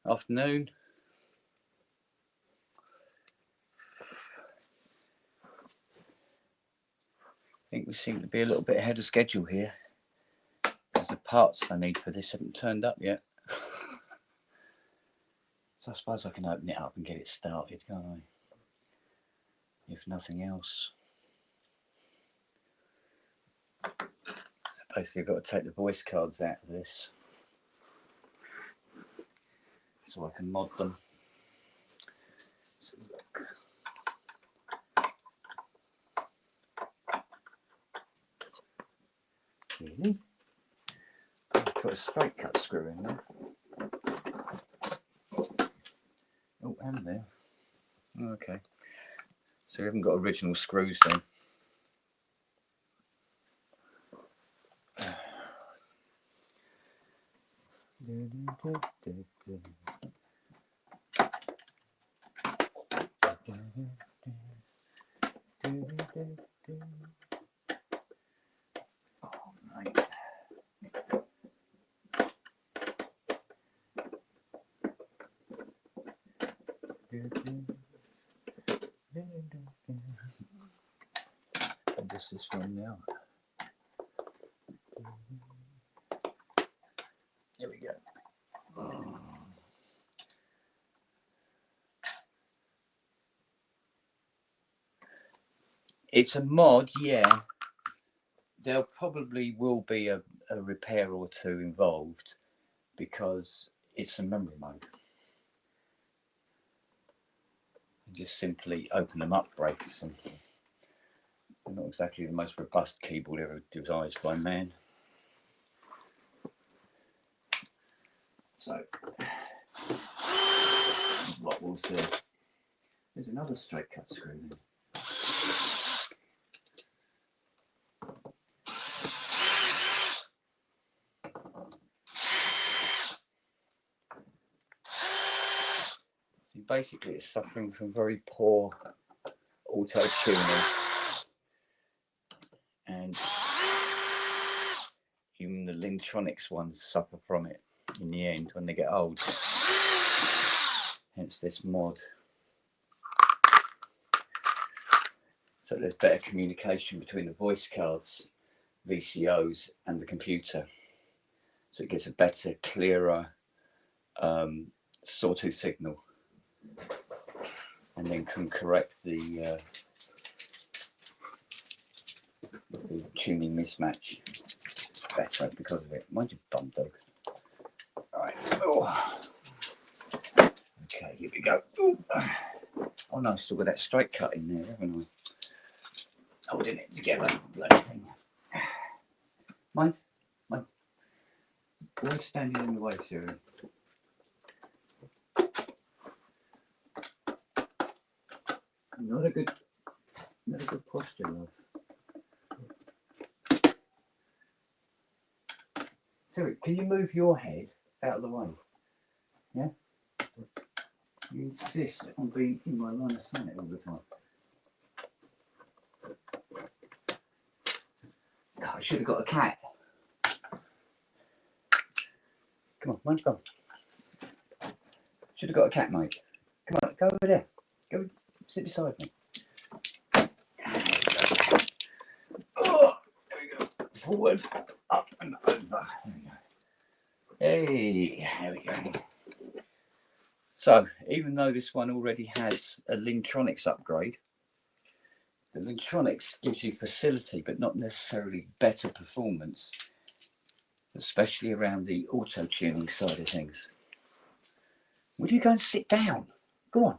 Afternoon. I think we seem to be a little bit ahead of schedule here, because the parts I need for this haven't turned up yet. So I suppose I can open it up and get it started, can't I? If nothing else. Basically, I've got to take the voice cards out of this so I can mod them. So look. Really? Put a straight cut screw in there. Oh, and there. Okay. So we haven't got original screws then. Oh, mate. And just this one now. There we go. It's a mod, yeah. There probably will be a repair or two involved because it's a memory mode. You just simply open them up breaks, and they're not exactly the most robust keyboard ever devised by man. So, what we'll see. There's another straight cut screw there. See, basically it's suffering from very poor auto tuning, and even the Lintronics ones suffer from it in the end when they get old. Hence this mod. So there's better communication between the voice cards, VCOs, and the computer. So it gets a better, clearer sawtooth signal, and then can correct the tuning mismatch better because of it. Mind your bum, dog. All right. Oh. Okay, here we go. Oh no, I've still got that straight cut in there, haven't I? Holding it together, bloody thing. Mind? Always standing in the way, Siri. Not a good posture, love. Siri, can you move your head out of the way? Yeah? You insist on being in my line of sight all the time. God, I should have got a cat. Come on, mind your bum. Should have got a cat, mate. Come on, go over there. Go sit beside me. Oh, there we go. Forward, up and over. There we go. Hey, there we go. So, even though this one already has a Lintronics upgrade, the Lintronics gives you facility, but not necessarily better performance, especially around the auto-tuning side of things. Will you go and sit down? Go on.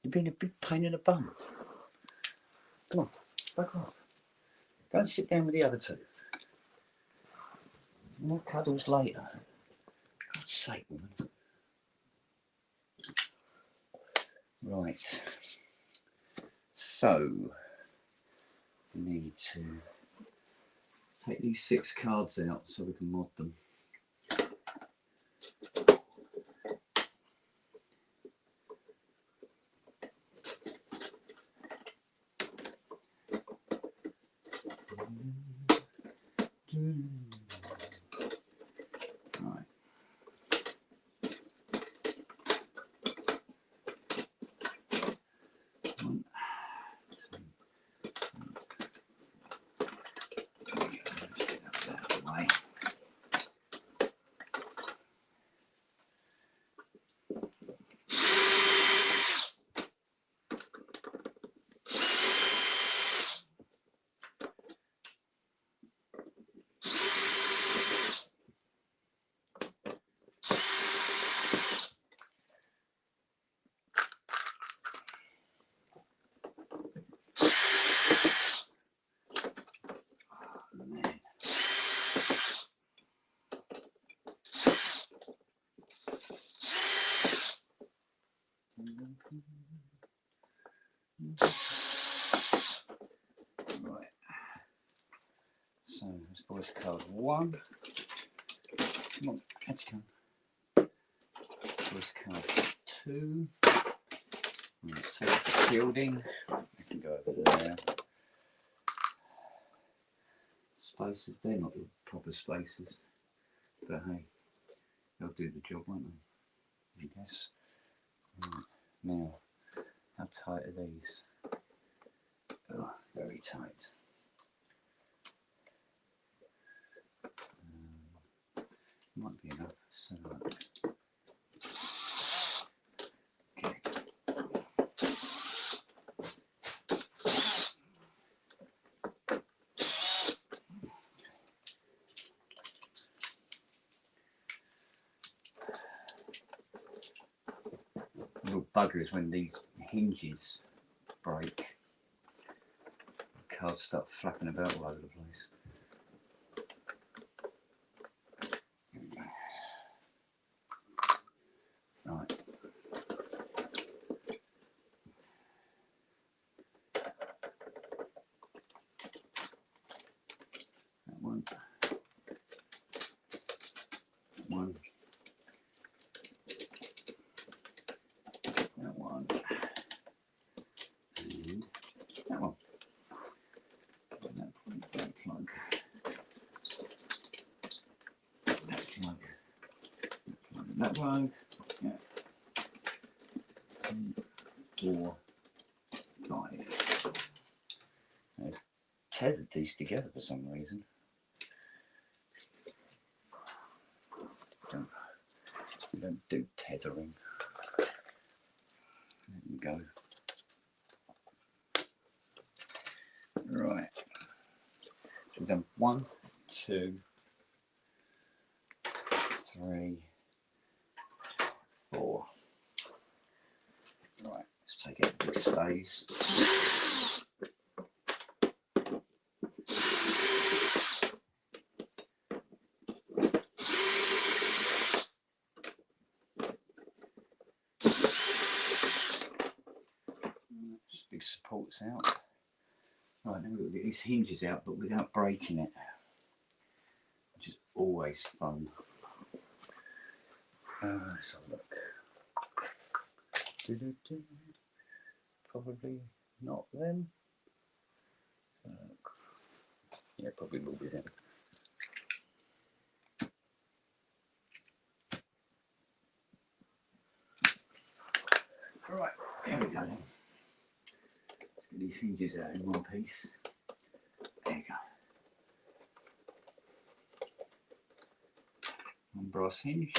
You're being a big pain in the bum. Come on, back off. Go and sit down with the other two. More cuddles later. God's sake, woman. Right. So, we need to take these 6 cards out so we can mod them. Right. Right. So this voice card 1. Come on, how'd you come? Voice card 2. Let's take the shielding. I can go over there. Spaces, they're not the proper spaces, but hey, they'll do the job, won't they? I guess. Right. Now, how tight are these? Oh, very tight. Might be enough. So, okay. Little buggers when these hinges break. The cards start flapping about all over the place. Right. That one. That one. That one. And that one. That plug. That plug. That plug. Yeah. 2, 4, 5. I've tethered these together for some reason. We don't do tethering. There we go. Right. So we've done 1, 2, 3, 4. Right, let's take out the big stays. Big supports out. Right, then we'll get these hinges out, but without breaking it, which is always fun. Let's have a look. Probably not them. Yeah, probably will be them. Right, there we go then. Let's get these hinges out in one piece. There you go. One brass hinge.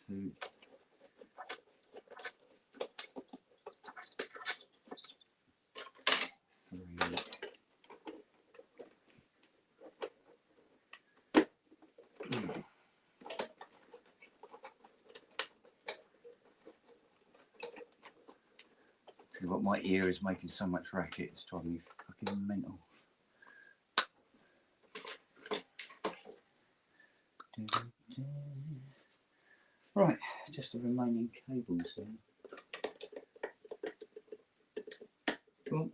Two. See what, my ear is making so much racket, it's driving me fucking mental. Right, just the remaining cables then. Cool.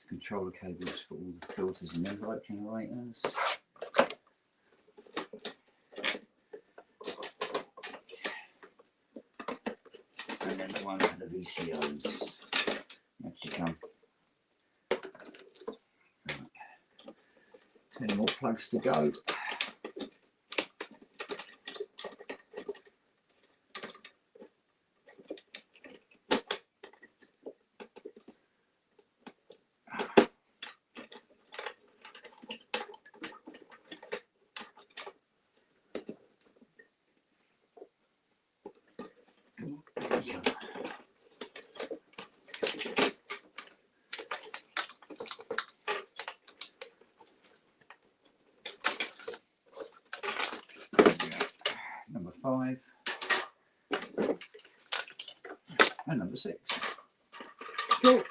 Controller cables for all the filters and envelope generators. And then the one for the VCOs. Actually come. Right. 10 more plugs to go. 5 and number 6. Cool.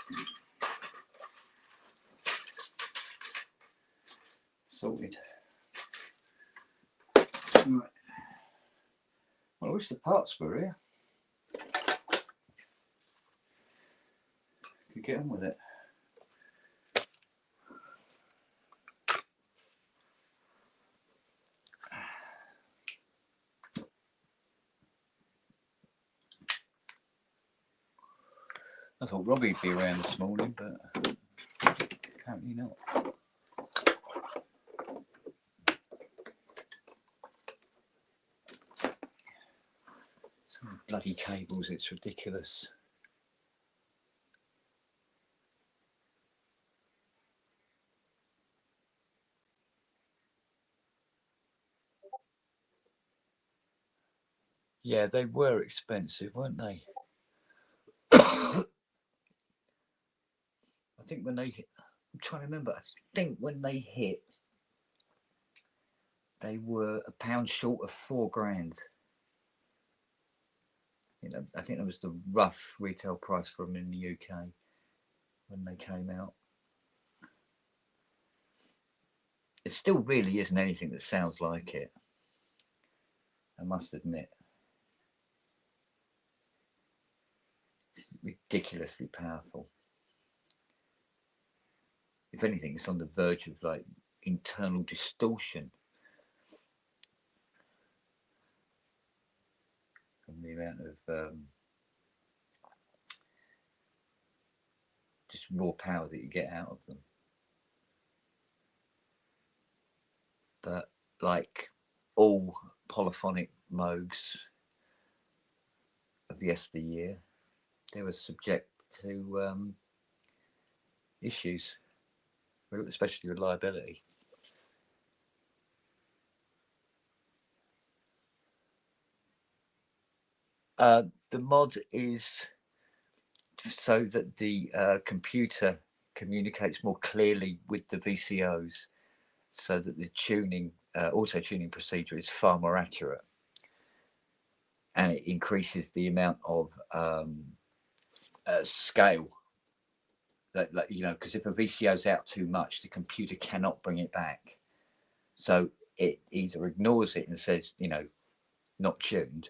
Sorted. Right. Well, I wish the parts were here. Could get on with it. I thought Robbie'd be around this morning, but apparently not. Some bloody cables, it's ridiculous. Yeah, they were expensive, weren't they? I think when they hit, I'm trying to remember, I think when they hit, they were £1 short of £4 grand. You know, I think that was the rough retail price for them in the UK when they came out. It still really isn't anything that sounds like it, I must admit. It's ridiculously powerful. If anything, it's on the verge of like internal distortion from the amount of just raw power that you get out of them. But like all polyphonic Moogs of yesteryear, they were subject to issues, especially reliability. The mod is so that the computer communicates more clearly with the VCOs, so that the tuning, auto tuning procedure is far more accurate, and it increases the amount of scale that, like, you know, because if a VCO's out too much, the computer cannot bring it back, so it either ignores it and says, you know, not tuned,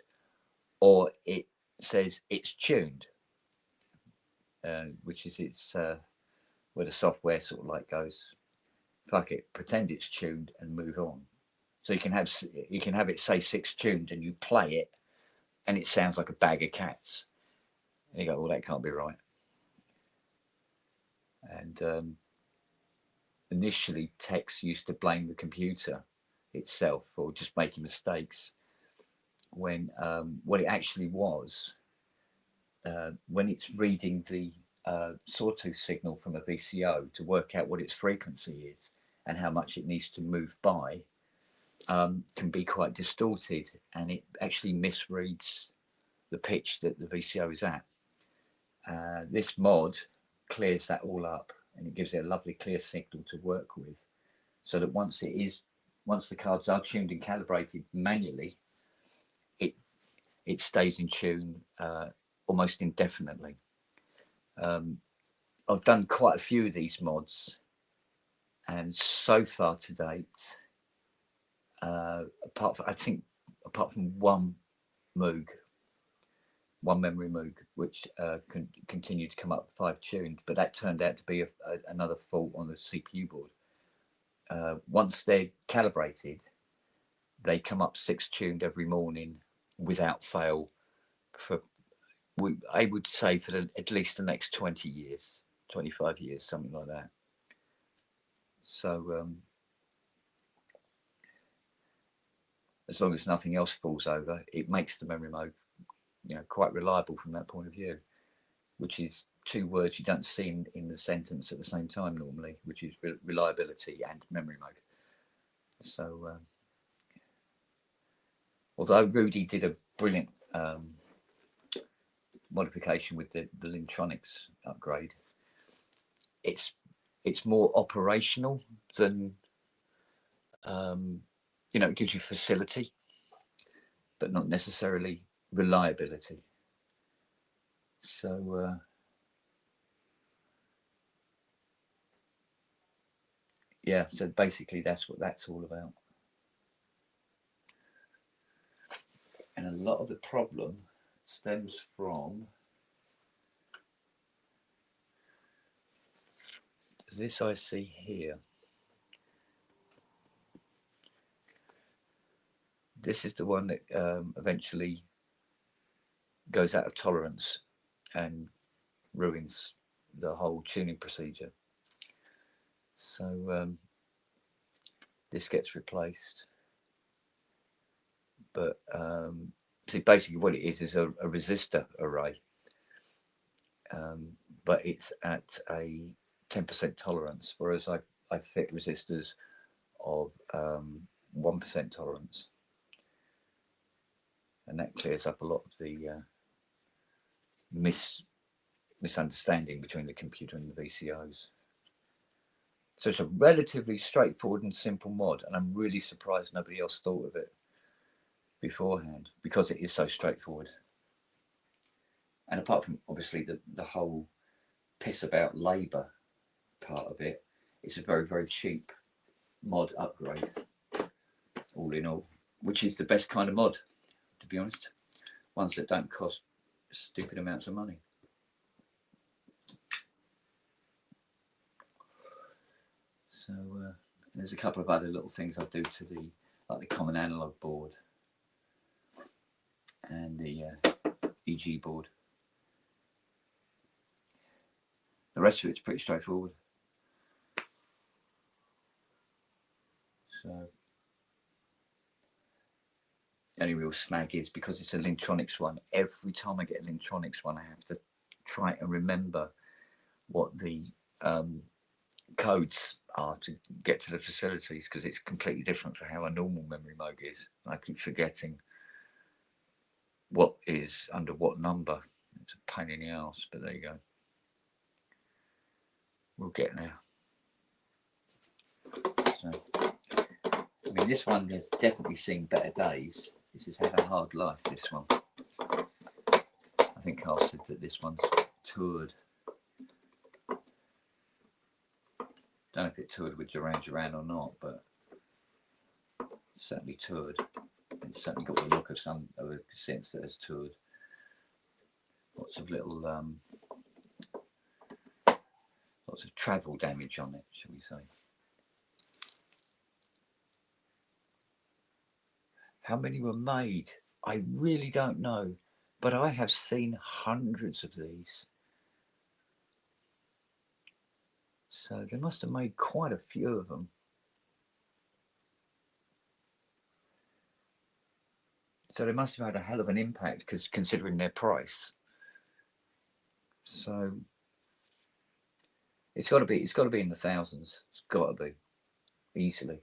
or it says it's tuned, which is its where the software sort of like goes, fuck it, pretend it's tuned and move on. So you can have it say 6 tuned, and you play it, and it sounds like a bag of cats. And you go, well, that can't be right. And initially, techs used to blame the computer itself for just making mistakes, when what it actually was, when it's reading the sawtooth signal from a VCO to work out what its frequency is and how much it needs to move by, can be quite distorted, and it actually misreads the pitch that the VCO is at. This mod clears that all up, and it gives it a lovely clear signal to work with, so that once the cards are tuned and calibrated manually, it stays in tune almost indefinitely. I've done quite a few of these mods, and so far to date, apart from one Moog, one memory Moog, which continued to come up 5 tuned, but that turned out to be another fault on the CPU board. Once they're calibrated, they come up 6 tuned every morning without fail, for I would say for at least the next 20 years, 25 years, something like that. So as long as nothing else falls over, it makes the memory mode, you know, quite reliable from that point of view, which is 2 words you don't see in the sentence at the same time normally, which is reliability and memory mode. So although Rudy did a brilliant modification with the Lintronics upgrade, it's more operational than you know, it gives you facility. but not necessarily reliability. So yeah, so basically that's what that's all about. And a lot of the problem stems from this IC here. This is the one that eventually goes out of tolerance and ruins the whole tuning procedure. So this gets replaced. But see, basically what it is a resistor array. But it's at a 10% tolerance, whereas I fit resistors of 1% tolerance. And that clears up a lot of the misunderstanding between the computer and the VCOs. So it's a relatively straightforward and simple mod, and I'm really surprised nobody else thought of it beforehand, because it is so straightforward. And apart from obviously the whole piss about labour part of it, it's a very, very cheap mod upgrade, all in all, which is the best kind of mod, to be honest. Ones that don't cost stupid amounts of money. So there's a couple of other little things I do to the, like the common analog board and the EG board. The rest of it's pretty straightforward. So the only real snag is because it's a Lintronics one, every time I get a Lintronics one I have to try and remember what the codes are to get to the facilities, because it's completely different from how a normal memory mode is. And I keep forgetting what is under what number. It's a pain in the ass, but there you go. We'll get there. So, I mean, this one has definitely seen better days. This has had a hard life, this one. I think Carl said that this one's toured. Don't know if it toured with Duran Duran or not, but it's certainly toured. It's certainly got the look of some of a synth that has toured. Lots of little, lots of travel damage on it, shall we say. How many were made? I really don't know, but I have seen hundreds of these. So they must have made quite a few of them. So they must have had a hell of an impact, because considering their price. So it's got to be in the thousands. It's got to be, easily.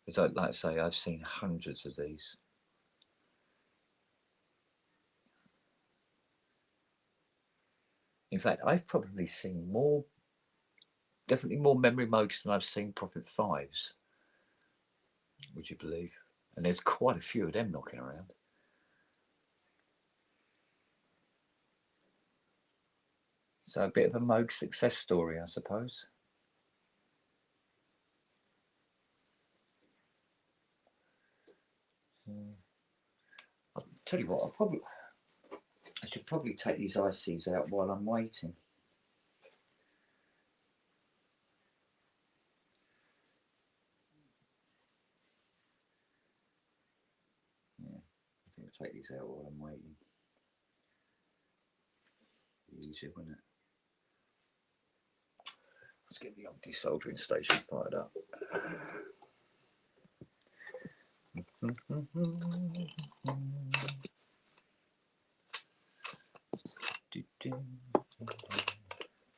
Because like I say, I've seen hundreds of these. In fact, I've probably seen more, definitely more memory modes than I've seen Prophet 5s. Would you believe? And there's quite a few of them knocking around. So a bit of a Moog success story, I suppose. I'll tell you what, I should probably take these ICs out while I'm waiting. Yeah, I think I'll take these out while I'm waiting. Easier, wouldn't it? Let's get the old desoldering station fired up.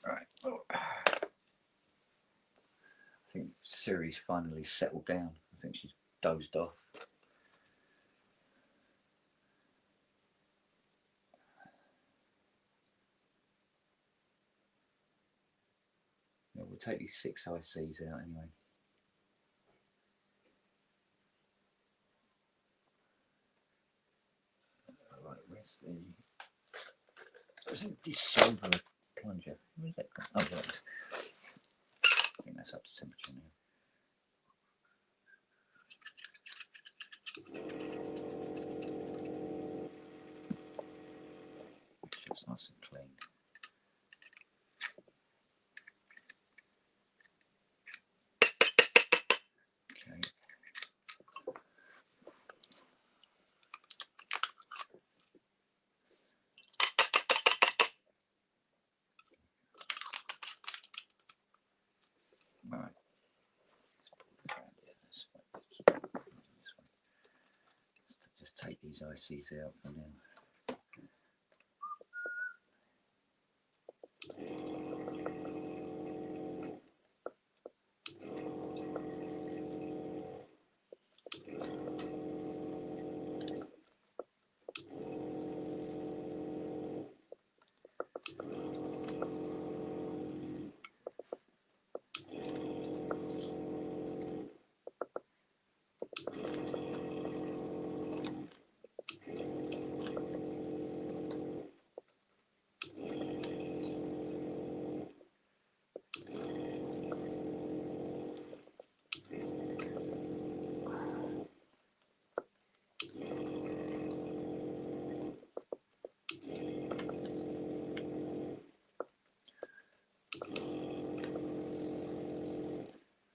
Right. I think Siri's finally settled down. I think she's dozed off. Yeah, we'll take these 6 ICs out anyway. That's the dish over a plunger. Where is that? Oh, there it is. I think that's up to temperature now. It's nice and clean. Okay. Right. Let's pull this around here this way. Let's just take these ICs out for now.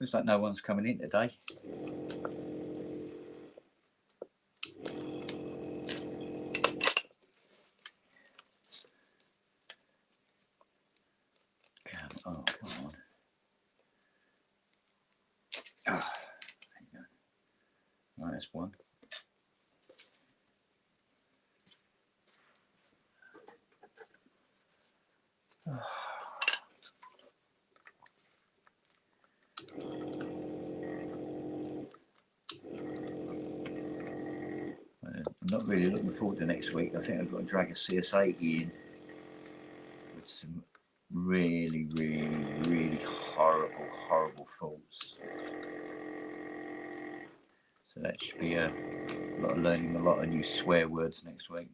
Looks like no one's coming in today. Oh, come on. Oh, there you go. Right, that's one. I'm not really looking forward to next week. I think I've got to drag a CS80 in with some really horrible faults. So that should be a lot of learning a lot of new swear words next week.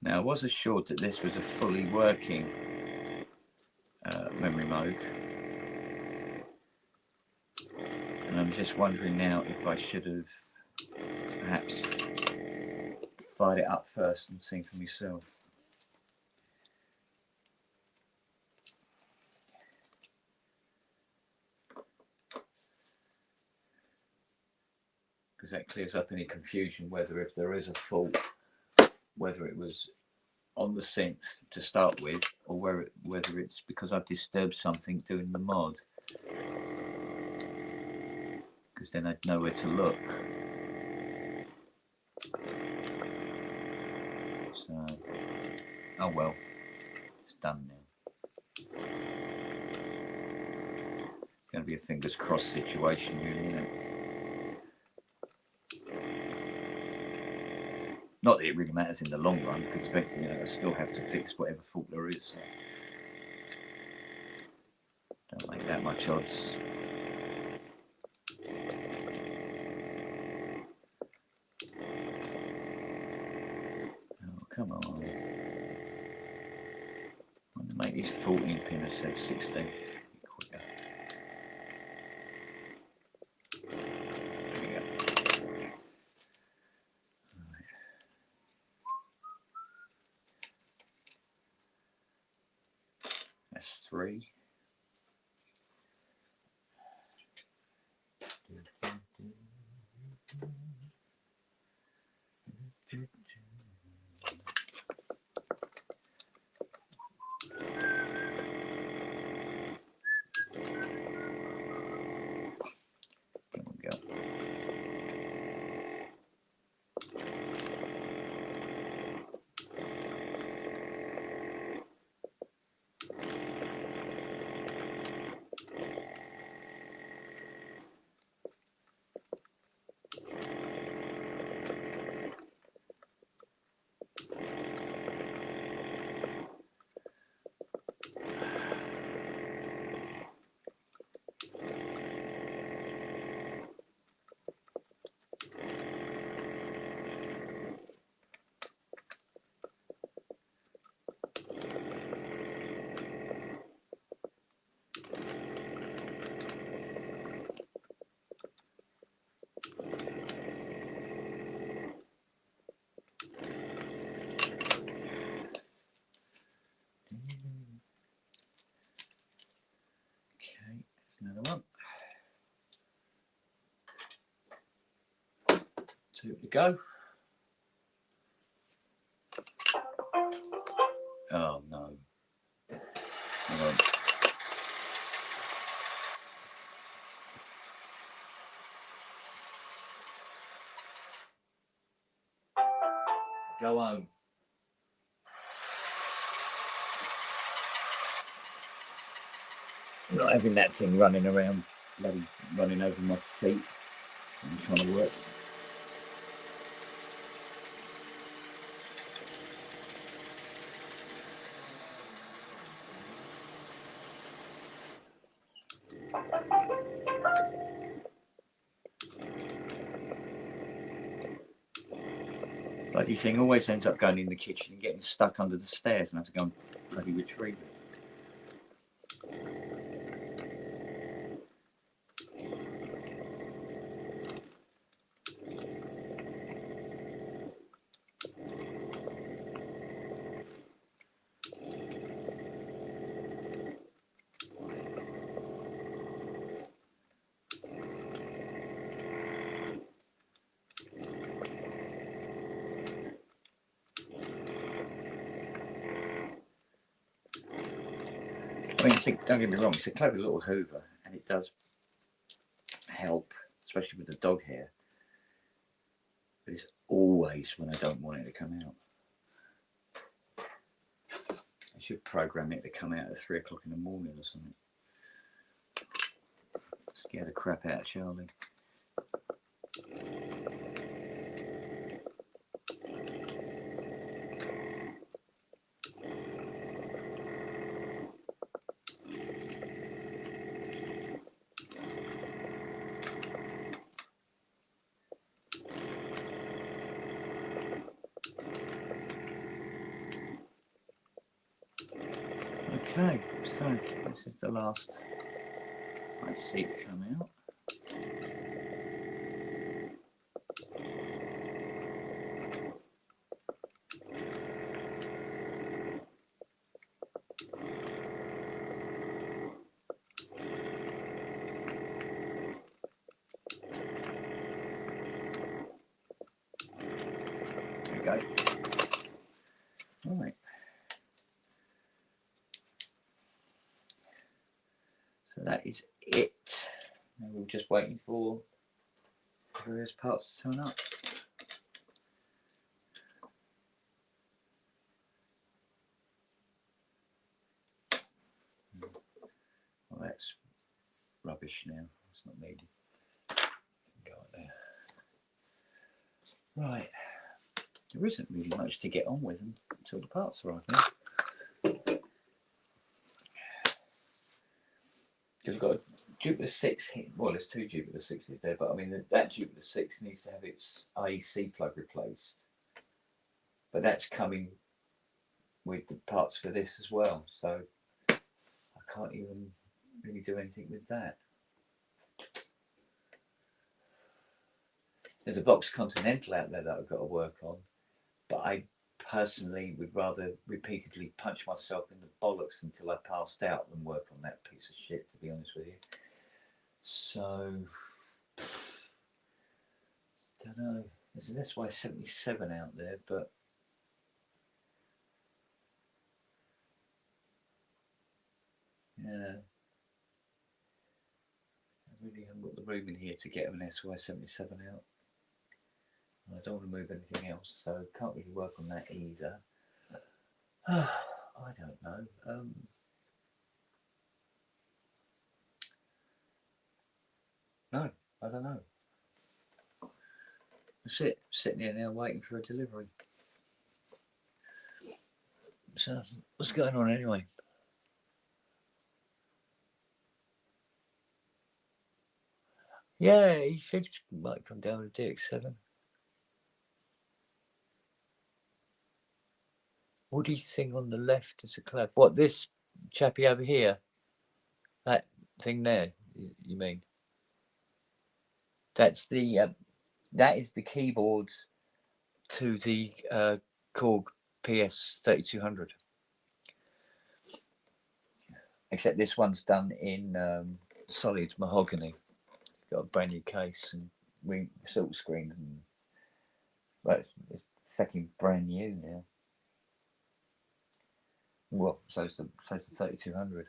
Now I was assured that this was a fully working memory mode, and I'm just wondering now if I should have perhaps fired it up first and seen for myself. Because that clears up any confusion whether if there is a fault, whether it was on the synth to start with, or whether it's because I've disturbed something doing the mod. Because then I'd know where to look. So, oh well, it's done now. It's going to be a fingers crossed situation, really, isn't it? Not that it really matters in the long run, because you know, I still have to fix whatever fault there is. So don't make that much odds. Oh, come on. I want to make this 14 pin instead of 16. Quicker. There we go. Right. That's 3. Two to go. Oh no. Hang on. Go home. Not having that thing running around, bloody running over my feet. I'm trying to work. Bloody thing always ends up going in the kitchen and getting stuck under the stairs, and I have to go and bloody retrieve it. I mean, don't get me wrong, it's a clever little Hoover, and it does help, especially with the dog hair. But it's always when I don't want it to come out. I should program it to come out at 3 o'clock in the morning or something. Scare the crap out of Charlie. Okay, so this is the last I see it come out. There we go. All right. So that is it. Now we're just waiting for various parts to turn up. Well, that's rubbish now. It's not needed. Go up there. Right. There isn't really much to get on with until the parts arrive now. Because we've got a Jupiter 6 here. Well, there's 2 Jupiter 6s there, but I mean, that Jupiter 6 needs to have its IEC plug replaced. But that's coming with the parts for this as well, so I can't even really do anything with that. There's a Vox Continental out there that I've got to work on, but I personally would rather repeatedly punch myself in the bollocks until I passed out than work on that piece of shit, to be honest with you. So, don't know. There's an SY77 out there, but yeah, I really haven't got the room in here to get an SY77 out. I don't want to move anything else, so can't really work on that either. I don't know. No, I don't know. That's it. Sitting here now waiting for a delivery. So, what's going on anyway? Yeah, he said he might come down with a DX7. Woody thing on the left is a collab. What, this chappy over here? That thing there, you mean? That's the that is the keyboard to the Korg PS3200. Except this one's done in solid mahogany. Got a brand new case and silk screen and But it's fucking brand new now. Well, so's the 3200.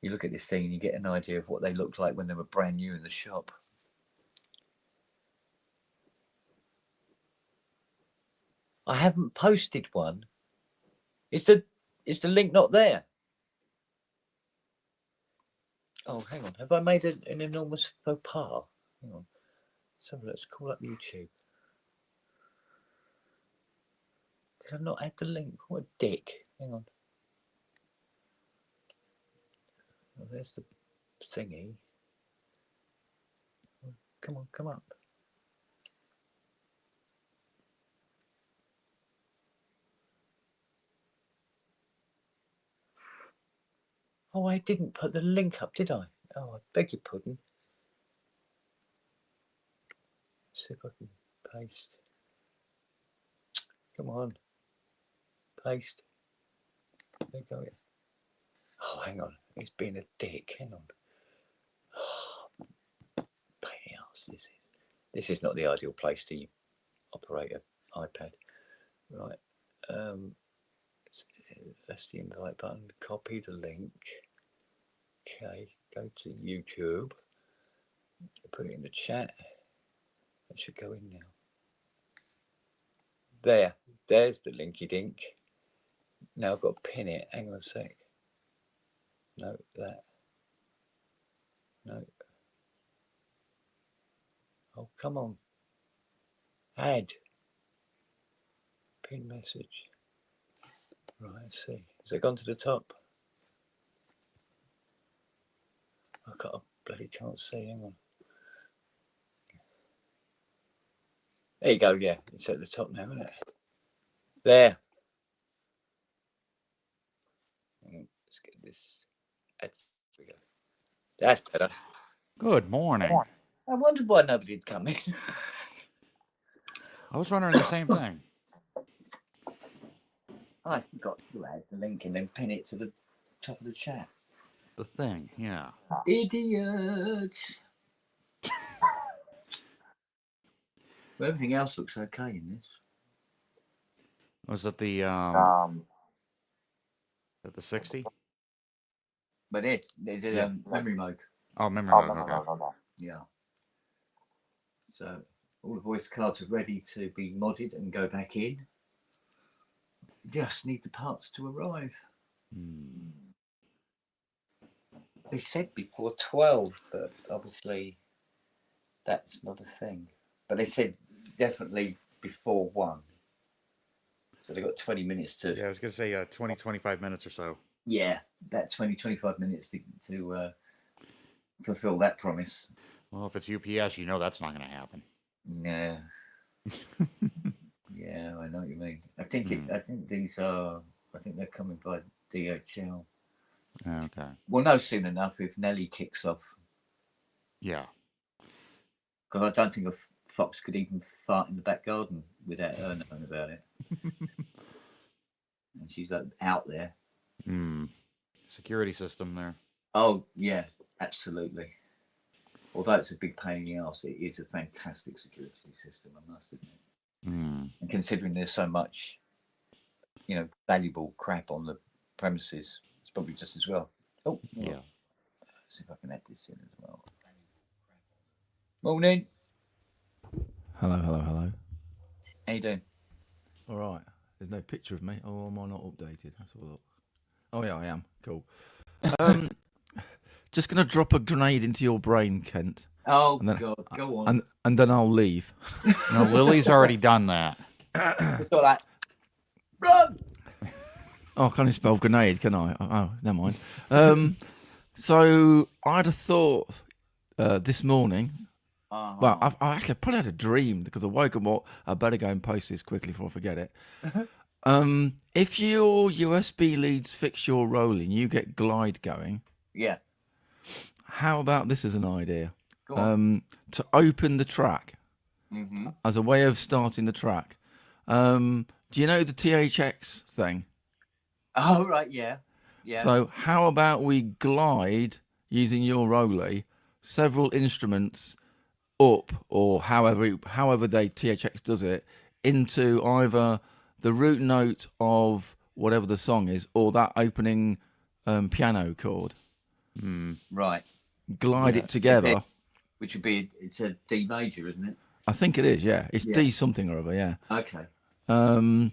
You look at this thing and you get an idea of what they looked like when they were brand new in the shop. I haven't posted one. Is the link not there? Oh, hang on. Have I made an enormous faux pas? Hang on. So let's call up YouTube. Did I not add the link? What a dick. Hang on. Oh, there's the thingy. Oh, come on, come up. Oh, I didn't put the link up, did I? Oh, I beg your pudding. Let's see if I can paste. Come on. Paste. There you go. Oh, hang on. He's being a dick. Hang on. Oh, pain in the arse, this is. This is not the ideal place to operate an iPad. Right. That's the invite button. Copy the link. Okay. Go to YouTube. Put it in the chat. That should go in now. There. There's the linky dink. Now I've got to pin it. Hang on a sec. No, that. No. Oh, come on. Add. Pin message. Right, let's see. Has it gone to the top? I bloody can't see. Hang on. There you go. Yeah, it's at the top now, isn't it? There. Let's get this. There we go. That's better. Good morning. I wondered why nobody had come in. I was wondering the same thing. I forgot to add the link and then pin it to the top of the chat. The thing, yeah. Idiot. Well, everything else looks okay in this. Was it the 60? But there's a memory mode. Oh, memory mode. Okay. Yeah. So all the voice cards are ready to be modded and go back in. Just need the parts to arrive. They said before 12, but obviously that's not a thing. But they said definitely before 1. So they've got 20 minutes to... Yeah, I was going to say 20, 25 minutes or so. Yeah, that 20, 25 minutes to fulfill that promise. Well, if it's UPS, you know that's not going to happen. Yeah. Yeah, I know what you mean. I think they're coming by DHL. Okay. We'll know soon enough if Nelly kicks off. Yeah. Because I don't think a fox could even fart in the back garden without her knowing about it. And she's like out there. Security system there. Oh, yeah, absolutely. Although it's a big pain in the arse, it is a fantastic security system, I must admit. And considering there's so much, valuable crap on the premises, it's probably just as well. Oh, yeah. Let's see if I can add this in as well. Morning. Hello. How you doing? All right. There's no picture of me. Oh, am I not updated? That's all. Oh, yeah, I am. Cool. Just going to drop a grenade into your brain, Kent. Oh, then, God, go on. And then I'll leave. No, Lily's already done that. It's all that. Run! Oh, I can't spell grenade, can I? Oh, never mind. So I'd have thought this morning... Well, I actually probably had a dream because I woke up. Well, I better go and post this quickly before I forget it. If your USB leads fix your rolling, you get glide going. Yeah. How about this as an idea? Go on. To open the track as a way of starting the track. Do you know the THX thing? Oh, right, yeah. So how about we glide using your Rolly several instruments up, or however they THX does it, into either the root note of whatever the song is, or that opening piano chord. Right. Glide it together. Which would be, it's a D major, isn't it? I think it is, yeah. It's D something or other, yeah. Okay. And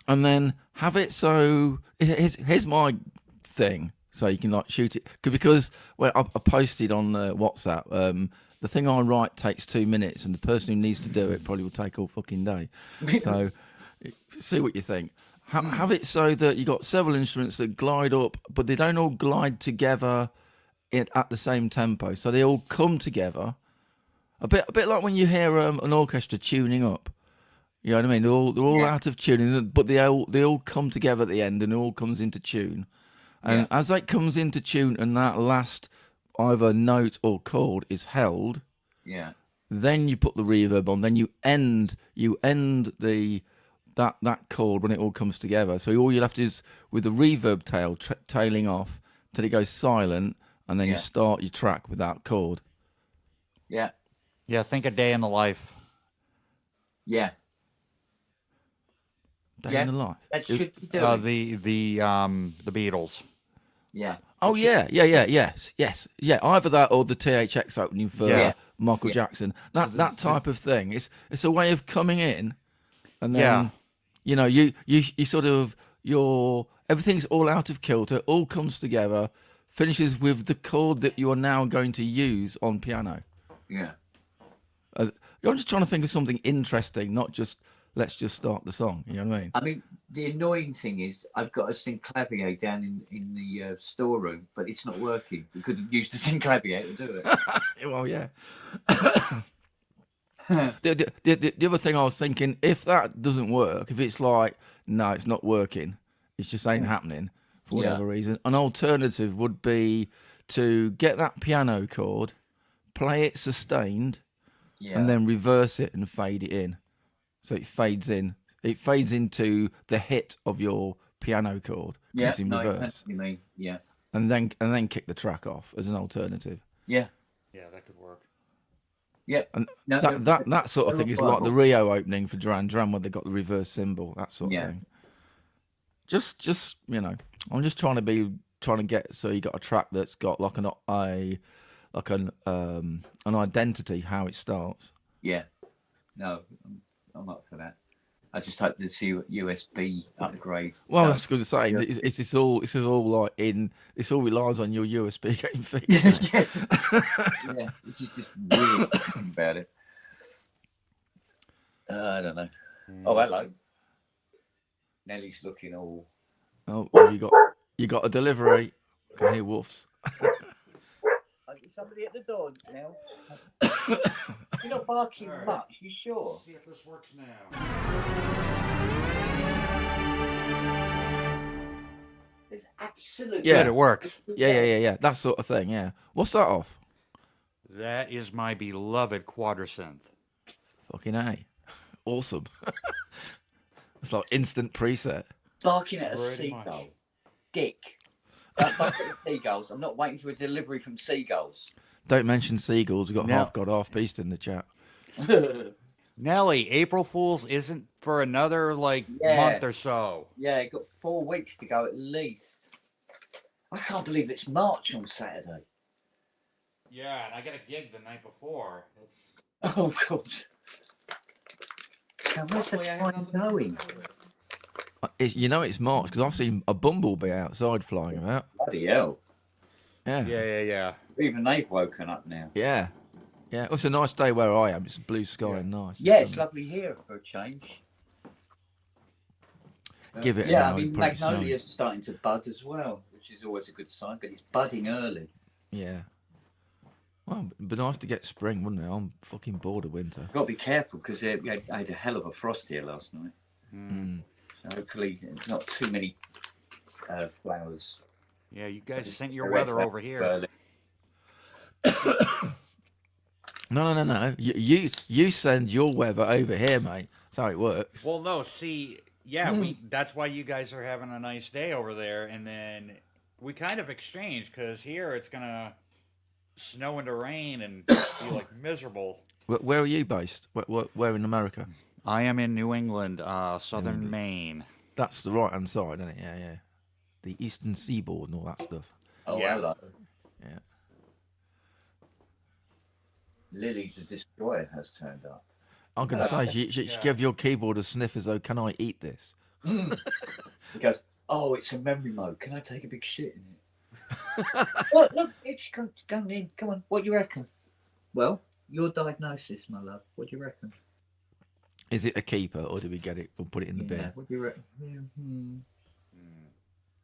then have it so here's my thing, so you can like shoot it because I posted on WhatsApp. The thing I write takes 2 minutes, and the person who needs to do it probably will take all fucking day. So see what you think. Have it so that you got several instruments that glide up, but they don't all glide together at the same tempo. So they all come together. A bit like when you hear an orchestra tuning up. You know what I mean? They're all out of tune, but they all come together at the end, and it all comes into tune. And as that comes into tune, and that last either note or chord is held, then you put the reverb on. Then you end that chord when it all comes together. So all you'll have to do is with the reverb tail tailing off till it goes silent, and then you start your track with that chord. Yeah. Yeah, think a day in the life. Yeah. Day in the life. That should be doing. The Beatles. Yeah. Oh yes. Either that or the THX opening for Michael Jackson. That type of thing. It's a way of coming in, and then you sort of everything's all out of kilter, all comes together, finishes with the chord that you are now going to use on piano. Yeah. I'm just trying to think of something interesting, not just let's just start the song. You know what I mean? I mean, the annoying thing is I've got a synclavier down in the storeroom, but it's not working. We could have used the synclavier to do it. Well, yeah. The other thing I was thinking, if that doesn't work, if it's like, no, it's not working, it's just ain't happening for whatever reason, an alternative would be to get that piano chord, play it sustained, and then reverse it and fade it in. So it fades in. It fades into the hit of your piano chord. Yeah, in reverse. You mean, yeah. And then kick the track off as an alternative. Yeah. Yeah, that could work. Yeah. And that sort of thing is like the Rio opening for Duran Duran, where they got the reverse cymbal, that sort of thing. Just I'm just trying to get so you got a track that's got like an identity how it starts. Yeah. No, I'm up for that. I just hope to see USB upgrade. Well, that's good to say. It's all like it all relies on your USB getting fixed. Yeah, which is just weird about it. I don't know. Oh, hello. Nellie's looking all. Oh, you got a delivery. I can hear wolves. Somebody at the door now. You're not barking much, you sure? See if this works now. There's absolutely. Yeah, it works. Yeah. That sort of thing, yeah. What's that off? That is my beloved quadrisynth. Fucking A. Awesome. It's like instant preset. Barking at a Pretty seagull. much. Dick. Barking at seagulls. I'm not waiting for a delivery from seagulls. Don't mention seagulls. We've got half beast in the chat. Nelly, April Fool's isn't for another month or so. Yeah, got 4 weeks to go at least. I can't believe it's March on Saturday. Yeah, and I got a gig the night before. Oh God. Now where's the time going? It's March because I've seen a bumblebee outside flying about. Bloody hell. Yeah. Even they've woken up now. Yeah. Well, it's a nice day where I am. It's blue sky and nice. Yeah, it's lovely here for a change. Give it. Yeah, I mean Magnolia's starting to bud as well, which is always a good sign. But it's budding early. Yeah. Well, it'd be nice to get spring, wouldn't it? I'm fucking bored of winter. Got to be careful because I had a hell of a frost here last night. So hopefully, not too many flowers. Yeah, you guys sent your weather over here. No. You send your weather over here, mate. That's how it works. Well, no, see, that's why you guys are having a nice day over there, and then we kind of exchange because here it's gonna snow into rain and be like miserable. Where are you based? Where in America? I am in New England, southern England. Maine. That's the right-hand side, isn't it? Yeah, yeah. The eastern seaboard and all that stuff. Oh, Yeah. hello. Yeah. Lily the Destroyer has turned up. I'm going to say, she gave your keyboard a sniff as though, can I eat this? He goes, oh, it's a memory mode. Can I take a big shit in it? Look, it's going in. Come on, what do you reckon? Well, your diagnosis, my love. What do you reckon? Is it a keeper, or do we get it or put it in the bin? What do you reckon?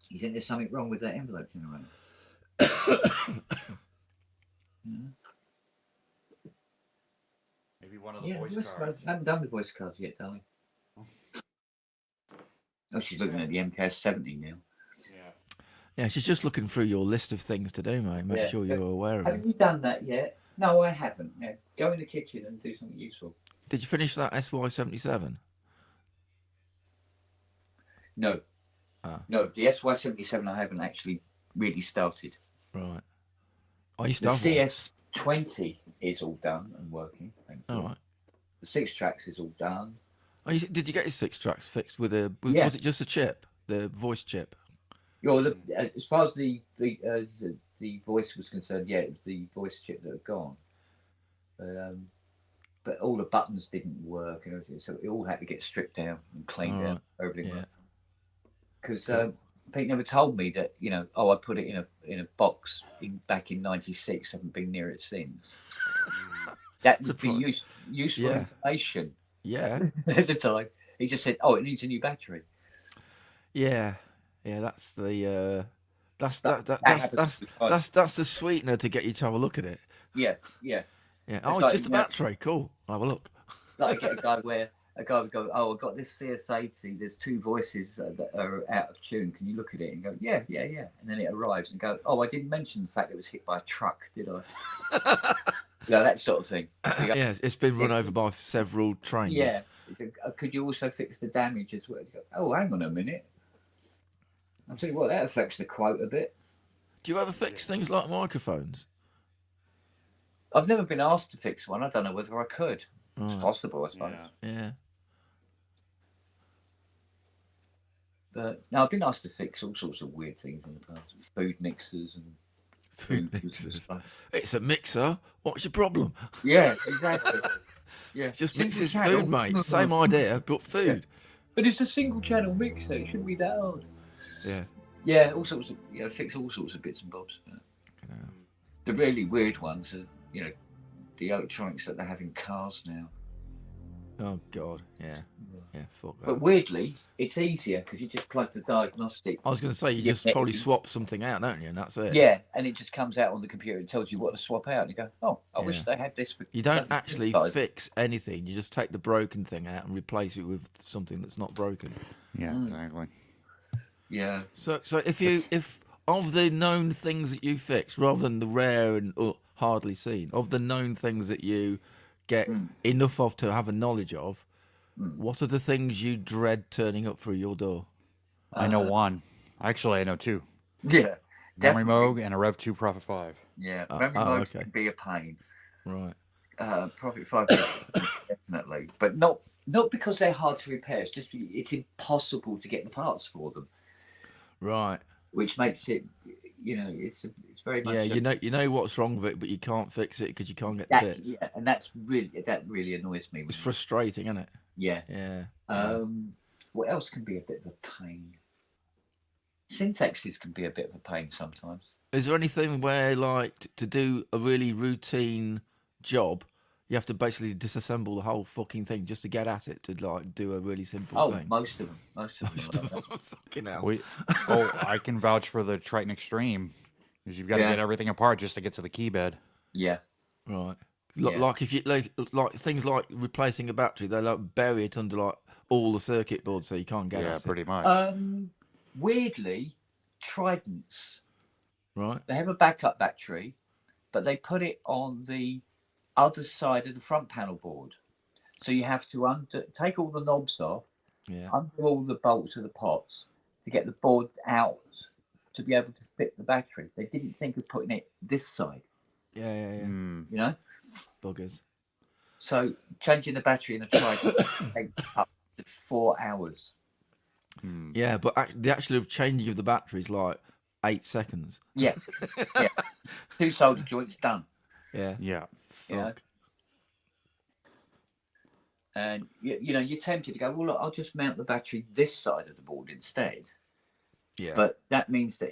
You think there's something wrong with that envelope generator? Maybe one of the voice cards. I haven't done the voice cards yet, darling. Oh, she's looking at the MKS 70 now. Yeah, she's just looking through your list of things to do, mate. Make sure you're aware of it. Have you done that yet? No, I haven't. Now, go in the kitchen and do something useful. Did you finish that SY77? No. No, the SY77 I haven't actually really started. Right. I used The to have CS20 is all done and working. Thank you. all right. The 6 tracks is all done. Oh, did you get your 6 tracks fixed with a? Was it just a chip, the voice chip? As far as the voice was concerned, yeah, it was the voice chip that had gone. But all the buttons didn't work and everything, so it all had to get stripped down and cleaned out. Everything. Because Pete never told me that, I put it in a box back in '96. Haven't been near it since. That would be useful information. Yeah. At the time, he just said, "Oh, it needs a new battery." Yeah, that's the that's the sweetener to get you to have a look at it. Yeah. Oh, it's just a battery. Cool. I'll have a look. Like I get a guy would go, "Oh, I've got this CS80. There's 2 voices that are out of tune. Can you look at it?" And go, "Yeah." And then it arrives and go, "Oh, I didn't mention the fact it was hit by a truck, did I?" That sort of thing. Go, yeah, it's been run over by several trains. Yeah. Could you also fix the damage as well? Go, oh, hang on a minute. I'll tell you what, that affects the quote a bit. Do you ever fix things like microphones? I've never been asked to fix one. I don't know whether I could. It's possible, I suppose. Yeah. But no, I've been asked to fix all sorts of weird things in the past. Food mixers and food mixers. It's a mixer. What's your problem? Yeah, exactly. Yeah, just mixes food, mate. Same idea, but food. But it's a single channel mixer. It shouldn't be that hard. Yeah, all sorts of fix all sorts of bits and bobs. The really weird ones are the electronics that they have in cars now. Oh God, yeah, fuck that. But weirdly, it's easier because you just plug the diagnostic. I was going to say you just probably swap something out, don't you? And that's it. Yeah, and it just comes out on the computer and tells you what to swap out. And you go, oh, I wish they had this. You don't actually fix anything. You just take the broken thing out and replace it with something that's not broken. Yeah, exactly. Yeah. So if of the known things that you fix, rather than the rare and hardly seen, of the known things that you get enough of to have a knowledge of, what are the things you dread turning up through your door? I know one. Actually, I know 2. Yeah. Memory Moog and a Rev 2 Prophet 5. Yeah, Memory Moog can be a pain. Right. Prophet 5 definitely. But not because they're hard to repair. It's just it's impossible to get the parts for them. Right. Which makes it, it's very much. Yeah, you know what's wrong with it, but you can't fix it because you can't get the bits. Yeah, and that really annoys me. It's frustrating, isn't it? Yeah. Yeah. What else can be a bit of a pain? Syntaxes can be a bit of a pain sometimes. Is there anything where, like, to do a really routine job, you have to basically disassemble the whole fucking thing just to get at it, to like do a really simple thing? Most of them. Fucking hell. I can vouch for the Triton Extreme, because you've got to get everything apart just to get to the key bed. Yeah. Right. Like if you like things like replacing a battery, they like bury it under like all the circuit boards so you can't get at it. Yeah, pretty much. Weirdly, Tridents. Right. They have a backup battery, but they put it on the other side of the front panel board. So you have to take all the knobs off, undo all the bolts of the pots to get the board out to be able to fit the battery. They didn't think of putting it this side. Yeah. You know, Buggers. so changing the battery in a trike takes up to 4 hours. Yeah, but the actual changing of the battery is like 8 seconds. Yeah. 2 solder joints done. Yeah. Yeah. You know? Fuck. And you know, you're tempted to go, well, look, I'll just mount the battery this side of the board instead. Yeah. But that means that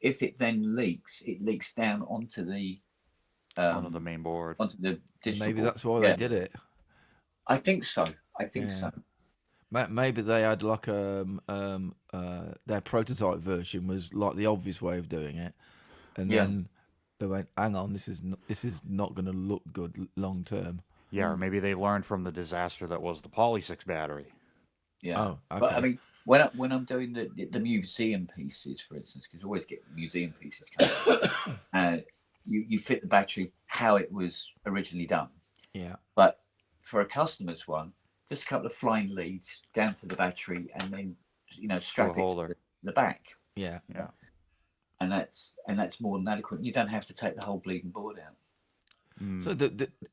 if it then leaks, it leaks down onto the Onto the main board. onto the digital Maybe board. that's why they did it. I think so. I think Yeah. so. Maybe they had like their prototype version was like the obvious way of doing it, and then they went, "Hang on, this is not going to look good long term." Yeah, or maybe they learned from the disaster that was the Poly 6 battery. Yeah. Oh, okay. But I mean, when I'm doing the museum pieces, for instance, because I always get museum pieces coming, you fit the battery how it was originally done. Yeah. But for a customer's one, just a couple of flying leads down to the battery, and then strap it to the back. Yeah. And that's more than adequate. You don't have to take the whole bleeding board out. So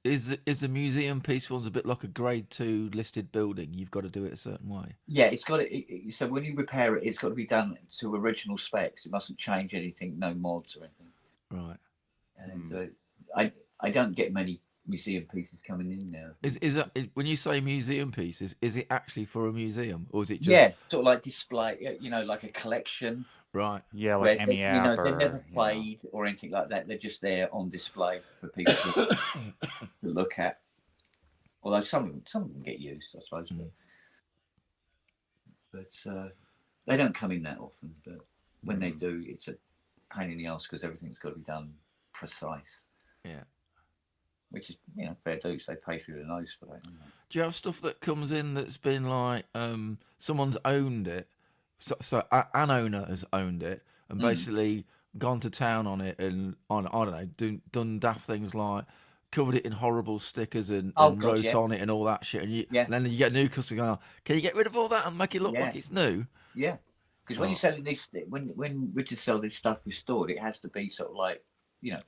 is the museum piece one's a bit like a grade 2 listed building? You've got to do it a certain way. Yeah, it's got to. So when you repair it, it's got to be done to original specs. It mustn't change anything, no mods or anything. Right. And I don't get many museum pieces coming in now. Is that when you say museum pieces? Is it actually for a museum, or is it just sort of like display? Like a collection. Right. Yeah, like MEF they're never played or anything like that. They're just there on display for people to look at. Although some of them get used, I suppose. But they don't come in that often. But when they do, it's a pain in the ass because everything's got to be done precise. Yeah. Which is fair dues. They pay through the nose for that. Do you have stuff that comes in that's been like someone's owned it? So an owner has owned it and basically gone to town on it and I don't know, done daft things like covered it in horrible stickers and wrote on it and all that shit. And then you get a new customer going, can you get rid of all that and make it look like it's new? Yeah, because when you're selling this, when Richard sells this stuff restored, it has to be sort of like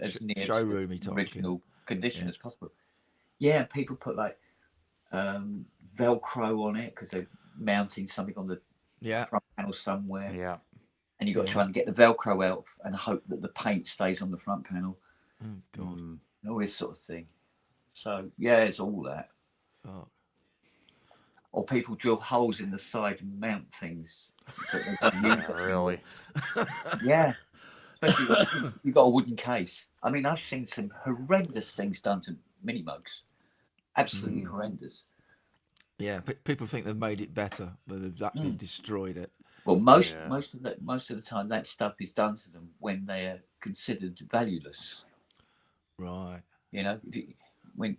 as near showroomy to the original condition as possible. Yeah, people put like Velcro on it because they're mounting something on the front panel somewhere. Yeah. And you've got to try and get the Velcro out and hope that the paint stays on the front panel. Oh, God. And all this sort of thing. So, it's all that. Oh. Or people drill holes in the side and mount things. That they don't use Really? Yeah. Especially if you've got a wooden case. I mean, I've seen some horrendous things done to mini mugs. Absolutely horrendous. Yeah, people think they've made it better, but they've actually destroyed it. Well, most of the time, that stuff is done to them when they are considered valueless. Right. When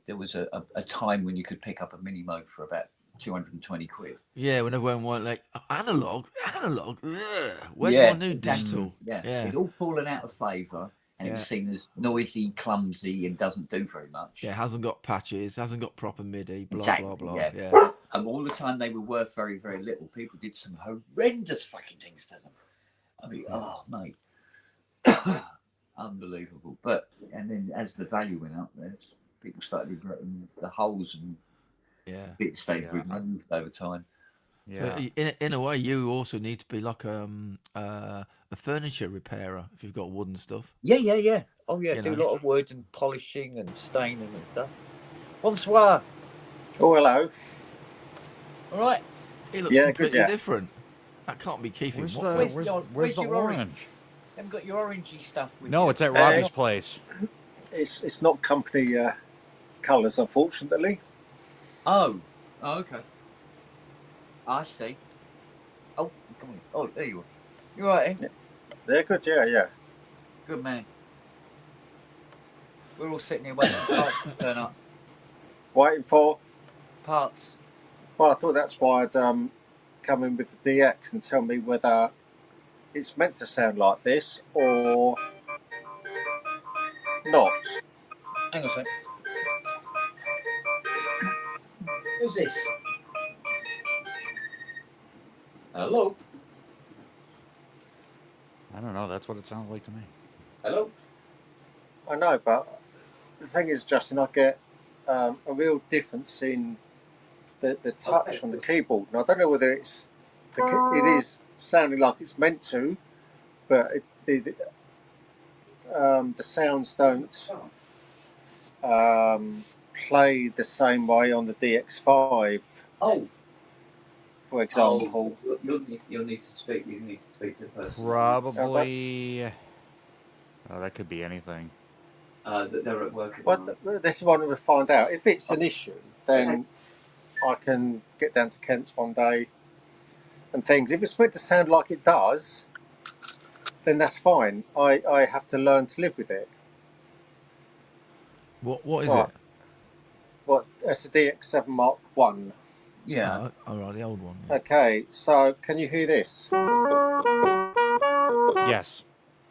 there was a time when you could pick up a mini mug for about 220 quid. Yeah, when everyone went like analog. Ugh, where's my new digital? Yeah, it's all fallen out of favour. And it was seen as noisy, clumsy, and doesn't do very much. Yeah, hasn't got patches, hasn't got proper MIDI, blah, exactly, blah, blah. Yeah. And all the time they were worth very, very little. People did some horrendous fucking things to them. I mean, oh, mate. Unbelievable. And then as the value went up there, people started regretting the holes and bits stayed removed over time. Yeah. So in a way, you also need to be like a furniture repairer if you've got wooden stuff. Yeah. Oh yeah, do a lot of wood and polishing and staining and stuff. Bonsoir. Oh, hello. All right. He looks completely different. That can't be Keith. Where's the orange? Haven't got your orangey stuff with you. No, it's at Robbie's place. It's not company colours, unfortunately. Oh, okay. I see. Oh, come on. Oh, there you are. You all right, eh? They're good, yeah. Good man. We're all sitting here waiting for parts to turn up. Waiting for? Parts. Well, I thought that's why I'd come in with the DX and tell me whether it's meant to sound like this or not. Hang on a sec. Who's this? Hello? I don't know. That's what it sounds like to me. Hello? I know, but the thing is, Justin, I get a real difference in the touch on the keyboard, and I don't know whether it is sounding like it's meant to, but the sounds don't play the same way on the DX5. Oh, for example. You'll need to speak. You need to speak to the person. Probably. Oh, that could be anything. That they're at work. Well, this is what I'm going to find out. If it's an issue, then I can get down to Kent's one day and things. If it's meant to sound like it does, then that's fine. I have to learn to live with it. What is it? What? That's the DX7 Mark 1. Yeah. Oh, right, the old one. Yeah. Okay, so can you hear this? Yes.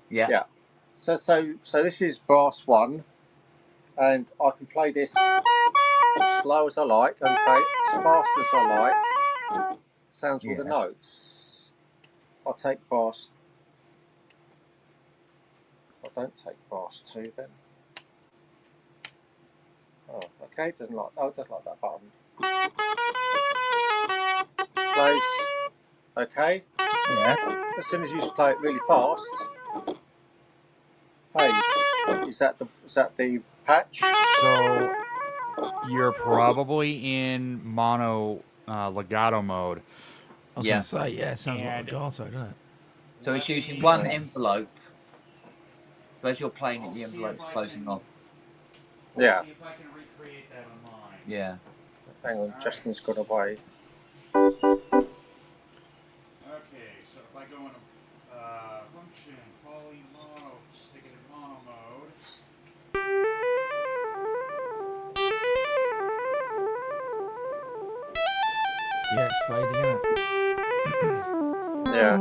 Yeah. Yeah. So this is brass 1, and I can play this as slow as I like, and play it as fast as I like. Sounds all the notes. I'll take brass. I don't take brass 2 then. Oh, okay. It doesn't like. Oh, it does like that button. Plays. Okay. Yeah. As soon as you play it really fast, fades. Is that the patch? So you're probably in mono legato mode. I was going to say, yeah, it sounds like legato, doesn't it? So it's using one envelope. So as you're playing it, the envelope's closing off. Yeah. See if I can recreate that on mine. Yeah. Hang on, Justin's gone away. Okay, so if I go into function, poly mono, stick it in mono mode. Yeah, it's fading, isn't it? Yeah.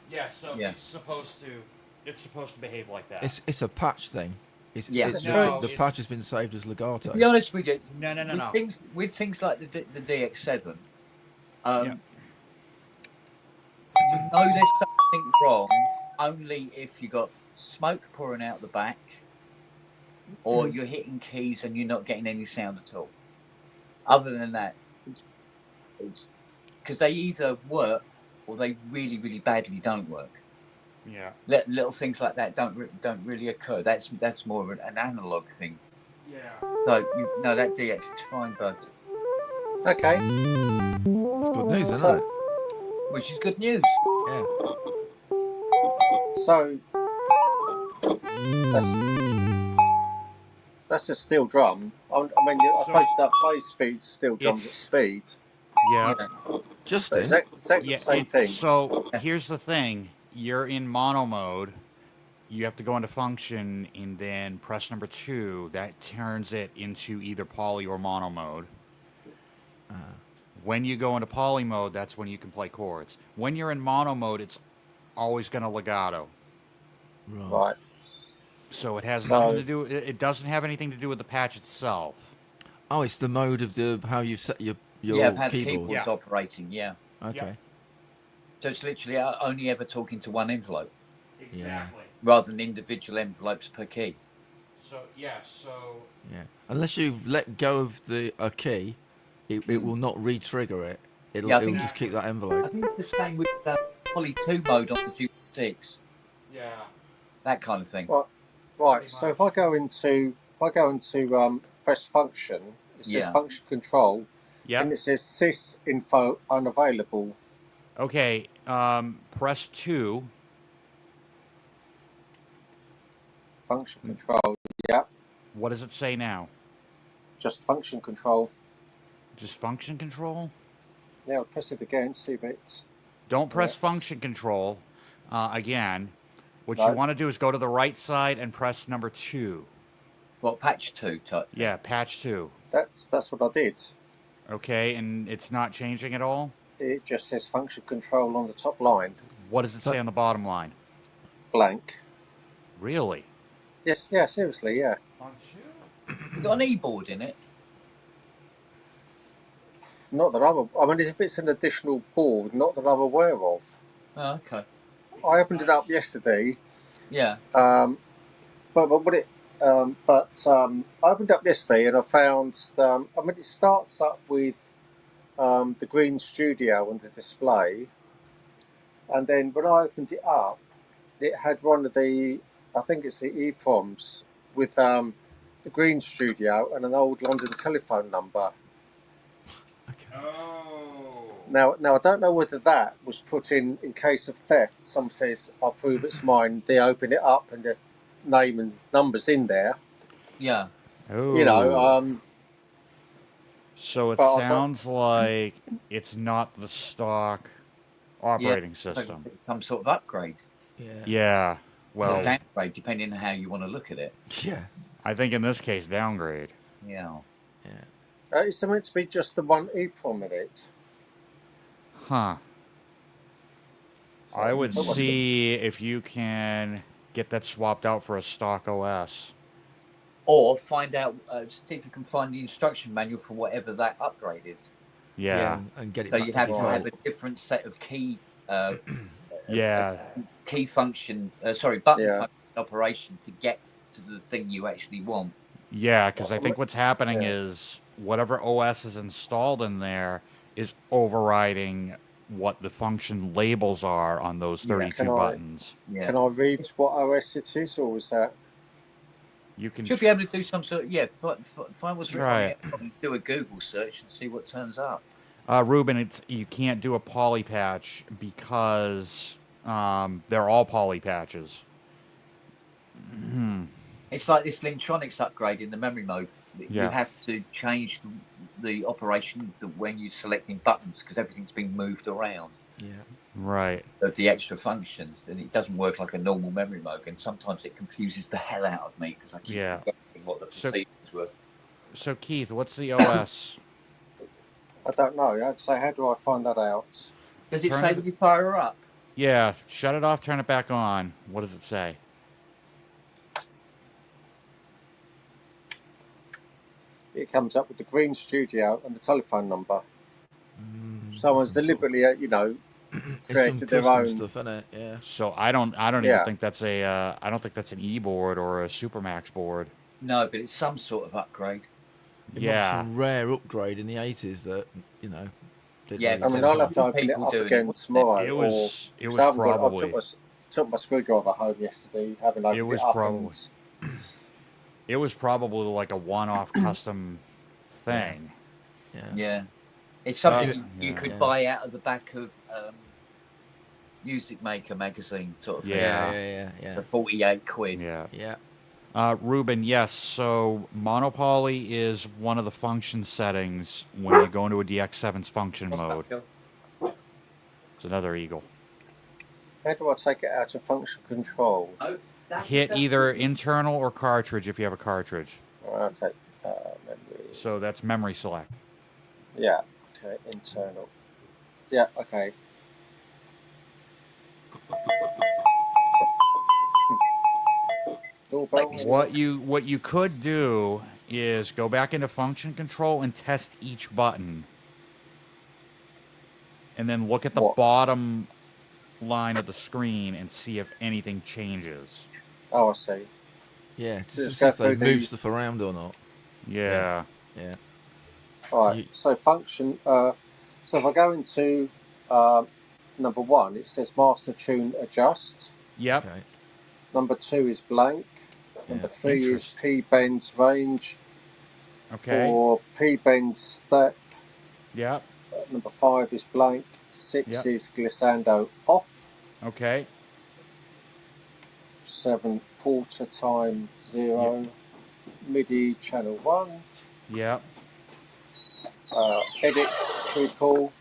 Yeah, so it's supposed to behave like that. It's a patch thing. The patch has been saved as legato. To be honest with you, No. With things like the DX7, you know there's something wrong only if you got smoke pouring out the back, or you're hitting keys and you're not getting any sound at all. Other than that, because they either work or they really, really badly don't work. Yeah. Little things like that don't really occur. That's more of an analog thing. Yeah. So that DX is fine, bud. Okay. It's good news, isn't it? Which is good news. Yeah. So that's a steel drum. I mean, I suppose that play speed steel drums at speed. Yeah. Just so exactly the same thing. So here's the thing. You're in mono mode. You have to go into function and then press number 2. That turns it into either poly or mono mode. When you go into poly mode, that's when you can play chords. When you're in mono mode, it's always going to legato. Right. So it has nothing to do. It doesn't have anything to do with the patch itself. Oh, it's the mode of how you set your how keyboard. the keyboard's operating. Yeah. Okay. Yep. So it's literally only ever talking to one envelope. Exactly. Rather than individual envelopes per key. So yeah. Unless you let go of a key, it will not re-trigger it. It'll just keep that envelope. I think it's the same with Poly 2 mode on the G6. Yeah. That kind of thing. Right. So if I go into press function, it says function control. Yeah. And it says sys info unavailable. Okay. Press 2. Function control. Yeah. What does it say now? Just function control. Just function control? Yeah, I'll press it again, see if it's... Don't press function control again. What you want to do is go to the right side and press number 2. What, patch 2 type thing? Yeah, patch 2. That's what I did. Okay, and it's not changing at all? It just says function control on the top line. What does it say on the bottom line? Blank. Really? Yes, yeah, seriously, yeah. You got an e-board in it? Not that I mean, if it's an additional board, not that I'm aware of. Oh, okay. I opened it up yesterday. Yeah. But what But I opened up yesterday and I found, it starts up with the green studio on the display. And then when I opened it up, it had one of the, I think it's the EEPROMs with the green studio and an old London telephone number. Oh. Now I don't know whether that was put in case of theft. Some says, I'll prove it's mine. They open it up and the name and numbers in there. Yeah. Oh. You know, so it but I don't- sounds like it's not the stock operating So system. some sort of upgrade Yeah. or Well, downgrade, depending on how you want to look at it. Yeah. I think in this case, downgrade. Yeah. Is there meant to be just the one EEPROM in it? Huh. I would So what's see if you can get that swapped out for a stock OS. Or find out, see if you can find the instruction manual for whatever that upgrade is. Yeah. And get it So back you to have to default. have a different set of key, Yeah. key function, button Yeah. function operation to get to the thing you actually want. Yeah, because I think what's happening Yeah. is whatever OS is installed in there is overriding what the function labels are on those 32 Can I- buttons. Yeah. Can I read what OS it is, or was that? You can Should be able to do some sort of, find what's written on Try it, and do a Google search and see what turns up. Ruben, you can't do a poly patch because they're all poly patches. It's like this Lintronics upgrade in the memory mode. You Yeah. have to change the operation when you're selecting buttons because everything's being moved around Yeah. Right. of the extra functions, and it doesn't work like a normal memory mode. And sometimes it confuses the hell out of me because I keep Yeah. forgetting what the So- procedures were. So, Keith, what's the OS? I don't know. I'd say, how do I find that out? Does it Turn say it- when you fire her up? Yeah, shut it off, turn it back on. What does it say? It comes up with the green studio and the telephone number. Mm, Someone's some sort of- deliberately, it's created some their custom own. stuff, isn't it? Yeah. So I don't even Yeah. think that's a I don't think that's an E board or a Supermax board. No, but it's some sort of upgrade. It Yeah. was a rare upgrade in the 80s that, you know. didn't Yeah, really I mean, take I'll off. have to open it People up doing again it. tomorrow. It was or, it was I haven't got- I probably took my screwdriver home yesterday, having opened It was up probably- it was probably like a one-off custom thing. Yeah. Yeah, it's something you yeah. could Yeah. buy out of the back of Music Maker magazine, sort of thing. Yeah. Yeah. For 48 quid. Yeah. Yeah. Ruben, yes. So monopoly is one of the function settings when you go into a DX7's function What's that, mode. Phil? It's another eagle. How do I take it out of function control? Oh, that's Hit that's- either internal or cartridge if you have a cartridge. Okay, memory. So that's memory select. Yeah. Okay, internal. Yeah. Okay. Doorbell. Like What you could do is go back into function control and test each button. And then look at the What? bottom line of the screen and see if anything changes. Oh, I see. Yeah. Just To see go if they through move the- stuff around or not. Yeah. Yeah. All right. You- So function. So if I go into number 1, it says master tune adjust. Yep. Okay. Number 2 is blank. Number Yeah. 3 is Interest. P bends range. Okay. 4 P bends step. Yep. Number 5 is blank. 6 Yep. is glissando off. Okay. 7 quarter time 0. MIDI channel 1. Yep. Edit triple.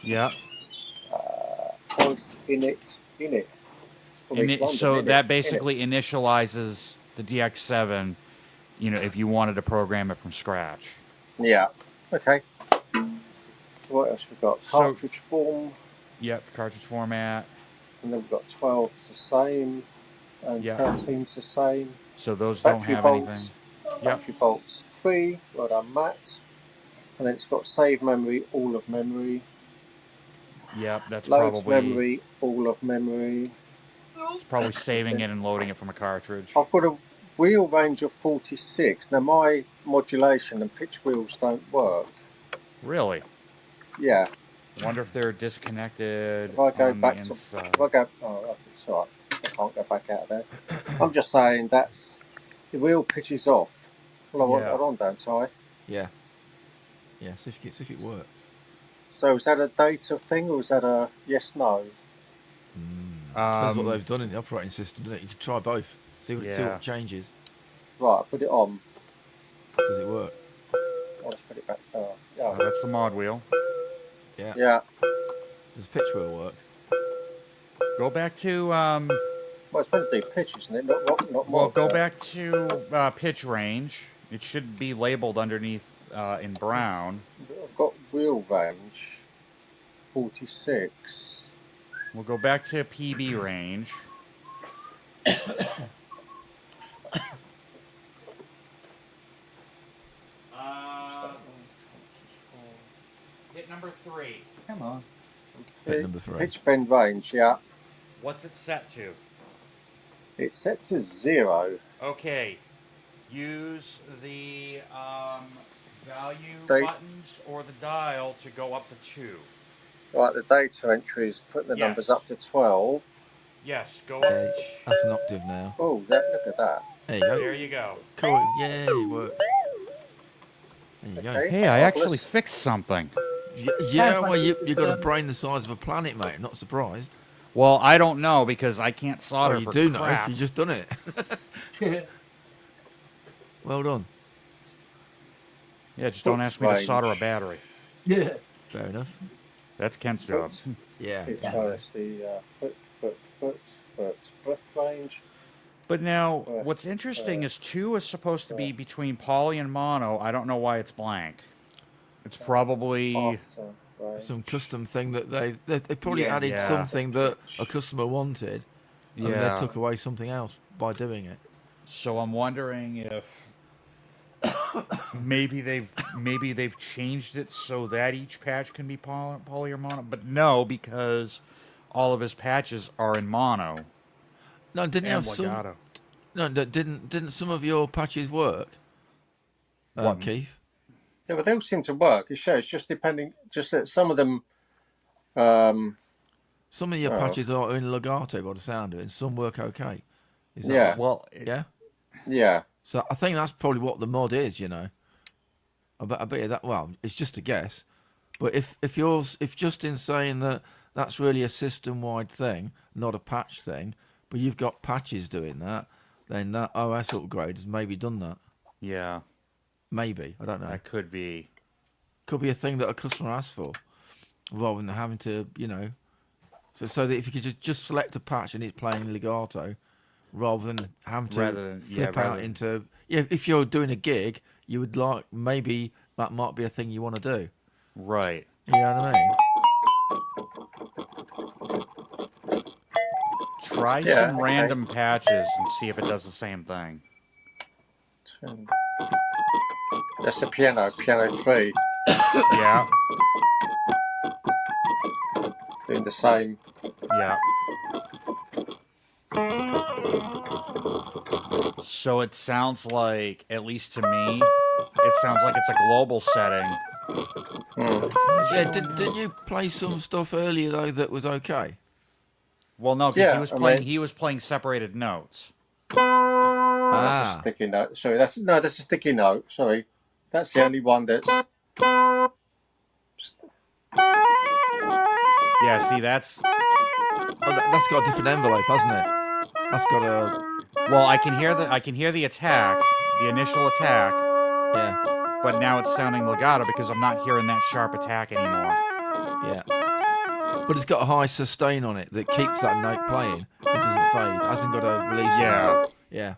Yep. Voice init. So that basically initializes the DX7, if you wanted to program it from scratch. Yeah. Okay. So what else we got? So- Cartridge form, Yep. Cartridge format. and then we've got 12 is the same, and Yeah. 13's the same. So those don't Battery have volts. anything. Yep. Battery volts 3. Well done, Matt. And then it's got save memory, all of memory. Yep. That's Loads probably memory, all of memory. it's probably saving it and loading it from a cartridge. I've got a wheel range of 46. Now my modulation and pitch wheels don't work. Really? Yeah. Wonder if they're disconnected If I go on back the to, inside. if I go, oh, it's all right. I can't go back out of there. I'm just saying that's the wheel pitches off. Well, I want Yeah. that on, don't I? Yeah. Yeah. See if it works. So is that a data thing or is that a yes/no? Depends what they've done in the operating system, doesn't it? You can try both. See Yeah. what changes. Right, I put it on. Does it work? I'll just put it back. Yeah. Oh, that's the mod wheel. Yeah. Yeah. Does the pitch wheel work? Go back to Well, it's meant to do pitch, isn't it? Not well, mod, go back to pitch range. It should be labeled underneath in brown. I've got wheel range 46. We'll go back to PB range. Hit number 3. Come on. Bit number 3. Pitch bend range, yeah. What's it set to? It's set to 0. Okay. Use the value Date. buttons or the dial to go up to 2. Right, the data entry is putting the numbers up to 12. Yes, go up to That's an octave now. Oh, look at that. There you go. There you go. Cool. Yay, it works. There you go. Okay. Hey, I actually Marvelous. fixed something. Yeah, well, you got a brain the size of a planet, mate. I'm not surprised. Well, I don't know because I can't solder Oh, you for do crap. know. You just done it. Well done. Yeah, just don't ask me to solder a battery. Yeah. Fair enough. That's Kent's job. Yeah. Pitch range, the foot, breath range. But now, Yes, what's interesting is 2 is supposed to be between poly and mono. I don't know why it's blank. It's probably... After range. Some custom thing that they probably Yeah. added Yeah. something that a customer wanted, and Yeah. they took away something else by doing it. So I'm wondering if maybe they've changed it so that each patch can be poly or mono. But no, because all of his patches are in mono No, didn't you and have some? legato. No, didn't some of your patches work? What? Keith? Yeah, but they all seem to work. It shows just depending, just that some of them. Some of your Oh. patches are in legato by the sound of it, and some work okay. Is that Yeah. right? Well, Yeah. Yeah. So I think that's probably what the mod is. You know. I bet you that. Well, it's just a guess. But if Justin's saying that that's really a system-wide thing, not a patch thing, but you've got patches doing that, then that OS upgrade has maybe done that. yeah, Maybe, I don't know. that could be. Could be a thing that a customer asked for, rather than having to, so that if you could just select a patch and it's playing legato, rather than having to flip out into. Yeah, if you're doing a gig, you would like, maybe that might be a thing you want to do. Right. You know what I mean? Try Yeah, some okay. random patches and see if it does the same thing. That's the piano 3, Yeah, doing the same. yeah. So it sounds like, at least to me, it sounds like it's a global setting. Yeah, didn't you play some stuff earlier though that was okay? Well, no, because Yeah, he was playing separated notes. That's a sticky note. Sorry, that's a sticky note. Sorry, that's the only one that's. Yeah, see, that's... Oh, that's got a different envelope, hasn't it? That's got a Well, I can hear the attack, the initial attack, yeah, but now it's sounding legato because I'm not hearing that sharp attack anymore. yeah. But it's got a high sustain on it that keeps that note playing. It doesn't fade. It hasn't got a release. Yeah. Yeah.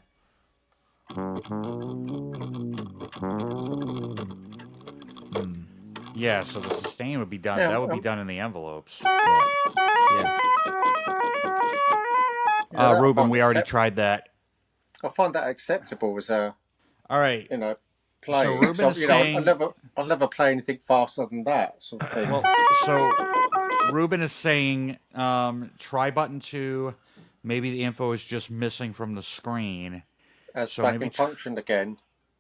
Yeah, so the sustain would be done. Yeah, That would be done in the envelopes. Yeah. I Ruben, find we already accept- tried that. I find that acceptable as a All right. playing. Ruben is saying- I'll never play anything faster than that sort of thing. Well, so Ruben is saying try button 2. Maybe the info is just missing from the screen. as So back maybe and functioned again.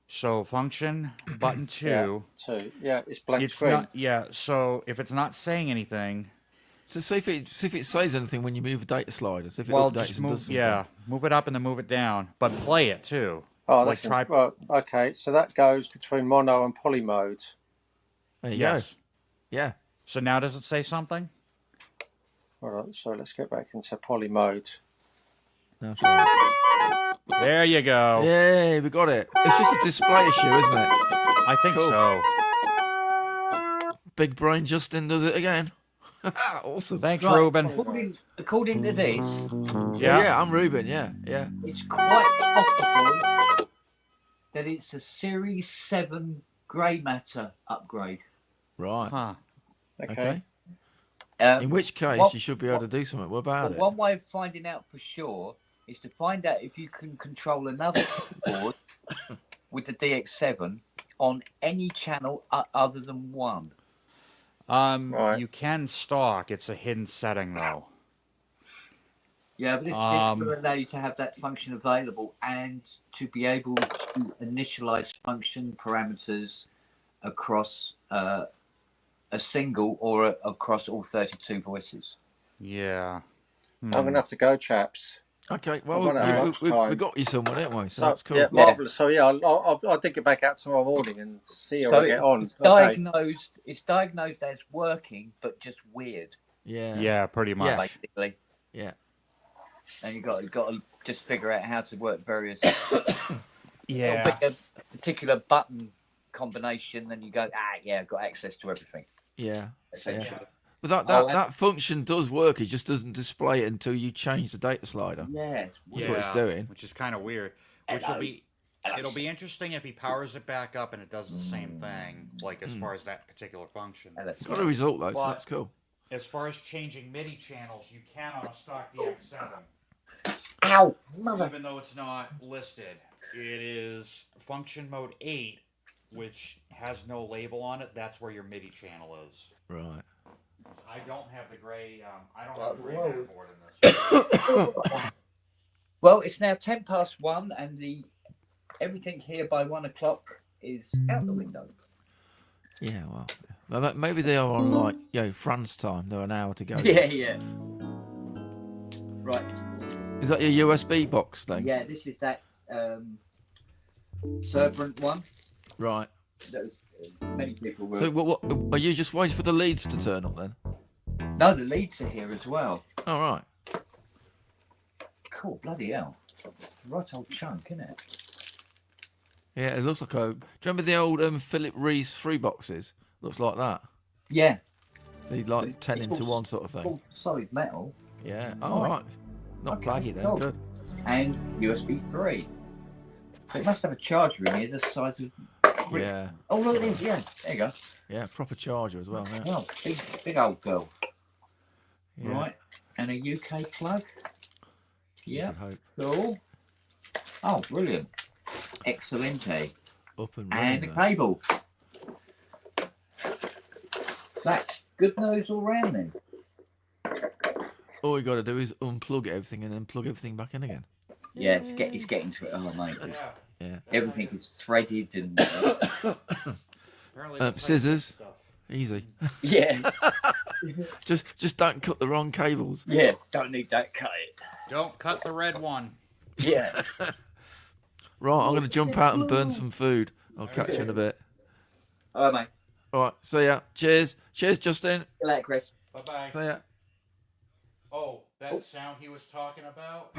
So function button Yeah, 2. 2. Yeah, it's blank It's screen. not. Yeah. So if it's not saying anything, So see if it says anything when you move a data slider. See if it well, updates just and does move. something. Yeah, move it up and then move it down, but play it too. Oh, Like that's try. well. Okay, so that goes between mono and poly mode. There you Yes. go. Yeah. So now does it say something? All right, so let's get back into poly mode. That's right. There you go. Yay, we got it. It's just a display issue, isn't it? I think Cool. so. Big brain Justin does it again. Awesome. Thanks, Right, Ruben. according to this, Yeah, I'm Ruben. Yeah. it's quite possible that it's a Series 7 grey matter upgrade. Right. Huh. Okay. In which case, what- you should be able to do something. What about it? One way of finding out for sure is to find out if you can control another board with the DX7 on any channel other than one. Right. You can stalk. It's a hidden setting though. Yeah, but this will allow you to have that function available and to be able to initialize function parameters across a single or across all 32 voices. Yeah. I'm going to have to go, chaps. Okay. I've Well, run out of lunch we time. got you somewhere, didn't we? So So, that's cool. yeah, marvellous. So, yeah, I'll dig it back out tomorrow morning and see how we get on. It's Okay. it's diagnosed as working, but just weird, Yeah. Yeah, pretty much. basically. Yeah. And you got to just figure out how to work various Yeah. pick a particular button combination, then you go, yeah, I've got access to everything. Yeah. Essentially. But that function does work. It just doesn't display it until you change the data slider. Yeah. That's what it's doing. Which is kind of weird. It'll be interesting if he powers it back up and it does the same thing, like as far as that particular function. It's got a result though, so But that's cool. as far as changing MIDI channels, you can on a stock DX7. Ow, mother. Even though it's not listed, it is function mode 8, which has no label on it. That's where your MIDI channel is. Right. I don't have the gray. I don't have the gray board in this. Well, it's now 1:10, and everything here by 1 o'clock is out the window. Yeah. Well, maybe they are on France time. They're an hour to go. Yeah. Right. Is that your USB box thing? Yeah, this is that Cerberant one. Right. That many people were. So what are you just waiting for the leads to turn up then? No, the leads are here as well. All right. Cool, bloody hell. Right old chunk, isn't it? Yeah, it looks like a. Do you remember the old Philip Reese 3 boxes? Looks like that. Yeah. They like It's 10 into all- 1 sort of thing. All solid metal Yeah. All right. Not Okay, plaggy then. cool. Good. and USB 3. So it must have a charger in here the size of. Yeah. Oh, look at this. Yeah, there you go. Yeah. Proper charger as well. Yeah. Well, big old girl. Yeah. Right. And a UK plug. Yeah. Good hope. Cool. Oh, brilliant. Excellent. Up and running. And a then. cable. That's good news all round then. All you got to do is unplug everything and then plug everything back in again. Yeah, it's getting to it. Oh, mate. Yeah. Yeah. Everything is threaded and. Apparently that's how you Scissors. fix stuff. Easy. Yeah. Just don't cut the wrong cables. Yeah. Don't need that cut it. Don't cut the red one. Yeah. Right, I'm going to jump out and burn some food. I'll catch you in a bit. All right, mate. All right, see ya. Cheers. Cheers, Justin. See you later, Chris. Bye bye. See ya. Oh, that sound he was talking about?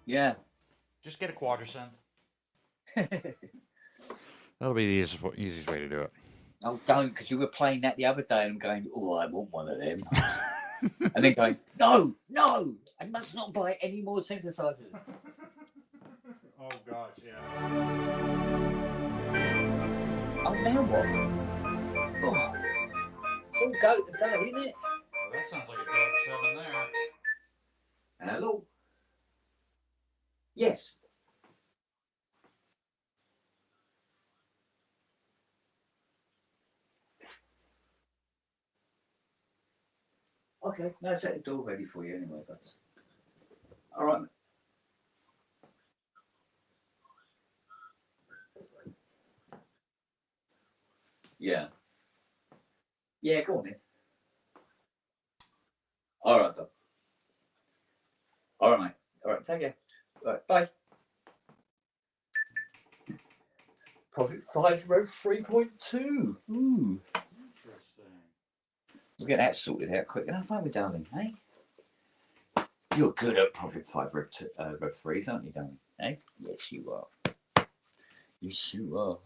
Yeah. Just get a quadrisynth. That'll be the easiest way to do it. Oh, don't, because you were playing that the other day and I'm going, oh, I want one of them. And then going, no, I must not buy any more synthesizers. Oh gosh, yeah. Oh, now what? Oh. It's all go today, isn't it? Well, that sounds like a DX7 there. Hello? Yes. Okay, no, set the door ready for you anyway, but All right. Yeah. Yeah, go on then. All right, Doc. All right, mate. All right, take care. All right, bye. Profit 5 Rev 3.2. Ooh. Interesting. We'll get that sorted out quick enough, won't we, darling? Hey? You're good at Profit 5 Rev 3s, aren't you, darling? Hey? Yes, you are. Yes, you are.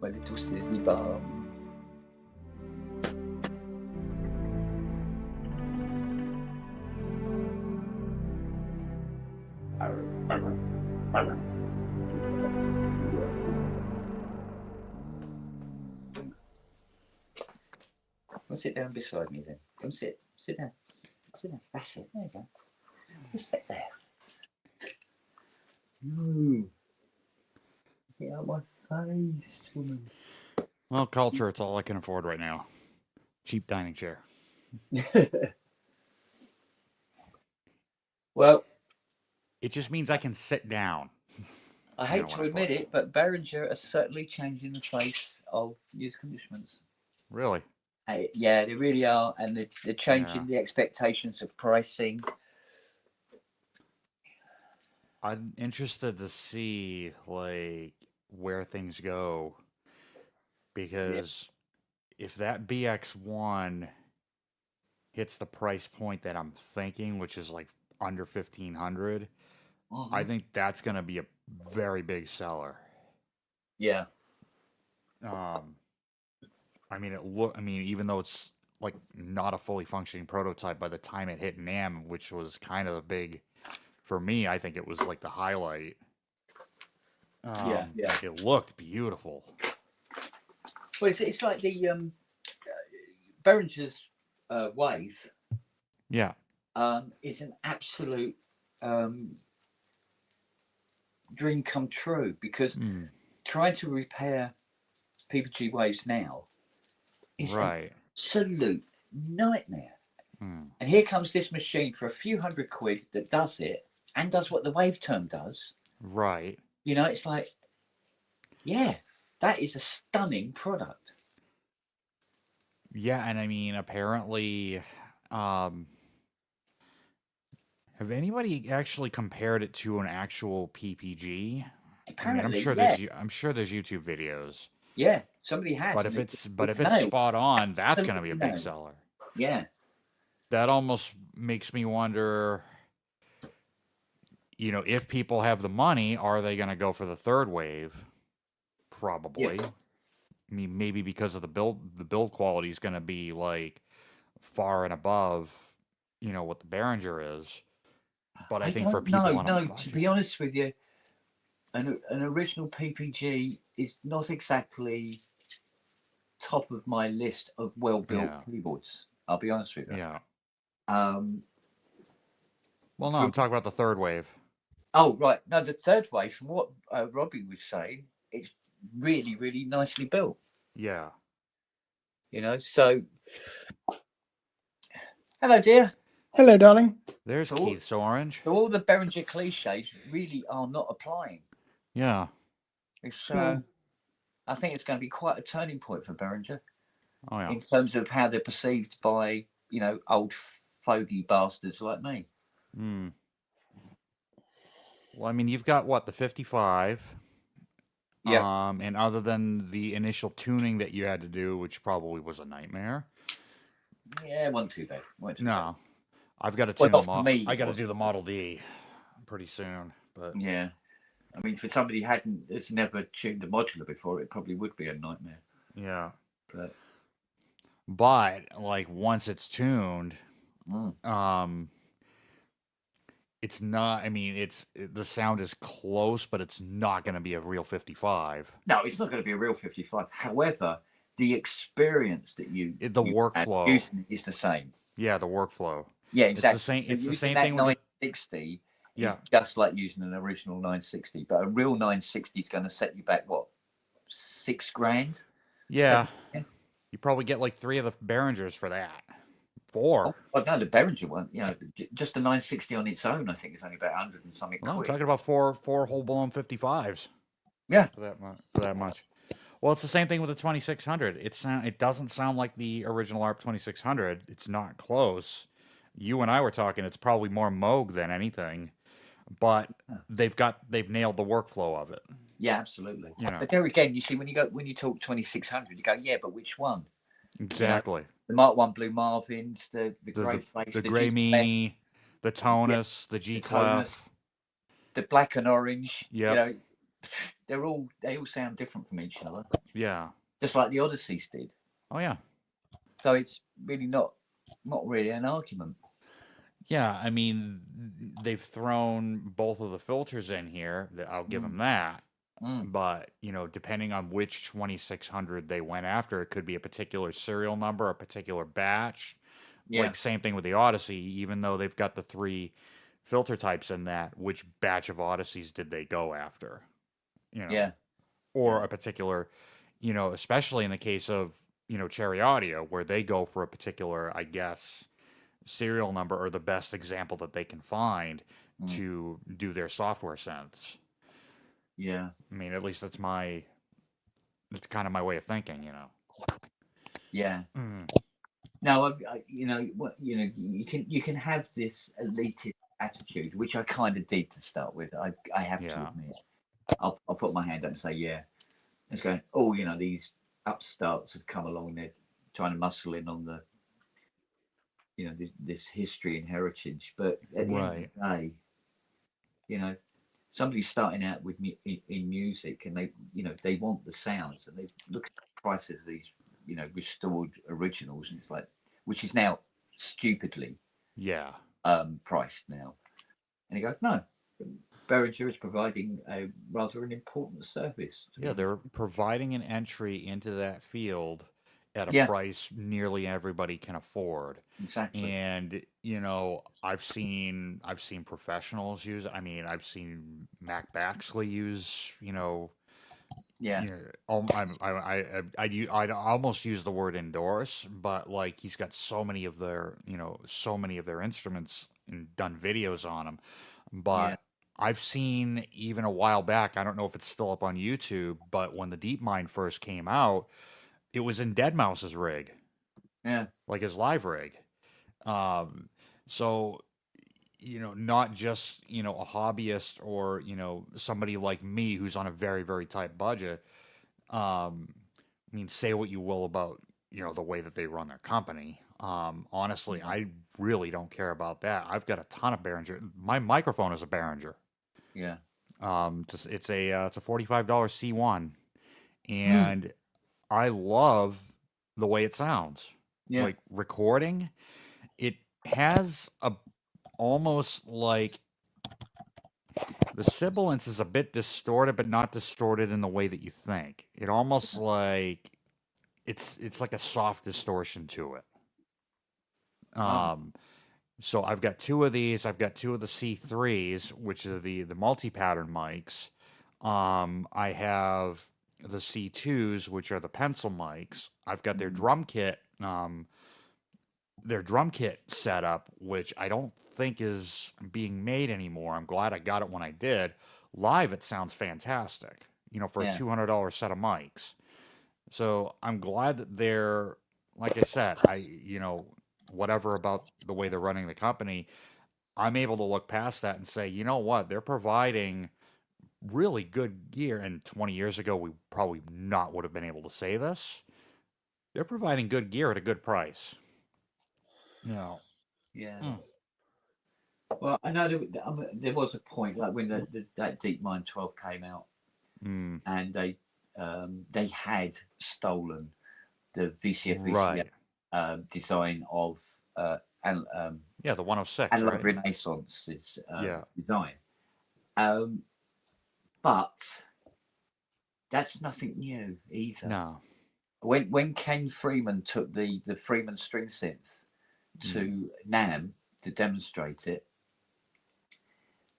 My little silly bum. Come sit down beside me then. Come sit. Sit down. Sit down. That's it. There you go. Just sit there. Get out my face, woman. Well, culture, it's all I can afford right now. Cheap dining chair. Well, It just means I can sit down. I hate to admit it, but Behringer are certainly changing the face of used instruments. Really? Yeah, they really are, and they're changing the expectations of pricing. I'm interested to see like where things go, because if that BX1 hits the price point that I'm thinking, which is like under 1,500, I think that's going to be a very big seller. Yeah. I mean, even though it's like not a fully functioning prototype, by the time it hit NAMM, which was kind of a big, for me, I think it was like the highlight. Yeah. It looked beautiful. Well, it's like the Behringer's Wave. Yeah. Is an absolute dream come true, because trying to repair PPG waves now is an absolute nightmare. And here comes this machine for a few £100 that does it and does what the wave term does. Right. You know, it's like, yeah, that is a stunning product. Yeah, and I mean, apparently, have anybody actually compared it to an actual PPG? Apparently, I'm sure there's YouTube videos. Yeah, somebody has. But if it's spot on, that's going to be a big seller. Yeah. That almost makes me wonder, you know, if people have the money, are they going to go for the third wave? Probably. Yeah. I mean, maybe because of the build quality is going to be like far and above, you know, what the Behringer is. But I think for people on a budget, to be honest with you, an original PPG is not exactly top of my list of well-built keyboards. I'll be honest with you. Yeah. Well, no, I'm talking about the third wave. Oh, right. No, the third wave, from what Robbie was saying, it's really, really nicely built. Yeah. You know, so... Hello, dear. Hello, darling. There's Keith's orange. So all the Behringer cliches really are not applying. Yeah. It's, I think it's going to be quite a turning point for Behringer. Oh, yeah. In terms of how they're perceived by, you know, old fogey bastards like me. Well, I mean, you've got what, the 55? Yeah. And other than the initial tuning that you had to do, which probably was a nightmare. Yeah, it wasn't too bad. No. I've got to tune I got to do the Model D pretty soon. But yeah. I mean, for somebody who's never tuned a modular before, it probably would be a nightmare. Yeah. But like once it's tuned, it's not, I mean, the sound is close, but it's not going to be a real 55. No, it's not going to be a real 55. However, the experience that the workflow is the same. Yeah, the workflow. Yeah, exactly. It's the same thing with 960. Yeah, just like using an original 960, but a real 960 is going to set you back what, $6,000? Yeah, you probably get like 3 of the Behringers for that, 4. Oh no, the Behringer one, just the 960 on its own, I think is only about 100 and something No, I'm quid. talking about four whole blown 55s. Yeah. For that much. Well, it's the same thing with the 2600. It doesn't sound like the original ARP 2600. It's not close. You and I were talking. It's probably more Moog than anything, but they've nailed the workflow of it. Yeah, absolutely. You know. But there again, you see, when you talk 2600, you go, yeah, but which one? Exactly. The Mark 1 Blue Marvins, the grey face, the grey meanie, the Tonus, the G clef, the black and orange. Yeah. They all sound different from each other. Yeah. Just like the Odysseys did. Oh yeah. So it's really not really an argument. Yeah, I mean, they've thrown both of the filters in here. I'll give them that. But, depending on which 2600 they went after, it could be a particular serial number, a particular batch. Yeah. Like, same thing with the Odyssey, even though they've got the 3 filter types in that, which batch of Odysseys did they go after? Yeah. Or a particular, especially in the case of, Cherry Audio, where they go for a particular, I guess, serial number or the best example that they can find to do their software synths. Yeah. I mean, at least that's kind of my way of thinking, Yeah. No, you can have this elitist attitude, which I kind of did to start with. I have to admit. I'll put my hand up and say, yeah. It's going, these upstarts have come along. They're trying to muscle in on the, this history and heritage. But at the end of the day, somebody's starting out with in music, and they want the sounds, and they look at the prices of these, restored originals, and it's like, which is now stupidly, priced now, and he goes, no, Behringer is providing a rather an important service. Yeah, they're providing an entry into that field at a price nearly everybody can afford. Exactly. And I've seen professionals use it. I mean, I've seen Mac Baxley use, I'd almost use the word endorse, but like he's got so many of their instruments and done videos on them. But I've seen even a while back, I don't know if it's still up on YouTube, but when the DeepMind first came out, it was in Deadmau5's rig. Yeah. Like his live rig. So, not just, a hobbyist or, somebody like me who's on a very, very tight budget. I mean, say what you will about, the way that they run their company. Honestly, I really don't care about that. I've got a ton of Behringer. My microphone is a Behringer. Yeah. It's a $45 C1, and I love the way it sounds. Yeah. Like recording, it has almost like the sibilance is a bit distorted, but not distorted in the way that you think. It almost like it's like a soft distortion to it. So I've got 2 of these. I've got 2 of the C3s, which are the multi-pattern mics. I have the C2s, which are the pencil mics. I've got their drum kit setup, which I don't think is being made anymore. I'm glad I got it when I did. Live, it sounds fantastic, for a $200 set of mics. So I'm glad that they're, like I said, whatever about the way they're running the company, I'm able to look past that and say, you know what, they're providing really good gear. And 20 years ago, we probably not would have been able to say this. They're providing good gear at a good price. Yeah. Well, I know there was a point, like when that DeepMind 12 came out, and they had stolen the VCF design of the 106, Analog Renaissance's design. But that's nothing new either. No. When Ken Freeman took the Freeman string synth to NAMM to demonstrate it,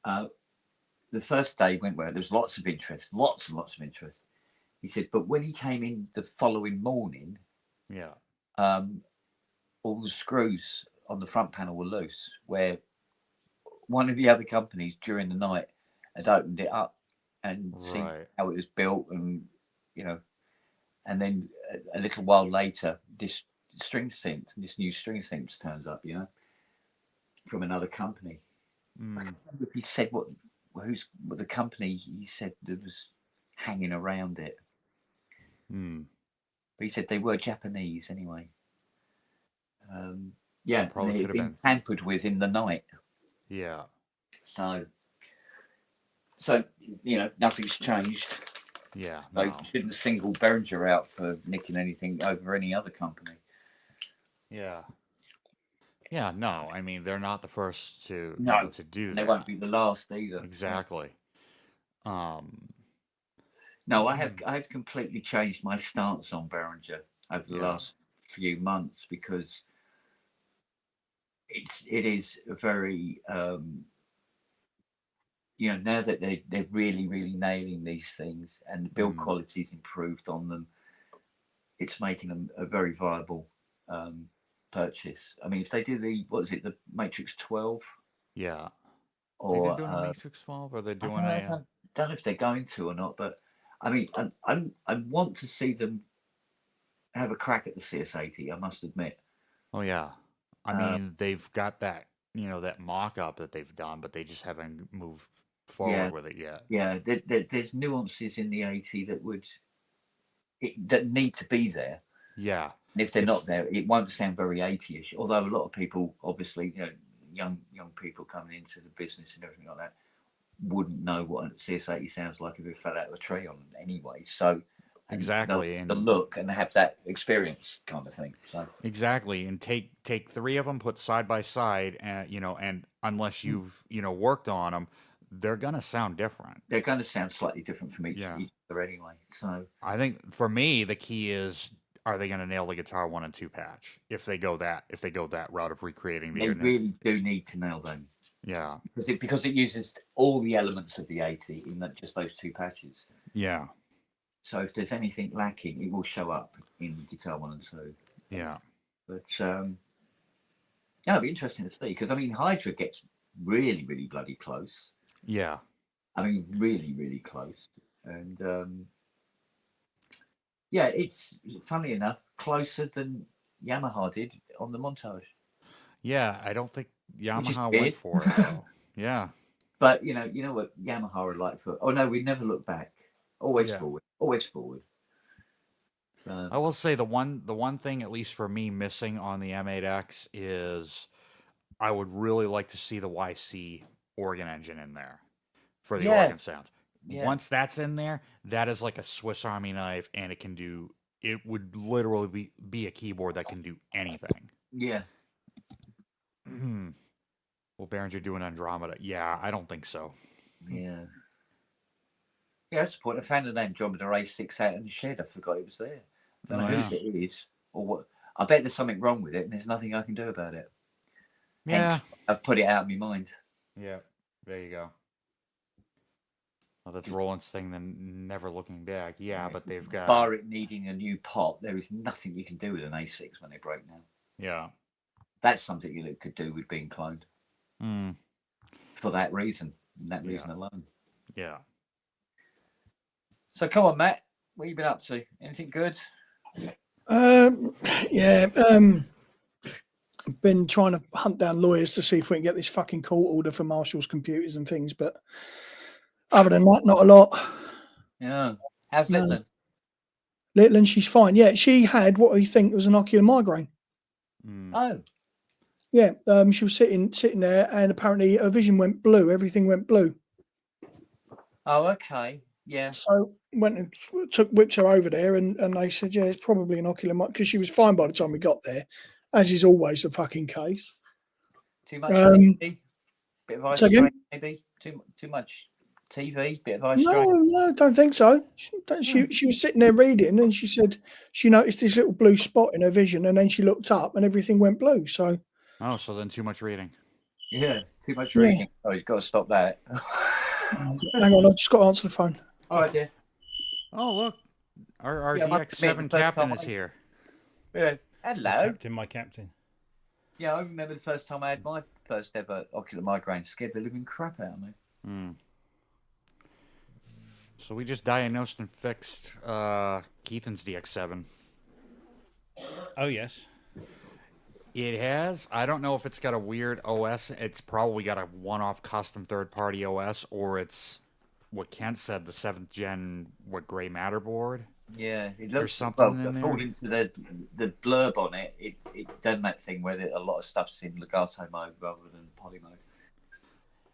the first day went well. There was lots of interest, lots and lots of interest. He said, but when he came in the following morning, all the screws on the front panel were loose, where one of the other companies during the night had opened it up and seen how it was built, and and then a little while later, this new string synth turns up, from another company. I can't remember if he said what the company he said that was hanging around it. But he said they were Japanese anyway. Yeah, so and it had been tampered with in the night. Yeah. So nothing's changed. Yeah. So you shouldn't single Behringer out for nicking anything over any other company. Yeah. Yeah, no. I mean, they're not the first to do that. They won't be the last either. Exactly. No, I have completely changed my stance on Behringer over the last few months, because it is a very now that they're really, really nailing these things, and the build quality's improved on them, it's making them a very viable purchase. I mean, if they do the Matrix 12? Yeah. Or are they doing a Matrix 12, or are they doing I don't know if they're going to or not, but I mean, I want to see them have a crack at the CS80, I must admit. Oh yeah. I mean, they've got that, that mock-up that they've done, but they just haven't moved forward with it yet. Yeah, there's nuances in the 80 that need to be there. Yeah. And if they're not there, it won't sound very 80-ish. Although a lot of people, obviously, young people coming into the business and everything like that, wouldn't know what a CS80 sounds like if it fell out of a tree on them anyway. So exactly, the look and have that experience kind of thing. So exactly, and take three of them, put side by side, and and unless you've worked on them, they're gonna sound different. They're going to sound slightly different from each other anyway. So I think for me the key is, are they going to nail the Guitar 1 and 2 patch? If they go that route of recreating the, they really do need to nail them. Yeah, because it uses all the elements of the 80 in just those 2 patches. Yeah. So if there's anything lacking, it will show up in Guitar 1 and 2. Yeah. But it'll be interesting to see, because I mean, Hydra gets really, really bloody close. Yeah. I mean, really, really close. And it's, funnily enough, closer than Yamaha did on the montage. Yeah, I don't think Yamaha went for it, though. Yeah. But, you know what Yamaha are like for... Oh, no, we never look back. Always forward. Always forward. I will say the one thing, at least for me, missing on the M8X is I would really like to see the YC organ engine in there for the organ sounds. Yeah. Once that's in there, that is like a Swiss Army knife, and it would literally be a keyboard that can do anything. Yeah. Will Behringer do an Andromeda? Yeah, I don't think so. Yeah. Yeah, that's the point. I found an Andromeda A6 out in the shed. I forgot it was there. I don't know whose it is or what. I bet there's something wrong with it, and there's nothing I can do about it. Yeah. Hence, I've put it out of my mind. Yeah, there you go. Well, that's Roland's thing, then never looking back. Yeah, but they've got... Bar it needing a new pot, there is nothing you can do with an A6 when they break now. Yeah. That's something you could do with being cloned. For that reason. And that reason alone. Yeah. So come on, Matt. What have you been up to? Anything good? I've been trying to hunt down lawyers to see if we can get this fucking court order for Marshall's computers and things, but other than that, not a lot. Yeah. How's Litland? Litland, she's fine. Yeah, she had what I think was an ocular migraine. Oh. Yeah, she was sitting there, and apparently her vision went blue. Everything went blue. Oh, okay. Yeah. So went and whipped her over there, and they said, yeah, it's probably an ocular migraine, because she was fine by the time we got there, as is always the fucking case. Too much TV? Bit of eye strain, maybe? Too much TV? Bit of eye strain? No, I don't think so. She was sitting there reading, and she said she noticed this little blue spot in her vision, and then she looked up, and everything went blue. So. Oh, so then too much reading. Yeah, too much reading. Yeah. Oh, you've got to stop that. Hang on, I've just got to answer the phone. All right, dear. Oh, look. Our DX7 captain is here. Yeah. Hello. My captain. Yeah, I remember the first time I had my first ever ocular migraine. Scared the living crap out of me. So we just diagnosed and fixed Keaton's DX7. Oh yes. It has. I don't know if it's got a weird OS. It's probably got a one-off custom third-party OS, or it's what Kent said, the 7th gen gray matter board. Yeah, it looks. There's something in there. According to the blurb on it, it done that thing where a lot of stuff's in legato mode rather than poly mode.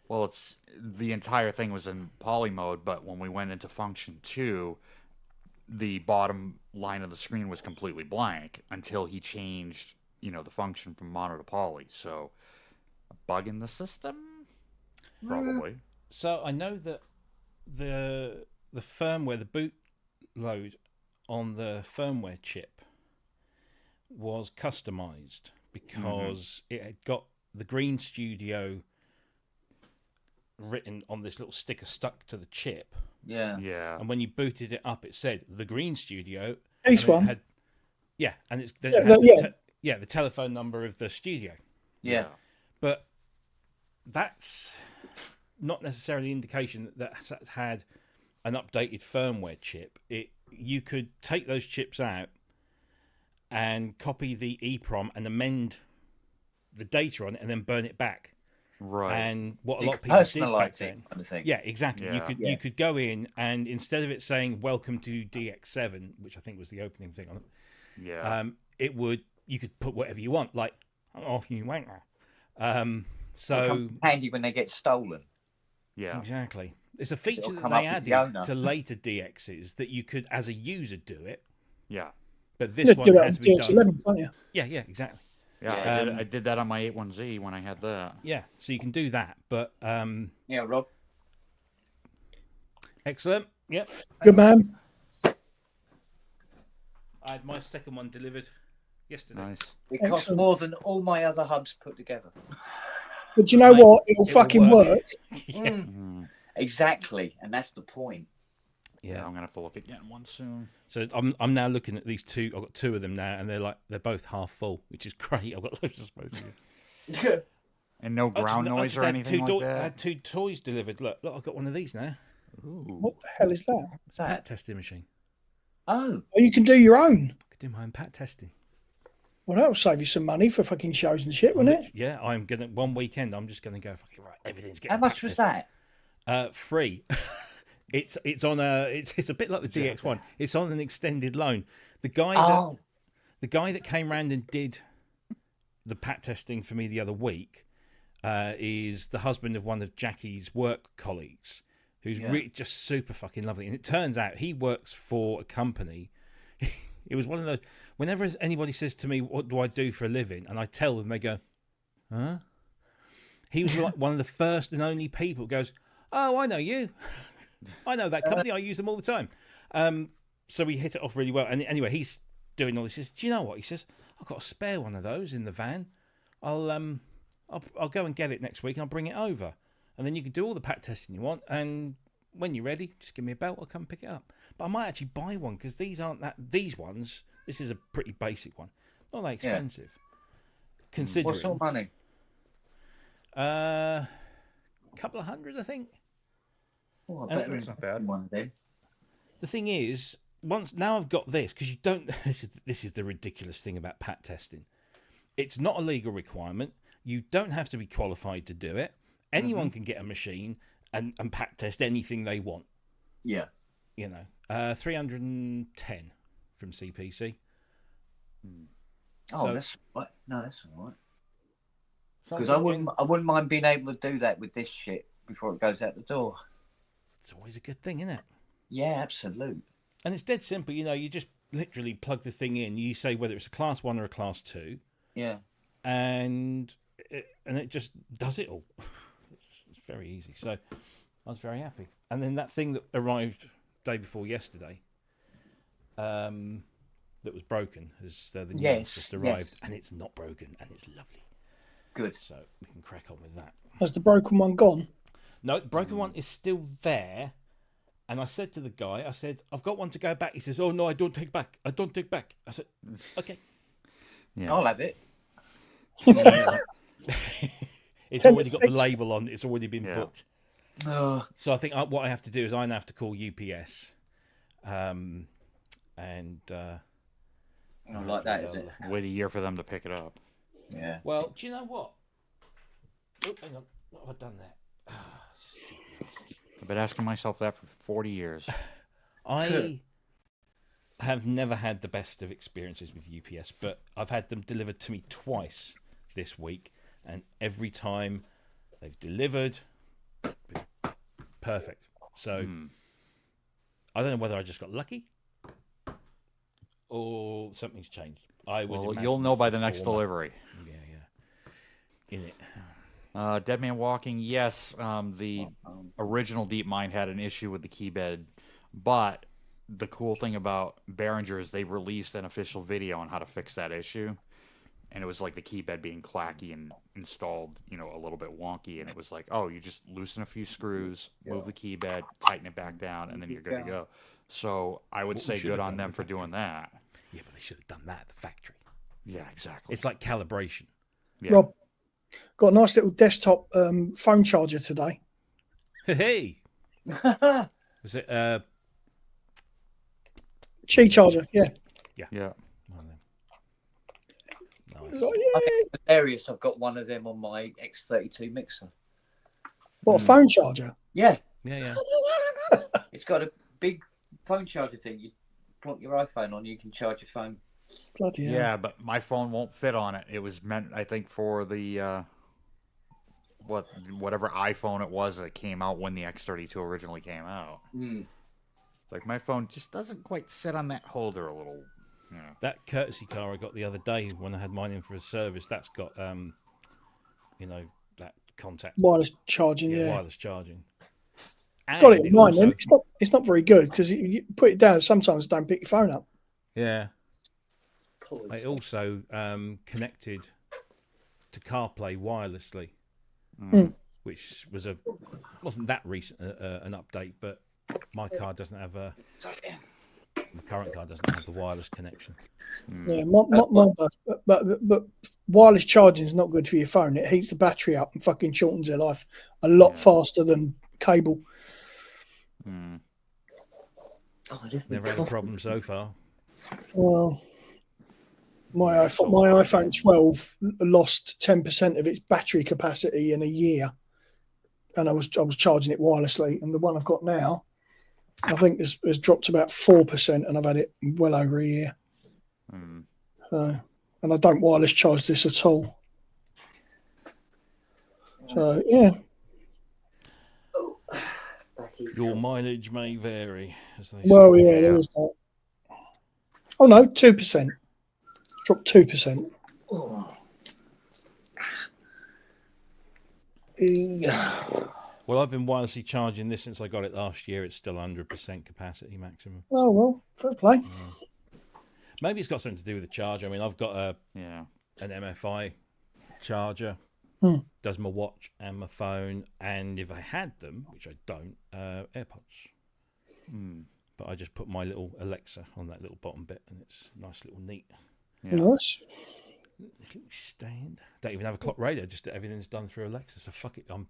Well, the entire thing was in poly mode, but when we went into function 2, the bottom line of the screen was completely blank until he changed, the function from mono to poly. So, a bug in the system? Probably. So I know that the firmware, the boot load on the firmware chip was customized because it had got the Green Studio written on this little sticker stuck to the chip. Yeah. Yeah. And when you booted it up, it said the Green Studio. Ace one. And it's the telephone number of the studio. Yeah. But that's not necessarily an indication that that's had an updated firmware chip. You could take those chips out and copy the EEPROM and amend the data on it and then burn it back. Right. And what a lot of people did back personalise then. it, kind of thing. Yeah, exactly. Yeah. You could go in and instead of it saying "Welcome to DX7," which I think was the opening thing on it, Yeah. You could put whatever you want, like "Off you wanker." So handy when they get stolen. Yeah. exactly, it's a feature It'll that come they up with the added owner. to later DXs that you could, as a user, do it. Yeah. But this You one do that had on to be done. DX11, can't you? Yeah, exactly. Yeah, I did that on my 81Z when I had that. Yeah, so you can do that. But Yeah, Rob. excellent. Yep. Good man. I had my second one delivered yesterday. Nice. It costs Excellent. more than all my other hubs put together. But you know Mate, what? It'll it will fucking work. Exactly, and that's the point. Yeah, Yeah. I'm gonna have to look at getting one soon. So I'm now looking at these two. I've got two of them now, and they're both half full, which is great. I've got loads of space. And no ground noise or anything like I that. had two toys delivered. Look, I've got one of these now. What the hell is that? It's a pat testing machine. Oh, Oh, you can do your own. I could do my own pat testing. Well, that'll save you some money for fucking shows and shit, won't it? Yeah, I'm gonna one weekend. I'm just gonna go fucking right. Everything's getting. how much pat was tested. that? Free. It's on it's a bit like the DX1. It's on an extended loan. The guy that came round and did the pat testing for me the other week is the husband of one of Jackie's work colleagues, who's just super fucking lovely. And it turns out he works for a company. It was one of those. Whenever anybody says to me, "What do I do for a living?" and I tell them, they go, "Huh?" He was like one of the first and only people who goes, "Oh, I know you. I know that company. I use them all the time." So we hit it off really well. And anyway, he's doing all this. He says, "Do you know what?" He says, "I've got a spare one of those in the van. I'll go and get it next week. And I'll bring it over, and then you can do all the pat testing you want. And when you're ready, just give me a belt. I'll come pick it up. But I might actually buy one because these aren't these ones. This is a pretty basic one, not that expensive. Considering What sort of money? couple of $100, I think." Oh, I And bet there's not bad. one of them. The thing is, now I've got this, because you don't. This is the ridiculous thing about pat testing. It's not a legal requirement. You don't have to be qualified to do it. Anyone can get a machine and pat test anything they want. Yeah. 310 from CPC. Oh, So- that's right. No, that's all right. So Because I'm I thinking, wouldn't mind being able to do that with this shit before it goes out the door. it's always a good thing, isn't it? Yeah, absolute. And it's dead simple. You just literally plug the thing in. You say whether it's a class 1 or a class 2, Yeah. and it just does it all. It's very easy. So I was very happy. And then that thing that arrived day before yesterday, that was broken, has the new one's just arrived, and it's not broken, and it's lovely. Good. So we can crack on with that. Has the broken one gone? No, the broken one is still there. And I said to the guy, I said, "I've got one to go back." He says, "Oh no, I don't take back. I don't take back." I said, "Okay." Yeah. I'll have it. It's already got the label on. It's already been booked. Oh. So I think what I have to do is I have to call UPS, and like that, is it? Wait a year for them to pick it up. Yeah. Well, do you know what? Oh, hang on. What have I done there? I've been asking myself that for 40 years. I have never had the best of experiences with UPS, but I've had them delivered to me twice this week, and every time they've delivered, perfect. So I don't know whether I just got lucky or something's changed. You'll know by the next delivery. Yeah. In it. Dead Man Walking, yes, the original DeepMind had an issue with the keyboard, but the cool thing about Behringer is they released an official video on how to fix that issue, and it was like the keyboard being clacky and installed, a little bit wonky, and it was like, oh, you just loosen a few screws, move the keyboard, tighten it back down, and then you're good to go. So I would say good on them for doing that. Yeah, but they should have done that at the factory. Yeah, exactly. It's like calibration. Yeah. Rob, got a nice little desktop phone charger today. Hey, was it? Qi charger, yeah. Yeah. Nice. Oh, I yeah. think hilarious. I've got one of them on my X32 mixer. What, a phone charger? Yeah. Yeah. It's got a big phone charger thing. You plug your iPhone on, you can charge your phone. Bloody hell. Yeah, but my phone won't fit on it. It was meant, I think, for the whatever iPhone it was that came out when the X32 originally came out. It's like my phone just doesn't quite sit on that holder a little. That courtesy car I got the other day when I had mine in for a service, that's got that contact Wireless charging, yeah. wireless charging. Got it And in mind, also- then. It's not very good because you put it down. Sometimes don't pick your phone up. Yeah. It also connected to CarPlay wirelessly, which wasn't that recent an update, but my car doesn't have the current car doesn't have the wireless connection. Yeah, mine does. But wireless charging is not good for your phone. It heats the battery up and fucking shortens their life a lot faster than cable. Never had a problem so far. Well, my iPhone 12 lost 10% of its battery capacity in a year, and I was charging it wirelessly. And the one I've got now, I think has dropped about 4%, and I've had it well over a year. So, and I don't wireless charge this at all. So yeah. Your mileage may vary, as they Well, say. yeah, there was that. Oh no, 2%. Dropped 2%. Well, I've been wirelessly charging this since I got it last year. It's still 100% capacity maximum. Oh well, fair play. Maybe it's got something to do with the charger. I mean, I've got an MFI charger. Does my watch and my phone, and if I had them, which I don't, AirPods. But I just put my little Alexa on that little bottom bit, and it's a nice little neat. Nice. This little stand. Don't even have a clock radio. Just everything's done through Alexa. So fuck it. I'm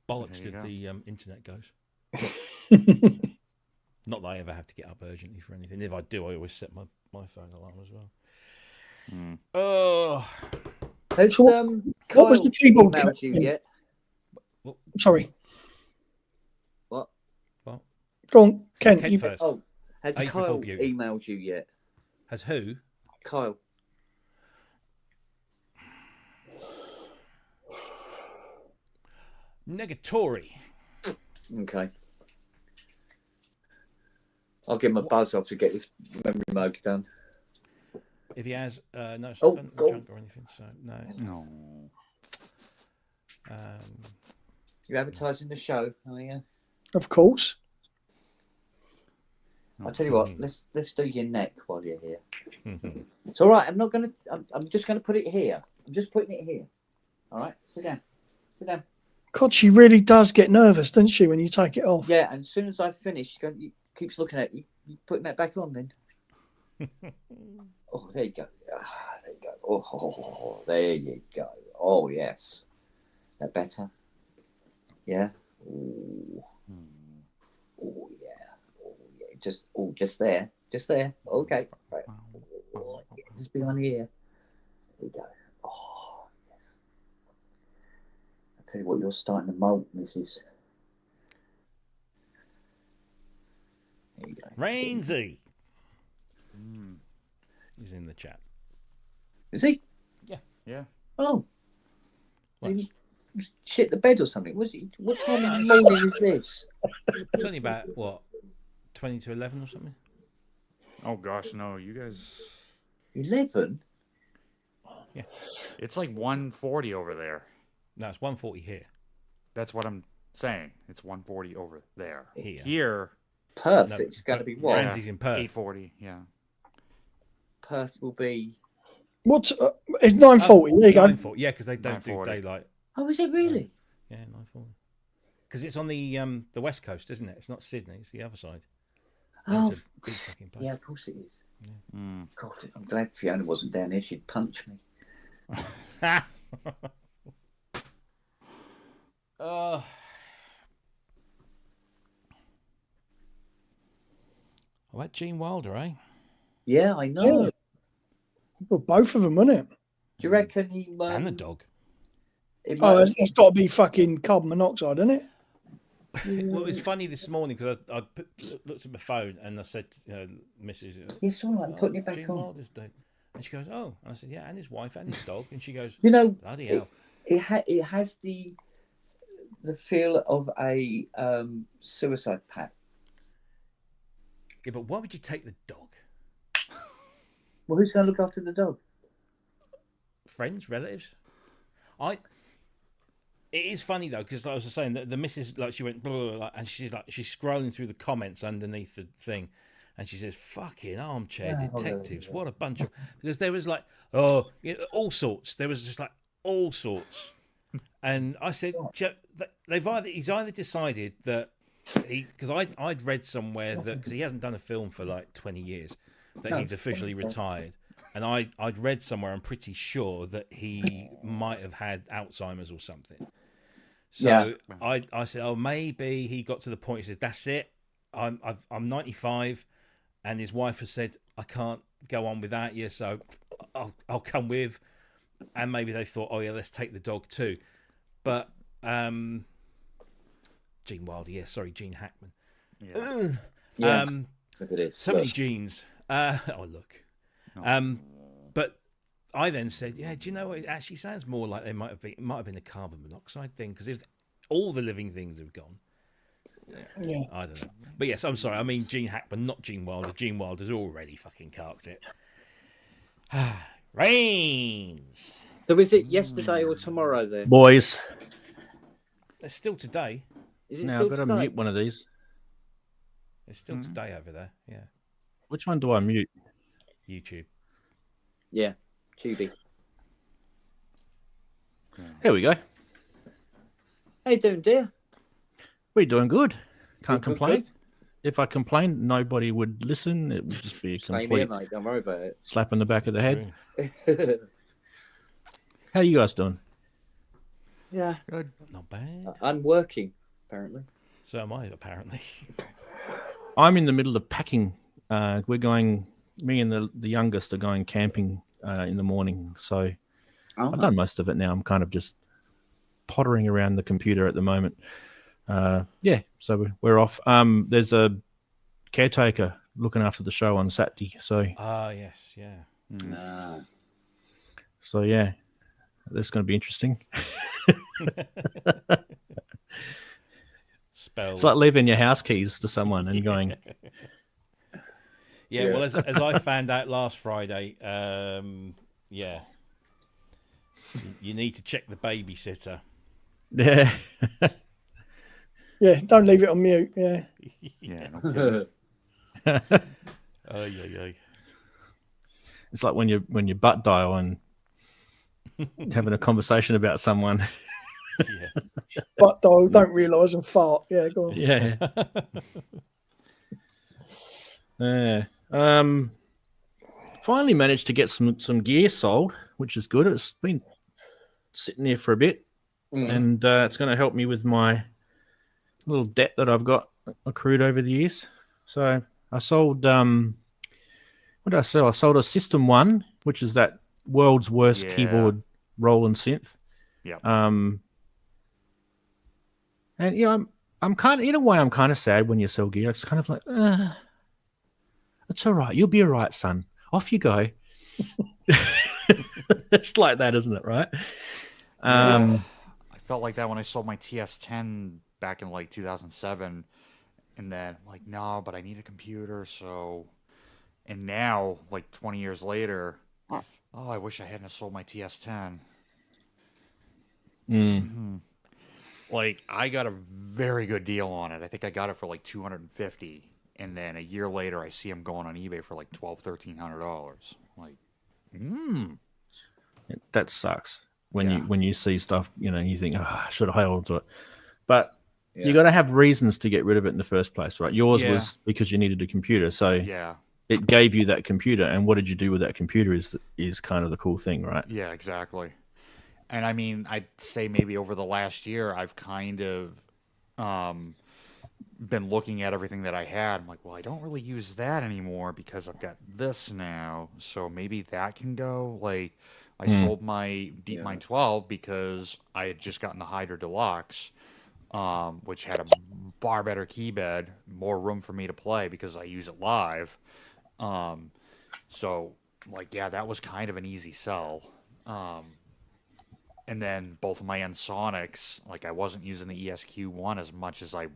bollocks if the internet goes. Not that I ever have to get up urgently for anything. If I do, I always set my phone alarm as well. Oh. Has, So what was the keyboard emailed you yet? Sorry. What? Go on, Ken. Ken You, first. Oh, has Eight Kyle before Beauty. emailed you yet? Has who? Kyle. Negatory. Okay. I'll give him a buzz off to get this memory mode done. If he has, no, it's Oh, not God. junk or anything. So no. No. You're advertising the show, are you? of course. I'll tell you what. Let's do your neck while you're here. It's all right. I'm just gonna put it here. I'm just putting it here. All right. Sit down. Sit down. God, she really does get nervous, doesn't she, when you take it off? Yeah. And as soon as I finish, he keeps looking at you. You putting that back on then? Oh, there you go. There you go. Oh, there you go. Oh, yes. That better? Yeah. Ooh. Oh, yeah. Oh, yeah. Just there. Just there. Okay. Right. Oh, yeah. Just behind here. There we go. Oh, yes. I tell you what, you're starting to molt, Mrs. There you go. Rainsy. He's in the chat. Is he? Yeah. Oh. What? Did he shit the bed or something? Was he? What time in the morning is this? It's only about, what, 20 to 11 or something? Oh gosh, no, you guys. 11? It's like 140 over there. No, it's 1:40 here. That's what I'm saying. It's 140 over there. Here. Here, Perth, No, it's going to be but what? Rainsey's in Perth. 840. Yeah. Perth will be. What? It's 9:40. There you go. 9:40. Yeah, because they don't do 9:40. daylight. Oh, is it really? Yeah, 9:40. Because it's on the west coast, isn't it? It's not Sydney. It's the other side. Oh, It's a big fucking place. yeah, of course it is. Mm. God, I'm glad Fiona wasn't down here. She'd punch me. What about Gene Wilder, eh? Yeah, I know. Yeah. Well, both of them, wasn't it? Do you reckon he? And the dog. It Oh, might- that's got to be fucking carbon monoxide, isn't it? Well, it was funny this morning because I looked at my phone and I said, Mrs. It's all right. I'm putting it back Gene on. Wilder's dead. And she goes, oh. And I said, yeah, and his wife and his dog. And she goes, You know, bloody hell. it has the feel of a suicide pact. Yeah, but why would you take the dog? Well, who's going to look after the dog? Friends, relatives? It is funny though, because like I was saying that the missus, like, she went, blah, blah, blah, and she's scrolling through the comments underneath the thing, and she says, "Fucking armchair detectives, what a bunch of." Because there was like, all sorts. There was just like all sorts, and I said, he's either decided that because I'd read somewhere that because he hasn't done a film for like 20 years, that he's officially retired. And I'd read somewhere, I'm pretty sure, that he might have had Alzheimer's or something. So yeah. I said, oh, maybe he got to the point, he said, that's it. I'm 95. And his wife has said, I can't go on without you, so I'll come with. And maybe they thought, oh, yeah, let's take the dog too. But Gene Wilder, Gene Hackman. Yeah. Look at this. So many genes. Look. But I then said, yeah, do you know what? It actually sounds more like it might have been a carbon monoxide thing, because if all the living things have gone, Yeah. I don't know. But yes, I'm sorry. I mean Gene Hackman, not Gene Wilder. Gene Wilder's already fucking carked it. Rains. So is it yesterday or tomorrow there? Boys, It's still today. Is it now still I've got to today? mute one of these. It's still today over there. Yeah. Which one do I mute? YouTube. Yeah, Tubi. Here we go. How you doing, dear? We're doing good. Can't Good, complain. good. If I complained, nobody would listen. It would just be a Same complete here, mate. Don't worry about it. slap in the back of the head. True. How you guys doing? Yeah, Not bad. I'm working apparently. So am I, apparently. I'm in the middle of packing. We're going. Me and the youngest are going camping in the morning. So I've done most of it now. I'm kind of just pottering around the computer at the moment. So we're off. There's a caretaker looking after the show on Saturday. So Yes, yeah. so yeah, that's going to be interesting. Spell. It's like leaving your house keys to someone and going, Yeah, well, as I found out last Friday, you need to check the babysitter. yeah. Yeah, don't leave it on mute. Yeah. Yeah. No kidding. Oh, yeah. It's like when you butt dial and having a conversation about someone. Yeah. But don't realise and fart. Yeah, go on. Yeah. Yeah. Finally managed to get some gear sold. which is good. It's been sitting there for a bit, and it's going to help me with my little debt that I've got accrued over the years. So I sold what did I sell? I sold a System 1, which is that world's worst keyboard Roland synth. Yeah. And I'm kind of, in a way, I'm kind of sad when you sell gear. It's kind of like, it's all right. You'll be all right, son. Off you go. It's like that, isn't it? Right? I felt like that when I sold my TS10 back in like 2007, and then I'm like, no, but I need a computer. So, and now, like 20 years later, oh, I wish I hadn't sold my TS10. Like, I got a very good deal on it. I think I got it for like $250, and then a year later, I see them going on eBay for like $1,200-$1,300. Like, that sucks when you see stuff. You think, I should have held on to it, but you got to have reasons to get rid of it in the first place, right? Yours was because you needed a computer, so it gave you that computer, and what did you do with that computer is kind of the cool thing, right? Yeah, exactly. And I mean, I'd say maybe over the last year, I've kind of been looking at everything that I had. I'm like, well, I don't really use that anymore because I've got this now. So maybe that can go. Like, I sold my DeepMind 12 because I had just gotten the Hydra Deluxe, which had a far better keybed, more room for me to play because I use it live. So, like, yeah, that was kind of an easy sell. And then both of my Ensonics, like, I wasn't using the ESQ1 as much as I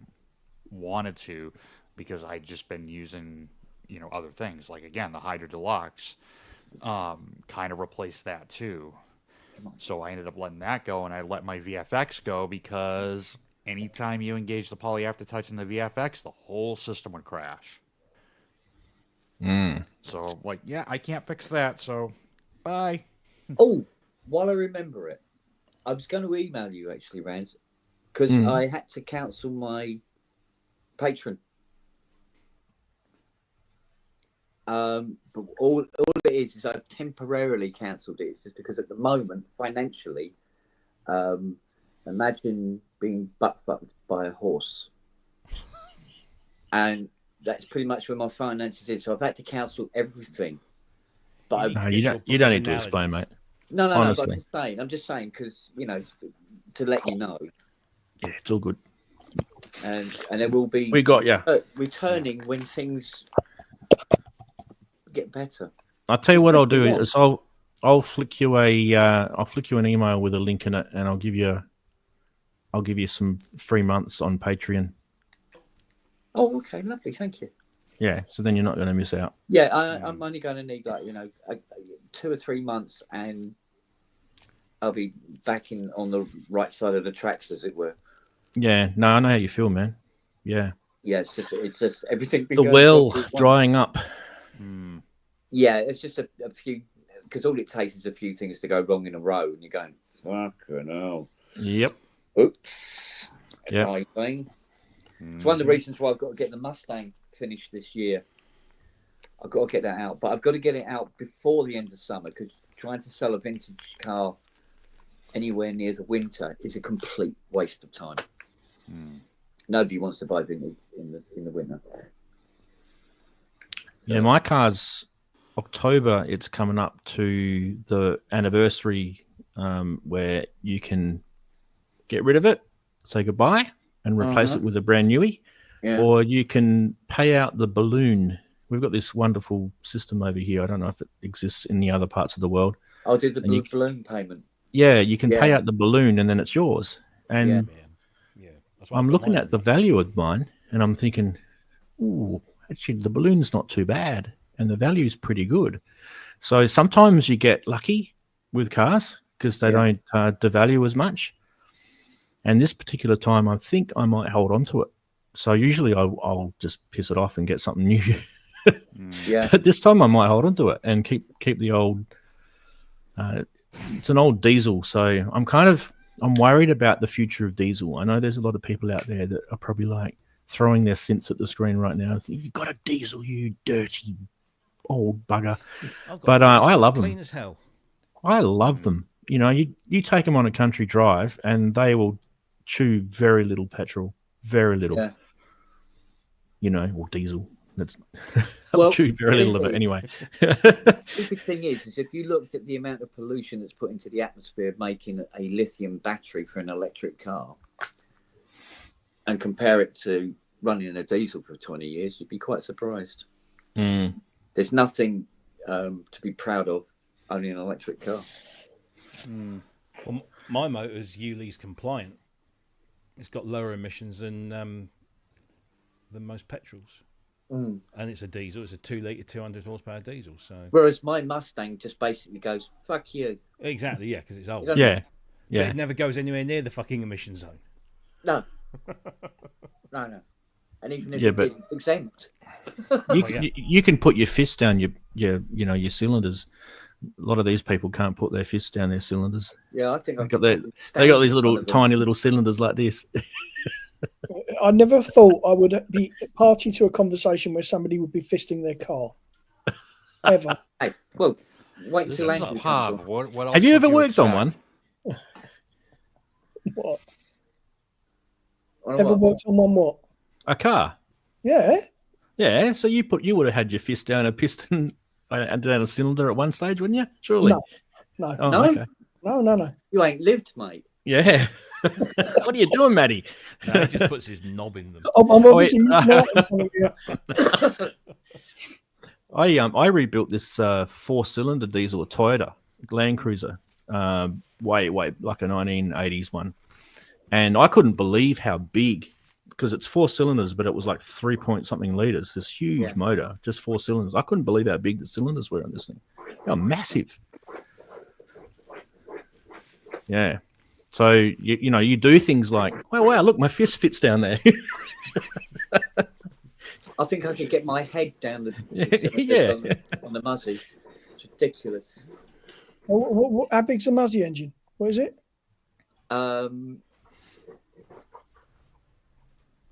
wanted to because I'd just been using, other things. Like, again, the Hydra Deluxe kind of replaced that too. So I ended up letting that go, and I let my VFX go because anytime you engage the poly aftertouch in the VFX, the whole system would crash. So, like, yeah, I can't fix that, so bye. Oh, while I remember it, I was going to email you actually, Rand, because I had to cancel my Patreon. But all it is I've temporarily cancelled it. It's just because at the moment, financially, imagine being butt fucked by a horse, and that's pretty much where my finances is. So I've had to cancel everything. But no, you don't need to explain, mate. No, honestly. But I'm just saying because to let you know. Yeah, it's all good. And there will be we got you returning when things get better. I'll tell you what I'll do is I'll flick you an email with a link in it, and I'll give you some free months on Patreon. Oh, okay, lovely, thank you. Yeah, so then you're not going to miss out. Yeah, I'm only going to need 2 or 3 months, and I'll be back on the right side of the tracks, as it were. Yeah, no, I know how you feel, man. Yeah. Yeah, it's just everything. The well drying up. Yeah, it's just a few, because all it takes is a few things to go wrong in a row, and you're going, fucking hell. Yep. Oops. Yeah. It's one of the reasons why I've got to get the Mustang finished this year. I've got to get that out, but I've got to get it out before the end of summer, because trying to sell a vintage car anywhere near the winter is a complete waste of time. Nobody wants to buy vintage in the winter. Yeah, my car's October. It's coming up to the anniversary where you can get rid of it, say goodbye, and replace it with a brand newie. Yeah. Or you can pay out the balloon. We've got this wonderful system over here. I don't know if it exists in the other parts of the world. I'll do the balloon payment. Yeah, you can pay out the balloon and then it's yours. And I'm looking at the value of mine and I'm thinking, ooh, actually the balloon's not too bad and the value's pretty good. So sometimes you get lucky with cars because they don't devalue as much. And this particular time, I think I might hold on to it. So usually I'll just piss it off and get something new. But this time I might hold on to it and keep the old. It's an old diesel, so I'm worried about the future of diesel. I know there's a lot of people out there that are probably like throwing their synths at the screen right now. You've got a diesel, you dirty old bugger. But I love them. Clean as hell. I love them. You know, you take them on a country drive, and they will chew very little petrol, very little. Yeah. You know, or diesel. That's Well, well, chew very little of it anyway. The stupid thing is if you looked at the amount of pollution that's put into the atmosphere making a lithium battery for an electric car and compare it to running a diesel for 20 years, you'd be quite surprised. Mm. There's nothing to be proud of owning an electric car. Well, my motor's ULEZ compliant. It's got lower emissions than most petrols. And it's a diesel. It's a 2 litre, 200 horsepower diesel. So whereas my Mustang just basically goes, fuck you. exactly, yeah, because it's old. Yeah, But yeah. it never goes anywhere near the fucking emission zone. No. No. And even if Yeah, it but- did, it's exempt. You can put your fist down your cylinders. A lot of these people can't put their fists down their cylinders. Yeah, I think They I've got they got these little tiny little cylinders like this. I never thought I would be party to a conversation where somebody would be fisting their car. Ever. Hey, well, wait This till is a Andrew pub. comes What else Have you would ever worked on expect? one? What? on. Ever worked on one what? A car? Yeah. Yeah. So you would have had your fist down a piston and down a cylinder at one stage, wouldn't you? Surely. No. Oh, No? okay. No. You ain't lived, mate. Yeah. What are you doing, Matty? No, he just puts his knob in them. I'm obviously missing out on something here. I rebuilt this 4-cylinder diesel, a Toyota Land Cruiser, way like a 1980s one, and I couldn't believe how big, because it's 4 cylinders, but it was like 3-point-something liters. This huge motor, just 4 cylinders. I couldn't believe how big the cylinders were on this thing. They were massive. Yeah. So you know you do things like, oh wow, look, my fist fits down there. I think I could get my head down the Yeah. on the Muzzy. It's ridiculous. How big's the Muzzy engine? What is it?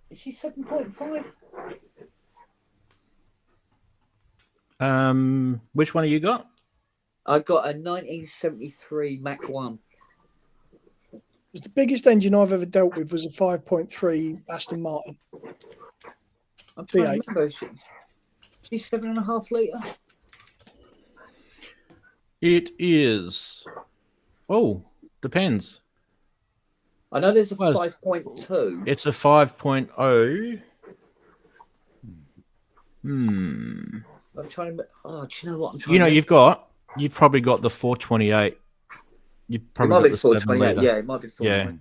Is she 7.5? Which one have you got? I got a 1973 Mach 1. The biggest engine I've ever dealt with was a 5.3 Aston Martin. I'm trying V8. to remember. She's 7.5 litre. It is. Oh, depends. I know there's a Well, 5.2. It's a 5.0. Hmm. I'm trying to. Oh, do you know what I'm trying? You know, to you've probably got the 428. You've It probably might got be the 7 428. litre. Yeah, it might be 428. Yeah. Do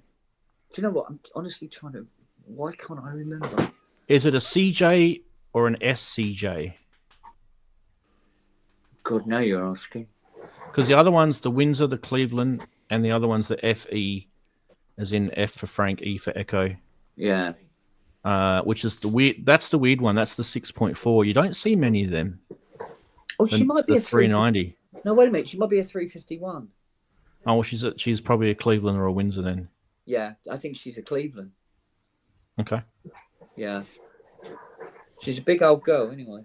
you know what? I'm honestly trying to. Why can't I remember? Is it a CJ or an SCJ? God, now you're asking. Because the other one's the Windsor, the Cleveland, and the other one's the FE, as in F for Frank, E for Echo. Yeah. Which is the weird. That's the weird one. That's the 6.4. You don't see many of them. Oh, she might be the a 390. No, wait a minute. She might be a 351. Oh, well, she's probably a Cleveland or a Windsor then. Yeah, I think she's a Cleveland. Okay. Yeah. She's a big old girl, anyway.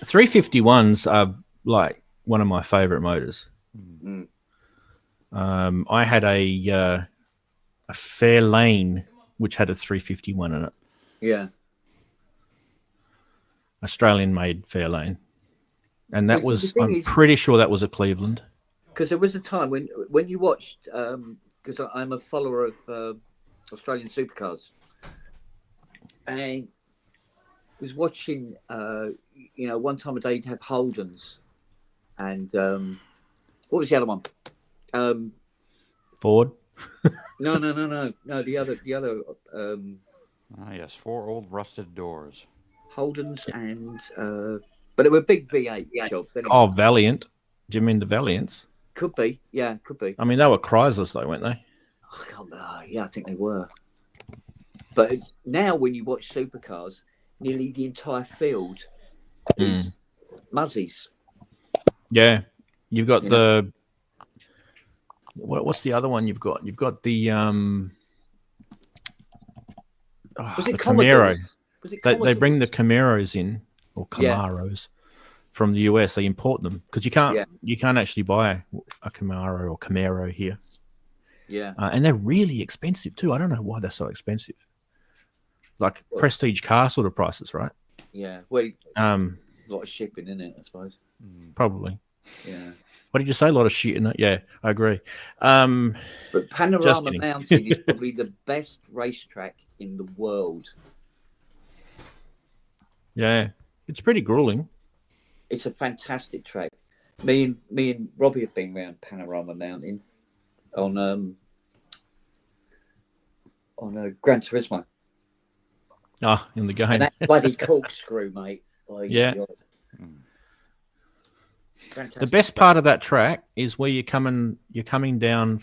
351s are like one of my favorite motors. Mm. I had a Fairlane which had a 351 in it. Yeah. Australian-made Fairlane, and that Well, the was thing I'm is- pretty sure that was a Cleveland. Because there was a time when you watched, because I'm a follower of Australian supercars, and was watching, one time a day you'd have Holdens, and what was the other one? Ford. No, the other, Ah, yes, 4 old rusted doors. Holdens and, but they were big V8 jobs. Anyway. Oh, Valiant. Do you mean the Valiants? Could be, yeah, could be. I mean, they were Chryslers though, weren't they? I can't remember. Yeah, I think they were. But now, when you watch supercars, nearly the entire field is Muzzies. Yeah. You've got Yeah. the what's the other one you've got? You've got the Was the it Camaro. Commodores? Was it They Commodores? bring the Camaros in, or Yeah. Camaros. from the US. They import them because you can't Yeah. actually buy a Camaro here. Yeah. And they're really expensive too. I don't know why they're so expensive. Like Well, prestige car sort of prices, right? Yeah. Well, a lot of shipping in it, I suppose. Probably. Yeah. What did you say? A lot of shit in it. Yeah, I agree. But Panorama kidding. Mountain is probably the best racetrack in the world. Yeah, it's pretty grueling. It's a fantastic track. Me and Robbie have been around Panorama Mountain on Gran Turismo. Ah, in the game. And that bloody corkscrew, mate. Oh, Yeah. Fantastic. The best part of that track is where you're coming down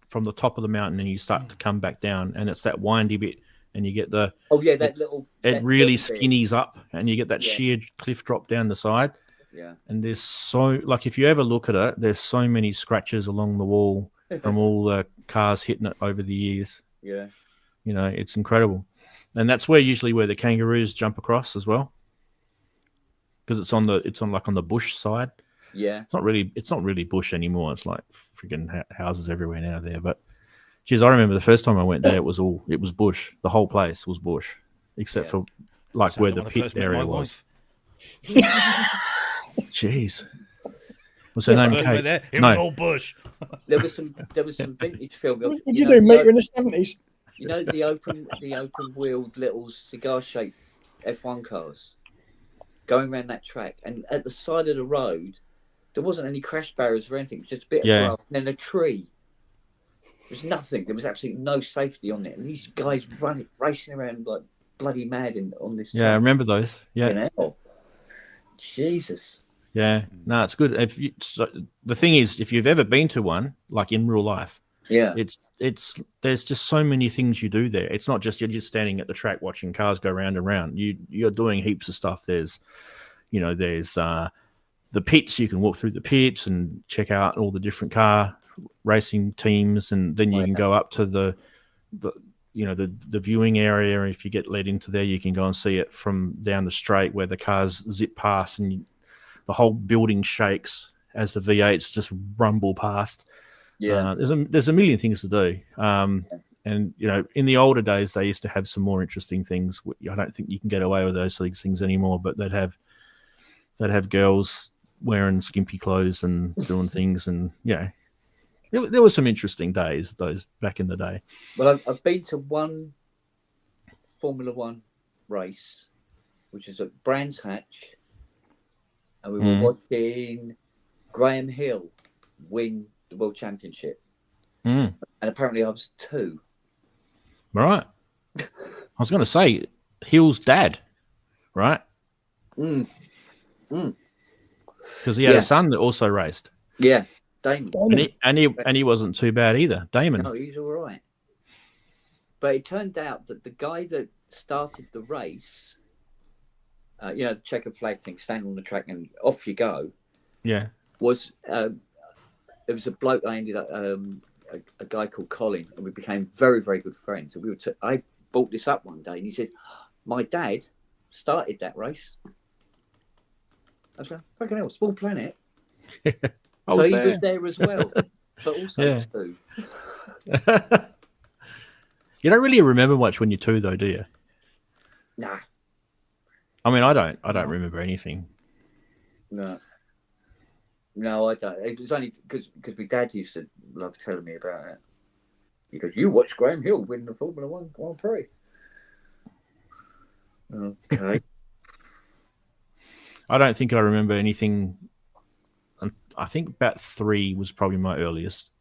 from the top of the mountain and you start to come back down, and it's that windy bit, and you get the it really skinnies up, and you get that sheer cliff drop down the side. Yeah. And there's so, like, if you ever look at it, there's so many scratches along the wall from all the cars hitting it over the years. Yeah. You know, it's incredible. And that's where the kangaroos jump across as well, because it's on the bush side. Yeah. It's not really bush anymore. It's like freaking houses everywhere now there. But geez, I remember the first time I went there, it was bush. The whole place was bush, except for like Sounds where like the when I pit first met area my was. wife. Jeez. What's her name? First Kate? went there, it No. was all bush. There was some vintage film. What did you do, mate? You're in the 70s. You know the open wheeled little cigar shaped F1 cars going around that track, and at the side of the road there wasn't any crash barriers or anything. It was just a bit of grass and then a tree. There's nothing. There was absolutely no safety on it, and these guys racing around like bloody mad on this. Yeah, I remember those. Yeah. You know? Jesus. Yeah. No, it's good. The thing is, if you've ever been to one, like in real life, it's there's just so many things you do there. It's not just you're just standing at the track watching cars go round and round. You're doing heaps of stuff. There's the pits. You can walk through the pits and check out all the different car racing teams, and then you can go up to the viewing area. If you get led into there, you can go and see it from down the straight where the cars zip past, and the whole building shakes as the V8s just rumble past. Yeah, there's a million things to do. And in the older days, they used to have some more interesting things. I don't think you can get away with those things anymore. But they'd have girls wearing skimpy clothes and doing things, and there were some interesting days those back in the day. Well, I've been to one Formula One race, which is at Brands Hatch, and we were watching Graham Hill win the World Championship. And apparently I was 2. Right. I was going to say Hill's dad, right? Because he had a son that also raced. Yeah, Damon. And he wasn't too bad either. Damon. No, he's all right. But it turned out that the guy that started the race, the checkered flag thing, stand on the track and off you go. Yeah. Was there was a bloke I ended up a guy called Colin, and we became very, very good friends. And I brought this up one day, and he said, "My dad started that race." I was like, "Fucking hell, small planet." So he was there as well, but also 2. You don't really remember much when you're 2, though, do you? Nah. I mean, I don't remember anything. No, I don't. It was only because my dad used to love telling me about it. He goes, "You watched Graham Hill win the Formula One Grand Prix." Okay. I don't think I remember anything. I think about 3 was probably my earliest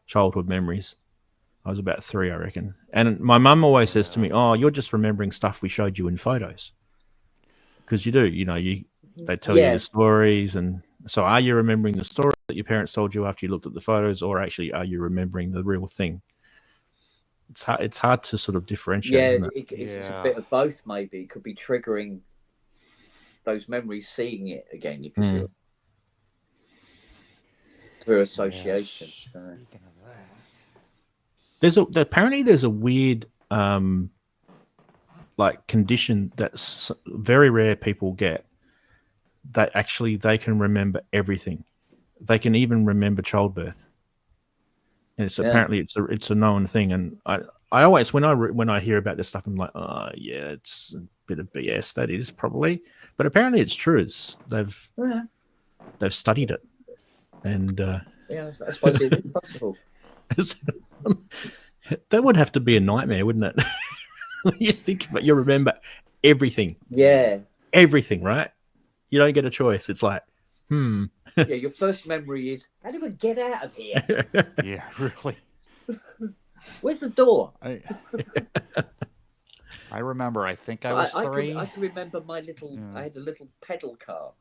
childhood memories. I was about 3, I reckon. And my mum always says to me, "Oh, you're just remembering stuff we showed you in photos." Because you do, they tell you the stories. And so are you remembering the story that your parents told you after you looked at the photos, or actually are you remembering the real thing? It's hard to sort of differentiate, isn't it? It's a bit of both, maybe. It could be triggering those memories, seeing it again, if you see it. Through association. Apparently there's a weird condition that's very rare people get, that actually they can remember everything. They can even remember childbirth. And it's apparently it's a known thing. And I always when I hear about this stuff, I'm like, oh yeah, it's a bit of BS. That is probably, but apparently it's true. They've studied it, and I suppose it is possible. That would have to be a nightmare, wouldn't it? When you think about, you remember everything. Yeah. Everything, right? You don't get a choice. It's like, Yeah, your first memory is, how do we get out of here? Yeah, really. Where's the door? I remember, I think I was 3. I can remember my little, I had a little pedal car.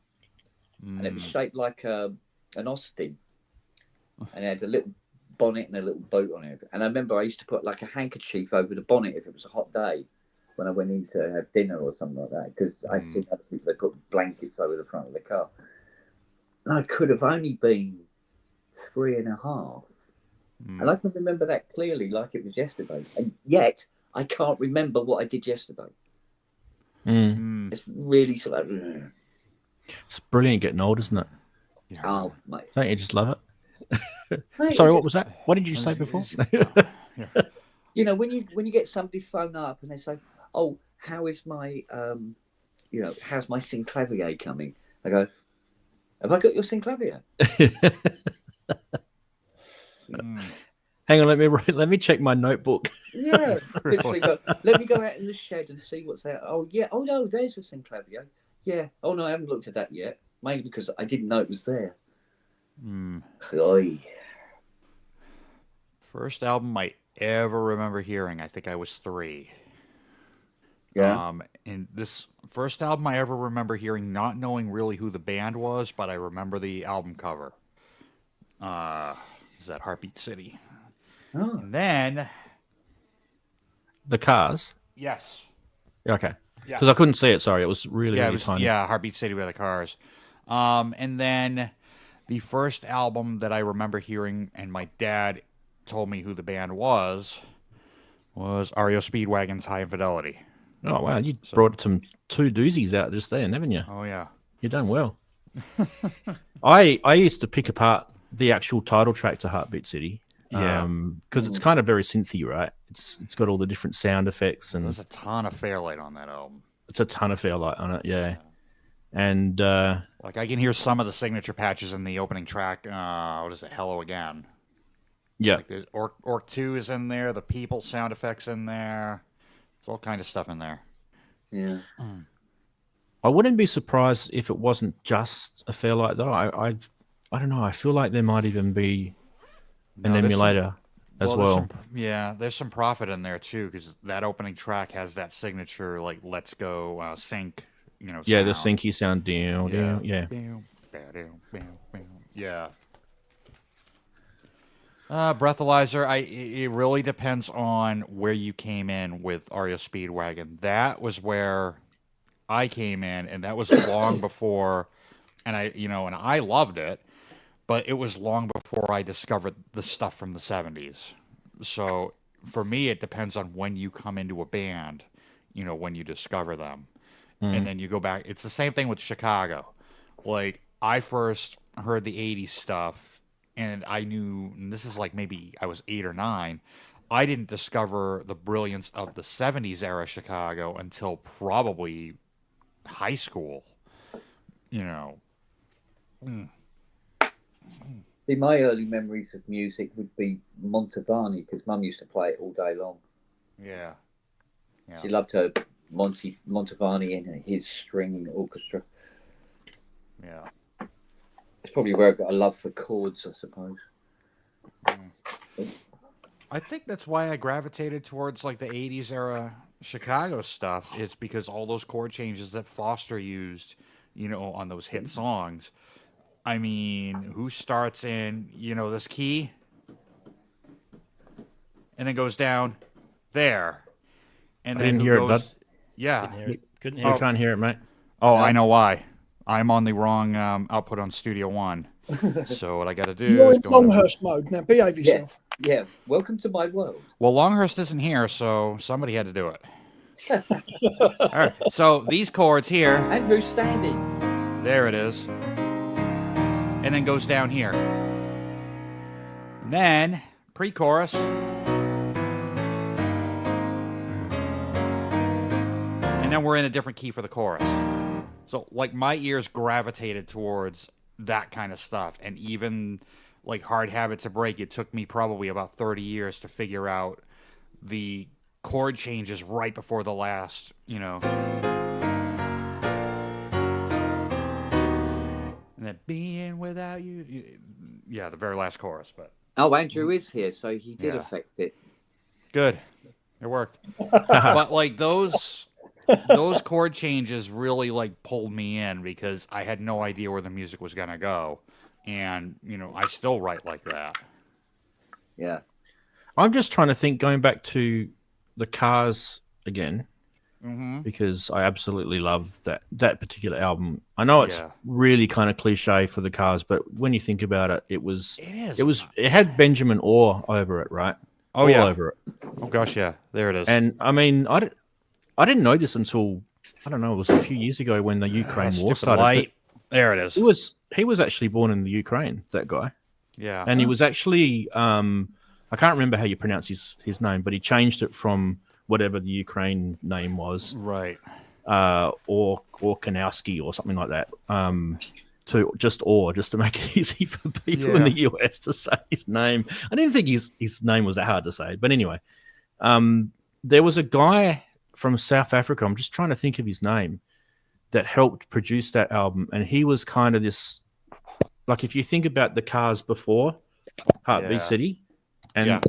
And it was Mm. shaped like an Austin. And it had a little bonnet and a little boat on it. And I remember I used to put like a handkerchief over the bonnet if it was a hot day when I went in to have dinner or something like that. Because I'd seen other people that put blankets over the front of the car. And I could have only been 3.5. And I can remember that clearly like it was yesterday. And yet, I can't remember what I did yesterday. It's really sort of... It's brilliant getting old, isn't it? Yeah. Oh, mate. Don't you just love it? Mate, Sorry, what was that? What did you say before? You know, when you get somebody phone up and they say, "Oh, how is my how's my synclavier coming?" I go, "Have I got your synclavier?" Hang on, let me check my notebook. Yeah, literally go, let me go out in the shed and see what's there. Oh yeah, oh no, there's a synclavier. Yeah, oh no, I haven't looked at that yet. Mainly because I didn't know it was there. Oy. First album I ever remember hearing, I think I was 3. Yeah. And this first album I ever remember hearing, not knowing really who the band was, but I remember the album cover. Is that Heartbeat City? Oh. And then The Cars. yes, Okay. Yeah. Because I couldn't see it. Sorry, it was really, yeah, really tiny. Heartbeat City by the Cars. And then the first album that I remember hearing, and my dad told me who the band was REO Speedwagon's High Infidelity. Oh wow, you brought some 2 doozies out just then, haven't you? Oh yeah. You've done well. I used to pick apart the actual title track to Heartbeat City. Yeah. Because it's kind of very synthy, right? It's got all the different sound effects, and There's a ton of Fairlight on that album. it's a ton of Fairlight on it, yeah. And Like I can hear some of the signature patches in the opening track. What is it? Hello Again. yeah, Like there's Orc 2 is in there. The People sound effects in there. There's all kind of stuff in there. Yeah. I wouldn't be surprised if it wasn't just a Fairlight though. I don't know. I feel like there might even be an emulator as well. There's some Profit in there too, because that opening track has that signature like "Let's Go" sync. Yeah, the sound. synchy sound. Yeah. Yeah. Breathalyzer, it really depends on where you came in with REO Speedwagon. That was where I came in, and that was long before, and I loved it, but it was long before I discovered the stuff from the 70s. So for me, it depends on when you come into a band, when you discover them. And then you go back. It's the same thing with Chicago. Like, I first heard the 80s stuff, and I knew, and this is like maybe I was 8 or 9, I didn't discover the brilliance of the 70s era Chicago until probably high school. See, my early memories of music would be Montevani, because Mum used to play it all day long. Yeah. She loved her Montevani and his string orchestra. Yeah. It's probably where I got a love for chords, I suppose. I think that's why I gravitated towards like the 80s era Chicago stuff. It's because all those chord changes that Foster used, on those hit songs. I mean, who starts in, this key and then goes down there. And I then didn't who hear goes, it, bud. yeah. Couldn't You hear it. can't hear it, mate. Oh, I know why. I'm on the wrong output on Studio One. So what I got to do You're is in go into- Longhurst mode now. Behave yourself. Yeah, welcome to my world. Well, Longhurst isn't here, so somebody had to do it. All right. So these chords here. And who's standing? There it is. And then goes down here. And then, pre-chorus. And then we're in a different key for the chorus. So, like, my ears gravitated towards that kind of stuff. And even, like, Hard Habit to Break, it took me probably about 30 years to figure out the chord changes right before the last, you know. And then being without you, yeah, the very last chorus. But Oh, Andrew is here, so he did Yeah. affect it. good, it worked. But like those chord changes really like pulled me in because I had no idea where the music was gonna go, and you know I still write like that. Yeah. I'm just trying to think, going back to the Cars again, Mm-hmm. because I absolutely love that particular album. I know it's Yeah. really kind of cliche for the Cars, but when you think about it, it is. it had Benjamin Orr over it, right? Oh All yeah. over it. Oh gosh, yeah. There it is. And I mean, I didn't know this until I don't know. It was a few years ago when the Ukraine war Stupid started. light. There it is. He was actually born in the Ukraine. That guy. Yeah. And he was actually I can't remember how you pronounce his name, but he changed it from whatever the Ukraine name was, Right. or Kanowski or something like that, to just to make it easy for people in the US to say his name. I didn't think his name was that hard to say, but anyway, there was a guy from South Africa. I'm just trying to think of his name that helped produce that album, and he was kind of this, like if you think about the Cars before Heartbeat Yeah. City, Yeah.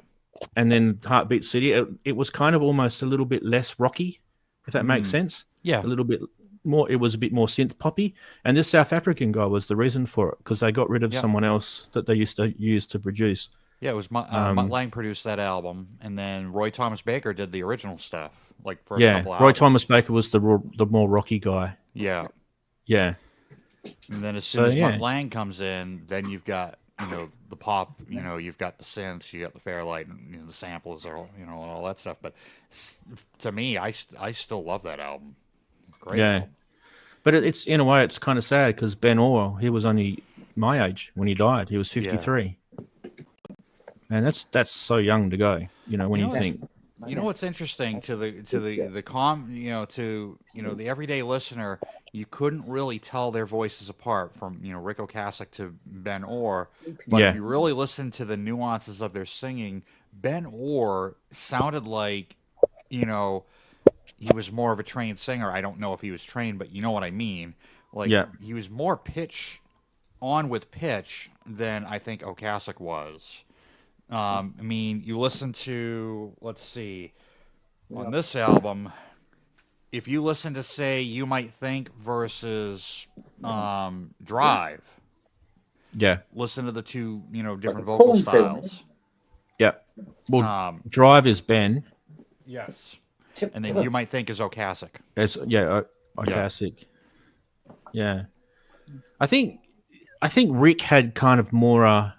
and then Heartbeat City, it was kind of almost a little bit less rocky, if that makes sense. Yeah. A little bit more. It was a bit more synth poppy, and this South African guy was the reason for it because they got rid of someone else that they used to use to produce. Yeah, it was Mutt Lang produced that album, and then Roy Thomas Baker did the original stuff, like first couple Roy albums. Thomas Baker was the more rocky guy. Yeah. Yeah, And then as soon as yeah. Mutt Lang comes in, then you've got, you know, the pop, you know, you've got the synths, you got the Fairlight, and you know, the samples, are, you know, and all that stuff. But to me, I still love that album. Great. yeah. album. But it's in a way, it's kind of sad because Ben Orr, he was only my age when he died. He was 53, and that's so young to go. You know, when you think. You know what's interesting to the everyday listener, you couldn't really tell their voices apart from, you know, Rick Ocasek to Ben Orr. But if you really listen to the nuances of their singing, Ben Orr sounded like, you know, he was more of a trained singer. I don't know if he was trained, but you know what I mean. Like he was more with pitch than I think Ocasek was. I mean, you listen to, let's see, on this album, if you listen to, say, You Might Think versus Drive, listen to the two, you know, different vocal styles. Yeah. Well, Drive is Ben. Yes. And then You Might Think is Ocasek. It's, Ocasek. Yeah. I think Rick had kind of more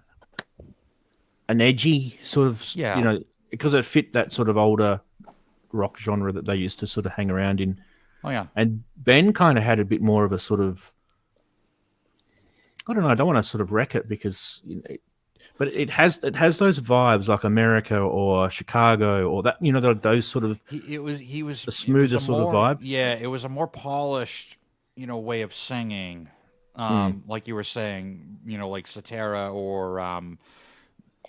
an edgy sort of, you know, because it fit that sort of older rock genre that they used to sort of hang around in. Oh yeah. And Ben kind of had a bit more of a sort of, I don't know, I don't want to sort of wreck it because, you know, but it has those vibes like America or Chicago or that, you know, those sort of. He was the smoother sort of vibe. Yeah, it was a more polished, you know, way of singing, like you were saying, you know, like Cetera or.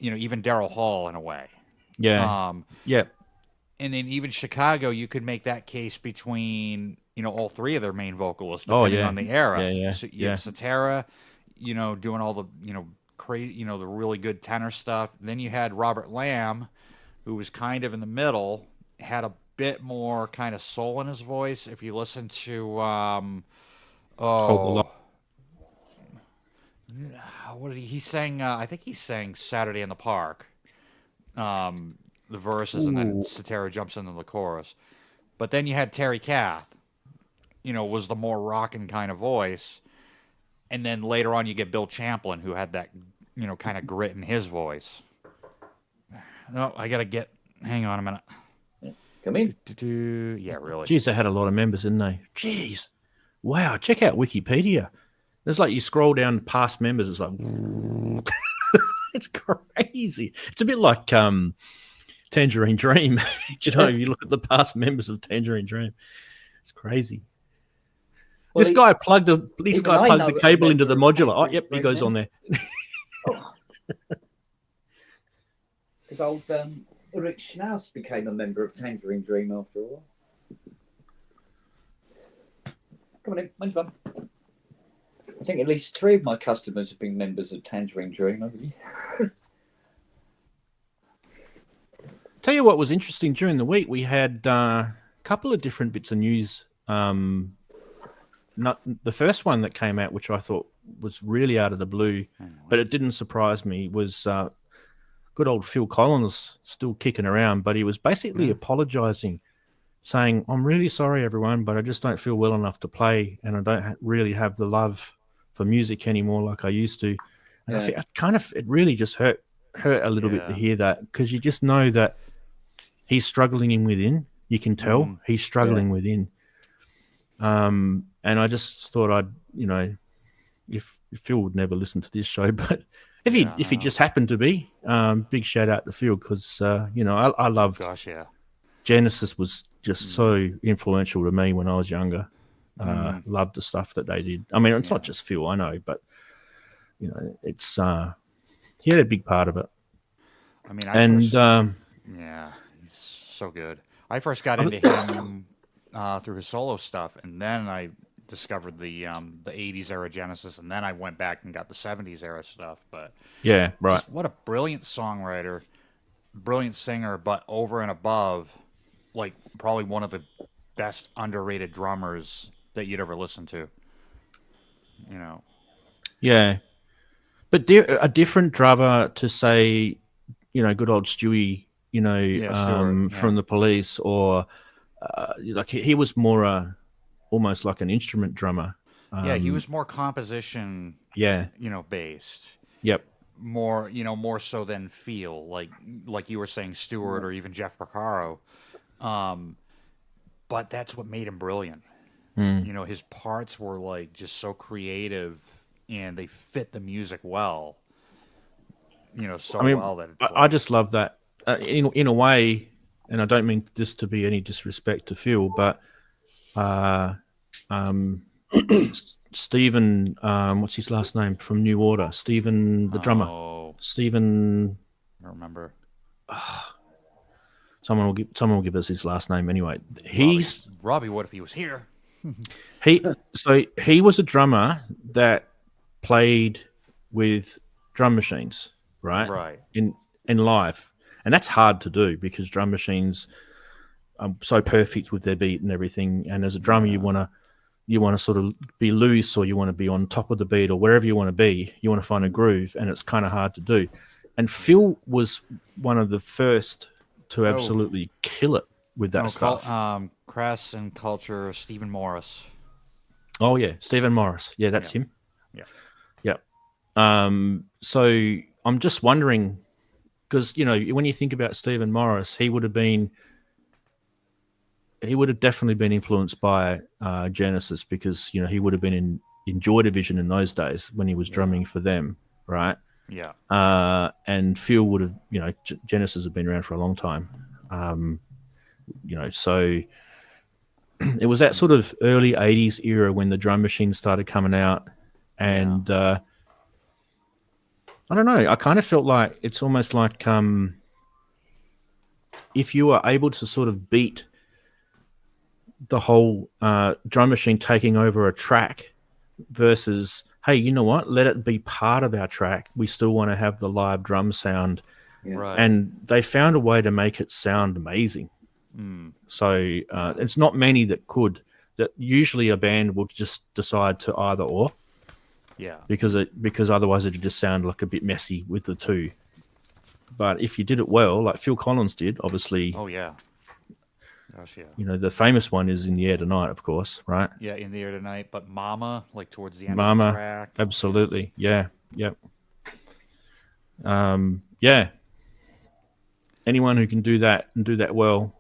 You know, even Daryl Hall in a way. Yeah. And then even Chicago, you could make that case between, you know, all three of their main vocalists, depending on the era. So you had Cetera, you know, doing all the, you know, crazy, you know, the really good tenor stuff. Then you had Robert Lamb, who was kind of in the middle, had a bit more kind of soul in his voice. If you listen to, what did he sang? I think he sang "Saturday in the Park," the verses, and then Cetera jumps into the chorus. But then you had Terry Kath, you know, was the more rockin' kind of voice, and then later on you get Bill Champlin, who had that, you know, kind of grit in his voice. No, I gotta get. Hang on a minute. Come in. Yeah, really. Jeez, they had a lot of members, didn't they? Jeez, wow! Check out Wikipedia. There's like you scroll down past members, it's like it's crazy. It's a bit like Tangerine Dream. You know, if you look at the past members of Tangerine Dream, it's crazy. Well, This guy plugged the know cable a into the member of modular. Oh, Tangerine yep, he Dream goes now. on there. Because old Rick Schnaus became a member of Tangerine Dream after a while. Come on in, mind your bum. I think at least 3 of my customers have been members of Tangerine Dream over the years. Tell you what was interesting during the week, we had a couple of different bits of news. Not the first one that came out, which I thought was really out of the blue, but it didn't surprise me, was good old Phil Collins still kicking around, but he was basically apologizing, saying, "I'm really sorry, everyone, but I just don't feel well enough to play, and I don't really have the love for music anymore like I used to." And I think it really just hurt a little bit to hear that, because you just know that he's struggling within. You can tell he's struggling within. And I just thought I'd, if Phil would never listen to this show, but if he just happened to be, big shout out to Phil, because I loved. Gosh, yeah. Genesis was just so influential to me when I was younger. Loved the stuff that they did. I mean, it's not just Phil, I know, but it's he had a big part of it. I mean, he's so good. I first got into him through his solo stuff, and then I discovered the 80s era Genesis, and then I went back and got the 70s era stuff. But yeah, right. Just what a brilliant songwriter, brilliant singer, but over and above, like probably one of the best underrated drummers that you'd ever listen to. Yeah, but a different drummer to say, good old Stewie, from the Police, or like he was more almost like an instrument drummer. He was more composition, based. Yep. More so than feel, like you were saying, Stewart or even Jeff Porcaro. But that's what made him brilliant. His parts were like just so creative, and they fit the music well. Well that it's I just love that in a way, and I don't mean this to be any disrespect to Phil, but Stephen, what's his last name from New Order? Stephen, the drummer. Stephen. I don't remember. Someone will give us his last name anyway. Robbie. What if he was here? He was a drummer that played with drum machines, right? Right. In live, and that's hard to do because drum machines are so perfect with their beat and everything. And as a drummer, you want to sort of be loose, or you want to be on top of the beat, or wherever you want to be. You want to find a groove, and it's kind of hard to do. And Phil was one of the first to absolutely kill it with that stuff. Crass and Culture, Stephen Morris. Oh yeah, Stephen Morris. Yeah, that's him. Yeah. So I'm just wondering, because when you think about Stephen Morris, he would have definitely been influenced by Genesis, because he would have been in Joy Division in those days when he was drumming for them, right? Yeah. And Phil would have, Genesis have been around for a long time. So it was that sort of early 80s era when the drum machines started coming out. And I don't know, I kind of felt like it's almost like if you were able to sort of beat the whole drum machine taking over a track versus, hey, you know what? Let it be part of our track. We still want to have the live drum sound. Yeah. Right. And they found a way to make it sound amazing. So it's not many that could. That usually a band will just decide to either or. Yeah. Because otherwise it'd just sound like a bit messy with the two. But if you did it well, like Phil Collins did, obviously. Oh yeah. Gosh, yeah. The famous one is In the Air Tonight, of course, right? Yeah, In the Air Tonight, but Mama, like towards the end of the track. Absolutely. Yeah. Yep. Yeah. Anyone who can do that and do that well.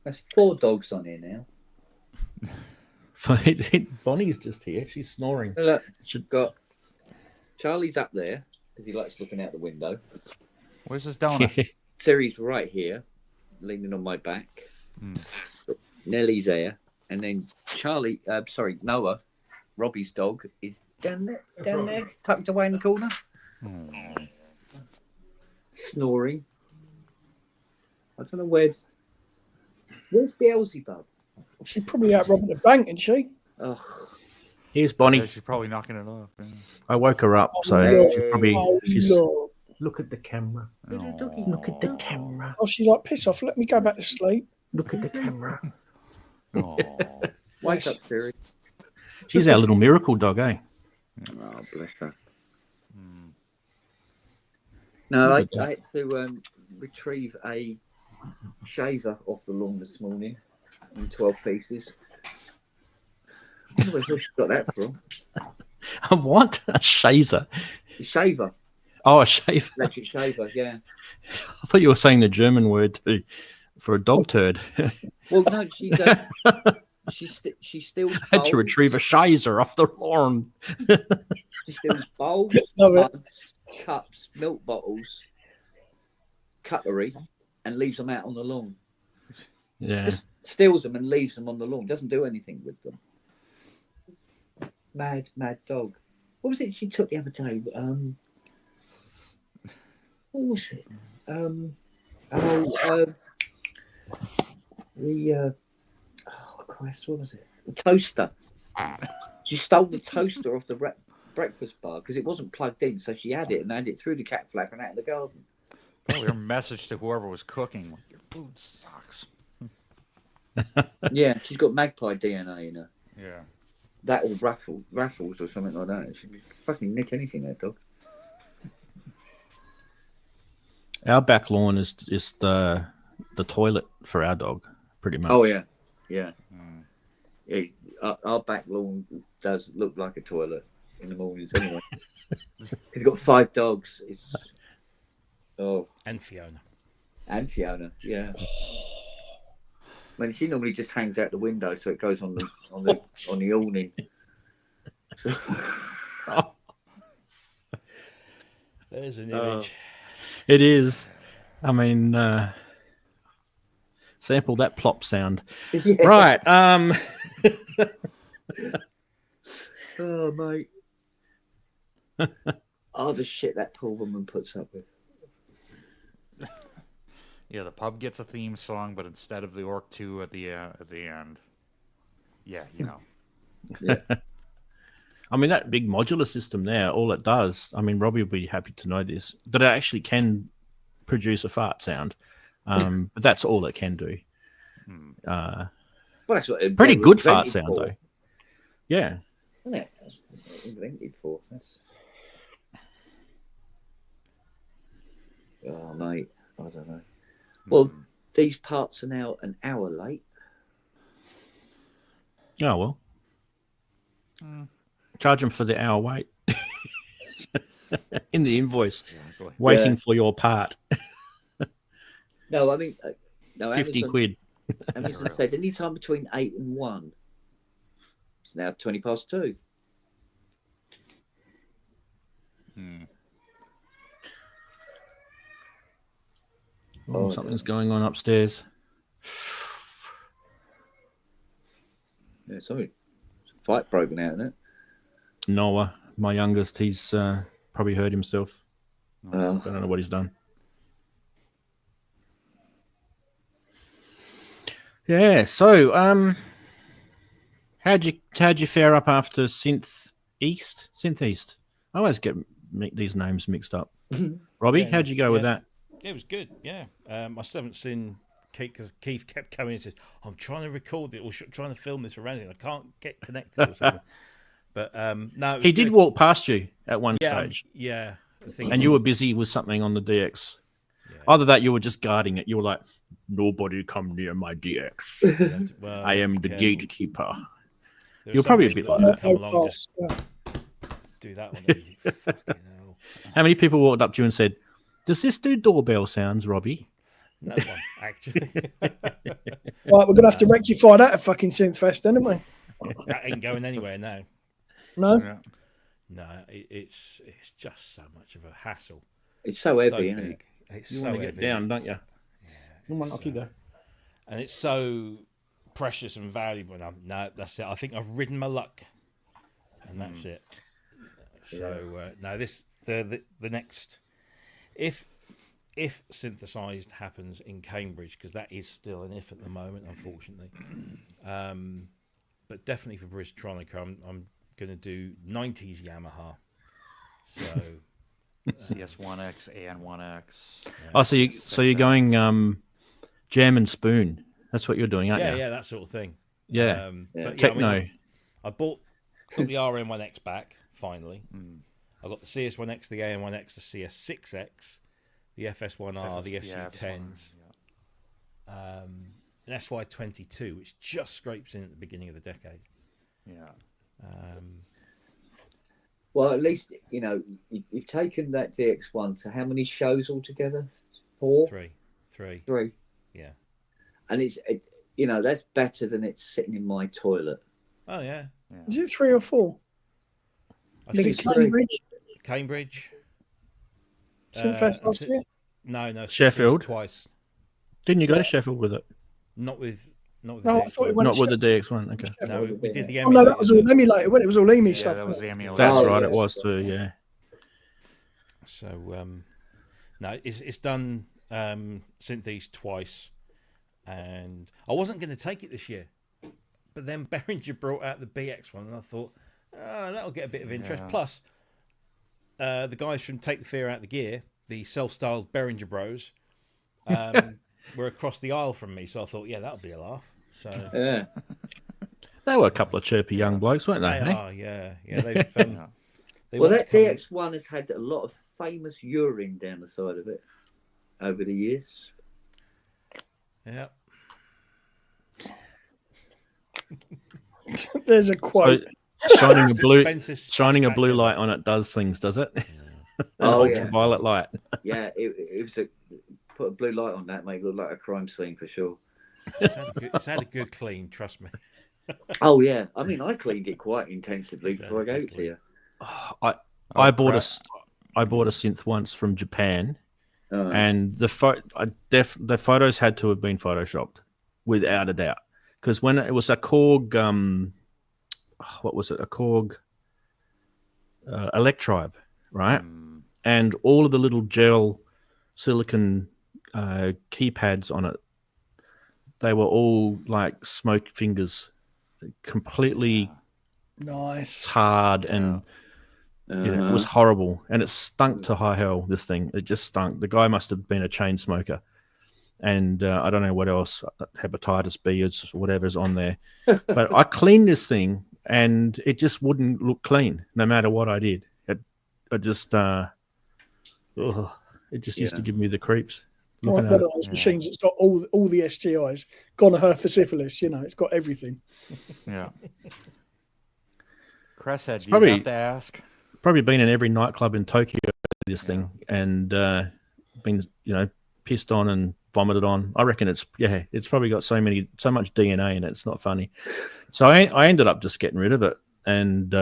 That's 4 dogs on here now. Bonnie's just here. She's snoring. Look, got Charlie's up there because he likes looking out the window. Where's his donut? Terry's right here, leaning on my back. Nellie's there, and then Noah, Robbie's dog, is down there, tucked away in the corner, snoring. I don't know where's Beelzebub. She's probably out robbing the bank, isn't she? Oh, Here's Bonnie. Yeah, she's probably knocking it off. Yeah. I woke her up, so no. she probably. She's, no. Look at the camera. Look at the camera. Oh, she's like, piss off. Let me go back to sleep. Look at the camera. wake up, Terry. She's our little miracle dog, eh? Oh, bless her. No, I had to retrieve a shaver off the lawn this morning in 12 pieces. I don't know where she got that from. What? A shazer? A shaver. Oh, a shaver. Electric shaver, yeah. I thought you were saying the German word for a dog turd. Well, no, she steals I had to bowls. retrieve a shazer off the lawn. She steals bowls, Love it. mugs, cups, milk bottles, cutlery, and leaves them out on the lawn. Yeah. Just steals them and leaves them on the lawn. Doesn't do anything with them. Mad dog. What was it she took the other day? What was it? Christ, what was it? The toaster. She stole the toaster off the breakfast bar because it wasn't plugged in, so she had it and had it through the cat flap and out in the garden. Probably her message to whoever was cooking. Like, your food sucks. Yeah, she's got magpie DNA in her. Yeah. That or raffles or something like that. She can fucking nick anything, that dog. Our back lawn is the toilet for our dog, pretty much. Oh yeah. Yeah, our back lawn does look like a toilet in the mornings anyway. He's got 5 dogs. And Fiona. Yeah. I mean, she normally just hangs out the window, so it goes on the awning. So... There's an image. It is. I mean, sample that plop sound. Yeah. Right. Oh, mate. Oh, the shit that poor woman puts up with. Yeah, the pub gets a theme song, but instead of the Orc 2 at the end. Yeah, you know. Yeah. I mean, that big modular system there, all it does, I mean, Robbie will be happy to know this, that it actually can produce a fart sound. But that's all it can do. Well, that's what Pretty they were good fart invented sound, for. though. Yeah. Isn't it? That's what they were invented for. That's... Oh, mate. I don't know. Well, these parts are now an hour late. Oh, well. Charge them for the hour wait. In the invoice. Exactly. Waiting for your part. No, I mean, no, 50 Amazon, quid. Amazon said any time between 8 and 1. It's now 20 past 2. Oh, something's going on upstairs. Yeah, sorry. Fight broken out, isn't it? Noah, my youngest, he's probably hurt himself. I don't know what he's done. Yeah, so how'd you fare up after Synth East? I always get these names mixed up. Robbie, Yeah, how'd you go with that? It was good, yeah. I still haven't seen Keith because Keith kept coming and says, I'm trying to record it or trying to film this for Randy. I can't get connected or something. But no, it was He did good. walk past you at one Yeah, stage, yeah. I think and you were busy with something on the DX. Yeah. Either that, you were just guarding it. You were like, "Nobody come near my DX. well, I am the okay. gatekeeper." There You're are probably some a bit people like that that. come along and just do that one. And you think, fucking hell. How many people walked up to you and said, "Does this do doorbell sounds, Robbie?" No one, actually. Right, we're gonna have to rectify that at fucking Synthfest, then, aren't we? That ain't going anywhere now. No. Yeah. No, it's just so much of a hassle. It's so heavy, isn't it? It's You so want to heavy. get down, don't you? Come on, off you go. And it's so precious and valuable. And no, that's it. I think I've ridden my luck, and that's it. So no, the next, if synthesized happens in Cambridge, because that is still an if at the moment, unfortunately. But definitely for Bristronica, I'm going to do 90s Yamaha. So CS1X, AN1X. Oh, so you're going jam and spoon. That's what you're doing, aren't you? yeah, that sort of thing. Yeah. But Techno. I got the RM1X back finally. I got the CS1X, the AM1X, the CS6X, the FS1R, the SU10s, an SY22, which just scrapes in at the beginning of the decade. Yeah. Well, at least you've taken that DX1 to how many shows altogether? 4? Three. Yeah. And it's that's better than it's sitting in my toilet. Oh yeah. Is it 3 or 4? I Did think it it's Cambridge? Cambridge. Synthfest last year? No. Sheffield? Twice. Didn't you go to Sheffield with it? Not with. No, I thought it DX1. went Not with the DX1. Okay. No, we did the. Oh no, that was all emulated. It was all EMI stuff. that was the emulator. That's Oh, right. yeah. It was too. Yeah. So no, it's done Synthes twice, and I wasn't going to take it this year, but then Behringer brought out the BX one, and I thought, that'll get a bit of interest. Yeah. Plus, the guys from Take the Fear Out the Gear, the self-styled Behringer Bros, were across the aisle from me, so I thought, yeah, that'll be a laugh. So Yeah. They were a couple of chirpy young blokes, weren't they? they eh? are, yeah. They've they Well, want that to come- DX1 has had a lot of famous urine down the side of it over the years. yeah. There's a quote. So, shining a splashback blue ever. light on it does things, does it? Oh, yeah. Ultraviolet light. Yeah, it was put a blue light on that, made it look like a crime scene for sure. It's had a good clean, trust me. Oh yeah, I mean I cleaned it quite intensively before I gave it to you. I bought a synth once from Japan, and the photos had to have been photoshopped, without a doubt. Because when it was a Korg, what was it? A Korg Electribe, right? And all of the little gel silicon keypads on it, they were all like smoked fingers, completely Nice. tarred, and it was horrible. And it stunk to high hell, this thing. It just stunk. The guy must have been a chain smoker. And I don't know what else, hepatitis B or whatever's on there. But I cleaned this thing, and it just wouldn't look clean, no matter what I did. It just used to give me the creeps. I've got one of those machines that's got all the STIs. Gone to her for syphilis, it's got everything. Yeah. Cresshead, you probably- have to ask. Probably been in every nightclub in Tokyo, this thing, and been, pissed on and vomited on. I reckon it's probably got so much DNA in it. It's not funny. So I ended up just getting rid of it. And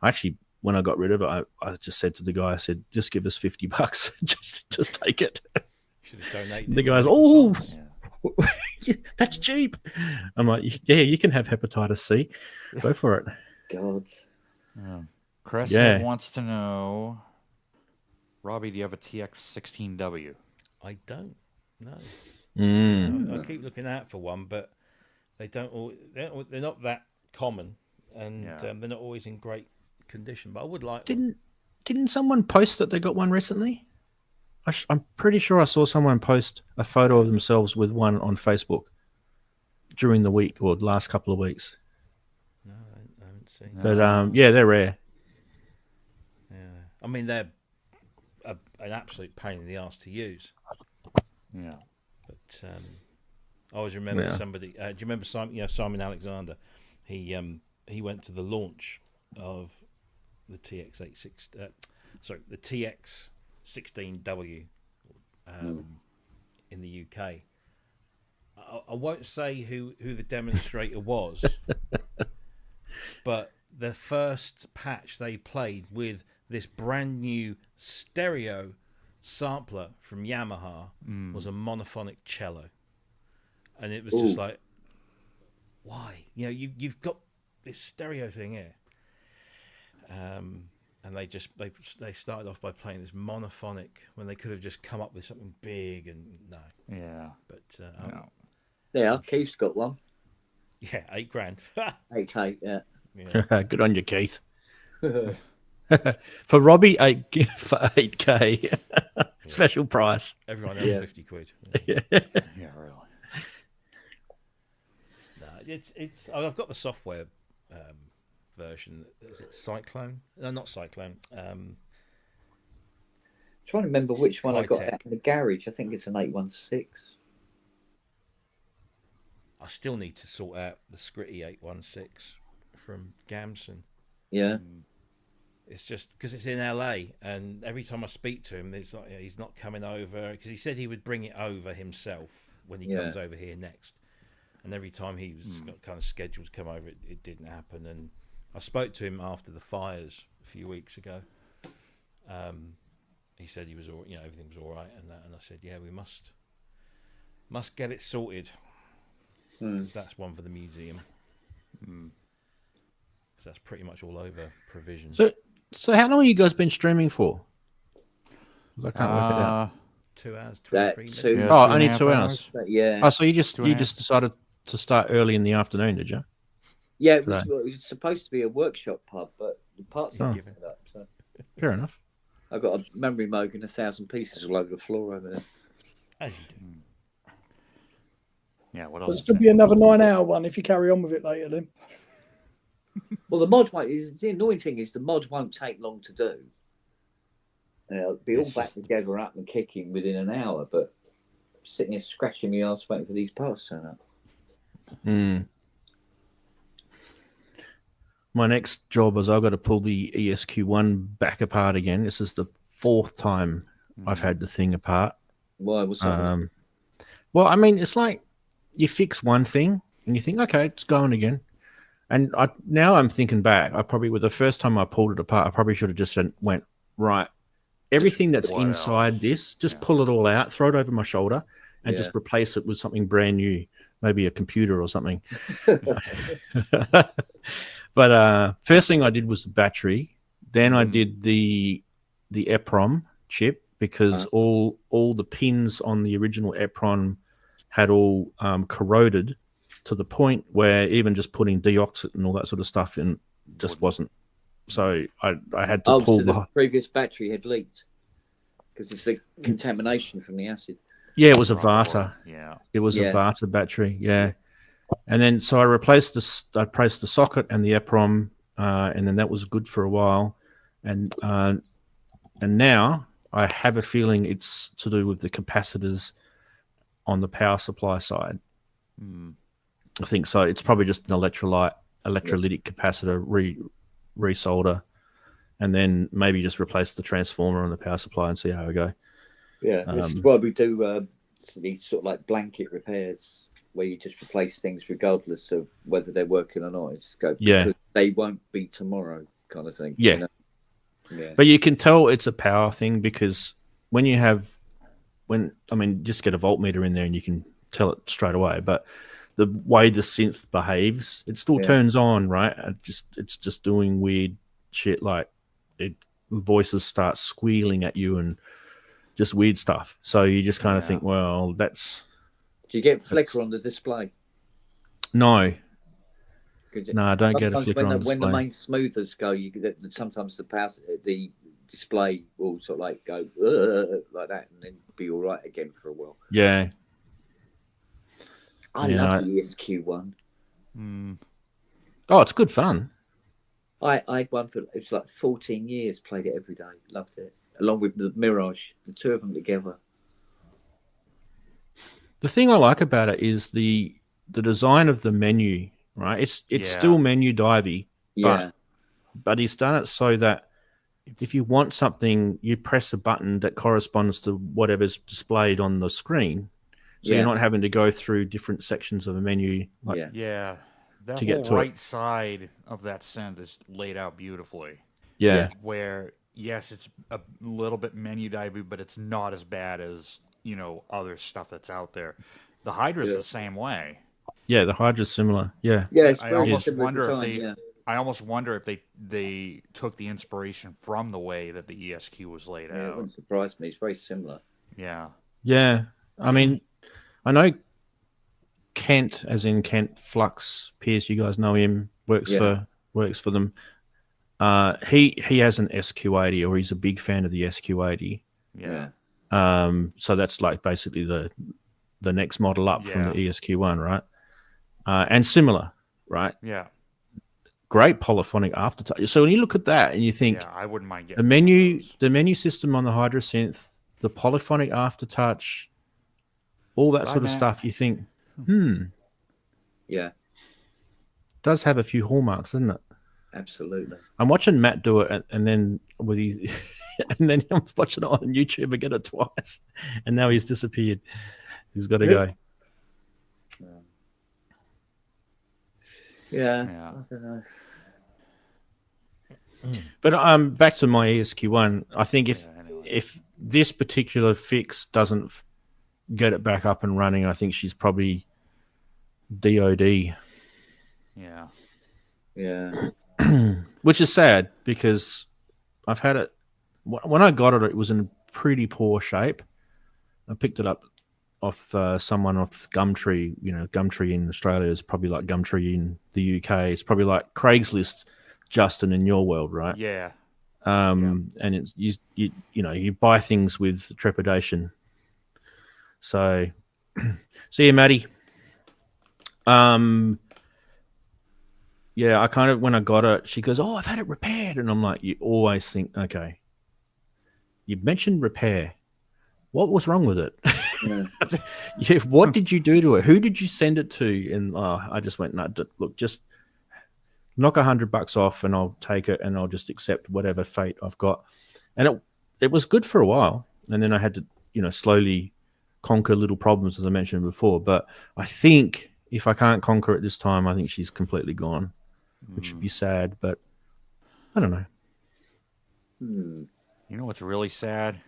actually, when I got rid of it, I just said to the guy, I said, just give us $50. just take it. Should have donated. The guy's, oh, that's cheap. I'm like, yeah, you can have hepatitis C. Go for it. God. Cresshead wants to know, Robbie, do you have a TX16W? I don't know. Mm. I keep looking out for one, but they're not that common, and they're not always in great condition. But I would like. Didn't someone post that they got one recently? I'm pretty sure I saw someone post a photo of themselves with one on Facebook during the week or the last couple of weeks. No, I haven't seen. But they're rare. Yeah, I mean they're an absolute pain in the arse to use. Yeah. But I always remember somebody. Do you remember Simon? Simon Alexander. He went to the launch of the the TX16W in in the UK. I won't say who the demonstrator was, but the first patch they played with this brand new stereo sampler from Yamaha was a monophonic cello, and it was just like, why? You know, you've got this stereo thing here, and they started off by playing this monophonic when they could have just come up with something big, and no. Yeah. But Yeah, Keith's got one. yeah, $8,000. 8K, yeah. Yeah. Good on you, Keith. For Robbie, for 8K. Special price. Everyone else £50. Yeah. Yeah, really. No, it's. I've got the software version. Is it Cyclone? No, not Cyclone. Trying to remember which one I got Crytek. out in the garage. I think it's an 816. I still need to sort out the Scritty 816 from Gamson. Yeah. It's just because it's in LA, and every time I speak to him, it's like he's not coming over, because he said he would bring it over himself when he comes over here next. And every time he was got kind of scheduled to come over, it didn't happen. And I spoke to him after the fires a few weeks ago. He said he was all, everything was all right, and I said, yeah, we must get it sorted. That's one for the museum. So that's pretty much all over provision. So how long have you guys been streaming for? 'Cause I can't work it out. 2 hours, 23 minutes. Yeah, Oh, 2.5 only 2 hours. hours. But yeah. Oh, so you just 2.5. decided to start early in the afternoon, did you? Yeah, it was supposed to be a workshop pub, but the parts Oh. have given it up. So Fair enough. I've got a memory moog and 1,000 pieces all over the floor over there. As you do. Yeah, what There'll else? still be another 9-hour one if you carry on with it later, then. Well, the mod won't. The annoying thing is the mod won't take long to do. It'll be all It's back just- together, up and kicking within an hour. But sitting here scratching my ass waiting for these parts to turn up. My next job is I've got to pull the ESQ1 back apart again. This is the 4th time I've had the thing apart. Why? What's up? Well, I mean, it's like you fix one thing and you think, okay, it's going again. And now I'm thinking back, with the first time I pulled it apart, I probably should have just went, right, everything that's What inside else? this, just pull it all out, throw it over my shoulder, and just replace it with something brand new, maybe a computer or something. But first thing I did was the battery. Then I did the EPROM chip, because all the pins on the original EPROM had all corroded to the point where even just putting deoxit and all that sort of stuff in just wasn't. So I had to pull so the previous battery had leaked because it's the contamination from the acid. Yeah, it was a Vata. Yeah. It was a Vata battery. Yeah. And then so I replaced the socket and the EPROM, and then that was good for a while. And now I have a feeling it's to do with the capacitors on the power supply side. I think so. It's probably just an electrolytic capacitor resolder, and then maybe just replace the transformer on the power supply and see how we go. Yeah, this is why we do these sort of like blanket repairs where you just replace things regardless of whether they're working or not. It's because they won't be tomorrow, kind of thing. Yeah. You know? Yeah. But you can tell it's a power thing, because just get a voltmeter in there and you can tell it straight away. But the way the synth behaves, it still turns on, right? It's just doing weird shit, like voices start squealing at you and just weird stuff. So you just kind of think, well, that's. Do you get flicker on the display? No. No, I don't get a flicker on the display. When the main smoothers go, sometimes the display will sort of like go like that, and then be all right again for a while. Yeah. I love the ESQ one. Oh, it's good fun. I had one for it's like 14 years. Played it every day. Loved it, along with the Mirage. The two of them together. The thing I like about it is the design of the menu. Right, it's still menu divey, but he's done it so that if you want something, you press a button that corresponds to whatever's displayed on the screen, So you're not having to go through different sections of a menu. Like, Yeah. That to whole get to right side of that synth is laid out beautifully. yeah. Where, yes, it's a little bit menu divey, but it's not as bad as, other stuff that's out there. The Hydra's the same way. Yeah, the Hydra's similar. Yeah. Yeah, it's I very almost similar wonder if design, they. yeah. I almost wonder if they took the inspiration from the way that the ESQ was laid Yeah, it out. wouldn't surprise me. It's very similar. Yeah. Yeah. I mean, I know Kent, as in Kent Flux Pierce, you guys know him, works for them. He has an SQ80, or he's a big fan of the SQ80. Yeah. So that's like basically the next model up from the ESQ1, right? And similar, right? Yeah. Great polyphonic aftertouch. So when you look at that and you think, I wouldn't mind getting the menu system on the Hydra synth, the polyphonic aftertouch, all that sort of stuff, you think, Yeah, does have a few hallmarks, doesn't it? absolutely. I'm watching Matt do it, and then with his, and then I'm watching it on YouTube again twice, and now he's disappeared. He's got to go. Yeah, I don't know. But back to my ESQ1. I think if this particular fix doesn't get it back up and running, I think she's probably DOD. Yeah. Yeah. Which is sad because I've had it. When I got it, it was in pretty poor shape. I picked it up off someone off Gumtree. Gumtree in Australia is probably like Gumtree in the UK. It's probably like Craigslist, Justin, in your world, right? Yeah. And it's you buy things with trepidation. So see you, Maddie. Yeah, I kind of, when I got it, she goes, "Oh, I've had it repaired," and I'm like, you always think, okay, you mentioned repair. What was wrong with it? Yeah. What did you do to it? Who did you send it to? And I just went, no, look, just knock $100 off, and I'll take it, and I'll just accept whatever fate I've got. And it was good for a while, and then I had to, slowly conquer little problems, as I mentioned before. But I think if I can't conquer it this time, I think she's completely gone, which would be sad. But I don't know. You know what's really sad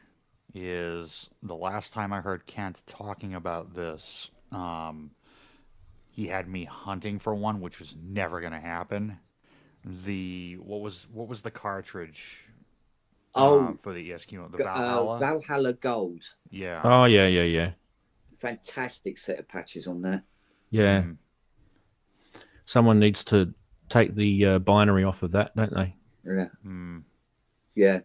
is the last time I heard Kent talking about this, he had me hunting for one, which was never going to happen. What was the cartridge? For the ESQ, the Valhalla. Valhalla Gold. Yeah. Oh yeah. Fantastic set of patches on that. Yeah. Someone needs to take the binary off of that, don't they? Yeah. Yeah.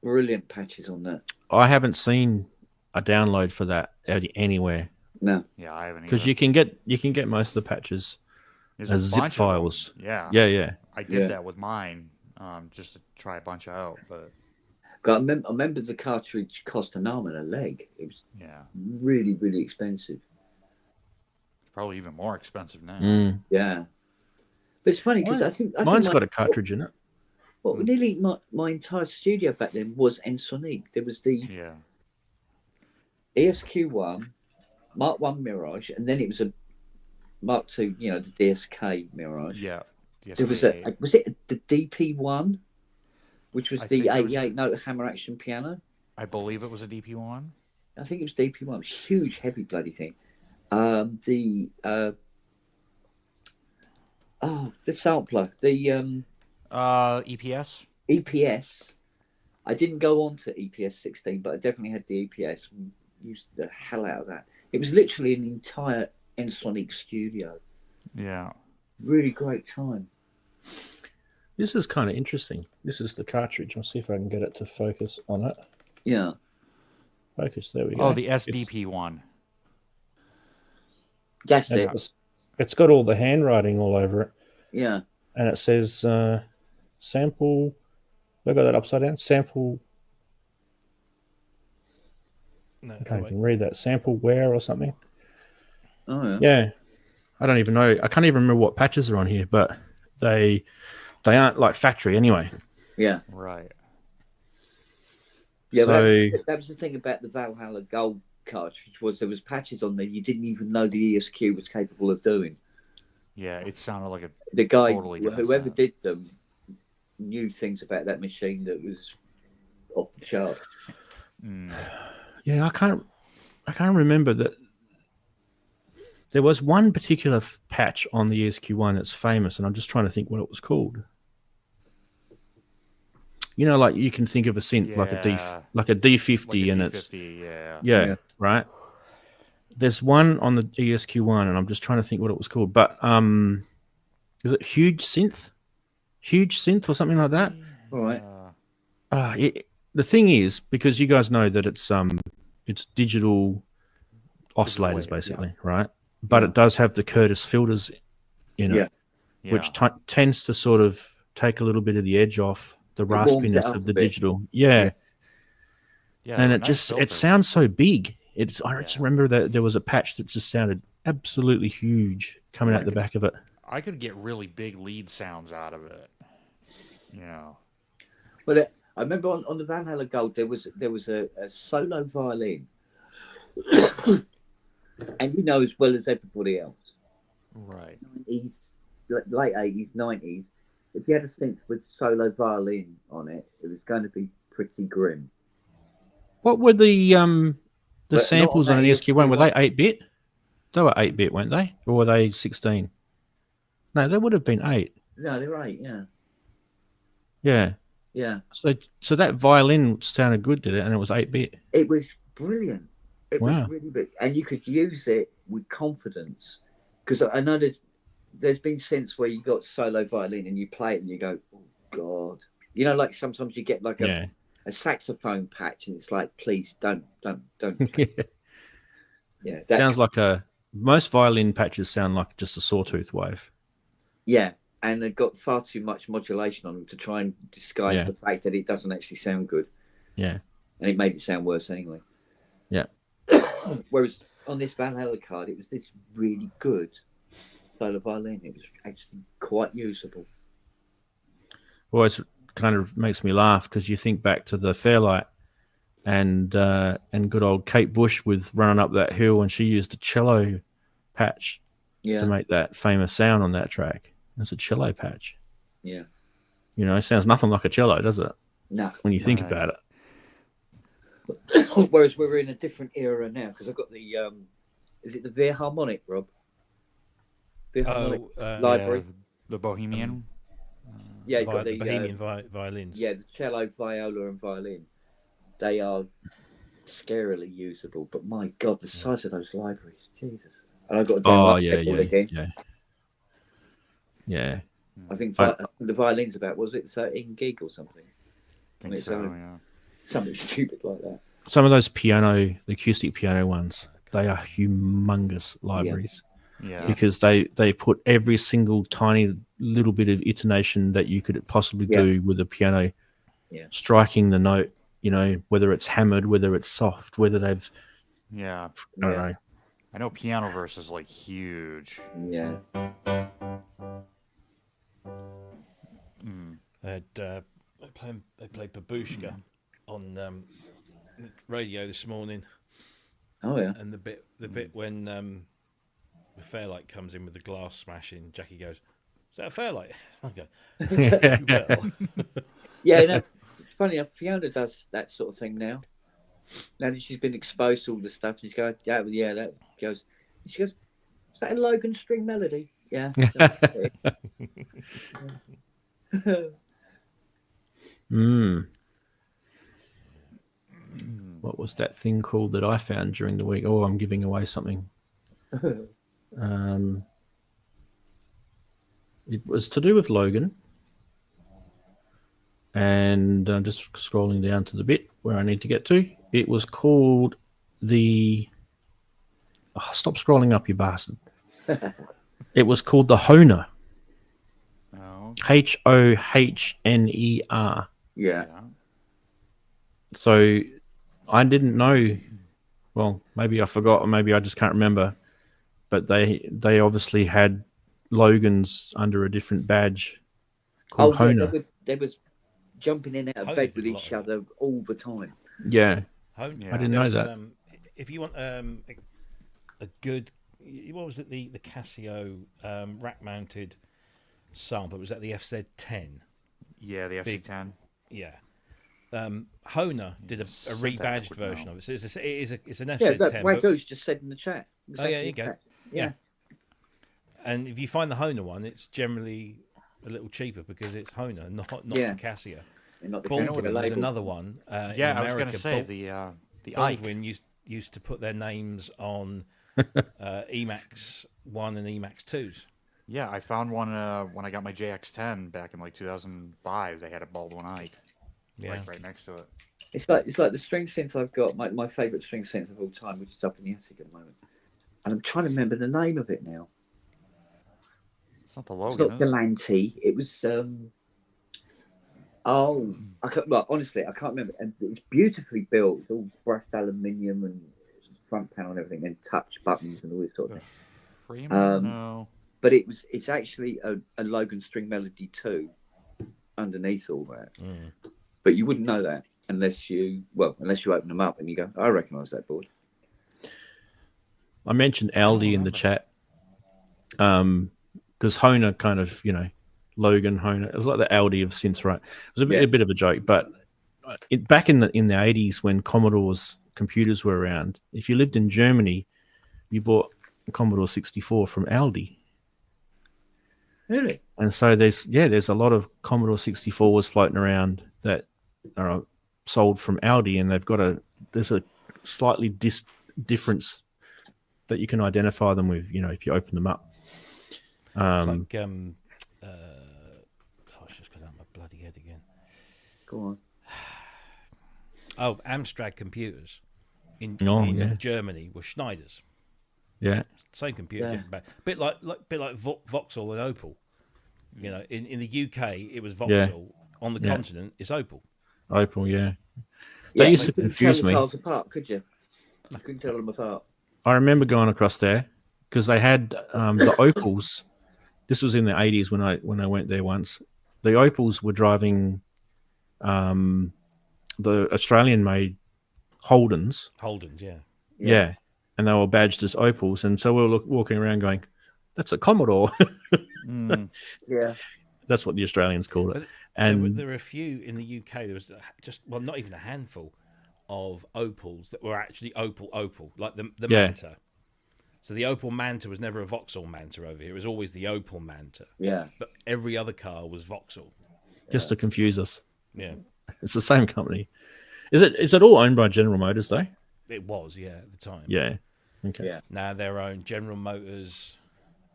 Brilliant patches on that. I haven't seen a download for that anywhere. No. Yeah, I haven't. Because you can get most of the patches as zip files. Yeah. Yeah. I did that with mine, just to try a bunch out, but. I remember the cartridge cost an arm and a leg. It was really, really expensive. Probably even more expensive now. Yeah. But it's funny because I think mine's got a cartridge in it. Well, nearly my entire studio back then was Ensoniq. There was the ESQ1, Mark 1 Mirage, and then it was a Mark 2, the DSK Mirage. Yeah. There was it the DP1, which was the 88 note hammer action piano? I believe it was a DP1. I think it was DP1. It was a huge, heavy bloody thing. The sampler, the EPS. EPS. I didn't go on to EPS 16, but I definitely had the EPS. And used the hell out of that. It was literally an entire Ensoniq studio. Yeah. Really great time. This is kind of interesting. This is the cartridge. I'll see if I can get it to focus on it. Yeah. Focus. There we go. Oh, the SDP one. That's it. It's got all the handwriting all over it. Yeah. And it says sample. Have I got that upside down? Sample. No, I can't even read that. Sample where or something. Oh, yeah. Yeah. I don't even know. I can't even remember what patches are on here, but they aren't like factory anyway. Yeah. Right. Yeah, so, that was the thing about the Valhalla Gold cartridge was there was patches on there you didn't even know the ESQ was capable of doing. Yeah, it sounded like a The guy, totally different whoever sound. did them, knew things about that machine that was off the chart. Yeah, I can't remember that. There was one particular patch on the ESQ1 that's famous, and I'm just trying to think what it was called. You know, like you can think of a synth like a Yeah. D50, Like a and D50, yeah, right. There's one on the ESQ1, and I'm just trying to think what it was called. But is it Huge Synth or something like that? All right. The thing is, because you guys know that it's digital oscillators wave, basically, right? But it does have the Curtis filters in it, which tends to sort of take a little bit of the edge off the raspiness of the digital. Yeah, and it just it sounds so big. I just remember that there was a patch that just sounded absolutely huge coming out the back of it. I could get really big lead sounds out of it. You know. Well, I remember on the Van Halen Gold there was a solo violin, and you know as well as everybody else, right? 90s, late 80s, 90s. If you had a synth with solo violin on it, it was going to be pretty grim. What were the samples on an ESQ1? Were they 8-bit? They were 8-bit, weren't they? Or were they 16? No, they would have been 8. No, they were 8, yeah. Yeah. Yeah. So that violin sounded good, did it? And it was 8-bit. It was brilliant. It Wow. was really big. And you could use it with confidence. Because I know there's been synths where you got solo violin and you play it and you go, oh, God. You know, like sometimes you get like a saxophone patch and it's like, please don't. Yeah. Sounds like most violin patches sound like just a sawtooth wave. Yeah. And they've got far too much modulation on them to try and disguise the fact that it doesn't actually sound good. Yeah. And it made it sound worse anyway. Yeah. Whereas on this Van Halen card, it was this really good solo violin. It was actually quite usable. Always kind of makes me laugh because you think back to the Fairlight and good old Kate Bush with Running Up That Hill, and she used a cello patch to make that famous sound on that track. It's a cello patch. Yeah. You know, it sounds nothing like a cello, does it? No. When you think about it. Whereas we're in a different era now because I've got the is it the Veer Harmonic, Rob? Veer Harmonic library. Yeah, the Bohemian. Yeah, you've got the Bohemian violins. Yeah, the cello, viola, and violin. They are scarily usable, but my God, the size of those libraries, Jesus! And I've got to download again. Yeah. I think the violin's about, was it 13 gig or something? I think so, yeah. Something stupid like that. Some of those the acoustic piano ones, they are humongous libraries. Yeah. Because they put every single tiny little bit of intonation that you could possibly do with a piano, striking the note, you know, whether it's hammered, whether it's soft, whether they've... Yeah. I don't know. I know Pianoverse is like huge. Yeah. They played Babushka on the radio this morning. Oh yeah. And the bit when the Fairlight comes in with the glass smashing, Jackie goes, "Is that a Fairlight?" I go, "Well." Yeah, no, it's funny enough, Fiona does that sort of thing now. Now that she's been exposed to all the stuff, and she's going, yeah, that goes. And she goes, "Is that a Logan string melody?" Yeah. What was that thing called that I found during the week? Oh, I'm giving away something. It was to do with Logan. And I'm just scrolling down to the bit where I need to get to. It was called the... Oh, stop scrolling up, you bastard. It was called the Hohner. Oh. Hohner. Yeah. So I didn't know. Well, maybe I forgot, or maybe I just can't remember. But they obviously had Logan's under a different badge called Hohner. Yeah, they was jumping in and out of bed with each other all the time. Yeah. I didn't know that. if you want a good, what was it? The Casio rack mounted sample. It was at the FZ10. Yeah, the FC10. Yeah. Honer did a Synth rebadged would version know. of it. So it's an FZ10. Yeah, that but- Wago's just said in the chat. Oh, yeah, there you go. that. Yeah. And if you find the Honer one, it's generally a little cheaper because it's Honer, not Yeah. the Casio. They're not the Baldwin Casio was label. another one. Yeah, in I was going America. to say the Ike. Baldwin used to put their names on Emax 1 and Emax 2s. Yeah, I found one when I got my JX10 back in like 2005. They had a Baldwin Ike, right next to it. It's like the string synth I've got, my favourite string synth of all time, which is up in the attic at the moment. And I'm trying to remember the name of it now. It's not the It's Logan, not is it? Galanti. It was honestly, I can't remember. And it's beautifully built. It's all brushed aluminium and front panel and everything, and touch buttons and all this sort of thing. Freeman? No. But it's actually a Logan String Melody 2 underneath all that. But you wouldn't know that unless you open them up and you go, I recognise that board. I mentioned Aldi in the chat because Honer kind of, Logan Honer. It was like the Aldi of synths, right? It was a bit of a joke, but back in the 80s when Commodore's computers were around, if you lived in Germany, you bought a Commodore 64 from Aldi. Really? And so there's a lot of Commodore 64s floating around that are sold from Aldi, and there's a slightly difference that you can identify them with, if you open them up. It's like, it's just because I'm my bloody head again. Go on. Oh, Amstrad computers in Germany were Schneiders. Yeah. Same computer, different band. Bit like Vauxhall and Opel. In the UK it was Vauxhall. On the continent, it's Opel. Opel, yeah. They used to confuse me. Tell the cars apart, could you? I couldn't tell them apart. I remember going across there because they had the Opels. This was in the 80s when I went there once. The Opels were driving the Australian-made Holdens. Holdens, yeah. Yeah. And they were badged as Opels. And so we were walking around going, that's a Commodore. Yeah. That's what the Australians called it. But And there were a few in the UK. There was not even a handful of Opels that were actually Opel, like the Manta. So the Opel Manta was never a Vauxhall Manta over here. It was always the Opel Manta. Yeah. But every other car was Vauxhall. just to confuse us. Yeah. It's the same company. Is it all owned by General Motors though? It was, at the time. Yeah. Okay. Yeah. Now they're owned. General Motors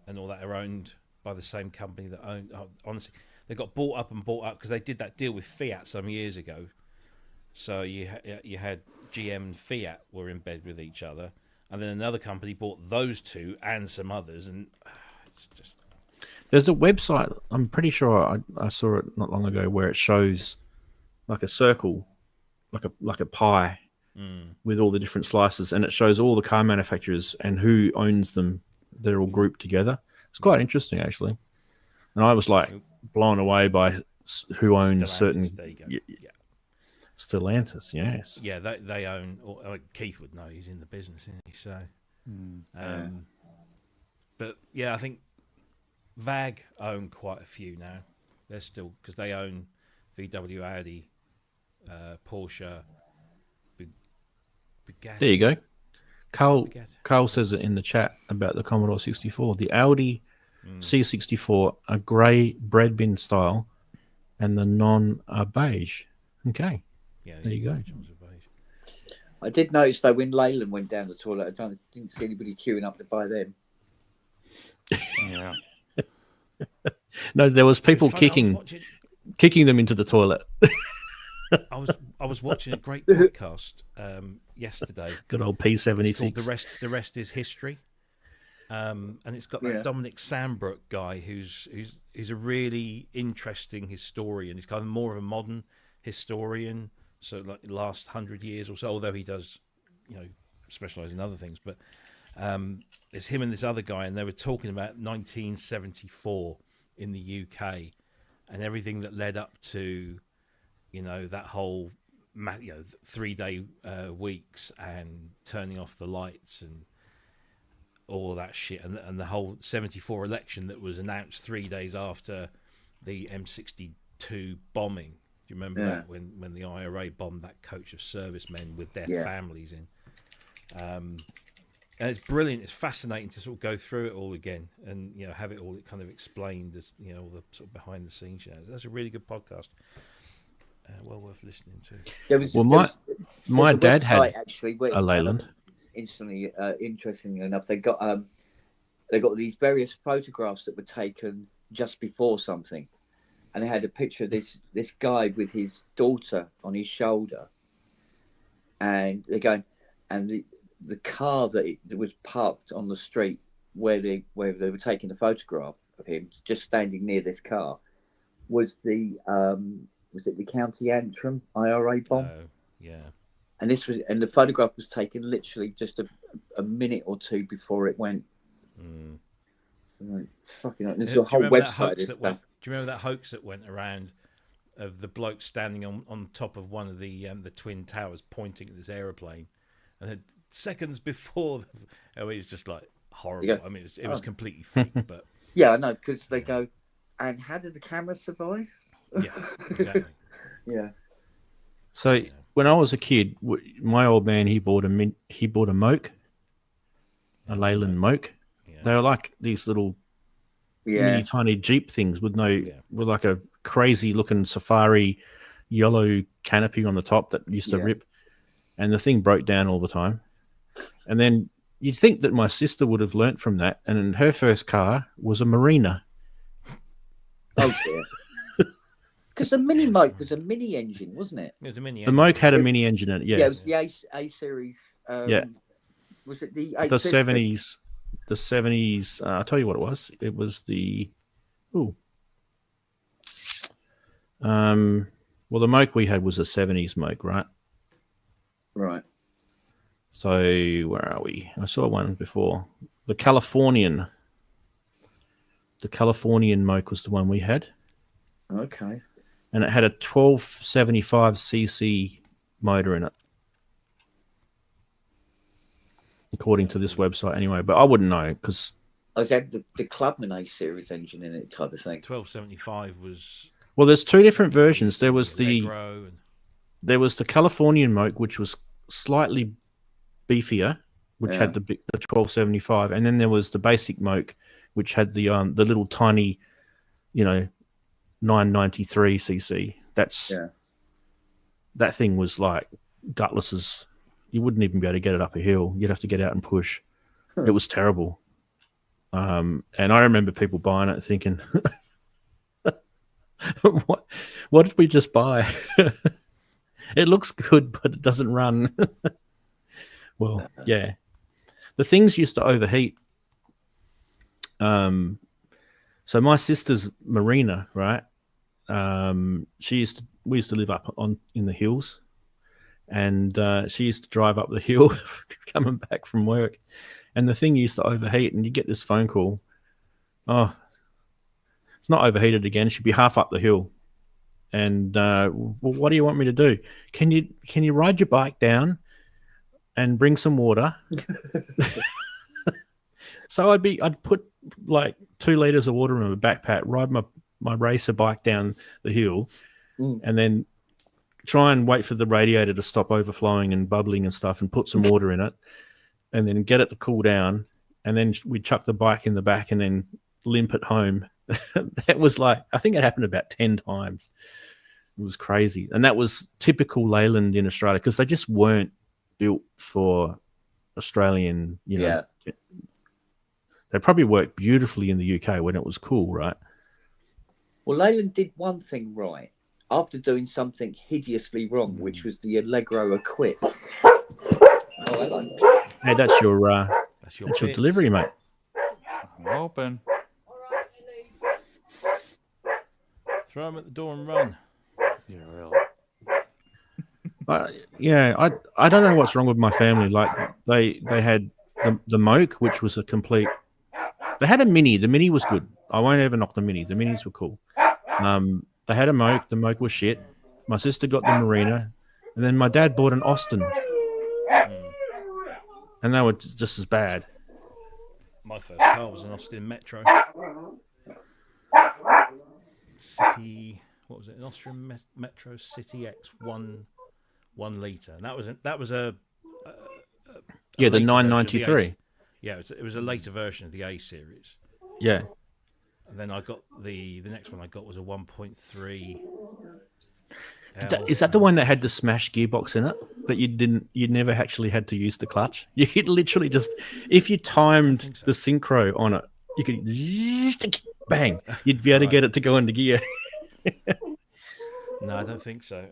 and all that are owned by the same company that owned. Oh, honestly, they got bought up because they did that deal with Fiat some years ago. So you had GM and Fiat were in bed with each other, and then another company bought those two and some others, and it's just. There's a website. I'm pretty sure I saw it not long ago where it shows like a circle, like a pie. With all the different slices, and it shows all the car manufacturers and who owns them. They're all grouped together. It's quite interesting, actually. And I was like blown away by who owns Stellantis, certain. there you go. Yeah. Stellantis, yes. Yeah, they own. Or Keith would know. He's in the business, isn't he? So, but yeah, I think VAG own quite a few now. They're still because they own VW, Audi, Porsche. Bugatti. There you go. Carl says it in the chat about the Commodore 64. The Audi C64 are grey bread bin style, and the non are beige. Okay. Yeah, there you go. I did notice though when Leyland went down the toilet, I didn't see anybody queuing up to buy them. Yeah. No, there was people kicking them into the toilet. I was watching a great podcast yesterday. Good old P76. The rest is history, and it's got that Dominic Sambrook guy who's a really interesting historian. He's kind of more of a modern historian, so like the last 100 years or so. Although he does, specialize in other things, but it's him and this other guy, and they were talking about 1974 in the UK and everything that led up to. That whole 3-day weeks and turning off the lights and all of that shit, and the whole 74 election that was announced 3 days after the M62 bombing. Do you remember that when the IRA bombed that coach of servicemen with their families in? And it's brilliant. It's fascinating to sort of go through it all again and have it all kind of explained as all the sort of behind the scenes. That's a really good podcast. Well worth listening to. My dad had actually a Leyland. Interestingly enough, they got these various photographs that were taken just before something, and they had a picture of this guy with his daughter on his shoulder, and they're going, and the car that was parked on the street where they were taking the photograph of him, just standing near this car, was the County Antrim IRA bomb? Yeah. And the photograph was taken literally just a minute or two before it went. Like, fucking hell. There's a whole website. Do you remember that hoax that went around of the bloke standing on top of one of the twin towers pointing at this aeroplane, and then seconds before, it was just like horrible. I mean, it was completely fake, but yeah, I know, because they go, and how did the camera survive? Yeah, exactly. Yeah. So when I was a kid, my old man he bought a Moke, a Leyland Moke. Yeah. They were like these little mini tiny Jeep things with with like a crazy looking safari yellow canopy on the top that used to rip, and the thing broke down all the time. And then you'd think that my sister would have learnt from that, and her first car was a Marina. Oh dear. Because the Mini Moke was a mini engine, wasn't it? It was a mini engine. The Moke had a mini engine in it, yeah. Yeah, it was the A series. Was it the 70s? The 70s. I'll tell you what it was. It was the... well, the Moke we had was a 70s Moke, right? Right. So, where are we? I saw one before. The Californian Moke was the one we had. Okay. And it had a 1275cc motor in it, according to this website anyway. But I wouldn't know because... I was had the Clubman A series engine in it type of thing. 1275 was... Well, there's two different versions. There was the Californian Moke, which was slightly beefier, which had the 1275. And then there was the basic Moke, which had the little tiny, 993cc. That thing was like gutless as you wouldn't even be able to get it up a hill. You'd have to get out and push. It was terrible. And I remember people buying it thinking, what did we just buy? It looks good, but it doesn't run. Well, yeah. The things used to overheat. So my sister's Marina, right? We used to live up in the hills, and she used to drive up the hill coming back from work, and the thing used to overheat, and you get this phone call. Oh, it's not overheated again. She'd be half up the hill, and well, what do you want me to do? Can you ride your bike down and bring some water? So I'd put like 2 liters of water in my backpack, ride my racer bike down the hill, and then try and wait for the radiator to stop overflowing and bubbling and stuff, and put some water in it, and then get it to cool down, and then we'd chuck the bike in the back and then limp it home. That was like, I think it happened about 10 times. It was crazy. And that was typical Leyland in Australia, because they just weren't built for Australian, They probably worked beautifully in the UK when it was cool, right? Well, Leyland did one thing right after doing something hideously wrong, which was the Allegro Equip. Oh, hello. Hey, that's your delivery, mate. I'm open. Throw them at the door and run. Yeah, really. I don't know what's wrong with my family. Like they had the Moke, which was a complete. They had a Mini. The Mini was good. I won't ever knock the Mini. The Minis were cool. They had a Moke. The Moke was shit. My sister got the Marina. And then my dad bought an Austin, and they were just as bad. My first car was an Austin Metro. City, what was it? An Austrian Metro City X 1 litre. And that was a Yeah, the later version of 993. Yeah, it was a later version of the A series. Yeah. And then I got the next one I got was a 1.3. Is that the one that had the smash gearbox in it? That you never actually had to use the clutch? You could literally just, if you timed the synchro on it, you could bang, you'd be able to get it to go into gear. No, I don't think so.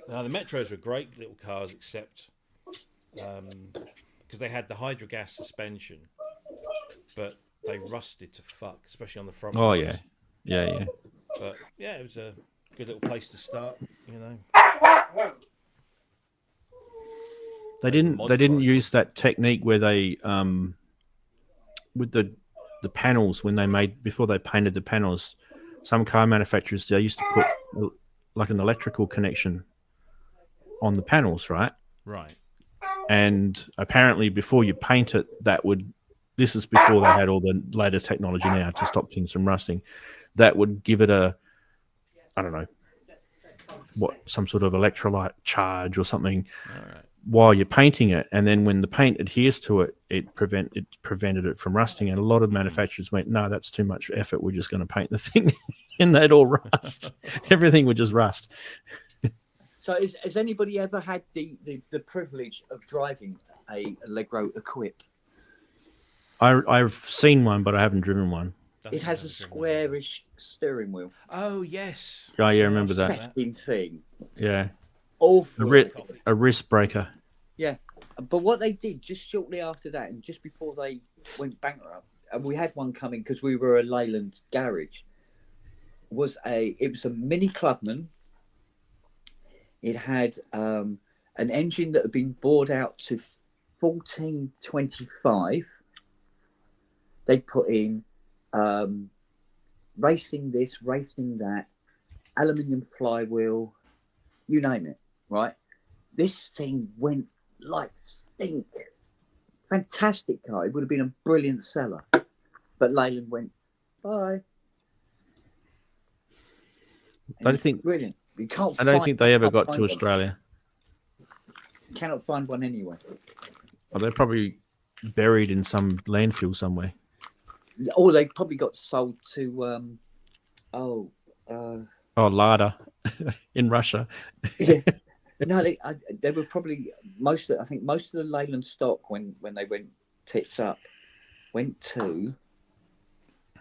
No, the Metros were great little cars, except because they had the hydrogas suspension, but they rusted to fuck, especially on the front. Oh, wheels. yeah. But yeah, it was a good little place to start, you know. They didn't use that technique where they with the panels before they painted the panels. Some car manufacturers, they used to put like an electrical connection on the panels, right? Right. And apparently, before you paint it, this is before they had all the latest technology now to stop things from rusting. That would give it I don't know, some sort of electrolyte charge or something. All right. While you're painting it, and then when the paint adheres to it, it prevented it from rusting. And a lot of manufacturers went, "No, that's too much effort. We're just going to paint the thing," and they'd all rust. Everything would just rust. So, has anybody ever had the privilege of driving a Allegro Equip? I've seen one, but I haven't driven one. It has a squarish steering wheel. Oh yes. Oh yeah, I remember that. Second thing. Yeah. Awful. A wrist breaker. Yeah. But what they did just shortly after that, and just before they went bankrupt, and we had one coming because we were a Leyland garage, it was a Mini Clubman. It had an engine that had been bored out to 1425. They put in racing this, racing that, aluminium flywheel, you name it, right? This thing went like stink. Fantastic car. It would have been a brilliant seller. But Leyland went, bye. I think brilliant. You can't. I don't think they ever got to Australia. Cannot find one anyway. Well, they're probably buried in some landfill somewhere. Or they probably got sold to Lada in Russia. Yeah. No, they were probably most of the Leyland stock when they went tits up went to, I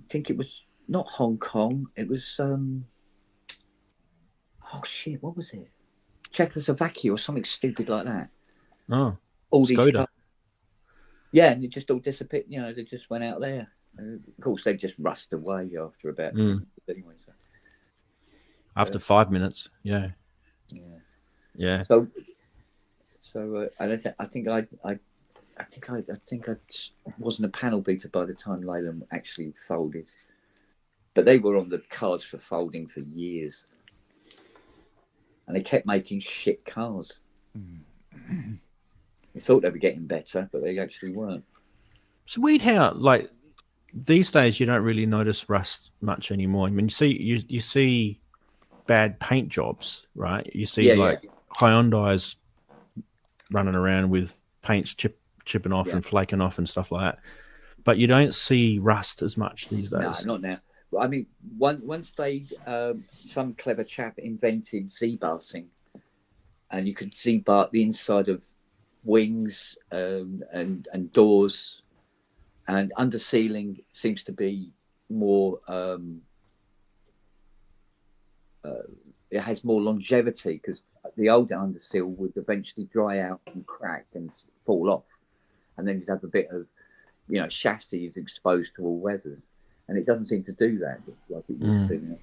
think it was not Hong Kong, it was what was it? Czechoslovakia or something stupid like that. Oh, all Skoda. These cars, yeah, and it just all disappeared. You know, they just went out there. And of course, they just rust away after about 10 minutes anyway. So. After 5 minutes, yeah. So I think I wasn't a panel beater by the time Leyland actually folded, but they were on the cards for folding for years, and they kept making shit cars. We thought they were getting better, but they actually weren't. It's weird how, like, these days you don't really notice rust much anymore. I mean, you see bad paint jobs, right? You see Hyundai's running around with paints chipping off and flaking off and stuff like that. But you don't see rust as much these days. No, not now. I mean, once some clever chap invented Z-barsing, and you could Z-bar the inside of wings and doors, and under sealing seems to be more. It has more longevity because the older under seal would eventually dry out and crack and fall off, and then you'd have a bit of, chassis is exposed to all weathers, and it doesn't seem to do that like it used to.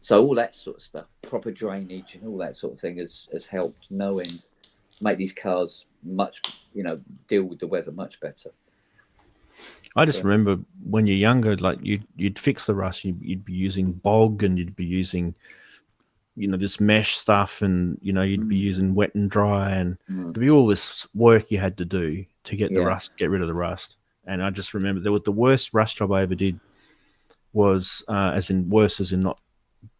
So all that sort of stuff, proper drainage and all that sort of thing has helped no end make these cars much, deal with the weather much better. I just remember when you're younger, like you'd fix the rust, you'd be using bog and you'd be using this mesh stuff, and you'd be using wet and dry, and there'd be all this work you had to do to get the rust, get rid of the rust. And I just remember there was the worst rust job I ever did was as in not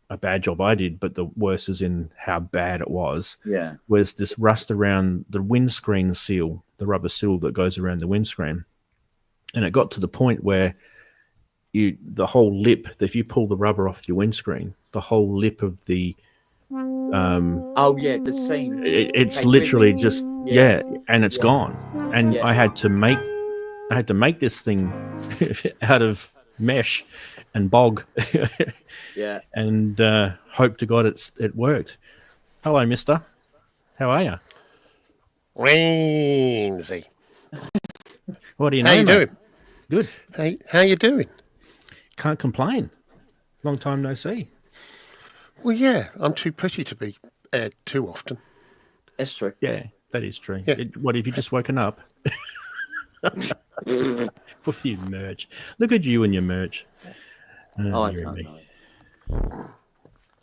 a bad job I did, but the worst as in how bad it was. Yeah. Was this rust around the windscreen seal, the rubber seal that goes around the windscreen. And it got to the point where the whole lip, if you pull the rubber off your windscreen, the whole lip of the the seam. It's literally just and it's gone. And I had to make this thing out of mesh and bog. And hope to God it worked. Hello, mister. How are you? Ramsey. What do you know? How you doing? Good. How you doing? Can't complain. Long time no see. Well, yeah, I'm too pretty to be aired too often. That's true. Yeah, that is true. Yeah. What have you just woken up? With your merch. Look at you and your merch. I you're don't me.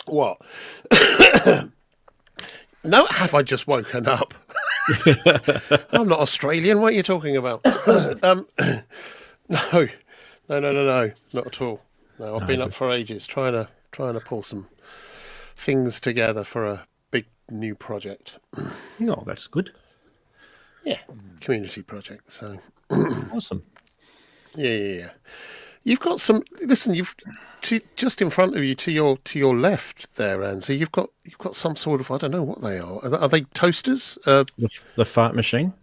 What? No, have I just woken up? I'm not Australian. What are you talking about? No, not at all. No, I've been up for ages trying to pull some things together for a big new project. Oh, that's good. Yeah, community project. So Awesome. yeah. You've got some. Listen, just in front of you, to your left there, Anzi. You've got some sort of, I don't know what they are. Are they toasters? The fart machine.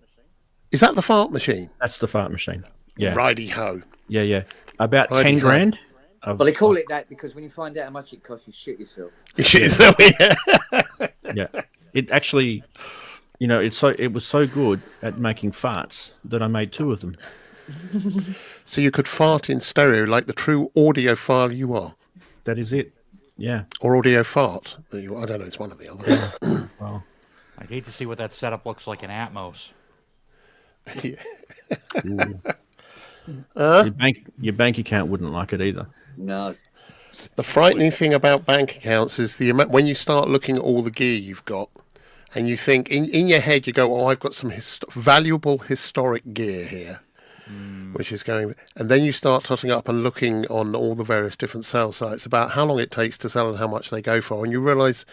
Is that the fart machine? That's the fart machine. Yeah. Righty ho. Yeah. About Righty 10 ho. grand. But they call it that because when you find out how much it costs, you shit yourself. You shit yourself. Yeah. Yeah. It actually, it was so good at making farts that I made 2 of them. So you could fart in stereo like the true audiophile you are. That is it. Yeah. Or audio fart. I don't know, it's one or the other. Well, I'd hate to see what that setup looks like in Atmos. your bank account wouldn't like it either. No. The frightening thing about bank accounts is the amount, when you start looking at all the gear you've got, and you think, in your head, you go, oh, I've got some valuable historic gear here. Which is going, and then you start totting up and looking on all the various different sales sites about how long it takes to sell and how much they go for, and you realise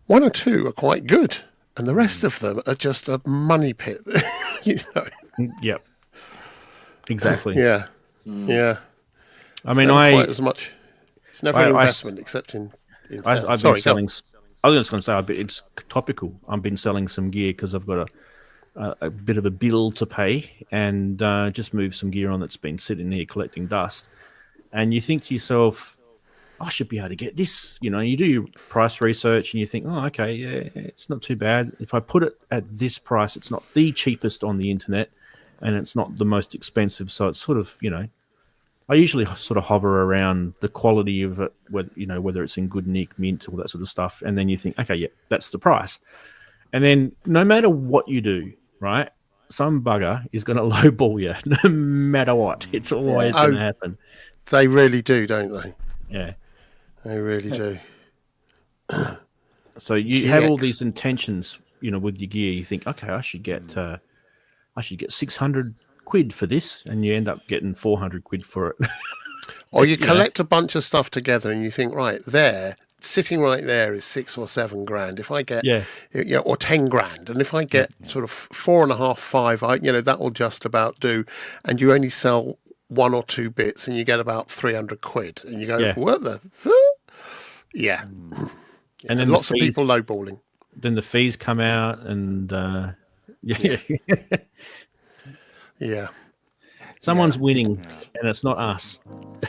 1 or 2 are quite good, and the rest of them are just a money pit. Yep. Exactly. Yeah. I mean, quite as much. It's never an investment except in sales. I've been selling. I was just going to say, it's topical. I've been selling some gear because I've got a bit of a bill to pay, and just move some gear on that's been sitting here collecting dust. And you think to yourself, I should be able to get this. You do your price research and you think, oh, okay, yeah, it's not too bad. If I put it at this price, it's not the cheapest on the internet, and it's not the most expensive. So it's sort of, I usually sort of hover around the quality of it, whether it's in good nick, mint, all that sort of stuff. And then you think, okay, yeah, that's the price. And then no matter what you do, right, some bugger is going to lowball you no matter what. It's always going to happen. They really do, don't they? Yeah. They really do. So you have all these intentions, with your gear. You think, okay, I should get 600 quid for this, and you end up getting 400 quid for it. Or you collect a bunch of stuff together and you think, right, sitting right there is 6 or 7 grand. If I get, or 10 grand, and if I get sort of 4.5, 5, that will just about do. And you only sell 1 or 2 bits, and you get about 300 quid, and you go, what the? Yeah. And then lots of people lowballing. Then the fees come out, and yeah. Someone's winning, and it's not us.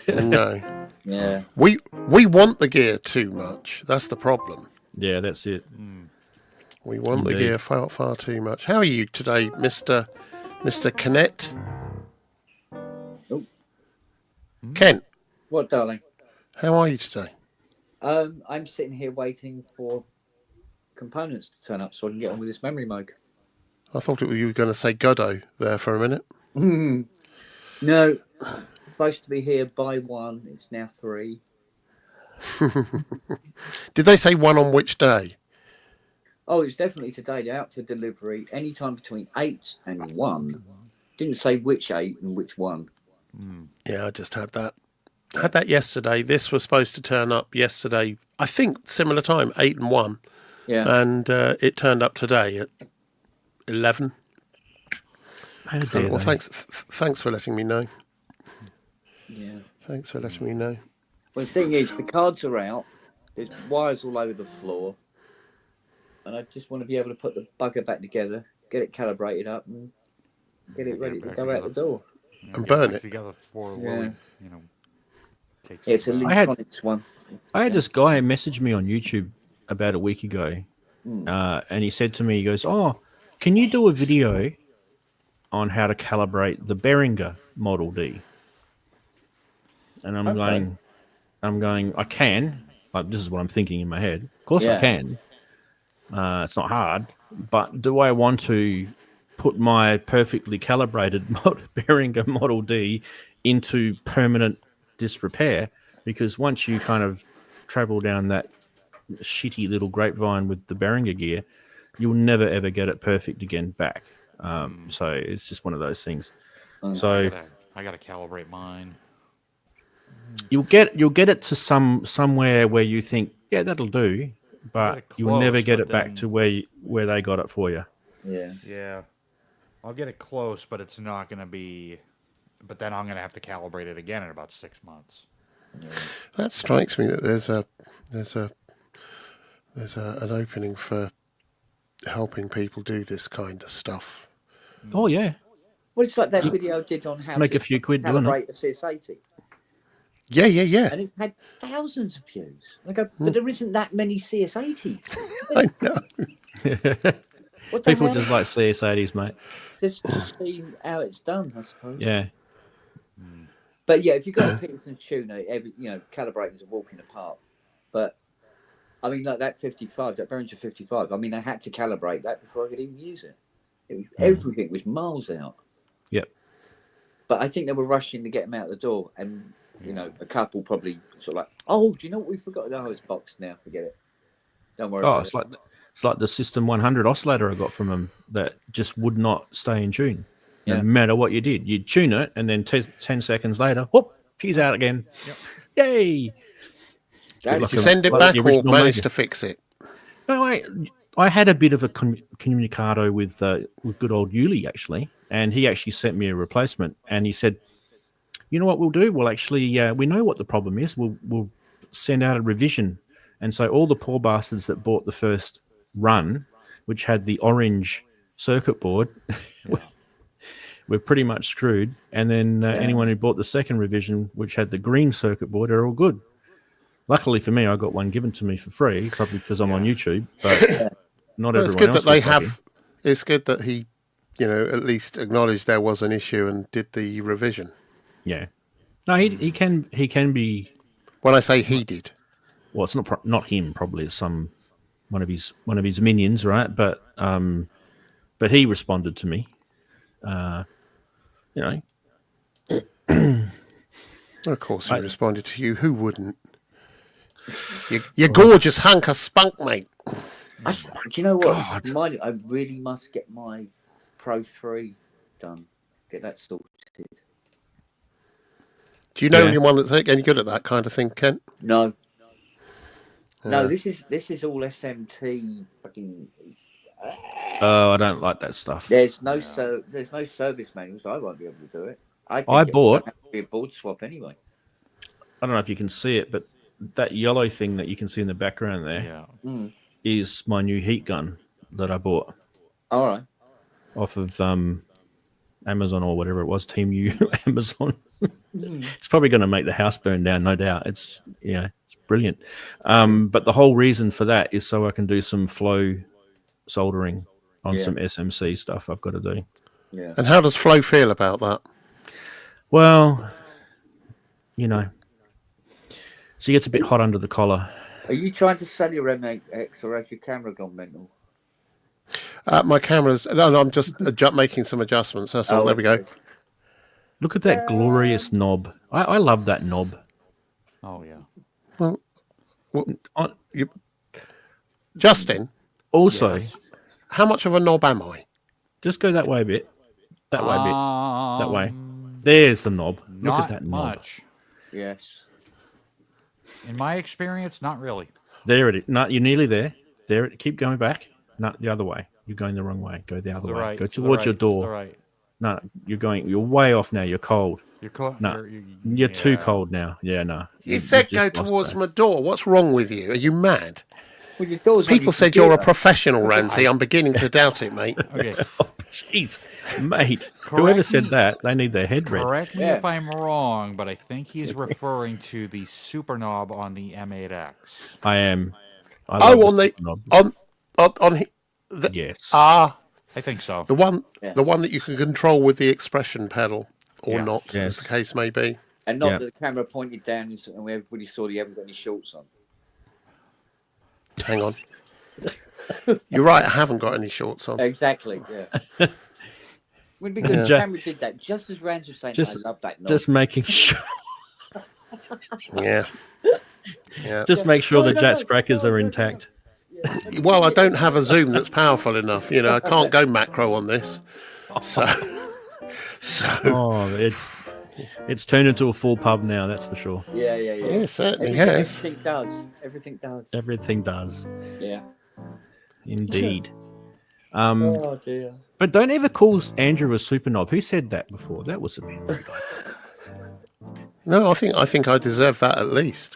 No. Yeah. We want the gear too much. That's the problem. Yeah, that's it. We want the gear far too much. How are you today, Mr. Kennett? Oh. Kent. What, darling? How are you today? I'm sitting here waiting for components to turn up so I can get on with this memory mode. I thought you were going to say Godot there for a minute. No, supposed to be here by 1. It's now 3. Did they say one on which day? Oh, it's definitely today. They're out for delivery anytime between 8 and 1. Didn't say which 8 and which 1. Yeah, I just had that. I had that yesterday. This was supposed to turn up yesterday, I think similar time, 8 and 1. Yeah. And it turned up today at 11. Well, thanks for letting me know. Yeah. Thanks for letting me know. Well, the thing is, the cards are out. There's wires all over the floor. And I just want to be able to put the bugger back together, get it calibrated up, and get it ready to go out the door. And burn it. Together for Willie, you know. Yeah, it's a electronics one. I had this guy message me on YouTube about a week ago, and he said to me, he goes, "Oh, can you do a video on how to calibrate the Behringer Model D?" And I'm going, I can. Like, this is what I'm thinking in my head. Of course I can. It's not hard, but do I want to put my perfectly calibrated Behringer Model D into permanent disrepair? Because once you kind of travel down that shitty little grapevine with the Behringer gear, you'll never ever get it perfect again back. So it's just one of those things. So I gotta calibrate mine. You'll get it to somewhere where you think, yeah, that'll do, but you'll never get it back to where they got it for you. Yeah. I'll get it close, but it's not gonna be. But then I'm gonna have to calibrate it again in about 6 months. That strikes me that there's an opening for helping people do this kind of stuff. Oh yeah. Well, it's like that video I did on how make to a few quid doing calibrate it. a CS80. Yeah. And it had thousands of views. I go, but there isn't that many CS80s. I know. What the People hell? just like CS80s, mate. Just to see how it's done, I suppose. Yeah. But yeah, if you've got a Peterson tuner, calibrating's a walk in the park. But I mean, like that 55, that Behringer 55. I mean, I had to calibrate that before I could even use it. Everything was miles out. Yep. But I think they were rushing to get them out the door, and a couple probably sort of like, oh, do you know what we forgot? Oh, it's boxed now. Forget it. Don't worry. Oh, it's like the System 100 oscillator I got from them that just would not stay in tune. No matter what you did, you'd tune it, and then 10 seconds later, whoop, she's out again. Yep. Yay! Did you send it back or manage to fix it? No, I had a bit of a communicado with good old Yuli, actually, and he actually sent me a replacement, and he said, you know what we'll do? We'll actually, we know what the problem is. We'll send out a revision. And so all the poor bastards that bought the first run, which had the orange circuit board, we're pretty much screwed. And then anyone who bought the second revision, which had the green circuit board, are all good. Luckily for me, I got one given to me for free, probably because I'm on YouTube. But not everyone it's good else that they was have. It's good that he, at least acknowledged there was an issue and did the revision. Yeah. No, he can be. When I say he did, well, it's not him. Probably it's one of his minions, right? But he responded to me. Of course, he responded to you. Who wouldn't? You gorgeous hunk of spunk, mate. Do you know what? I really must get my Pro 3 done. Get that sorted. Do you know anyone that's any good at that kind of thing, Kent? No. No, this is all SMT fucking. Oh, I don't like that stuff. There's no service manuals. I won't be able to do it. I bought it would be a board swap anyway. I don't know if you can see it, but that yellow thing that you can see in the background there is my new heat gun that I bought. All right. Off of Amazon or whatever it was, Team U Amazon. It's probably going to make the house burn down, no doubt. It's brilliant. But the whole reason for that is so I can do some flow soldering on some SMC stuff I've got to do. Yeah. And how does Flo feel about that? Well, she gets a bit hot under the collar. Are you trying to sell your M8X or has your camera gone mental? My camera's... No, I'm just making some adjustments. That's all. There we go. Look at that glorious knob. I love that knob. Oh, yeah. Well Justin, Also, Yes. how much of a knob am I? just go that way a bit. That way a bit. That way. There's the knob. Look Not at that knob. much. Yes. In my experience, not really. There it is. No, you're nearly there. There. Keep going back. No, the other way. You're going the wrong way. Go the other To the way. right. Go to the towards right, your to the door. right. No, you're way off now. You're cold. You're cold. No, you're too cold now. Yeah, no. You said just go lost towards that. my door. What's wrong with you? Are you mad? Well, your door's on People your said you're a computer. professional, Ramsey. I'm beginning to doubt it, mate. Okay. Jeez, mate. Whoever said me- that, they need their head read. Correct me Yeah. if I'm wrong, but I think he's referring to the super knob on the M8X. I am. I Oh, love on the super knob. the Yes. I think so. the one Yeah. the one that you can control with the expression pedal or Yes. not, Yes. as the case may be. And not Yeah. that the camera pointed down and everybody saw you haven't got any shorts on. Hang on. You're right. I haven't got any shorts on. Exactly, yeah. Would be good if the camera did that just as Rand was saying, Just- I love that knob. Just making sure. Yeah. Yeah. Just make sure the Jats crackers are intact. Well, I don't have a zoom that's powerful enough. You know, I can't go macro on this. So. Oh, it's turned into a full pub now. That's for sure. Yeah. Yeah, it certainly Everything, has. everything does. Everything does. Everything does. Yeah. Indeed. Oh dear. But don't ever call Andrew a super knob. Who said that before? That was a bit rude. No, I think I deserve that at least.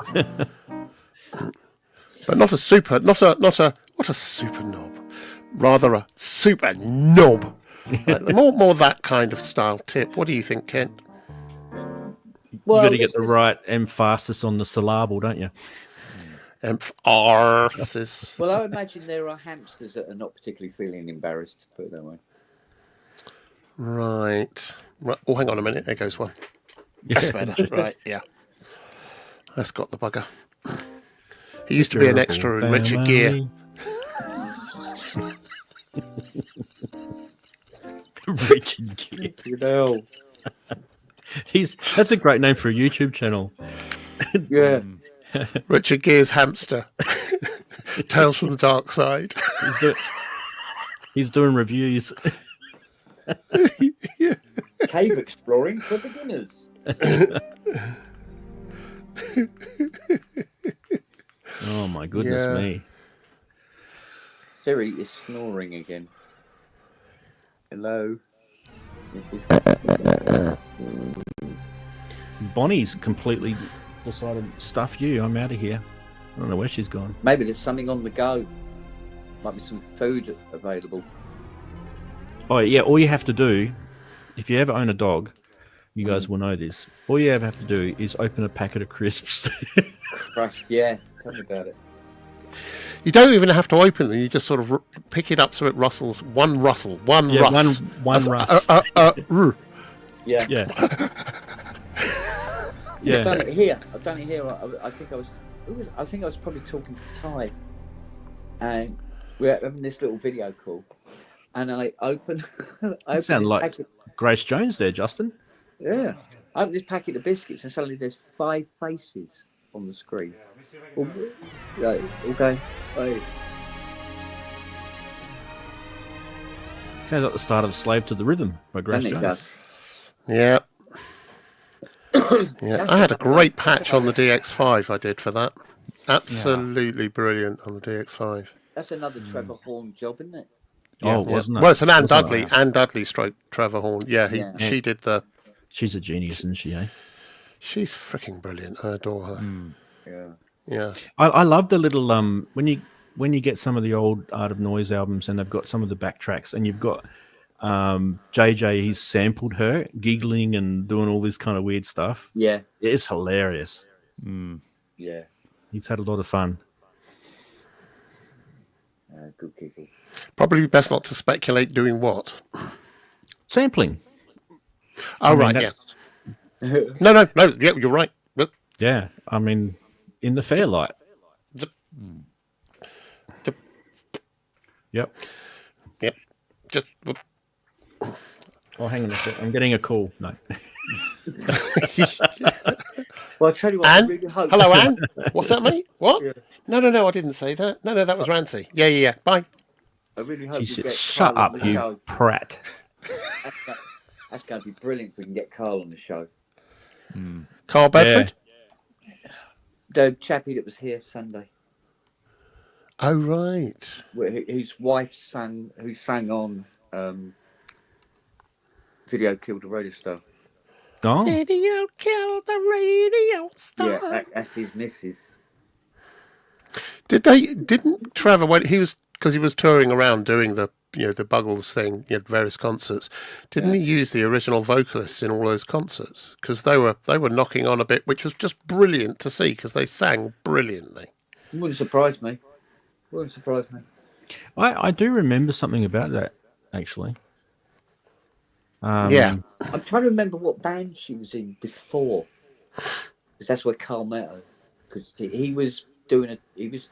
But not a super knob. Rather a super knob. Like, more that kind of style tip. What do you think, Kent? You got to get the right emphasis on the syllable, don't you? Emphasis. Well, I imagine there are hamsters that are not particularly feeling embarrassed, put it that way. Right. Oh, hang on a minute. There goes one. That's better. Right, yeah. That's got the bugger. He used to be an extra in Richard Gere. Richard Gere. You know. That's a great name for a YouTube channel. Yeah. Richard Gere's hamster. Tales from the Dark Side. He's doing reviews. Cave exploring for beginners. Oh my goodness Yeah. me. Siri is snoring again. Hello. This is... Bonnie's completely decided, stuff you, I'm out of here. I don't know where she's gone. Maybe there's something on the go. Might be some food available. Oh, yeah, all you have to do, if you ever own a dog, you guys will know this. All you ever have to do is open a packet of crisps. Crust, yeah. Tell me about it. You don't even have to open them. You just sort of pick it up so it rustles. One rustle. One Yeah, rust. one rust. Yeah. Yeah. I've Yeah. done it here. I think I was probably talking to Ty, and we're having this little video call, and I open. You sound like Grace Jones there, Justin. Yeah. I open this packet of biscuits, and suddenly there's 5 faces on the screen. Right, okay. Right. Sounds like the start of Slave to the Rhythm by Grace Doesn't it, Jones. Gus? Yeah. Yeah. I had a great patch on the DX5 I did for that. Absolutely brilliant on the DX5. That's another Trevor Horn job, isn't it? Oh, Yeah. wasn't it? Well, it's an Anne Wasn't Dudley. it? Anne Dudley stroke Trevor Horn. Yeah, Yeah. she did the... She's a genius, isn't she, eh? She's freaking brilliant. I adore her. Yeah. Yeah. I love the little when you get some of the old Art of Noise albums and they've got some of the backtracks and you've got JJ, he's sampled her giggling and doing all this kind of weird stuff. Yeah. It's hilarious. Yeah. He's had a lot of fun. Good people. Probably best not to speculate doing what. Sampling. Oh, I mean, right, yeah. that's- No. Yeah, you're right. But Yeah, I mean, in the fair light. Zip. Yep. Yep. Just... Oh, hang on a sec. I'm getting a call. No. Well, I tell you what, I Anne? really hope. Hello, Anne. What's that, mate? What? Yeah. No, I didn't say that. No, that was Ranty. Yeah. Bye. I really hope She we said, get "Shut Carl on up, the you show. prat." That's going to be brilliant if we can get Carl on the show. Carl Bedford? The chappie that was here Sunday, Oh, right. whose wife sang, who sang on Video Killed the Radio Star. Oh, Video killed the radio star. Yeah, that's his missus. Didn't Trevor, when he was, because he was touring around doing the Buggles thing, various concerts, didn't he use the original vocalists in all those concerts? Because they were knocking on a bit, which was just brilliant to see, because they sang brilliantly. Wouldn't surprise me. I do remember something about that, actually. Yeah. I'm trying to remember what band she was in before, because that's where Carl met her. Because he was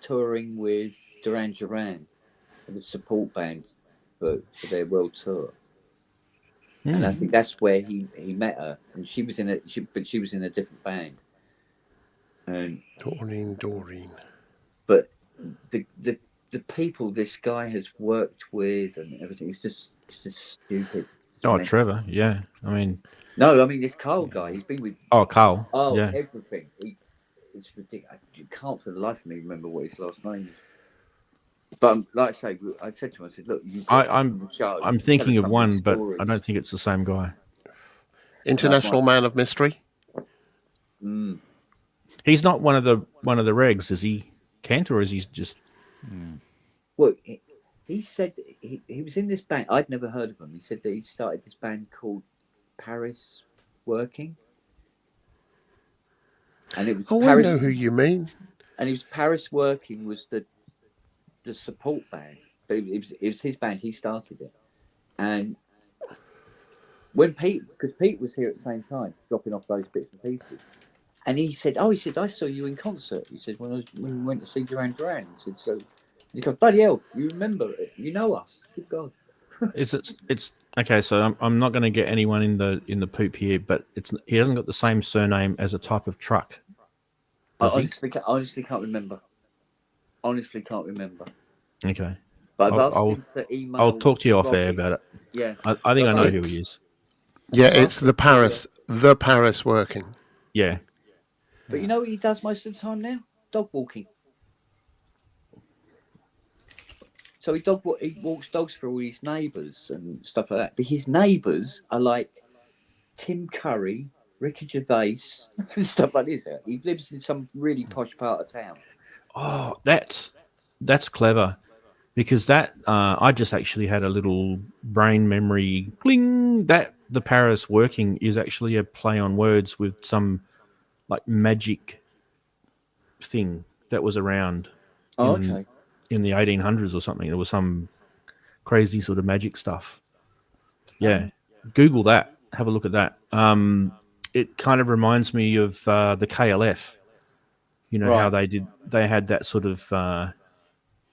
touring with Duran Duran, the support band for their world tour, and I think that's where he met her. And she was in a different band. And Doreen. But the people this guy has worked with and everything, it's just stupid. Oh, Trevor, yeah. I mean, this Carl guy, he's been with. Oh, Carl. Oh, yeah. Everything. It's ridiculous. You can't for the life of me remember what his last name is. But like I say, I said to him, I said, look, I'm thinking of one, but I don't think it's the same guy. International Man of Mystery. He's not one of the regs, is he, Kent, or is he just? Well, he said he was in this band. I'd never heard of him. He said that he started this band called Paris Working. And it was I know who you mean. And it was Paris Working was the support band, but it was his band. He started it, and when because Pete was here at the same time, dropping off those bits and pieces, and he said, I saw you in concert. He said when we went to see Duran Duran. He said so. He goes, bloody hell, you remember it? You know us. Good God. It's okay. So I'm not going to get anyone in the poop here, but he hasn't got the same surname as a type of truck. I honestly can't remember. Okay. But I'll talk to you off air about it. Yeah. I think I know who he is. Yeah, it's the Paris Working. Yeah. But you know what he does most of the time now? Dog walking. So he walks dogs for all his neighbours and stuff like that. But his neighbours are like Tim Curry, Ricky Gervais, and stuff like this. He lives in some really posh part of town. Oh, that's clever, because that I just actually had a little brain memory cling that the Paris Working is actually a play on words with some like magic thing that was around. Okay. In the 1800s or something. There was some crazy sort of magic stuff. Yeah. Google that. Have a look at that. It kind of reminds me of the KLF. You know, how they had that sort of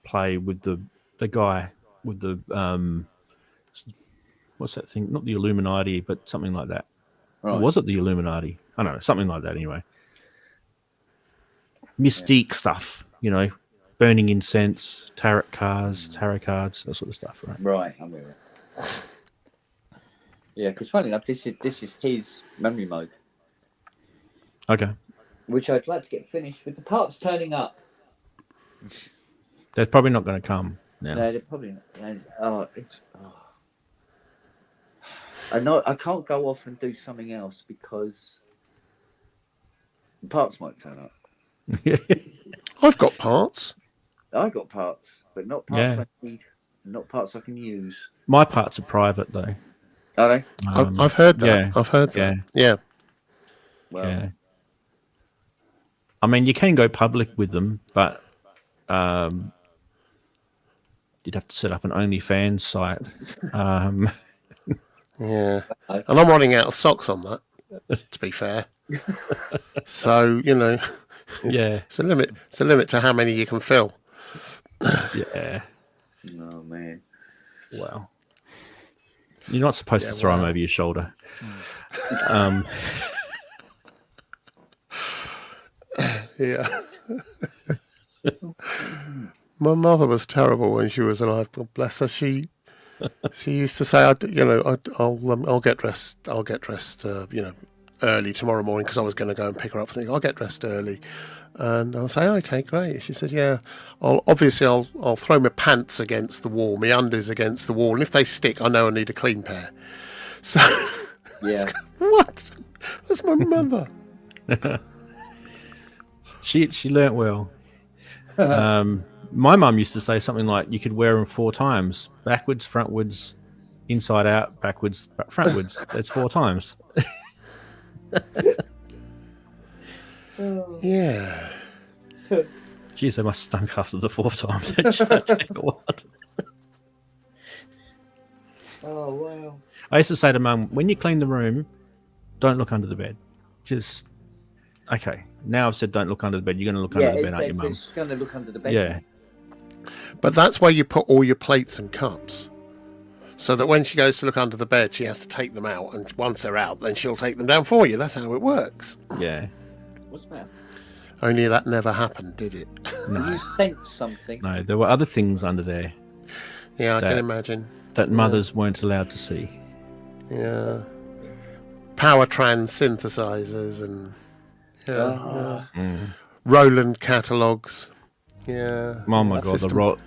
play with the guy with the what's that thing? Not the Illuminati, but something like that. Right. Or was it the Illuminati? I don't know, something like that anyway. Mystique stuff, you know. Burning incense, tarot cards, that sort of stuff, right? Right, I'm with it. Yeah, because funny enough, this is his memory mode. Okay. Which I'd like to get finished with the parts turning up. They're probably not going to come now. No, they're probably not. I know I can't go off and do something else because the parts might turn up. I've got parts. I got parts, but not parts I need, not parts I can use. My parts are private, though. Are they? I've heard that. Yeah. I've heard that. Yeah. Well, yeah. I mean, you can go public with them, but you'd have to set up an OnlyFans site. Yeah. And I'm running out of socks on that, to be fair. So, you know, yeah, it's a limit. It's a limit to how many you can fill. Yeah. Oh man. Wow. You're not supposed to throw them over your shoulder. Yeah. My mother was terrible when she was alive. God bless her. She used to say, I'll get dressed. I'll get dressed. Early tomorrow morning because I was going to go and pick her up. I'll get dressed early, and I'll say, okay, great. She said, yeah. I'll throw my pants against the wall, my undies against the wall, and if they stick, I know I need a clean pair. So, Yeah. What? That's my mother. She learnt well. My mum used to say something like, you could wear them 4 times: backwards, frontwards, inside out, backwards, frontwards. That's 4 times. Yeah. Jeez, they must have stunk after the 4th time. I tell you what. Oh wow. I used to say to Mum, when you clean the room, don't look under the bed. Just okay. Now I've said don't look under the bed. You're going to look under the bed, aren't you, Mum? It's going to look under the bed. Yeah. But that's where you put all your plates and cups. So that when she goes to look under the bed, she has to take them out. And once they're out, then she'll take them down for you. That's how it works. Yeah. What's the matter? Only that never happened, did it? No. You sensed something. No, there were other things under there Yeah, I can imagine. that mothers weren't allowed to see. Yeah. Power trans synthesizers and Roland catalogs. Yeah. Oh my The God, system,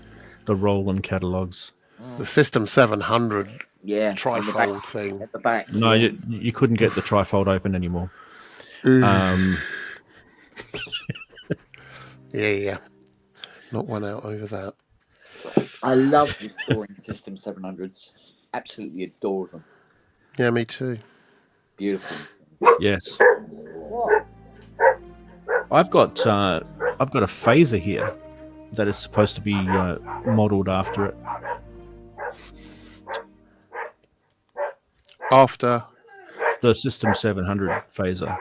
the Roland catalogs. the System 700 Yeah. trifold thing. At the back. No, you couldn't get the trifold open anymore. Yeah. Not one out over that. I love restoring System 700s. Absolutely adore them. Yeah, me too. Beautiful. Yes. I've got a phaser here that is supposed to be modelled after it. After. The System 700 phaser.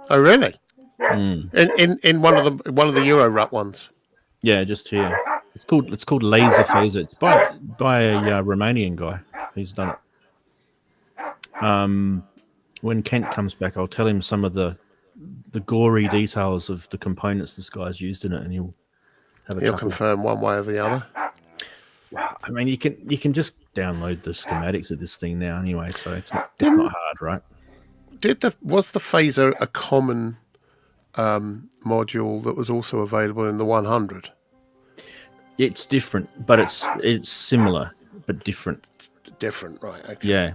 Oh, really? Mm. In one of the Euro Rut ones. Yeah, just here. It's called Laser Phaser. It's by a Romanian guy. He's done it. When Kent comes back, I'll tell him some of the gory details of the components this guy's used in it, and he'll have a He'll chuckle. confirm one way or the other. I mean, you can just download the schematics of this thing now anyway, so it's not hard, right? Was the phaser a common module that was also available in the 100? It's different, but it's similar but different. Different, right? Okay. Yeah.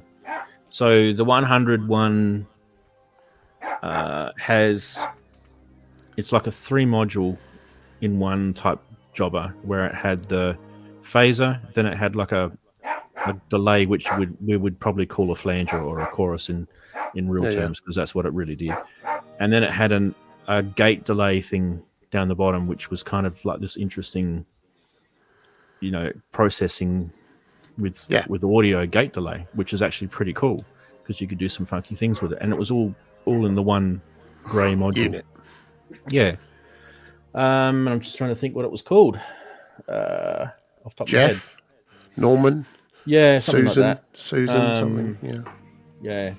So the 100 one has, it's like a 3 module in one type jobber, where it had the phaser, then it had like a delay, which we would probably call a flanger or a chorus in real terms, because that's what it really did. And then it had a gate delay thing down the bottom, which was kind of like this interesting, processing with audio gate delay, which is actually pretty cool because you could do some funky things with it, and it was all in the one grey module unit. Yeah. And I'm just trying to think what it was called. Off the top of my head. Jeff, Norman, Yeah, something Susan, like that. Susan, something. Yeah. Yeah.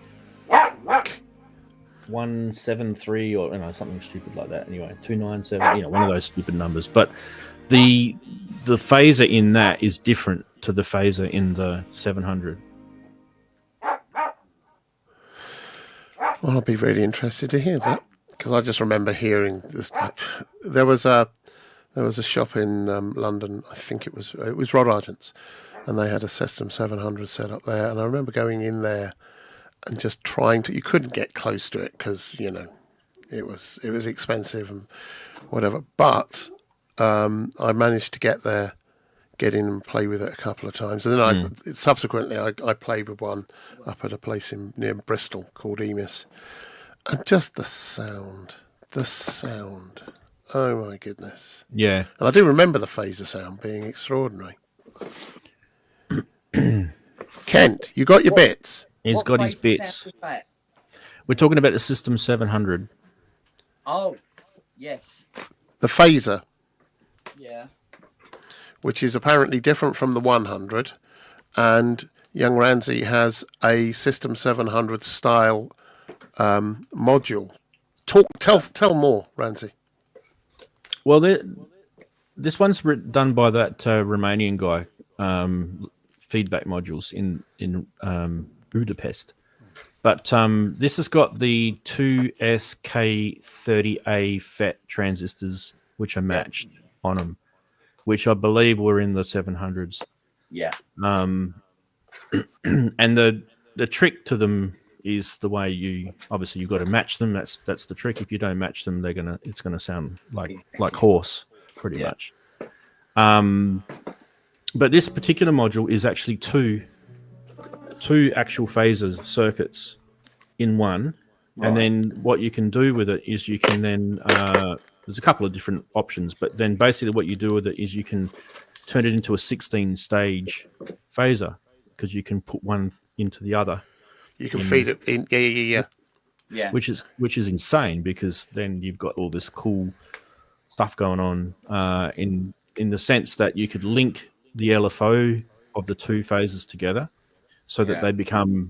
173 or something stupid like that. Anyway, 297. One of those stupid numbers. But the phaser in that is different to the phaser in the 700. Well, I'll be really interested to hear that, because I just remember hearing this. There was a shop in London. I think it was Rod Argent's, and they had a System 700 set up there. And I remember going in there and just trying to. You couldn't get close to it because it was expensive and whatever. But I managed to get in and play with it a couple of times, and then subsequently I played with one up at a place near Bristol called Emis, and just the sound. Oh my goodness! Yeah, and I do remember the phaser sound being extraordinary. Kent, you got your bits? He's got his bits. We're talking about the System 700. Oh, yes. The phaser. Yeah. Which is apparently different from the 100, and young Ramsey has a System 700 style module. Tell more, Ramsey. Well, this one's done by that Romanian guy. Feedback modules in Budapest, but this has got the 2SK30A FET transistors which are matched on them, which I believe were in the 700s. Yeah. And the trick to them is the way you've got to match them. That's the trick. If you don't match them, it's gonna sound like horse pretty much. But this particular module is actually two actual phasers circuits in one. Right. And then what you can do with it is you can then there's a couple of different options, but then basically what you do with it is you can turn it into a 16-stage phaser, because you can put one into the other. You can feed it in, yeah. Which is insane, because then you've got all this cool stuff going on in the sense that you could link the LFO of the two phases together so that they become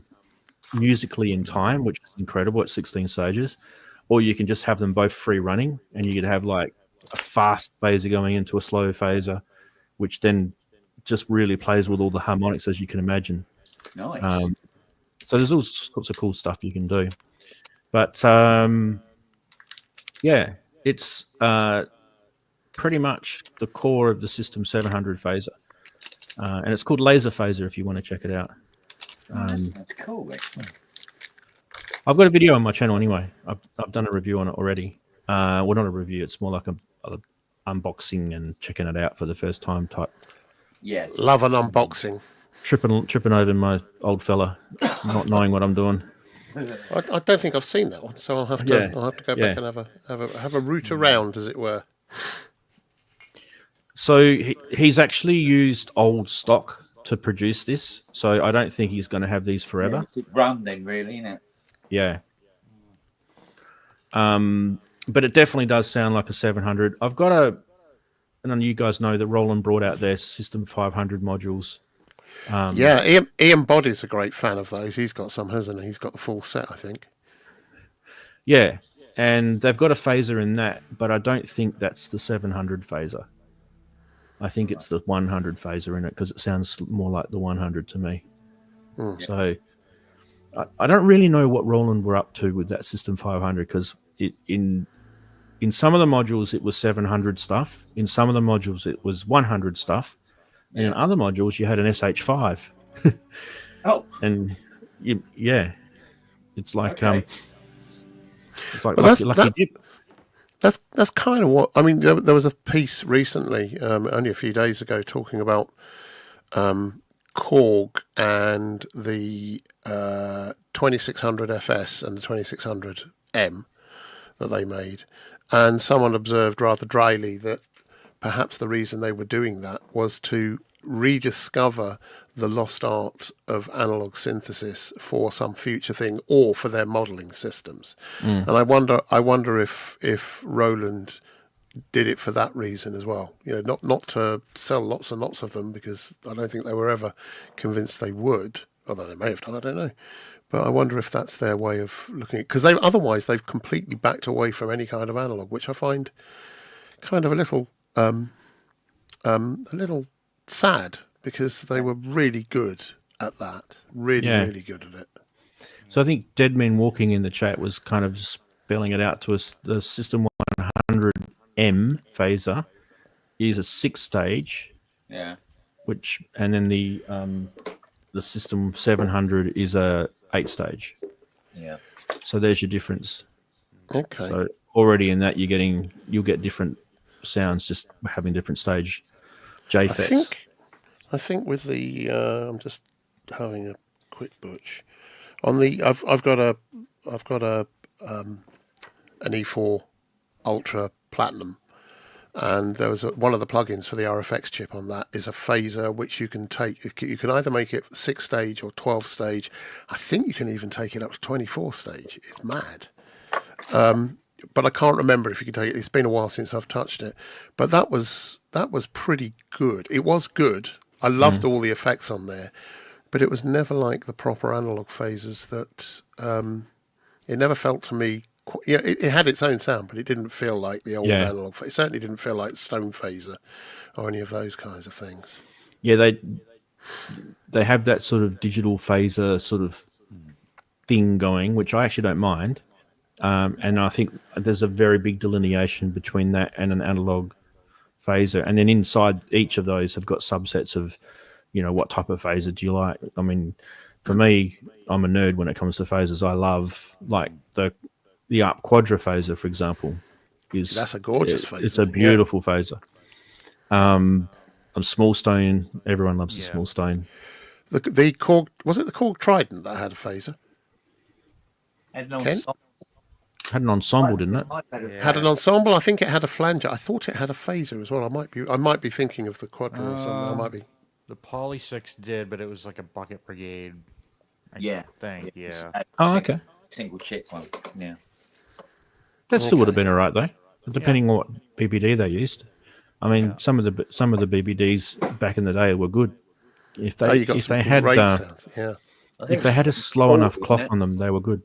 musically in time, which is incredible at 16 stages. Or you can just have them both free running, and you could have like a fast phaser going into a slow phaser, which then just really plays with all the harmonics, as you can imagine. Nice. So there's all sorts of cool stuff you can do. But it's pretty much the core of the System 700 phaser. And it's called Laser Phaser if you want to check it out. That's cool. I've got a video on my channel anyway. I've done a review on it already. Well, not a review. It's more like a unboxing and checking it out for the first time type. Yeah. Love an unboxing. Tripping over my old fella, not knowing what I'm doing. I don't think I've seen that one, so I'll have to go back and have a route around, as it were. So he's actually used old stock to produce this, so I don't think he's going to have these forever. Yeah, it's run then, really, isn't it? Yeah. But it definitely does sound like a 700. I've got and you guys know that Roland brought out their System 500 modules. Ian Boddy's a great fan of those. He's got some, hasn't he? He's got the full set, I think. Yeah, and they've got a phaser in that, but I don't think that's the 700 phaser. I think it's the 100 phaser in it, because it sounds more like the 100 to me. So I don't really know what Roland were up to with that System 500, because in some of the modules it was 700 stuff. In some of the modules it was 100 stuff. And in other modules you had an SH5. Oh. And it's like it's like lucky dip. That's kind of what I mean. There was a piece recently, only a few days ago, talking about Korg and the 2600 FS and the 2600M that they made, and someone observed rather dryly that perhaps the reason they were doing that was to rediscover the lost art of analog synthesis for some future thing, or for their modeling systems. And I wonder if Roland did it for that reason as well. You know, not to sell lots and lots of them, because I don't think they were ever convinced they would, although they may have done, I don't know. But I wonder if that's their way of looking at it, because otherwise they've completely backed away from any kind of analog, which I find kind of a little sad, because they were really good at that, really good at it. So I think Dead Men Walking in the chat was kind of spelling it out to us. The System 100M phaser is a 6-stage, and then the System 700 is a 8-stage. Yeah. So there's your difference. Okay. So already in that you'll get different sounds just having different stage JFETs. I think with the I'm just having a quick butch on the I've got an E4 Ultra Platinum, and there was one of the plugins for the RFX chip on that is a phaser which you can take. You can either make it 6-stage or 12-stage. I think you can even take it up to 24-stage. It's mad. But I can't remember if you can take it. It's been a while since I've touched it. But that was pretty good. It was good. I loved all the effects on there. but it was never like the proper analog phasers that. It never felt to me. It had its own sound, but it didn't feel like the old analog. It certainly didn't feel like Stone Phaser or any of those kinds of things. Yeah, they have that sort of digital phaser sort of thing going, which I actually don't mind. And I think there's a very big delineation between that and an analog phaser. And then inside each of those have got subsets of, what type of phaser do you like? I mean, for me, I'm a nerd when it comes to phasers. I love like the ARP Quadra phaser, for example. That's a gorgeous phaser. It's a beautiful phaser. A small stone. Everyone loves the small stone. The Korg, was it the Korg Trident that had a phaser? Had an ensemble, didn't it? Had an ensemble. I think it had a flanger. I thought it had a phaser as well. I might be thinking of the Quadra or something. I might be. The Poly 6 did, but it was like a bucket brigade. Thing. Yeah. Oh, okay. Single chip one. Yeah. That still would have been all right though, depending on what BBD they used. I mean, some of the BBDs back in the day were good. If they had sounds. Yeah. If they had a slow enough clock on them, they were good.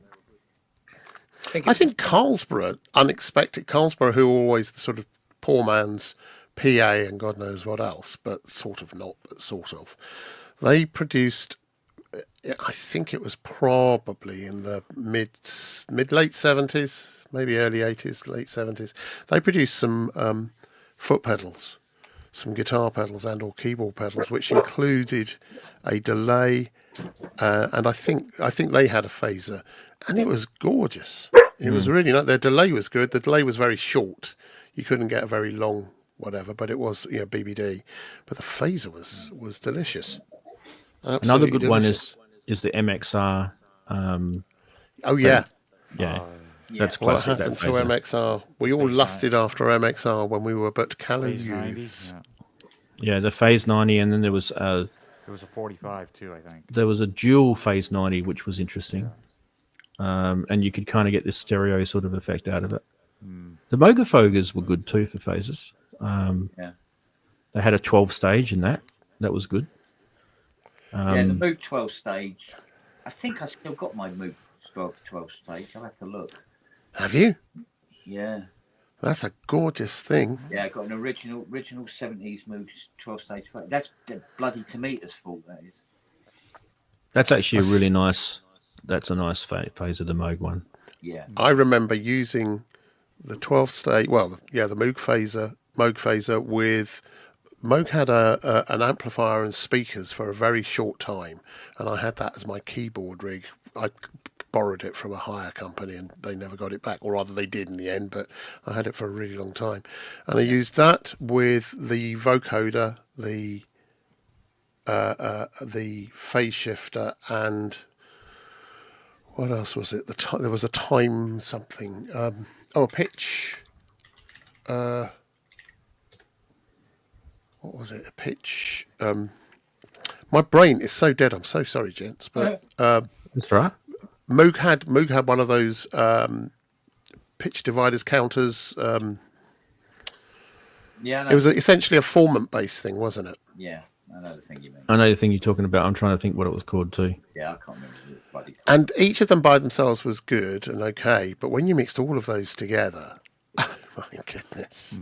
I think Carlsberg, unexpected Carlsberg, who were always the sort of poor man's PA and God knows what else, but sort of not, but sort of. They produced, I think it was probably in the mid-late 70s, maybe early 80s, late 70s. They produced some foot pedals, some guitar pedals and or keyboard pedals, which included a delay, and I think they had a phaser, and it was gorgeous. It was really nice. Their delay was good. The delay was very short. You couldn't get a very long whatever, but it was BBD. But the phaser was delicious. Absolutely Another good delicious. one is the MXR. Oh yeah. That's What classic. happened to MXR? We all lusted after MXR when we were but callow youths. Yeah, the Phase 90, and then there was It was a 45 too, I think. there was a dual Phase 90, which was interesting. And you could kind of get this stereo sort of effect out of it. The Mogafogas were good too for phases. They had a 12 stage in that. That was good. The Moog 12 stage. I think I still got my Moog 12 stage. I'll have to look. Have you? Yeah. That's a gorgeous thing. Yeah, I got an original 70s Moog 12 stage. That's bloody Tomato's fault, that is. That's actually a really nice. That's a nice phase of the Moog one. Yeah. I remember using the 12 stage. Well, the Moog phaser with. Moog had an amplifier and speakers for a very short time, and I had that as my keyboard rig. I borrowed it from a hire company, and they never got it back, or rather they did in the end, but I had it for a really long time. And I used that with the vocoder, the phase shifter, and what else was it? There was a time something. A pitch. What was it? A pitch. My brain is so dead. I'm so sorry, gents. But that's right. Moog had one of those pitch dividers counters. It was essentially a formant-based thing, wasn't it? Yeah, I know the thing you mean. I know the thing you're talking about. I'm trying to think what it was called too. Yeah, I can't remember the bloody. And each of them by themselves was good and okay, but when you mixed all of those together, oh my goodness.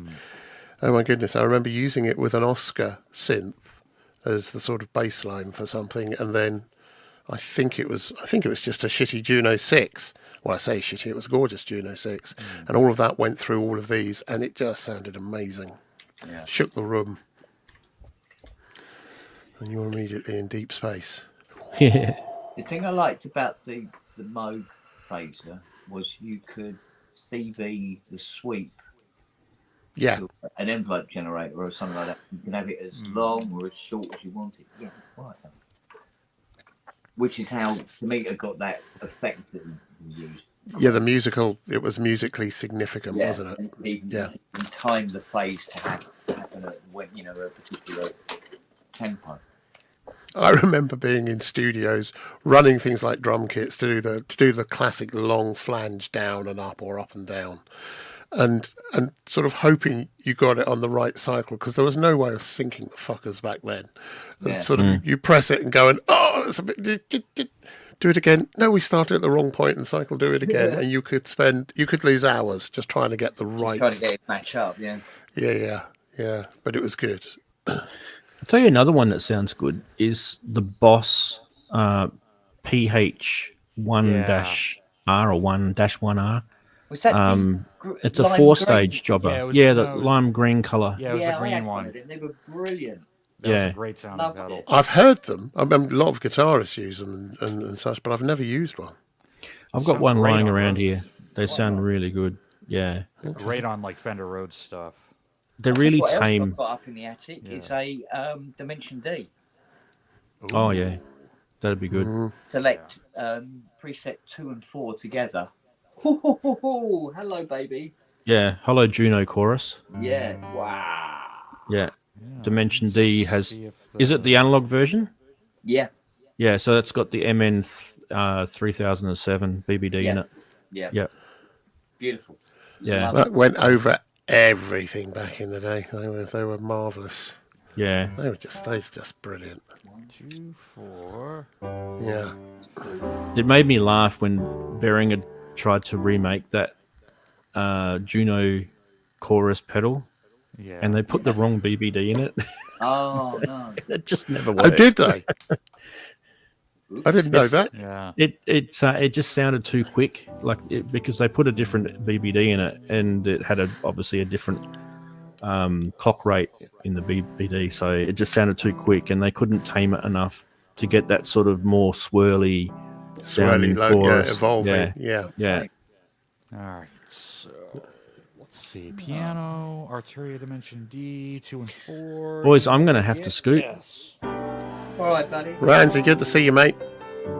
Oh my goodness! I remember using it with an Oscar synth as the sort of bass line for something, and then I think it was just a shitty Juno 6. Well, I say shitty; it was a gorgeous Juno 6, and all of that went through all of these, and it just sounded amazing. Yeah. Shook the room, and you were immediately in deep space. Yeah. The thing I liked about the Moog phaser was you could CV the sweep. Yeah. An envelope generator or something like that. You can have it as long or as short as you want it. Yeah, right. Which is how Tomita got that effect that you used. Yeah, it was musically significant, wasn't it? And even time the phase to happen at when, a particular tempo. I remember being in studios running things like drum kits to do the classic long flange down and up or up and down. and sort of hoping you got it on the right cycle, because there was no way of syncing the fuckers back then. And sort of you press it and going, oh, it's a bit. Do it again. No, we started at the wrong point and cycle. Do it again, and you could lose hours just trying to get the right. Trying to get it match up, yeah. Yeah. But it was good. I'll tell you another one that sounds good is the Boss PH1-R or 1-1R. Was that it's a lime 4-stage green? jobber. Yeah, the lime green colour. Yeah, it was I the green had one. of them. They were brilliant. That was Yeah. a great sounding Loved pedal. it. I've heard them. I mean, a lot of guitarists use them and such, but I've never used one. I've got Sound one great lying on around roads. here. They sound really good. Yeah. Great on like Fender Rhodes stuff. They're I think really what else tame. I've got up in the attic is a Dimension D. Oh, yeah. That'd be good. Select preset 2 and 4 together. Hello, baby. Yeah. Hello, Juno Chorus. Yeah. Wow. Yeah. Dimension D has. See if Is it the analog version? Yeah. Yeah. So it's got the MN 3007 BBD in it. Yeah. Yeah. Beautiful. Yeah. Love That went over everything back in the day. They were marvelous. Yeah. They were just brilliant. 1, 2, 4. Yeah. It made me laugh when Behringer tried to remake that Juno Chorus pedal, Yeah. and they put the wrong BBD in it. Oh no. It just never Oh, worked. did they? I didn't know that. Yeah. It just sounded too quick, because they put a different BBD in it, and it had obviously a different clock rate in the BBD, so it just sounded too quick, and they couldn't tame it enough to get that sort of more swirly sounding chorus. Evolving. Yeah. Yeah. All right. So let's see. Piano, Arturia Dimension D, 2 and 4. Boys, I'm going to have to scoot. Yes. All right, buddy. Randy, good to see you, mate.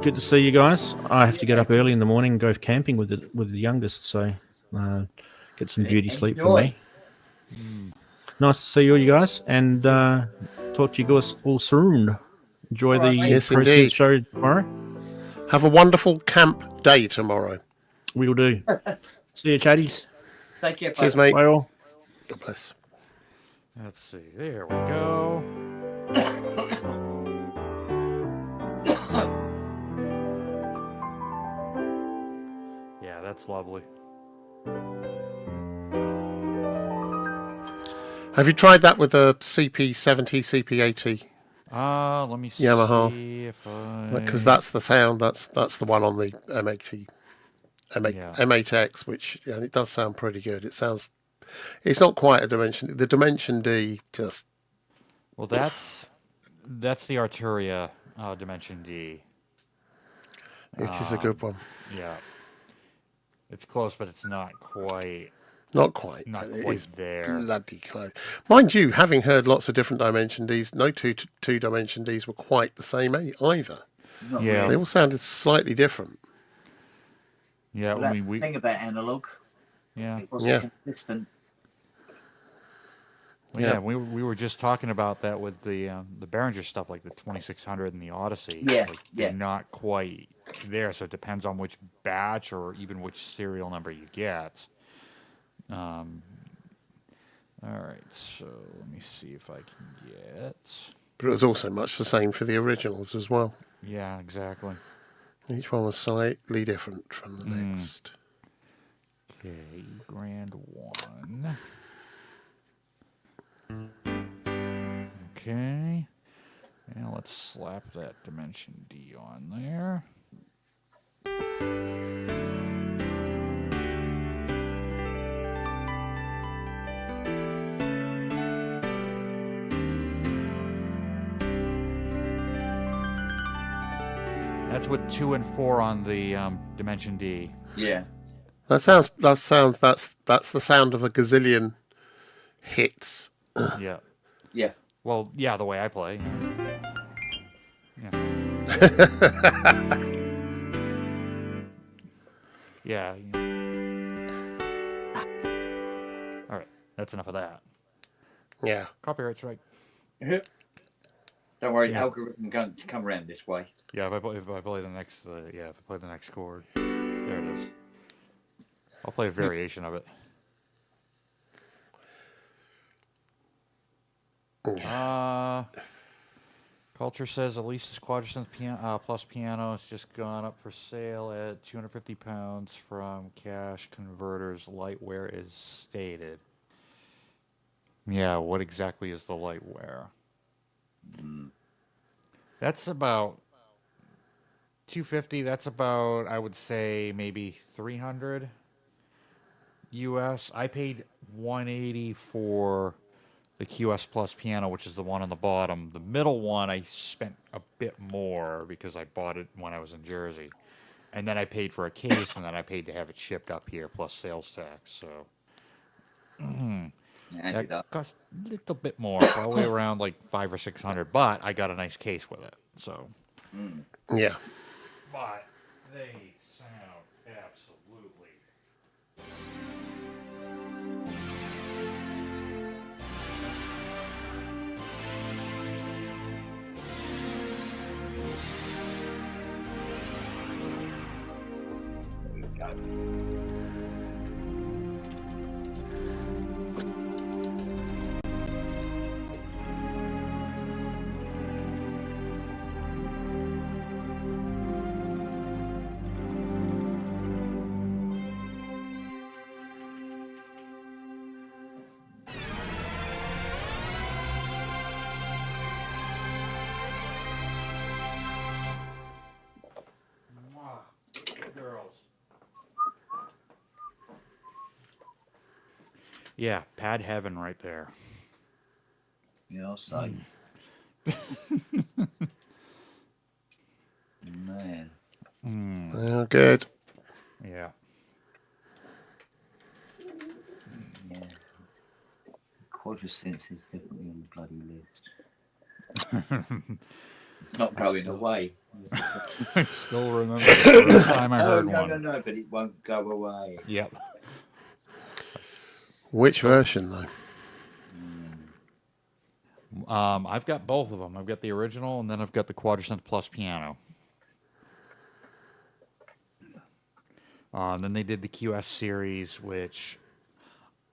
Good to see you guys. I have to get up early in the morning and go camping with the youngest, so get some beauty sleep for me. Nice to see all you guys, and talk to you guys all soon. Enjoy the Yes, Pro indeed. Synth show tomorrow. Have a wonderful camp day tomorrow. We will do. See you, chatties. Take care, Cheers, buddy. mate. Bye all. God bless. Let's see. There we go. Yeah, that's lovely. Have you tried that with a CP70, CP80? Let me Yamaha. see if I. Because that's the sound. That's the one on the M8, M8X, which it does sound pretty good. It sounds. It's not quite a Dimension. The Dimension D just. Well, that's the Arturia Dimension D. Which is a good one. Yeah. It's close, but it's not quite. Not quite. Not It quite is there. bloody close. Mind you, having heard lots of different Dimension Ds, no two Dimension Ds were quite the same either. Not Yeah. really. They all sounded slightly different. Yeah, Well, I that mean, thing about analog, yeah. it wasn't Yeah. consistent. Well, Yeah. yeah, we were just talking about that with the Behringer stuff, like the 2600 and the Odyssey. Yeah, like, yeah. They're not quite there, so it depends on which batch or even which serial number you get. All right, so let me see if I can get. But it was also much the same for the originals as well. Yeah, exactly. Each one was slightly different from the next. Okay, grand one. Okay. Now let's slap that Dimension D on there. That's with 2 and 4 on the Dimension D. Yeah. That's the sound of a gazillion hits. Yeah. Yeah. Well, yeah, the way I play. Yeah. Yeah. All right, that's enough of that. Yeah. Copyright strike. Don't worry, Yeah. algorithm going to come around this way. Yeah, if I play the next, if I play the next chord, there it is. I'll play a variation of it. Culture says Elisa's Quadrasynth plus piano has just gone up for sale at £250 from Cash Converters. Lightware is stated. Yeah, what exactly is the lightware? That's about 250. That's about, I would say, maybe 300 US. I paid 180 for the QS Plus piano, which is the one on the bottom. The middle one, I spent a bit more because I bought it when I was in Jersey. And then I paid for a case, and then I paid to have it shipped up here, plus sales tax. So that cost a little bit more, probably around like $500 or $600. But I got a nice case with it. So Yeah. but they sound absolutely. Girls. Yeah, pad heaven right there. Yeah, I'll say. Man. Oh, good. Yeah. Yeah. Quadrasynth is definitely on the bloody list. It's not going away. I still remember the first time I heard one. No, but it won't go away. Yep. Which version, though? I've got both of them. I've got the original, and then I've got the Quadrasynth Plus piano. Then they did the QS series, which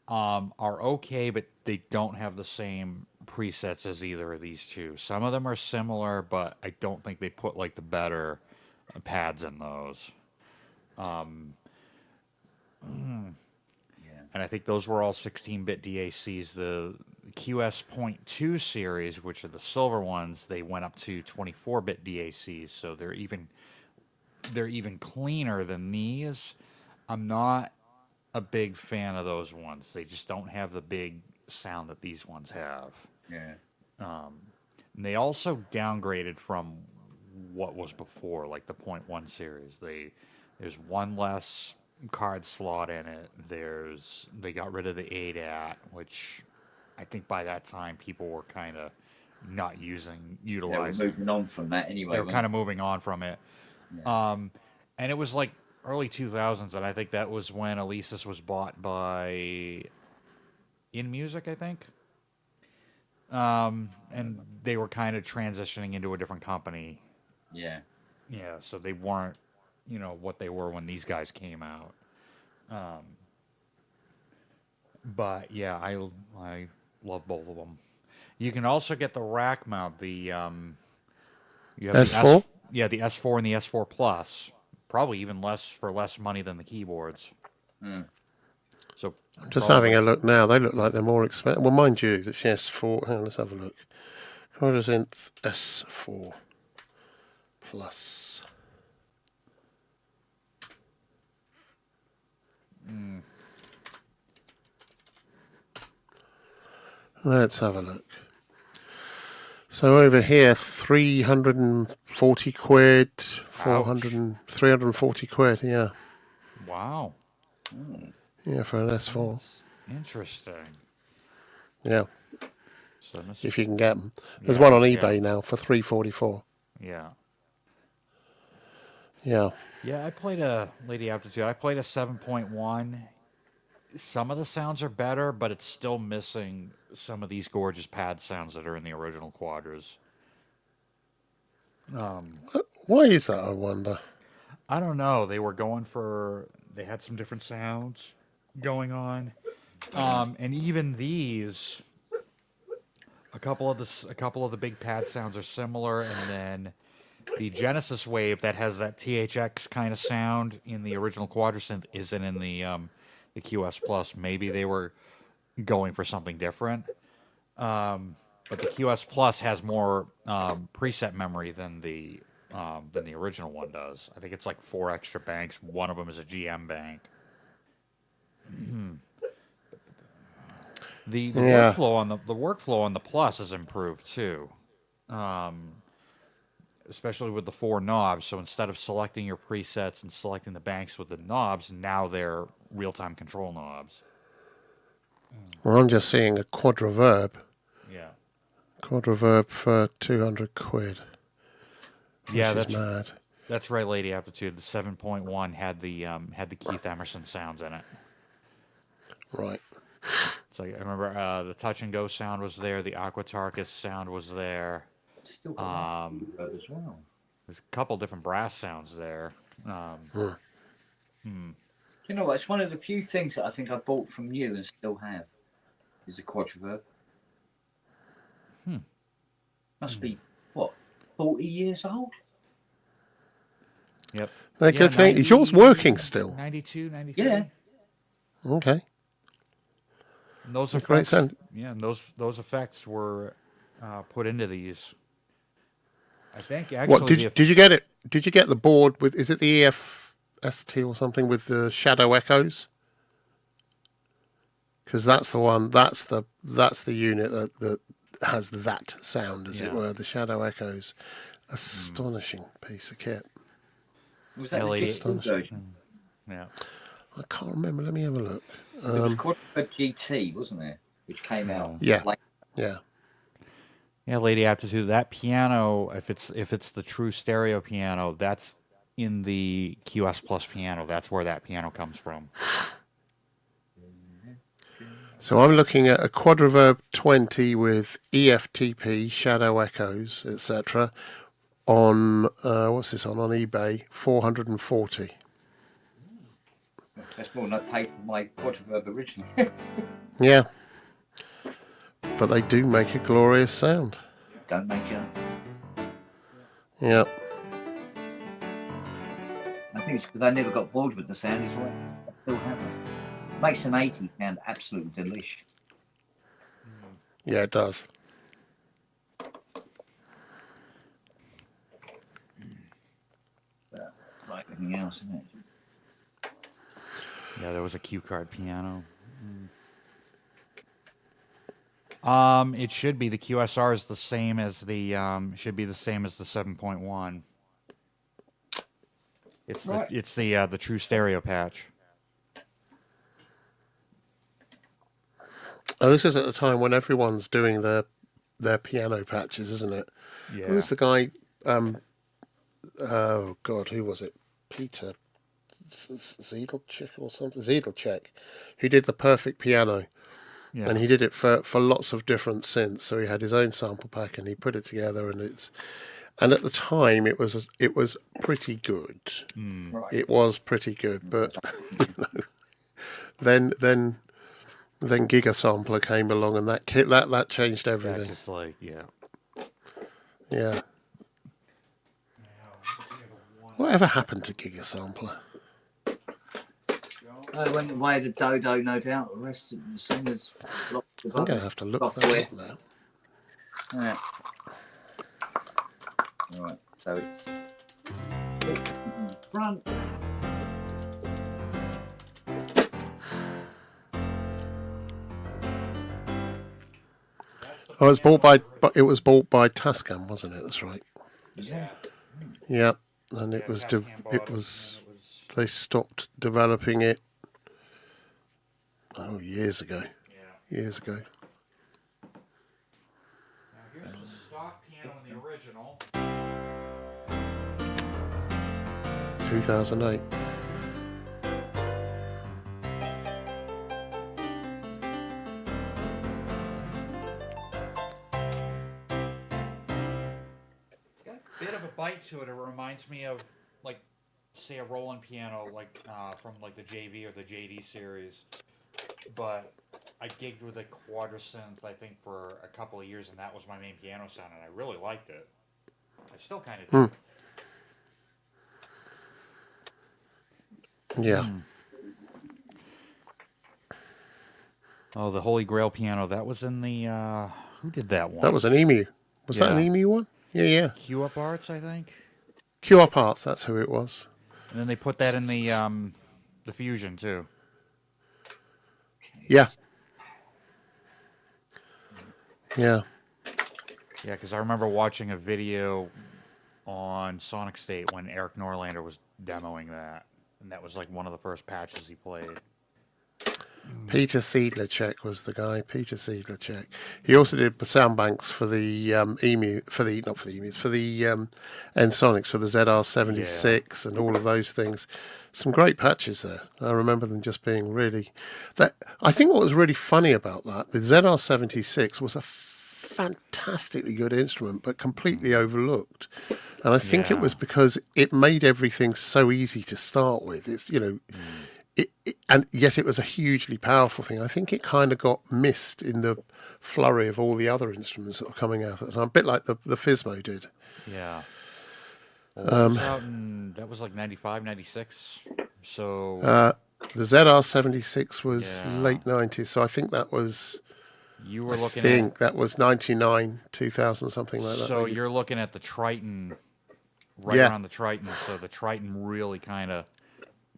are okay, but they don't have the same presets as either of these two. Some of them are similar, but I don't think they put like the better pads in those. And I think those were all 16-bit DACs. The QS.2 series, which are the silver ones, they went up to 24-bit DACs, so they're even cleaner than these. I'm not a big fan of those ones. They just don't have the big sound that these ones have. Yeah. And they also downgraded from what was before, like the .1 series. There's one less card slot in it. They got rid of the ADAT, which I think by that time people were kind of not utilizing. They were moving on from that anyway. They were kind of moving on from it. Yeah. And it was like early 2000s, and I think that was when Alesis was bought by InMusic, I think. And they were kind of transitioning into a different company. Yeah. Yeah, so they weren't, what they were when these guys came out. But yeah, I love both of them. You can also get the rack mount, the S4? The S4 and the S4 Plus. Probably even less money than the keyboards. So I'm just having a look now. They look like they're more expensive. Well, mind you, that's S4. Hang on, let's have a look. Synth S4 Plus. Let's have a look. So over here, 340 quid, 340 quid, yeah. Wow. Yeah, for an S4. Interesting. Yeah. So if you can get them. There's one on eBay now for 344. Yeah. Yeah. Yeah, I played a Lady Aptitude. I played a 7.1. Some of the sounds are better, but it's still missing some of these gorgeous pad sounds that are in the original Quadras. Why is that, I wonder? I don't know. They had some different sounds going on. And even these, A couple of the big pad sounds are similar, and then the Genesis Wave that has that THX kind of sound in the original Quadrasynth isn't in the QS Plus. Maybe they were going for something different. But the QS Plus has more preset memory than the original one does. I think it's like 4 extra banks. One of them is a GM bank. The workflow on the Plus has improved too, especially with the 4 knobs. So instead of selecting your presets and selecting the banks with the knobs, now they're real-time control knobs. Well, I'm just seeing a Quadraverb. Yeah. Quadraverb for 200 quid. Yeah, that's mad. That's right, Lady Aptitude. The 7.1 had the Keith Emerson sounds in it. Right. So I remember the Touch and Go sound was there. The Aquatarkus sound was there. Still got that as well. There's a couple different brass sounds there. You know what? It's one of the few things that I think I bought from you and still have. Is a Quadraverb. Must be what, 40 years old? Yep. They could think. Is yours working still? 92, 93? Yeah. Okay. And those Great effects, sound. yeah, and those effects were put into these. I think actually. What did you get it? Did you get the board with? Is it the EFST or something with the shadow echoes? Because that's the one. That's the unit that has that sound, as it were. The shadow echoes. Astonishing piece of kit. Was that LED. the version? Yeah. I can't remember. Let me have a look. There was Quadraverb GT, wasn't there? Which came out. Yeah. Like, Yeah. Yeah, Lady Aptitude. That piano, if it's the true stereo piano, that's in the QS Plus piano. That's where that piano comes from. So I'm looking at a Quadraverb 20 with EFTP, shadow echoes, etc. On what's this on eBay? 440. that's more than I paid for my Quadraverb originally. Yeah. But they do make a glorious sound. Don't make it up. Yeah. I think it's because I never got bored with the sound as well. I still haven't. Makes an 80 sound absolutely delish. Yeah, it does. But like anything else, isn't it? Yeah, there was a cue card piano. It should be the QSR is the same as the should be the same as the 7.1. It's Right. the true stereo patch. Oh, this is at the time when everyone's doing their piano patches, isn't it? Yeah. Who was the guy? Oh God, who was it? Peter Ziedelchek or something? Ziedelchek, who did the perfect piano, and he did it for lots of different synths. So he had his own sample pack, and he put it together, and at the time it was pretty good. Right. It was pretty good, but you know, then Gigasampler came along, and that changed everything. That's just like Yeah. Whatever happened to Gigasampler? Went away the Dodo, no doubt. The rest of the singers. I'm going to have to look software. that up now. Yeah. All right. So it's front. Oh, it was bought by Tascam, wasn't it? That's right. Yeah. Yeah, and they stopped developing it. Oh, years ago. Years ago. Now here's the stock piano in the original. 2008. Bit of a bite to it. It reminds me of, like, say, a Roland piano, like from like the JV or the JD series, but I gigged with a quadrisynth, I think, for a couple of years, and that was my main piano sound, and I really liked it. I still kind of do. Yeah. Oh, the Holy Grail piano. That was in the... who did that one? That was an Emu. Was that an Emu one? Yeah. Q Up Arts, I think. Q Up Arts, that's who it was. And then they put that in the Fusion, too. Yeah. Yeah. Yeah, because I remember watching a video on Sonic State when Eric Norlander was demoing that. And that was like one of the first patches he played. Peter Siedlercheck was the guy. Peter Siedlercheck. He also did sound banks for the Emu, for the N-Sonics, for the ZR76 and all of those things. Some great patches there. I remember them just being really... I think what was really funny about that, the ZR76 was a fantastically good instrument, but completely overlooked. And I think it was because it made everything so easy to start with. It's, you know... and yet it was a hugely powerful thing. I think it kind of got missed in the flurry of all the other instruments that were coming out at the time, a bit like the Fismo did. Yeah. Well, that was like 95, 96. So the ZR76 was late 90s, so I think that was... You were looking I think that was 99, 2000, something like that. So you're looking at the Triton, around the Triton, so the Triton really kind of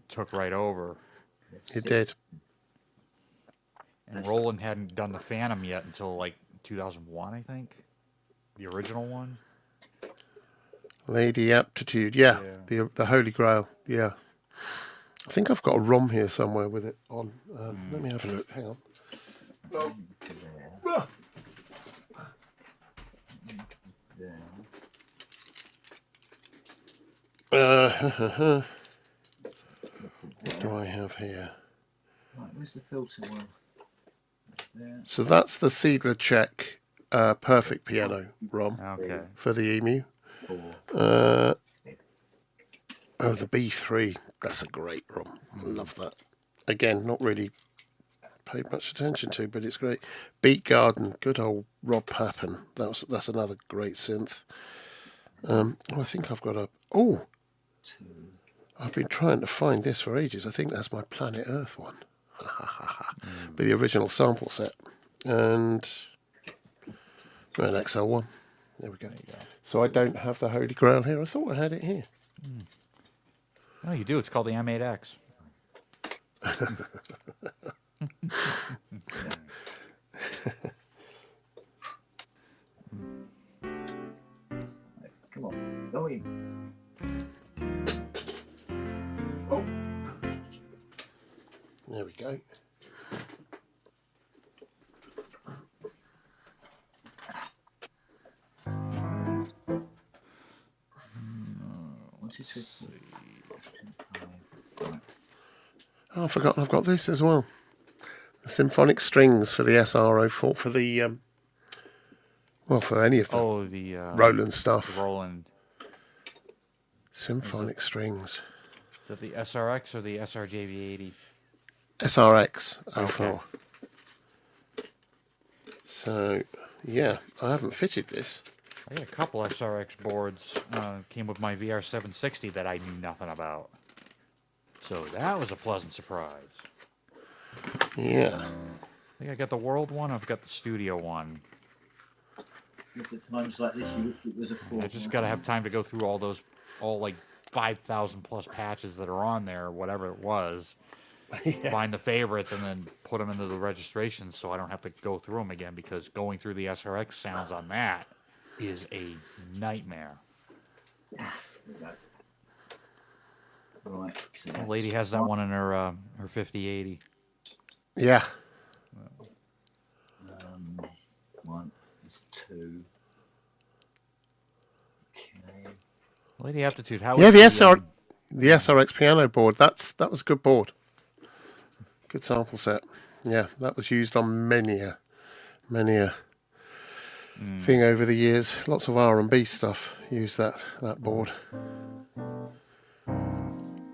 took right over. It did. And Roland hadn't done the Phantom yet until like 2001, I think. The original one. Lady Aptitude, the Holy Grail, I think I've got a ROM here somewhere with it on. Let me have a look. Hang on. What do I have here? Right, where's the filter one? There. So that's the Siedlercheck Perfect Piano ROM for the Emu. The B3, that's a great ROM. I love that. Again, not really paid much attention to, but it's great. Beat Garden, good old Rob Pappen. That's another great synth. I think I've got I've been trying to find this for ages. I think that's my Planet Earth one. But the original sample set. And an XL1. There we go. So I don't have the Holy Grail here. I thought I had it here. No, you do. It's called the M8X. Come on, go in. Oh. There we go. Oh, I've forgotten I've got this as well. The symphonic strings for the SR04 for the for any of the Roland stuff. The Roland symphonic strings. Is that the SRX or the SRJV80? SRX 04. Okay. So yeah, I haven't fitted this. I got a couple SRX boards. Came with my VR760 that I knew nothing about. So that was a pleasant surprise. Yeah. I think I got the World one. I've got the Studio one. At times like this, you wish it was a I just got to have time to go through all like 5,000 plus patches that are on there, whatever it was. Find the favorites and then put them into the registration so I don't have to go through them again, because going through the SRX sounds on that is a nightmare. Right. So The lady has that one in her 5080. Yeah. one, there's two. Okay. Lady Aptitude, how Yeah, is the SRX piano board, that was a good board. Good sample set. Yeah, that was used on many a thing over the years. Lots of R&B stuff used that board.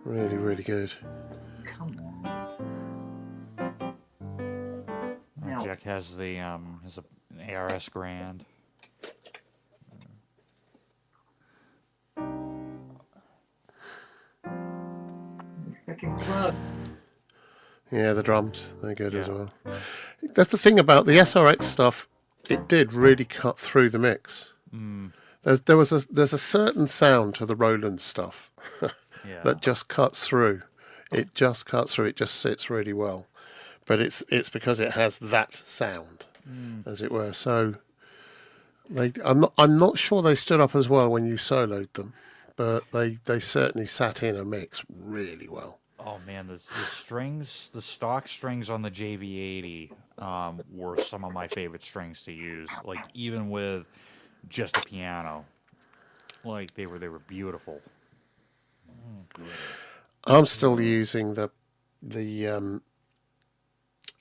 Really, really good. Come on. Logitech has the has an ARS Grand. Fucking plug. Yeah, the drums, they're good as well. That's the thing about the SRX stuff, it did really cut through the mix. There's a certain sound to the Roland stuff that just cuts through. It just cuts through, it just sits really well. But it's because it has that sound, as it were. So I'm not sure they stood up as well when you soloed them, but they certainly sat in a mix really well. Oh man, the strings, the stock strings on the JV80 were some of my favorite strings to use. Like even with just a piano, like they were beautiful. I'm still using the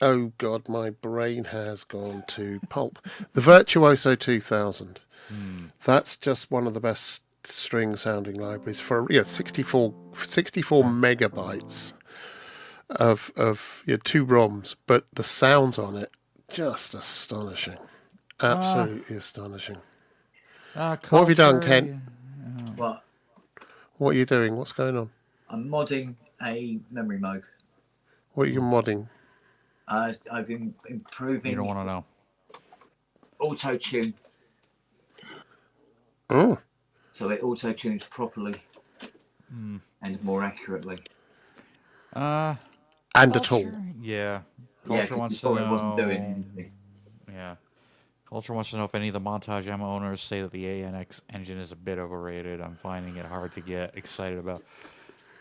oh god, my brain has gone to pulp. The Virtuoso 2000. That's just one of the best string sounding libraries for 64 megabytes of 2 ROMs, but the sounds on it just astonishing, absolutely astonishing. What have you done, Ken? What? What are you doing? What's going on? I'm modding a memory mode. What are you modding? I've been improving. You don't want to know. Auto tune. Oh. So it auto tunes properly and more accurately. And at all. Yeah. Yeah, Culture wants to before know. it wasn't doing anything. Yeah. Culture wants to know if any of the Montage M owners say that the ANX engine is a bit overrated. I'm finding it hard to get excited about.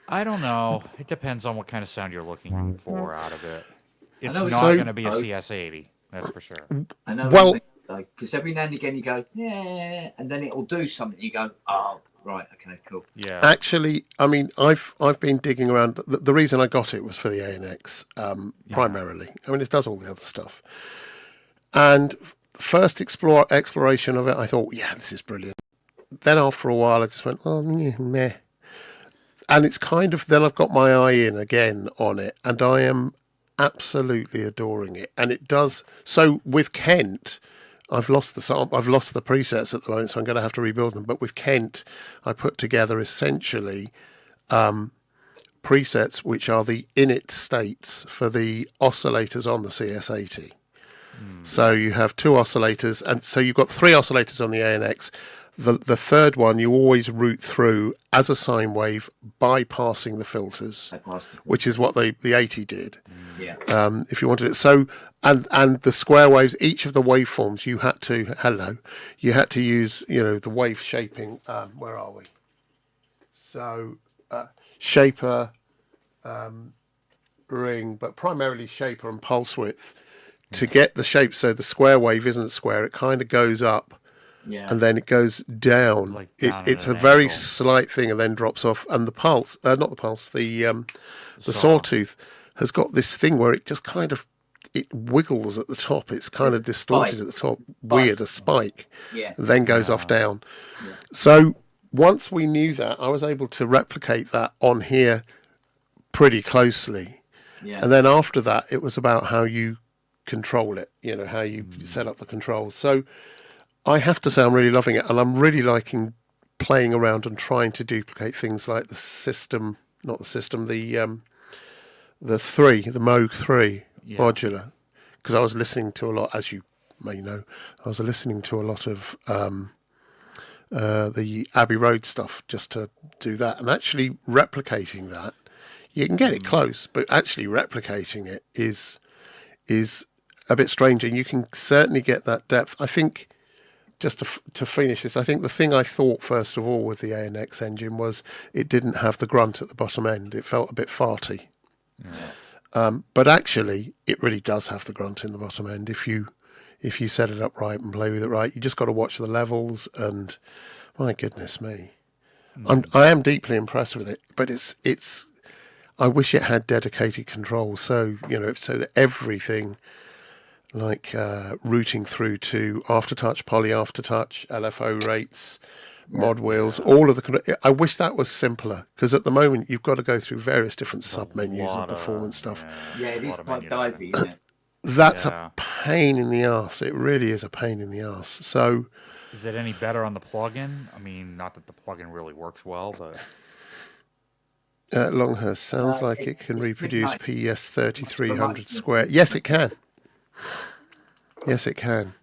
I don't know. It depends on what kind of sound you're looking for out of it. It's not going to be a CS80, that's for sure. I know. Well, because every now and again you go, yeah, and then it'll do something. You go, oh, right, okay, cool. Yeah. Actually, I mean, I've been digging around. The reason I got it was for the ANX, primarily. I mean, it does all the other stuff. And first exploration of it, I thought, yeah, this is brilliant. Then after a while, I just went, oh, meh. And it's kind of, then I've got my eye in again on it, and I am absolutely adoring it. And it does, so with Kent, I've lost the presets at the moment, so I'm going to have to rebuild them. But with Kent, I put together essentially presets which are the init states for the oscillators on the CS80. So you have 2 oscillators, and so you've got 3 oscillators on the ANX. The third one you always route through as a sine wave, bypassing the filters, which is what the 80 did. Yeah. If you wanted it. So and the square waves, each of the waveforms you had to use, the wave shaping. Where are we? So shaper, ring, but primarily shaper and pulse width to get the shape. So the square wave isn't square; it kind of goes up. Yeah. And then it goes down. Like down it's a an very angle. slight thing, and then drops off. And the pulse, not the pulse, the sawtooth has got this thing where it just kind of it wiggles at the top. It's kind of distorted at the top, weird, a spike. Yeah. And then goes off down. Yeah. So once we knew that, I was able to replicate that on here pretty closely. Yeah. And then after that, it was about how you control it. How you set up the controls. So I have to say I'm really loving it, and I'm really liking playing around and trying to duplicate things like the Moog 3 modular, because I was listening to a lot, as you may know, I was listening to a lot of the Abbey Road stuff just to do that, and actually replicating that, you can get it close, but actually replicating it is a bit strange, and you can certainly get that depth. I think, just to finish this, I think the thing I thought first of all with the ANX engine was it didn't have the grunt at the bottom end. It felt a bit farty. But actually, it really does have the grunt in the bottom end. If you set it up right and play with it right, you just got to watch the levels, and my goodness me. I am deeply impressed with it, but it's I wish it had dedicated controls, so that everything, like routing through to aftertouch, poly aftertouch, LFO rates, mod wheels, all of the. I wish that was simpler, because at the moment you've got to go through various different sub menus and performance stuff. Yeah, it is quite divey, isn't it? That's Yeah. a pain in the ass. It really is a pain in the ass. So, Is it any better on the plugin? I mean, not that the plugin really works well, but Longhurst sounds like it can It's pretty reproduce much PES 3300 promotion. square. Yes, it can. Yes, it can.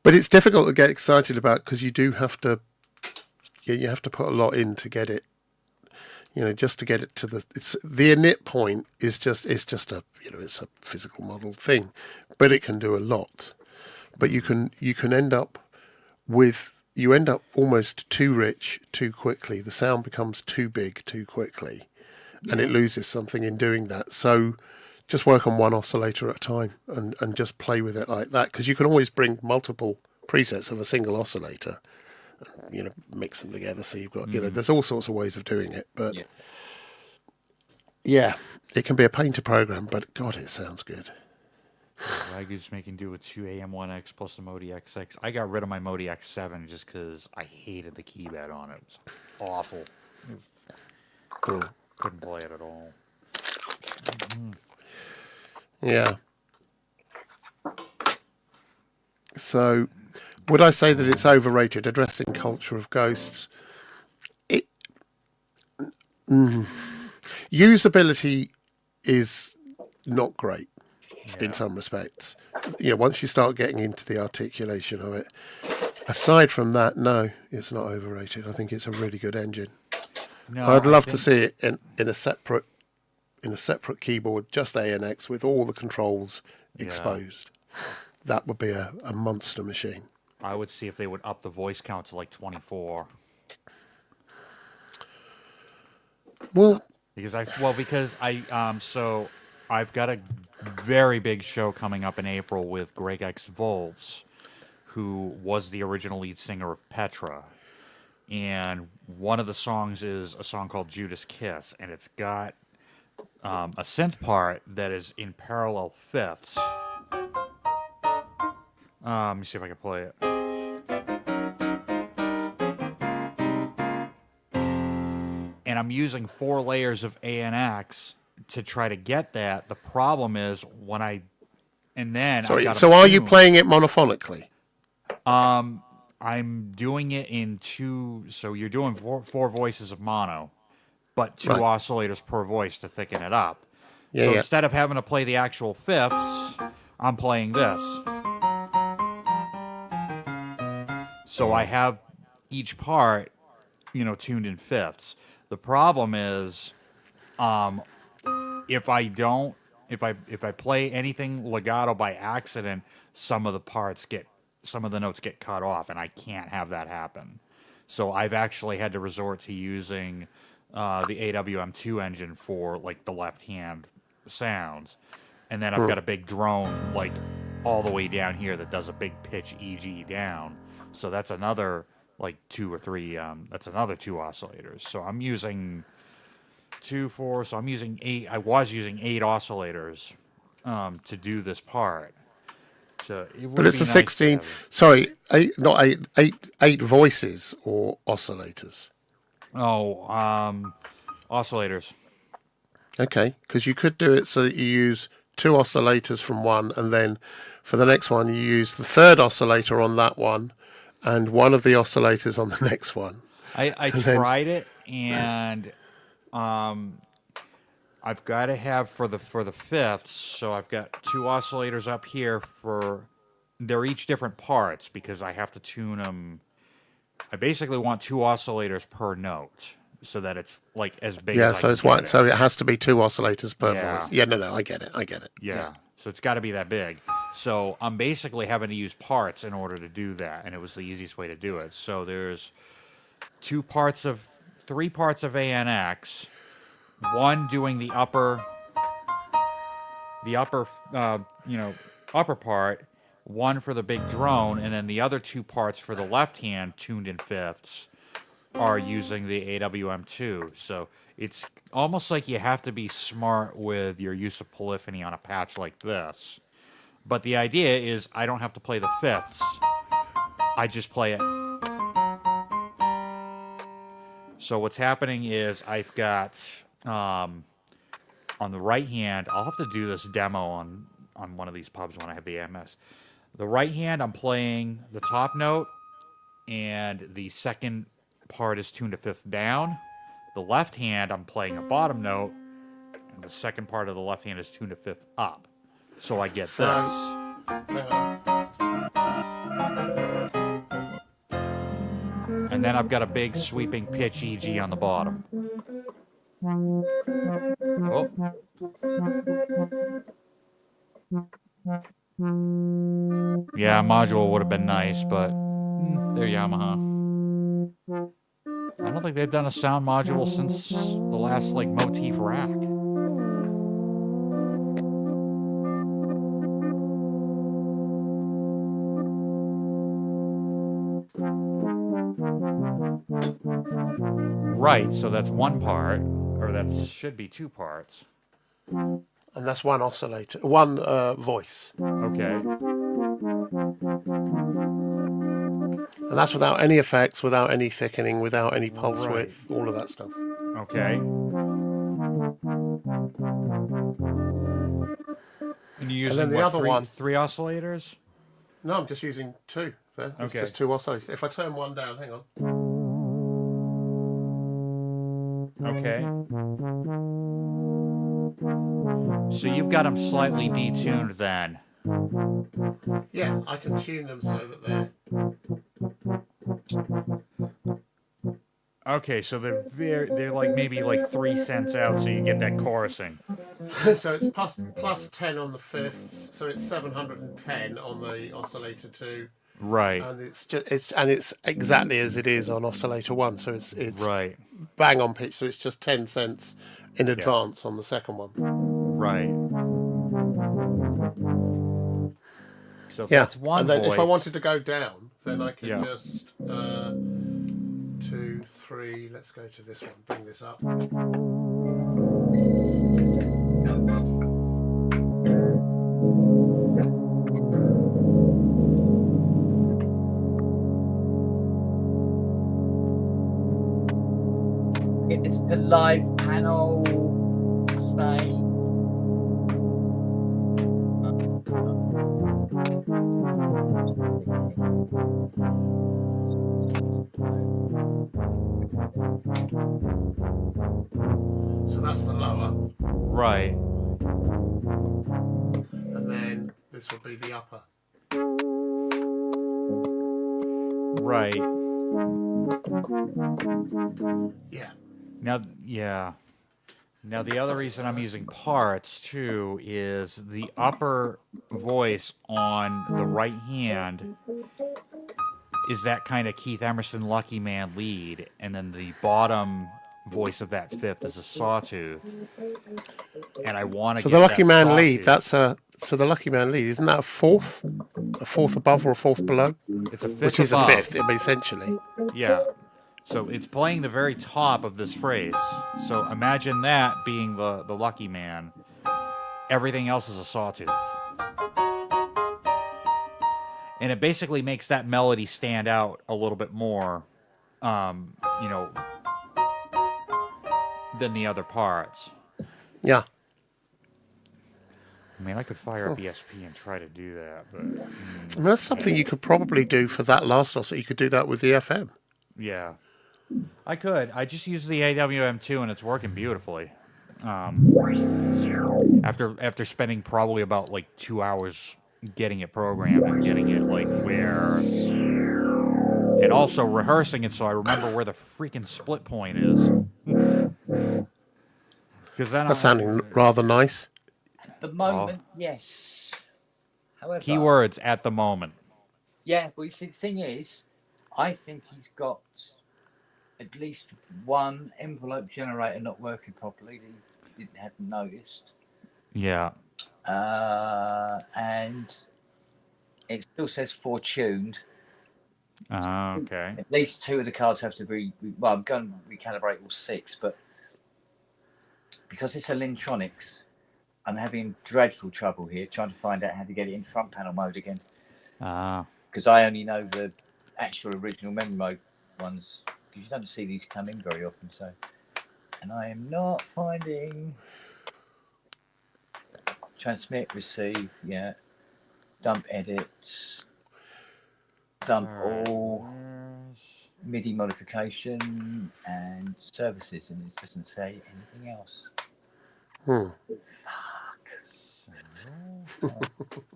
But it's difficult to get excited about because you do have to. Yeah, you have to put a lot in to get it. You know, just to get it to the init point is just a it's a physical model thing, but it can do a lot. But you can end up almost too rich too quickly. The sound becomes too big too quickly, and it loses something in doing that. So just work on one oscillator at a time and just play with it like that, because you can always bring multiple presets of a single oscillator, mix them together. So you've got, there's all sorts of ways of doing it, but yeah, it can be a pain to program, but God, it sounds good. Ragu's making do with 2 AM1X plus the Modi XX. I got rid of my Modi X7 just because I hated the keypad on it. It was awful. Cool. Couldn't play it at all. Yeah. So, would I say that it's overrated? Addressing culture of ghosts. Usability is not great in some respects. Once you start getting into the articulation of it. Aside from that, no, it's not overrated. I think it's a really good engine. No, I'd love to see it in a separate keyboard, just ANX with all the controls exposed. That would be a monster machine. I would see if they would up the voice count to like 24. Because I've got a very big show coming up in April with Greg X Volts, who was the original lead singer of Petra. And one of the songs is a song called Judas Kiss, and it's got a synth part that is in parallel fifths. Let me see if I can play it. And I'm using 4 layers of ANX to try to get that. The problem is So are you playing it monophonically? I'm doing it in 2, so you're doing four voices of mono, but 2 oscillators per voice to thicken it up. Instead of having to play the actual fifths, I'm playing this. So I have each part, tuned in fifths. The problem is, if I play anything legato by accident, some of the notes get cut off, and I can't have that happen. So I've actually had to resort to using the AWM2 engine for like the left hand sounds, and then I've got a big drone like all the way down here that does a big pitch EG down. So that's another like 2 or 3. That's another 2 oscillators. So I'm using 2, 4. So I'm using 8. I was using 8 oscillators to do this part. So but it's a 16. Sorry, 8, not 8. 8 voices or oscillators. Oscillators. Okay, because you could do it so that you use 2 oscillators from one, and then for the next one you use the 3rd oscillator on that one, and one of the oscillators on the next one. I tried it, and I've got to have for the fifths. So I've got 2 oscillators up here they're each different parts because I have to tune them. I basically want 2 oscillators per note so that it's like as big. Yeah, as so it's one. So it has to be 2 oscillators per voice. Yeah, no, I get it. Yeah. So it's got to be that big. So I'm basically having to use parts in order to do that, and it was the easiest way to do it. So there's 3 parts of ANX, one doing the upper part, one for the big drone, and then the other 2 parts for the left hand tuned in fifths are using the AWM2. So it's almost like you have to be smart with your use of polyphony on a patch like this. But the idea is I don't have to play the fifths. I just play it. So what's happening is I've got on the right hand, I'll have to do this demo on one of these pubs when I have the AMS. The right hand, I'm playing the top note, and the second part is tuned to 5th down. The left hand, I'm playing a bottom note, and the second part of the left hand is tuned to 5th up. So I get this. And then I've got a big sweeping pitch EG on the bottom. Oh. Yeah, module would have been nice, but they're Yamaha. I don't think they've done a sound module since the last like motif rack. Right, so that's one part, or that should be 2 parts. And that's one oscillator, one voice. Okay. And that's without any effects, without any thickening, without any pulse Right. width, all of that stuff. Okay. And you're And using then the what, other one. 3 oscillators? No, I'm just using 2. There. It's Okay. just 2 oscillators. If I turn one down, hang on. Okay. So you've got them slightly detuned then. Yeah, I can tune them so that they're... Okay, so they're like maybe like 3 cents out, so you get that chorusing. So it's plus 10 on the 5ths, so it's 710 on the oscillator 2. Right. And it's exactly as it is on oscillator 1, so it's Right. bang on pitch, so it's just 10 cents in advance on the second one. Right. So if Yeah, that's one and then voice, if I wanted to go down, then I could Yeah. just 2, 3. Let's go to this one. Bring this up. Get this to live panel. Say. So that's the lower, right. and then this will be the upper. Right. Yeah. Now the other reason I'm using parts too is the upper voice on the right hand is that kind of Keith Emerson Lucky Man lead, and then the bottom voice of that 5th is a sawtooth. And I want to So get the Lucky that Man sawtooth. lead, so the Lucky Man lead, isn't that a 4th? A 4th above or a 4th below? It's a 5th Which is above. a 5th, essentially. Yeah. So it's playing the very top of this phrase. So imagine that being the Lucky Man. Everything else is a sawtooth. And it basically makes that melody stand out a little bit more, than the other parts. Yeah. I mean, I could fire up ESP and try to do that, but... I mean, that's something you could probably do for that last loss. You could do that with the FM. Yeah. I could. I just use the AWM2 and it's working beautifully. After spending probably about like 2 hours getting it programmed and getting it like where, and also rehearsing it so I remember where the freaking split point is. Because then That's sounding rather nice. At the moment, yes. However, keywords at the moment. Yeah, well, you see, the thing is, I think he's got at least one envelope generator not working properly that he hadn't noticed. Yeah. And it still says 4 tuned. Okay. At least 2 of the cards have to be, well, I'm going to recalibrate all 6, but because it's a Lintronics, I'm having dreadful trouble here trying to find out how to get it in front panel mode again. Because I only know the actual original memory mode ones, because you don't see these come in very often. So, and I am not finding Transmit, receive, yeah. Dump edits. Dump all. MIDI modification and services, and it doesn't say anything else. Fuck.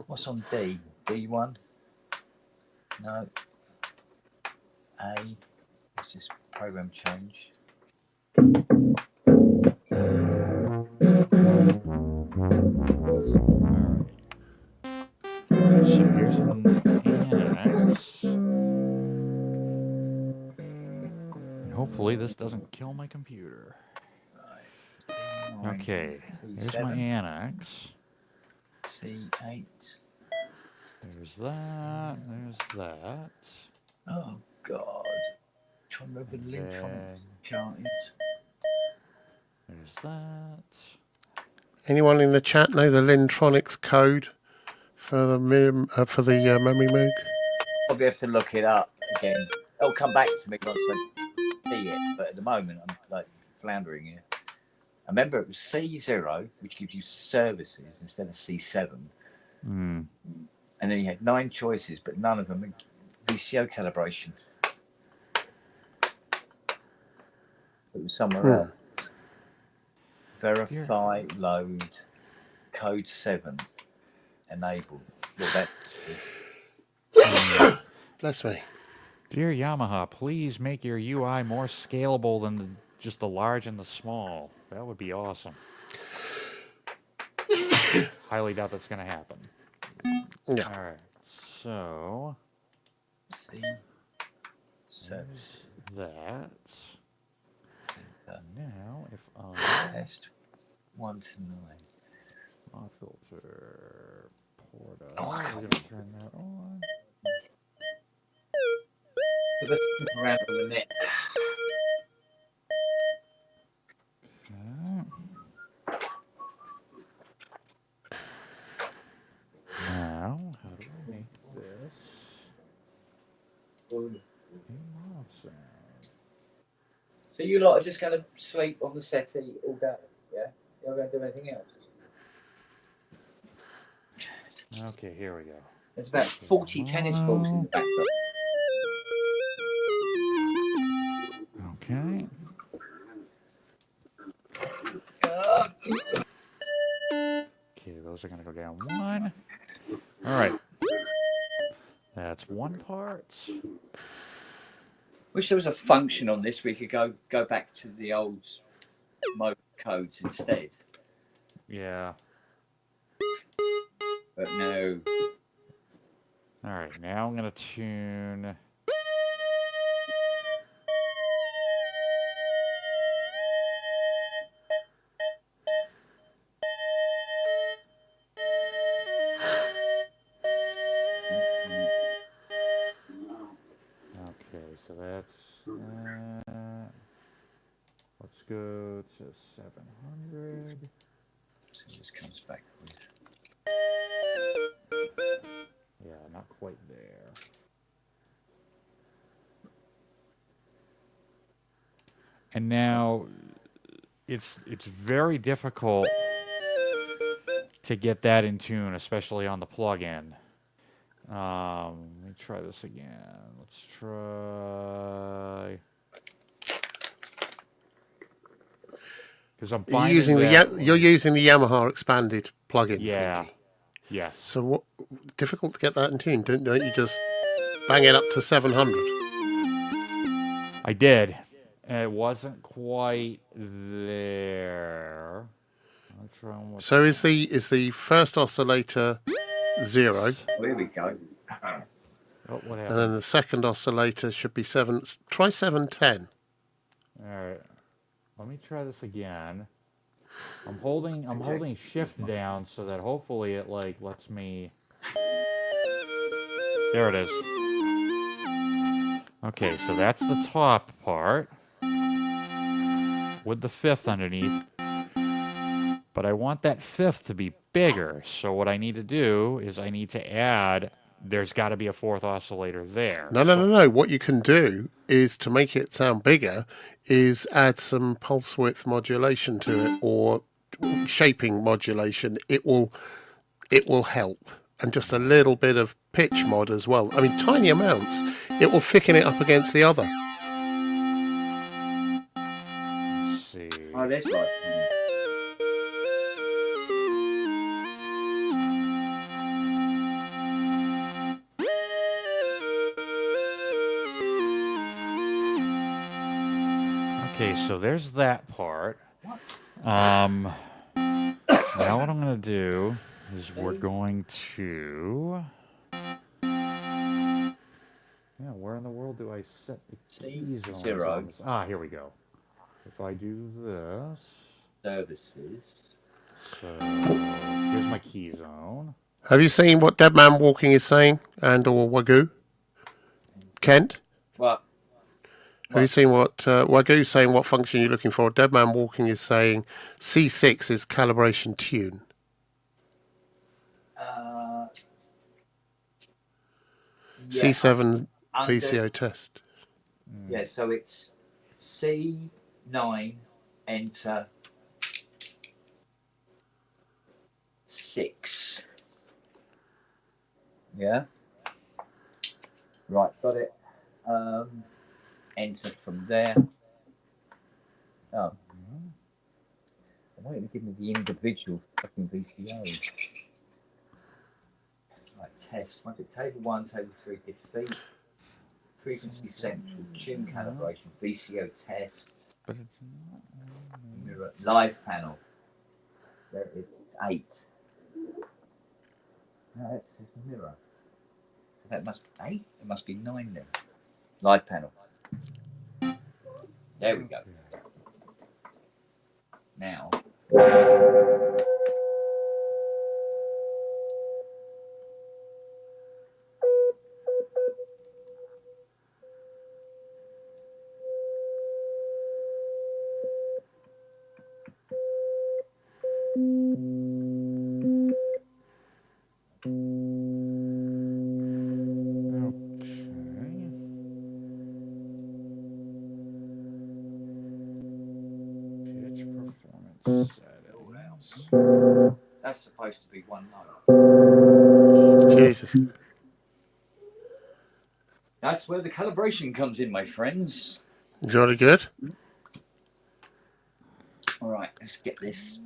What's on D? D1? No. A. It's just program change. So here's an annex. And hopefully this doesn't kill my computer. Okay, here's my annex. C8. There's that. There's that. Oh God. Trying to remember the link from chart is. There's that. Anyone in the chat know the Lintronics code for the memory moog? Probably have to look it up again. It'll come back to me once I see it, but at the moment I'm like floundering here. I remember it was C0, which gives you services instead of C7. Mm. And then you had 9 choices, but none of them are VCO calibration. It was somewhere else. Verify, load, code 7, enabled. Well, that. Bless me. Dear Yamaha, please make your UI more scalable than just the large and the small. That would be awesome. Highly doubt that's going to happen. Yeah. All right. So. C. Service. That. Now, if I. Test 1 to 9. Mod filter. Port up. Oh, we're going to turn that on. Let's around on the net. Now, how do I make this a mod sound? So you lot are just going to sleep on the settee all day, yeah? You're not going to do anything else? Okay, here we go. There's about 40 tennis balls in the background. Okay. Okay, those are going to go down 1. All right. That's 1 part. Wish there was a function on this we could go back to the old mode codes instead. Yeah. But no. All right, now I'm going to tune. Okay, so that's let's go to 700. So this comes back with. Yeah, not quite there. And now it's very difficult to get that in tune, especially on the plugin. Let me try this again. Let's try. Because I'm finding you're using the Yamaha expanded plugin. Yeah. Thingy. Yes. So what? Difficult to get that in tune. Don't you just bang it up to 700? I did. It wasn't quite there. I'll try one more. So is the first oscillator 0? Here we go. Oh, what happened? And then the second oscillator should be 7. Try 710. All right. Let me try this again. I'm holding shift down so that hopefully it like lets me. There it is. Okay, so that's the top part with the 5th underneath. But I want that 5th to be bigger. So what I need to do is I need to add. There's got to be a 4th oscillator there. No. What you can do is to make it sound bigger is add some pulse width modulation to it or shaping modulation, it will help. And just a little bit of pitch mod as well. I mean, tiny amounts. It will thicken it up against the other. Let's see. Oh, that's right. Okay, so there's that part. Now what I'm going to do is we're going to... Yeah, where in the world do I set the keys on? 0. Ah, here we go. If I do this... Services. So, here's my key zone. Have you seen what Dead Man Walking is saying, and or Wagyu? Kent? What? Have you seen what Wagyu saying? What function you're looking for? Dead Man Walking is saying C6 is calibration tune. Yeah, C7 VCO test. Yeah, so it's C9 enter 6. Yeah. Right, got it. Enter from there. Oh. I'm waiting to give me the individual fucking VCOs. Right, test. Once it table 1, table 3, defeat. Frequency central, tune calibration, VCO test. But it's not... Mirror, live panel. There it is, 8. No, it's a mirror. So that must be 8? It must be 9 then. Live panel. There we go. Now. That's supposed to be 1 note. Jesus. That's where the calibration comes in, my friends. Jolly good. All right, let's get this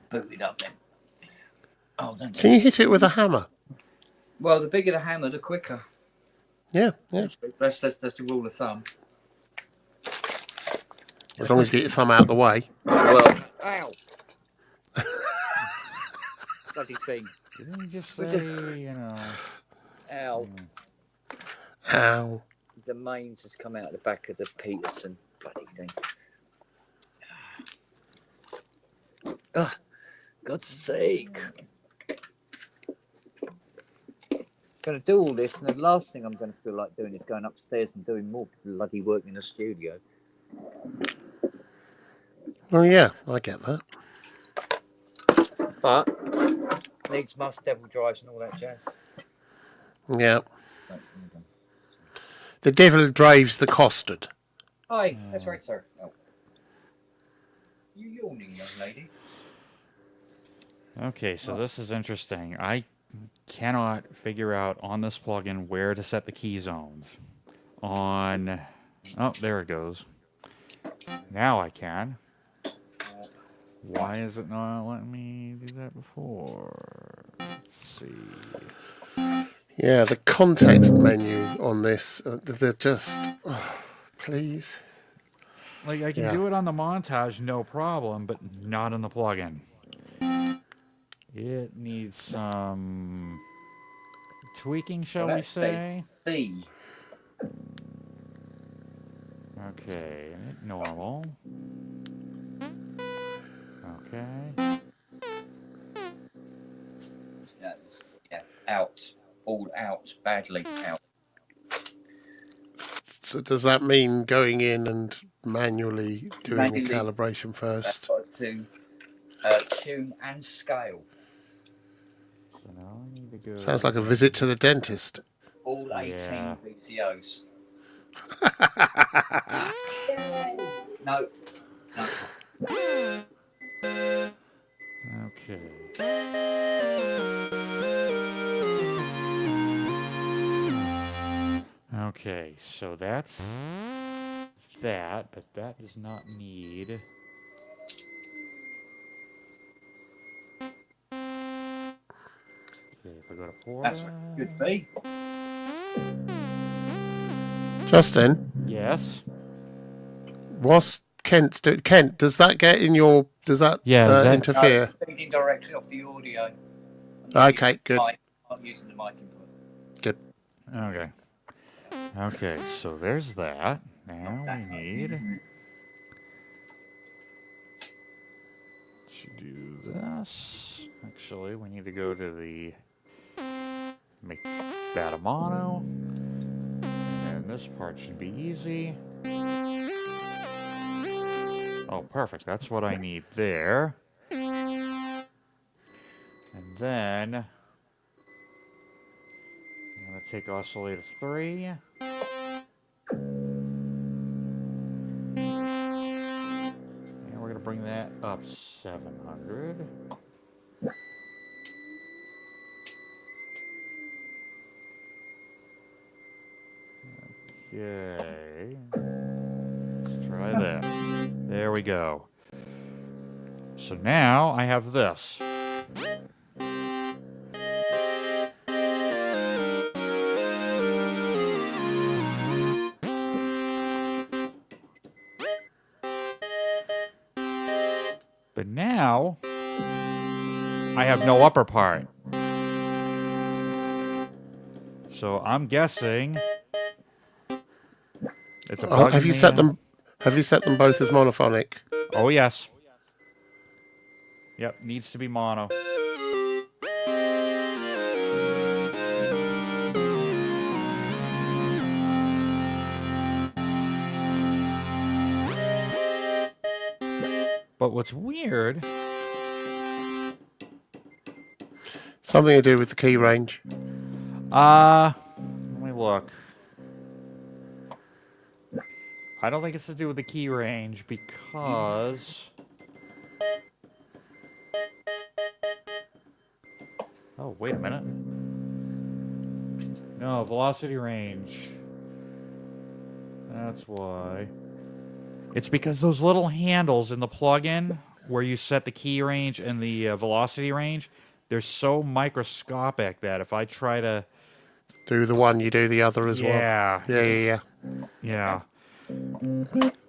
booted up then. Oh, don't Can you hit it with a hammer? Well, the bigger the hammer, the quicker. Yeah, yeah. That's the rule of thumb. As long as you get your thumb out of the way. Well, ow! Bloody thing. Didn't you just say, you know... Ow. Ow. The mains has come out of the back of the Peterson bloody thing. Oh, God's sake. Going to do all this, and the last thing I'm going to feel like doing is going upstairs and doing more bloody work in the studio. Well, yeah, I get that. But needs must, devil drives, and all that jazz. Yeah. The devil drives the custard. Hi, that's right, sir. Oh. You yawning, young lady? Okay, so this is interesting. I cannot figure out on this plugin where to set the key zones. On... Oh, there it goes. Now I can. Why is it not letting me do that before? Let's see. Yeah, the context menu on this, they're just... Oh, please. Like, I can do it on the montage, no problem, but not on the plugin. It needs some tweaking, shall we say? B. Okay, normal. Okay. Yeah, out. All out. Badly out. So does that mean going in and manually doing a calibration first? To tune and scale. So now I need to go... Sounds like a visit to the dentist. All 18 VCOs. No. so that's that, but that does not need. Okay, if I go to port. That's what it could be. Justin, Yes. what's Kent do? Kent, does that get in your? Does that interfere? No, feeding directly off the audio. Okay, good. I'm using the mic input. Good. Okay. Okay, so there's that. Now we need to do this. Actually, we need to go to the make that a mono. And this part should be easy. Oh, perfect. That's what I need there. And then I'm going to take oscillator 3. And we're going to bring that up 700. Okay. Let's try that. There we go. So now I have this. But now I have no upper part. So I'm guessing it's a bug. Have you set them? Have you set them both as monophonic? Oh yes. Yep, needs to be mono. But what's weird? Something to do with the key range. Let me look. I don't think it's to do with the key range because... Oh, wait a minute. No, velocity range. That's why. It's because those little handles in the plug-in where you set the key range and the velocity range, they're so microscopic that if I try to... Do the one, you do the other as well. Yeah. Yeah.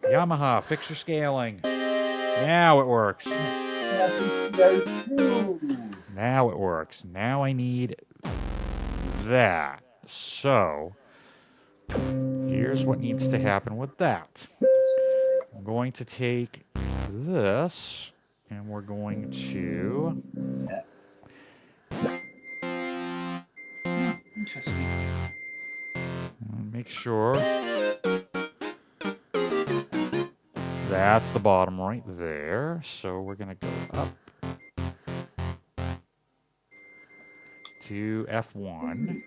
Yamaha, fix your scaling. Now it works. Now it works. Now I need that. So, here's what needs to happen with that. I'm going to take this, and we're going to... Make sure that's the bottom right there. So we're going to go up to F1.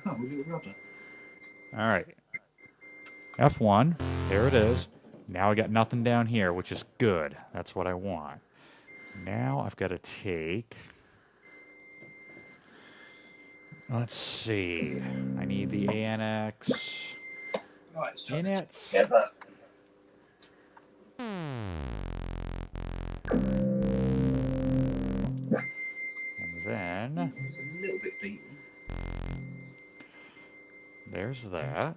All right. F1. There it is. Now I got nothing down here, which is good. That's what I want. Now I've got to take... Let's see. I need the ANX in it. Together. And then A little bit beaten. there's that.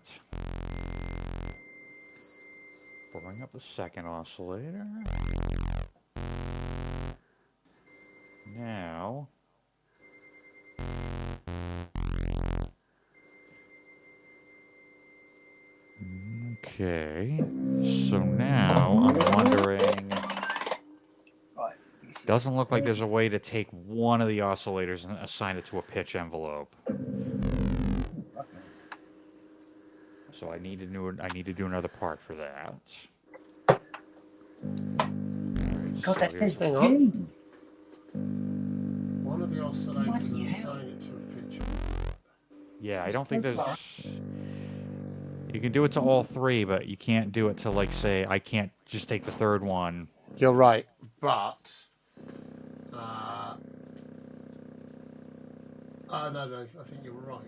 Bring up the second oscillator. Now okay, so now I'm wondering, doesn't look like there's a way to take one of the oscillators and assign it to a pitch envelope. So I need to do another part for that. God, that's Hang on. One of the oscillators will assign it to a pitch. Yeah, I don't think there's... You can do it to all three, but you can't do it to, like, say, I can't just take the third one. You're right, but... no, I think you're right.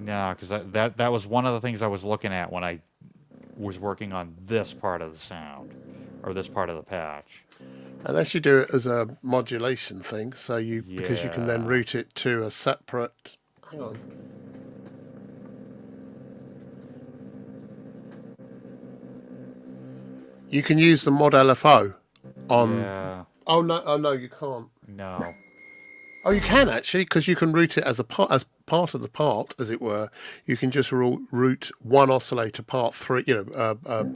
No, because that was one of the things I was looking at when I was working on this part of the sound, or this part of the patch. Unless you do it as a modulation thing, so because you can then Yeah. route it to a separate. Hang on. You can use the mod LFO on. Yeah. Oh no, you can't. No. Oh, you can actually, because you can route it as part of the part, as it were. You can just route one oscillator part 3,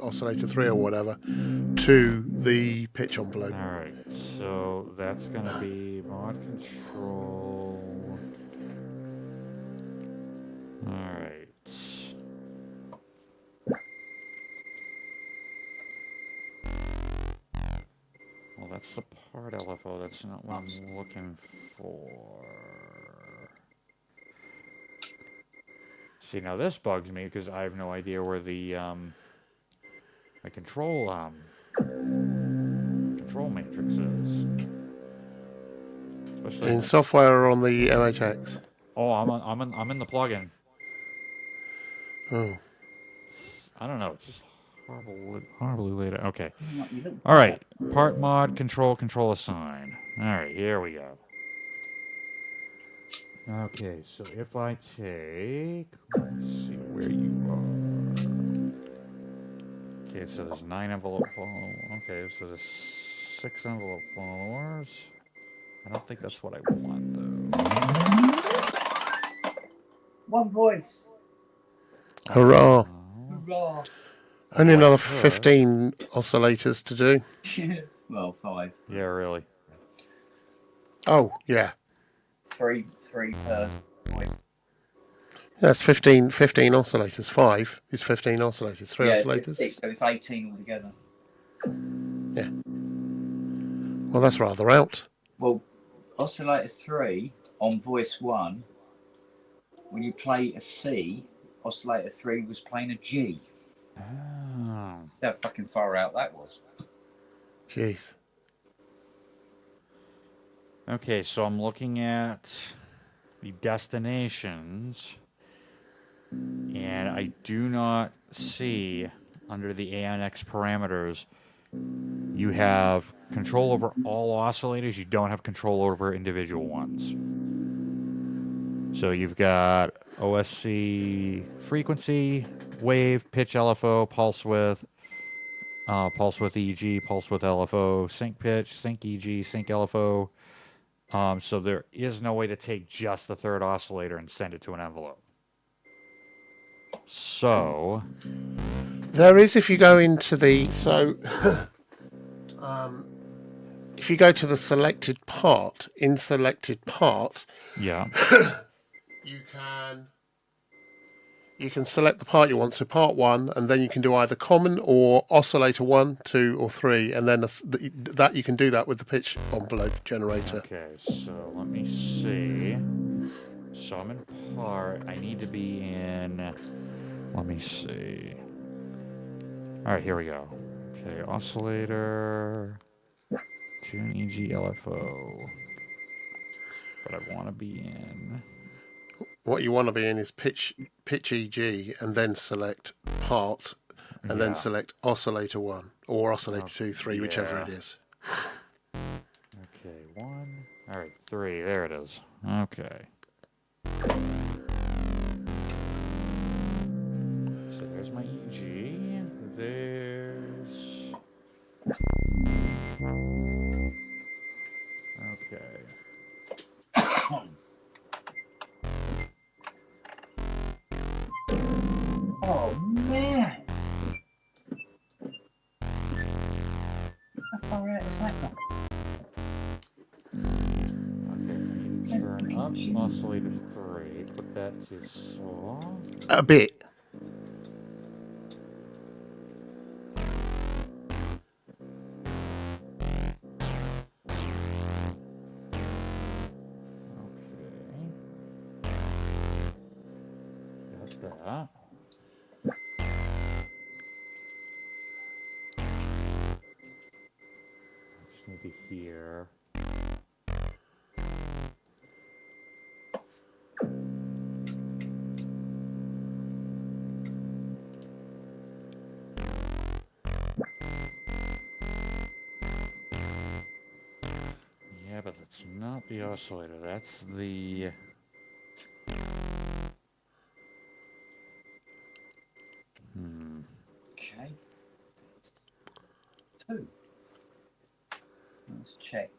oscillator 3 or whatever, to the pitch envelope. All right. So that's gonna be mod control. All right. Well, that's the part LFO. That's not what I'm looking for. See, now this bugs me because I have no idea where the control matrix is. Especially In software or on the MHX. Oh, I'm in the plugin. Oh. I don't know. It's just horribly laid out. Okay. All right. Part mod control assign. All right. Here we go. Okay. So if I take, let's see where you are. Okay. So there's 9 envelope followers. Okay. So there's 6 envelope followers. I don't think that's what I want though. One voice. Hurrah. Hurrah. Only another 15 oscillators to do. Well, 5. Yeah, really. Oh, yeah. 3 per voice. That's 15 oscillators. 5 is 15 oscillators. 3 oscillators. 6, so it's 18 altogether. Yeah. Well, that's rather out. Well, oscillator 3 on voice 1, when you play a C, oscillator 3 was playing a G. Oh. How fucking far out that was. Jeez. Okay, so I'm looking at the destinations, and I do not see under the ANX parameters you have control over all oscillators. You don't have control over individual ones. So you've got OSC frequency, wave, pitch LFO, pulse width EEG, pulse width LFO, sync pitch, sync EG, sync LFO. So there is no way to take just the third oscillator and send it to an envelope. So there is if you go into the if you go to the selected part, in selected part, yeah, you can select the part you want. So part 1, and then you can do either common or oscillator 1, 2, or 3, and then that you can do that with the pitch envelope generator. Okay, so let me see. So I'm in part. I need to be in. Let me see. All right, here we go. Okay, oscillator, tune EG LFO. But I want to be in. What you want to be in is pitch EG, and then select part, and then select oscillator 1 or oscillator 2, 3, whichever it is. Okay, 1. All right, 3. There it is. Okay. So there's my EG. There's. Okay. Oh, man. How far out is that one? Okay, I need to turn up oscillator 3. Put that to saw. A bit. Got that. Just need to hear. Yeah, but that's not the oscillator. That's the... Okay. 2. Let's check.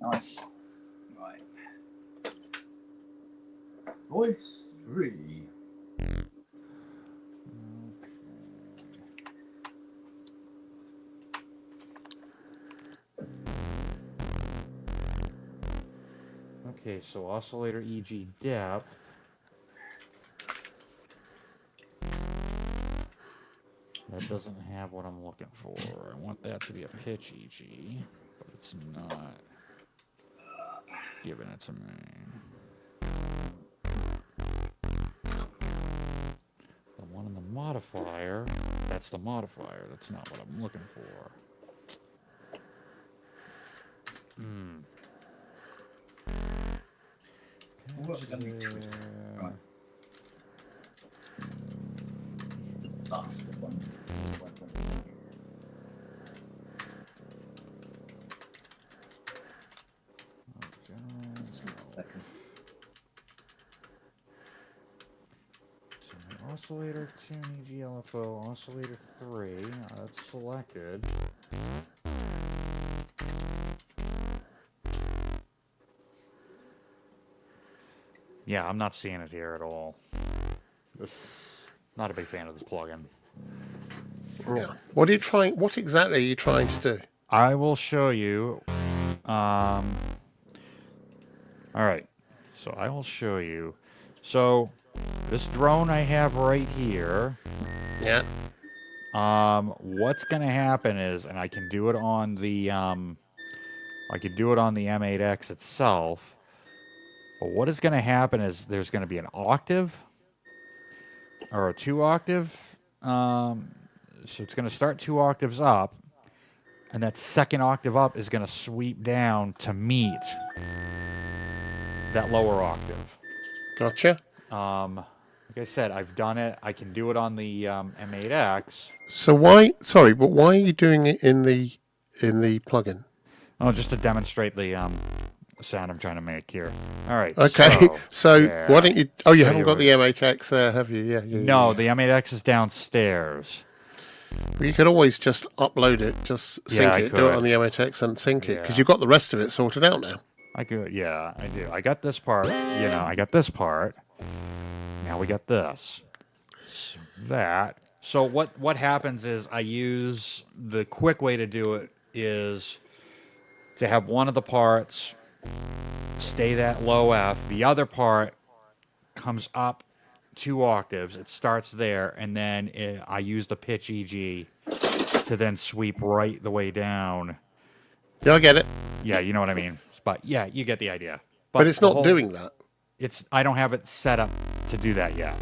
Nice. Right. Voice 3. Okay, so oscillator EG depth. That doesn't have what I'm looking for. I want that to be a pitch EG, but it's not giving it to me. The one in the modifier, that's the modifier. That's not what I'm looking for. What are we going to do? Right. That's the one. So oscillator tune EG LFO, oscillator 3. That's selected. Yeah, I'm not seeing it here at all. Not a big fan of this plugin. Yeah. What exactly are you trying to do? I will show you. All right. So I will show you. So this drone I have right here. Yeah. What's gonna happen is, and I can do it on the M8X itself. But what is gonna happen is there's gonna be an octave or a 2 octave. So it's gonna start 2 octaves up, and that second octave up is gonna sweep down to meet that lower octave. Gotcha. Like I said, I've done it. I can do it on the M8X. So why are you doing it in the plugin? Oh, just to demonstrate the sound I'm trying to make here. All right. Okay. So yeah. why don't you? Oh, you haven't got the M8X there, have you? Yeah. No, the M8X is downstairs. Well, you could always just upload it, just sync it, do it on the M8X and sync it, because you've got the rest of it sorted out now. I could, yeah, I do. I got this part, I got this part. Now we got this. That. So what happens is I use, the quick way to do it is to have one of the parts stay that low F. The other part comes up 2 octaves. It starts there, and then I use the pitch EG to then sweep right the way down. Yeah, I get it. Yeah, you know what I mean. But yeah, you get the idea. But it's not doing that. I don't have it set up to do that yet.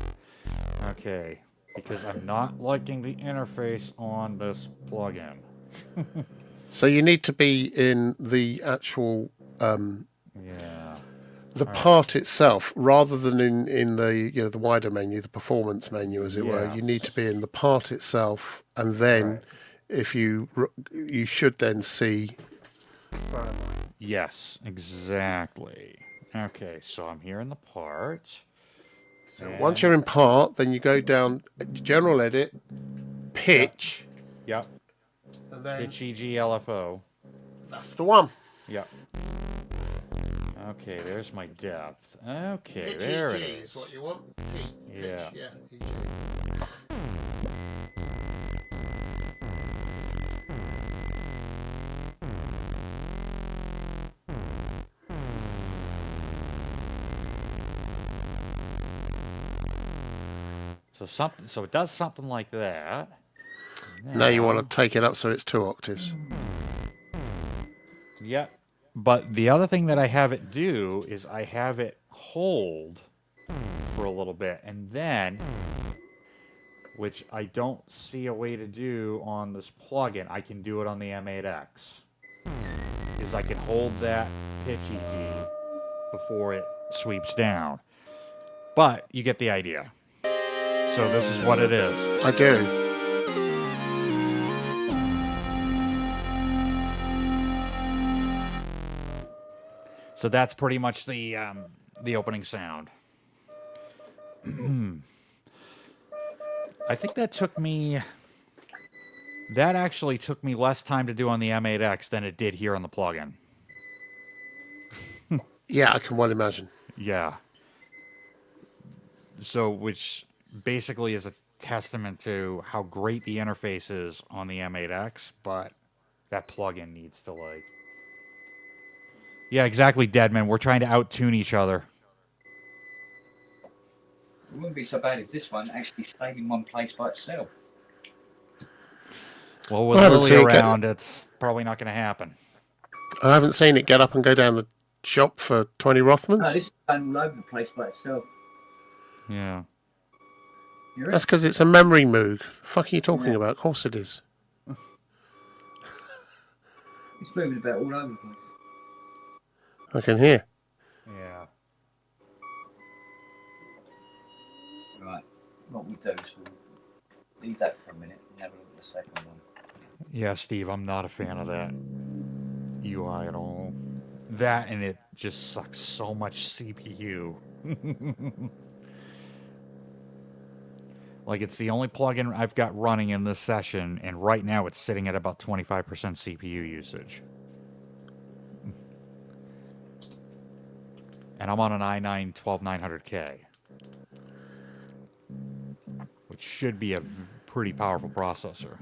Okay, because I'm not liking the interface on this plugin. So you need to be in the actual the part itself, rather than in the the wider menu, the performance menu, as it were. You need to be in the part itself, and then if you should then see. Yes, exactly. Okay, so I'm here in the part. So once you're in part, then you go down general edit, pitch. Yep. And then pitch EG LFO. That's the one. Yep. Okay, there's my depth. Okay, pitch there EG it is. is what you want. Yeah. Pitch, EG. So it does something like that. Now you want to take it up so it's 2 octaves. Yep. But the other thing that I have it do is I have it hold for a little bit, and then, which I don't see a way to do on this plugin, I can do it on the M8X. Is I can hold that pitchy key before it sweeps down. But you get the idea. So this is what it is. I do. So that's pretty much the opening sound. I think that took me... That actually took me less time to do on the M8X than it did here on the plugin. Yeah, I can well imagine. Yeah. So, which basically is a testament to how great the interface is on the M8X, but that plugin needs to, like... Yeah, exactly, Deadman. We're trying to out-tune each other. It wouldn't be so bad if this one actually stayed in one place by itself. Well, with I haven't Lily seen it around, it's probably not going to happen. I haven't seen it get up and go down the shop for 20 Rothmans. No, this is going all over the place by itself. Yeah. You're That's because it's a memory moog. The fuck are you talking about? Of course it is. It's moving about all over the place. I can hear. Yeah. Right. What we'll do is we'll leave that for a minute and have a look at the second one. Yeah, Steve, I'm not a fan of that UI at all. That and it just sucks so much CPU. Like, it's the only plugin I've got running in this session, and right now it's sitting at about 25% CPU usage. And I'm on an i9 12900K, which should be a pretty powerful processor.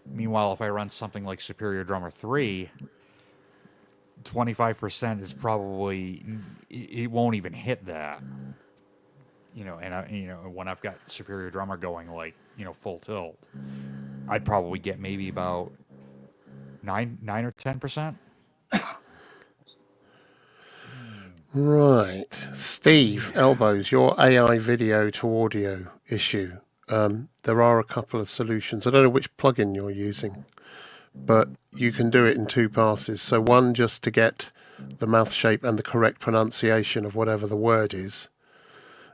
Meanwhile, if I run something like Superior Drummer 3, 25% is probably, it won't even hit that. You know, and when I've got Superior Drummer going, like, full tilt, I'd probably get maybe about 9 or 10%. Right. Steve, Elbows, your AI video to audio issue. There are a couple of solutions. I don't know which plugin you're using, but you can do it in two passes. So one just to get the mouth shape and the correct pronunciation of whatever the word is,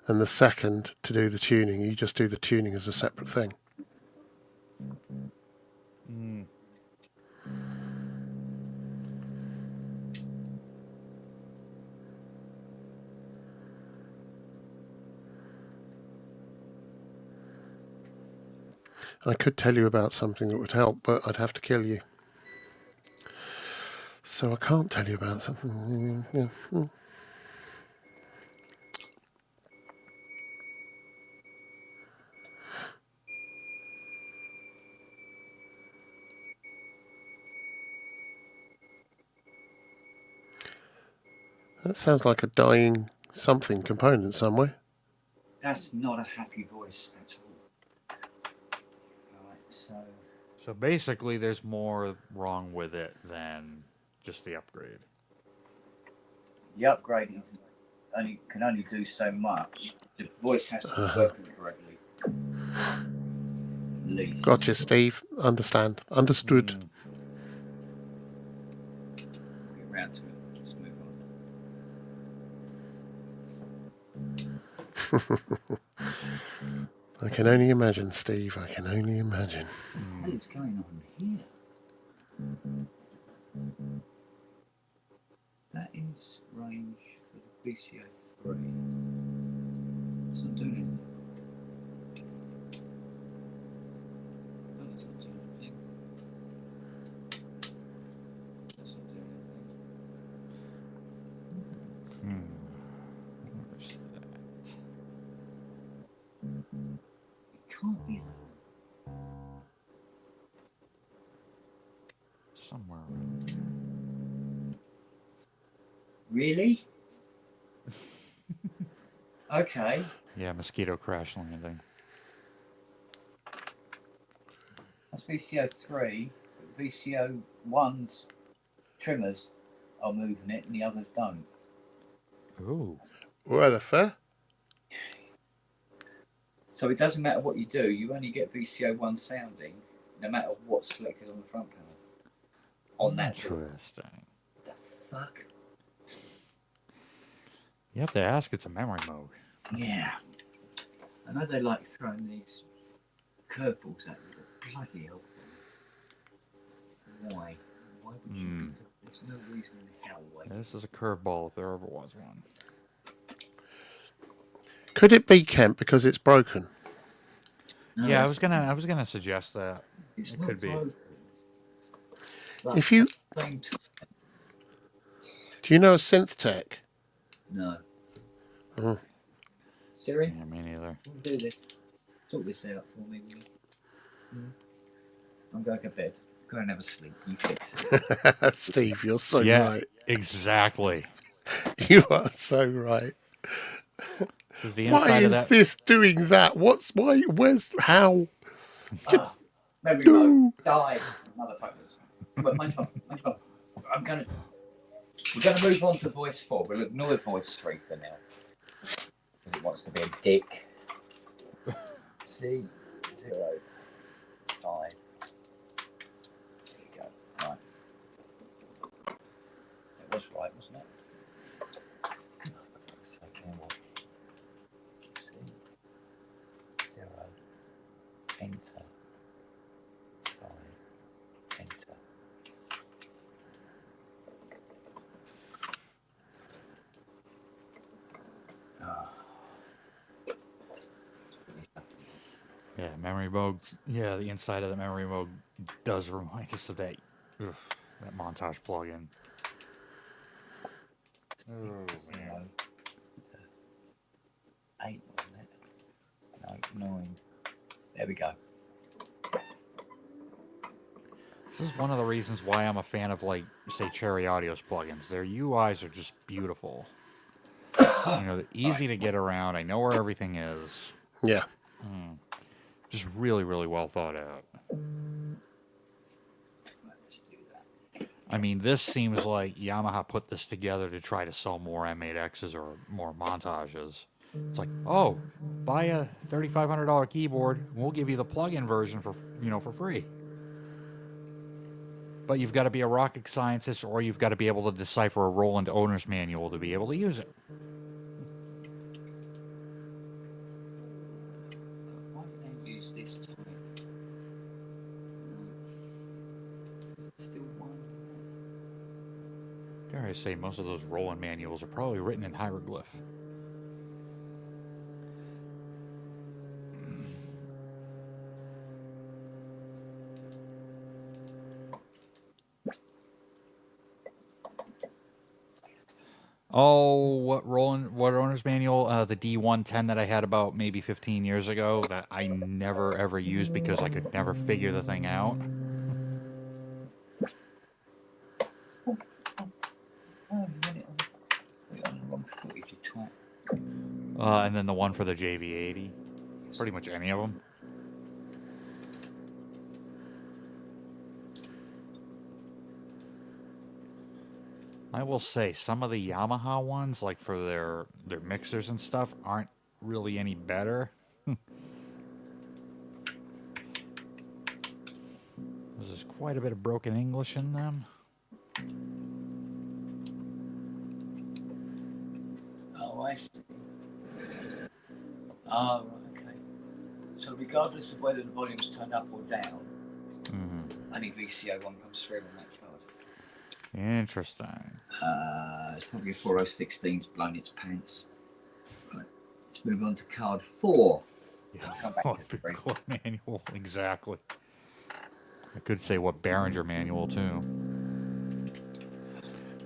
and the second to do the tuning. You just do the tuning as a separate thing. I could tell you about something that would help, but I'd have to kill you. So I can't tell you about something. Yeah. That sounds like a dying something component somewhere. That's not a happy voice at all. Right, So basically, there's more wrong with it than just the upgrade. The upgrade can only do so much. The voice has to be working correctly. At least. Gotcha, Steve. Understand. Understood. We'll get round to it. Let's move on. I can only imagine, Steve. I can only imagine. What is going on here? That is range for the VCO 3. It's not doing anything. No, it's not doing anything. That's not doing anything. Where's that? It can't be that. Somewhere around here. Really? Okay. Yeah, mosquito crash landing. That's VCO 3. But VCO 1's trimmers are moving it and the others don't. Ooh. What a fair. So it doesn't matter what you do, you only get VCO 1 sounding no matter what's selected on the front panel. on that. Interesting. The fuck? You have to ask. It's a memory mode. Yeah. I know they like throwing these curveballs at you, but bloody hell. Why? Why would you do that? There's no reason in hell why. This is a curveball if there ever was one. Could it be, Kemp, because it's broken? No, Yeah, I it's- was gonna suggest that. It's It not could be. broken. But If you at the same time, do you know Synth Tech? no. Oh. Siri, Yeah, me neither. do this. Sort this out for me, will you? I'm going to bed. Go and have a sleep. You fix it. Steve, you're so Yeah, right. exactly. You are so right. This is the Why inside of is that. this doing that? Why? Where's how? Memory No. mode. Die, motherfuckers. But I'm gonna. We're gonna move on to voice 4. We'll ignore voice 3 for now. Because it wants to be a dick. C 0 5. There you go. Right. It was right, wasn't it? For fuck's sake, hang on. C 0 enter 5 enter. Yeah, memory mode. Yeah, the inside of the memory mode does remind us of that. That montage plugin. Oh man. 8, wasn't it? No, 9. There we go. This is one of the reasons why I'm a fan of, like, say, Cherry Audio's plugins. Their UIs are just beautiful. You know, they're easy to get around. I know where everything is. Yeah. Just really, really well thought out. Let's do that. I mean, this seems like Yamaha put this together to try to sell more M8Xs or more montages. It's like, oh, buy a $3,500 keyboard, we'll give you the plug-in version for free. But you've got to be a rocket scientist, or you've got to be able to decipher a Roland owner's manual to be able to use it. Why did they use this time? Still one. Dare I say, most of those Roland manuals are probably written in hieroglyph. Oh, what owner's manual? The D110 that I had about maybe 15 years ago that I never ever used because I could never figure the thing out. And then the one for the JV80. Pretty much any of them. I will say some of the Yamaha ones, like for their mixers and stuff, aren't really any better. There's quite a bit of broken English in them. Oh, I see. Oh, okay. So regardless of whether the volume's turned up or down, only VCO 1 comes through on that card. Interesting. It's probably a 4016's blown its pants. Right. Let's move on to card 4. I'll come back to the What manual? Exactly. I could say what Behringer manual too.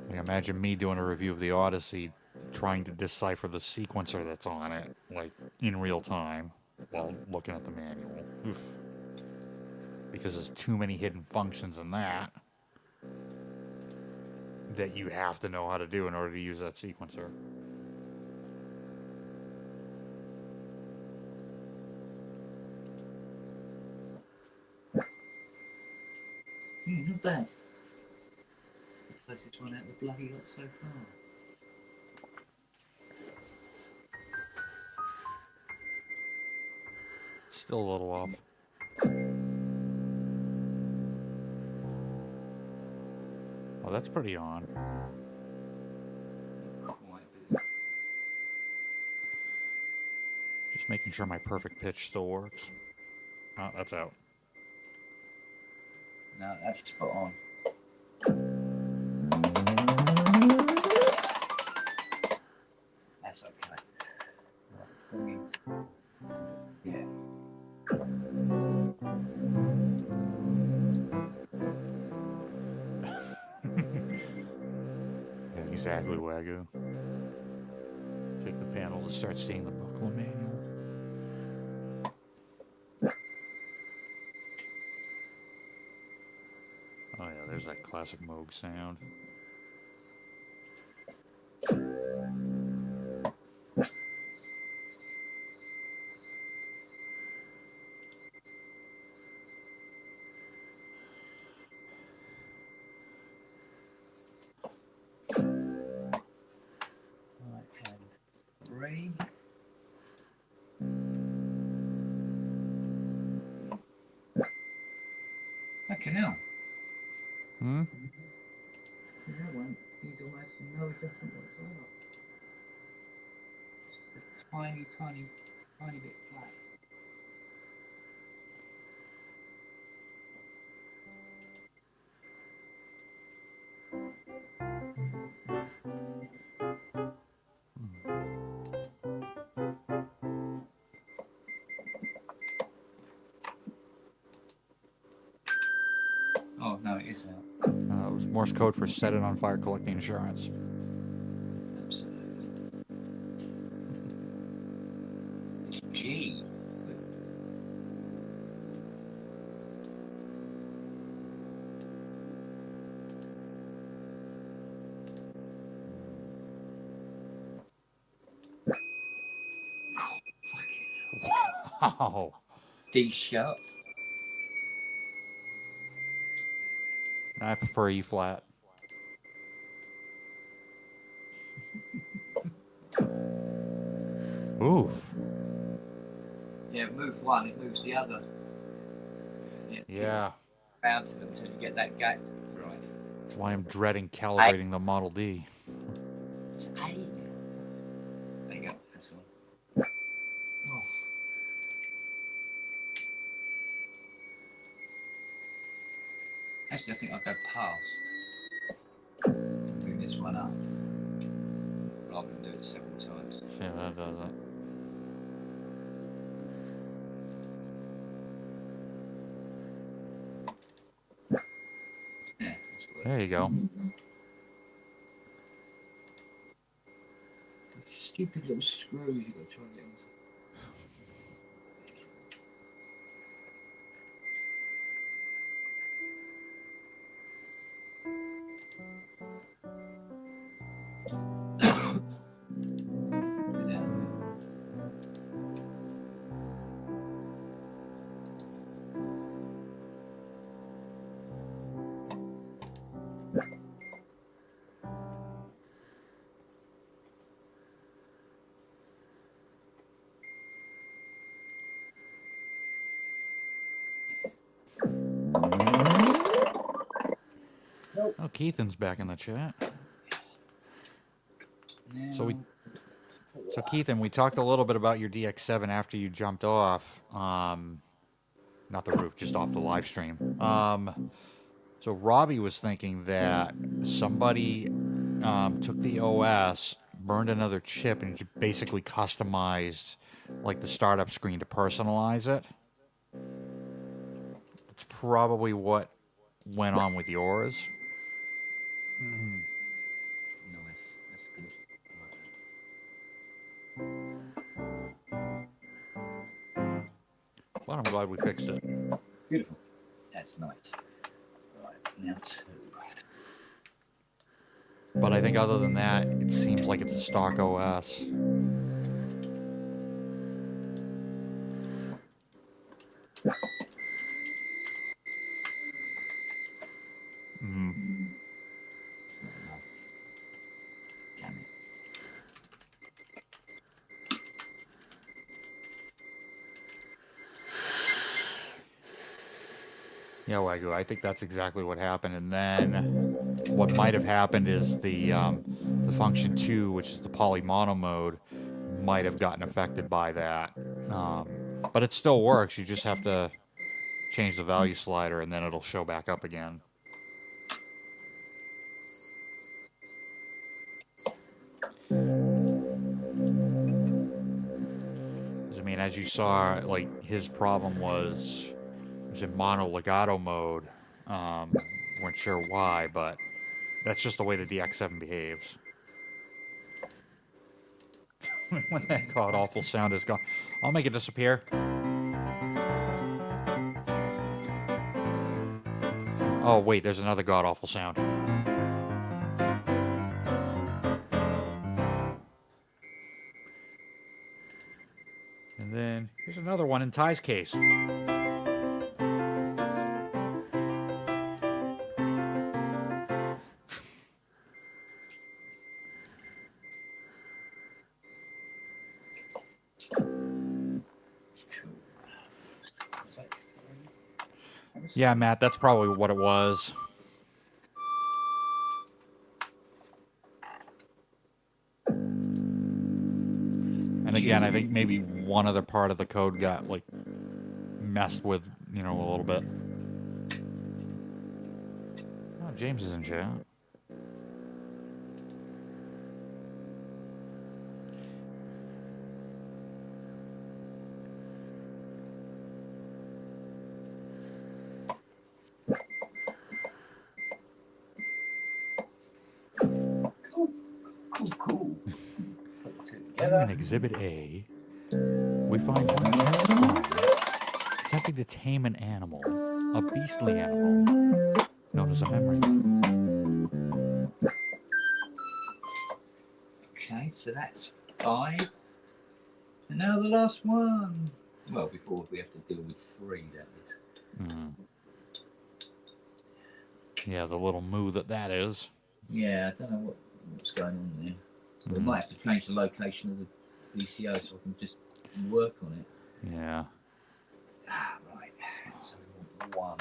Like, imagine me doing a review of the Odyssey, trying to decipher the sequencer that's on it, like in real time, while looking at the manual. Oof. Because there's too many hidden functions in that you have to know how to do in order to use that sequencer. Not bad. Closest one out the bloody lot so far. Still a little off. Oh, that's pretty on. Just making sure my perfect pitch still works. Oh, that's out. No, that's spot on. That's okay. Yeah. Yeah, exactly, Wagyu. Take the panel to start seeing the buckle manual. Oh yeah, there's that classic Moog sound. Right hand 3. Okay, now. Hmm? That one needs almost no adjustment whatsoever. Just a tiny bit flat. Oh no, it is out. It was Morse code for set it on fire, collect the insurance. Absolutely. It's G. Wow. D sharp. I prefer E flat. Oof. Yeah, move one, it moves the other. Yeah. Bounce them until you get that gap right. That's why I'm dreading calibrating the Model D. It's A. There you go. That's all. Oh. Actually, I think I'll go past. Move this one up. Rather than do it several times. Yeah, that does it. Yeah, that's what There you go. Stupid little screws you've got to try and get onto. Oh, Keithan's back in the chat. Now, So Keithan, we talked a little bit about your DX7 after you jumped off. Not the roof, just off the live stream. So Robbie was thinking that somebody took the OS, burned another chip, and basically customized like the startup screen to personalize it. That's probably what went on with yours. nice. That's good. Well, I'm glad we fixed it. Beautiful. That's nice. Right, now 2. But I think other than that, it seems like it's a stock OS. Mm. Damn it. Yeah, Wagyu, I think that's exactly what happened. And then what might have happened is the function 2, which is the poly mono mode, might have gotten affected by that. But it still works. You just have to change the value slider, and then it'll show back up again. I mean, as you saw, like, his problem was it was in mono legato mode. Weren't sure why, but that's just the way the DX7 behaves. When that god awful sound is gone, I'll make it disappear. Oh wait, there's another god awful sound. And then here's another one in Ty's case. Yeah, Matt, that's probably what it was. And again, I think maybe one other part of the code got, like, messed with, you know, a little bit. Oh, James is in chat. Cool. In Exhibit A, we find one cat squad attempting to tame an animal, a beastly animal, known as a memory. Okay, so that's 5. And now the last one. Well, before we have to deal with 3, that is. Mm. Yeah, the little moo that is. Yeah, I don't know what's going on there. We might have to change the location of the VCO so I can just work on it. Yeah. Ah, right. So 1.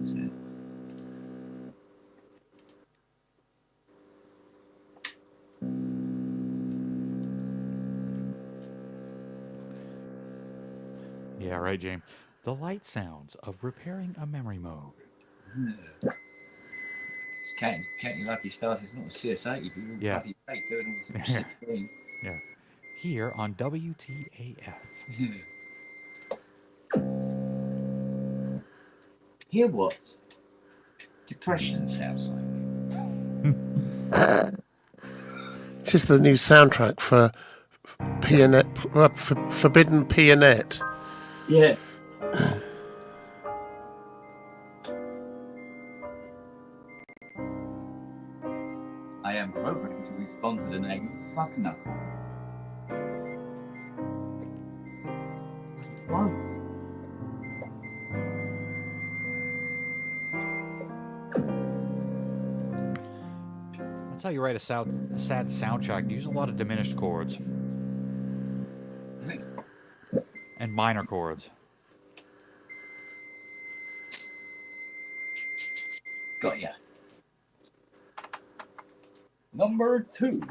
So. Yeah, right, James. The light sounds of repairing a memory moog. It's counting lucky stars. It's not a CS80, but you're Yeah. doing all some 16. Yeah. Here on WTAF. Hear what depression sounds like. This is the new soundtrack for Pianet, for Forbidden Pianet. Yeah. I am programmed to respond to the name fuck knuckle. Whoa. That's how you write a sad soundtrack. Use a lot of diminished chords. And minor chords. Got ya. Number 2.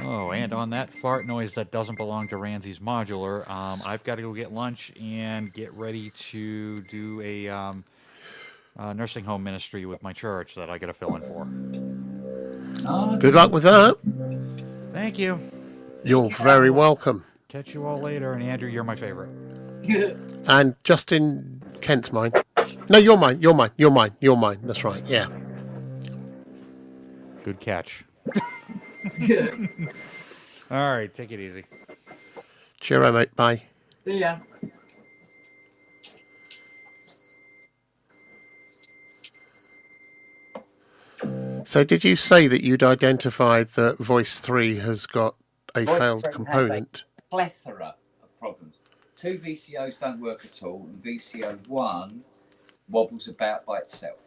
Oh, and on that fart noise that doesn't belong to Ramsey's modular, I've got to go get lunch and get ready to do a nursing home ministry with my church that I got to fill in for. Good luck with that. Thank you. You're very welcome. Catch you all later. And Andrew, you're my favorite. And Justin, Kent's mine. No, you're mine. You're mine. You're mine. You're mine. That's right. Yeah. Good catch. All right, take it easy. Cheerio, mate. Bye. See ya. So did you say that you'd identified that Voice 3 has got a failed component? Has a plethora of problems. 2 VCOs don't work at all, and VCO 1 wobbles about by itself.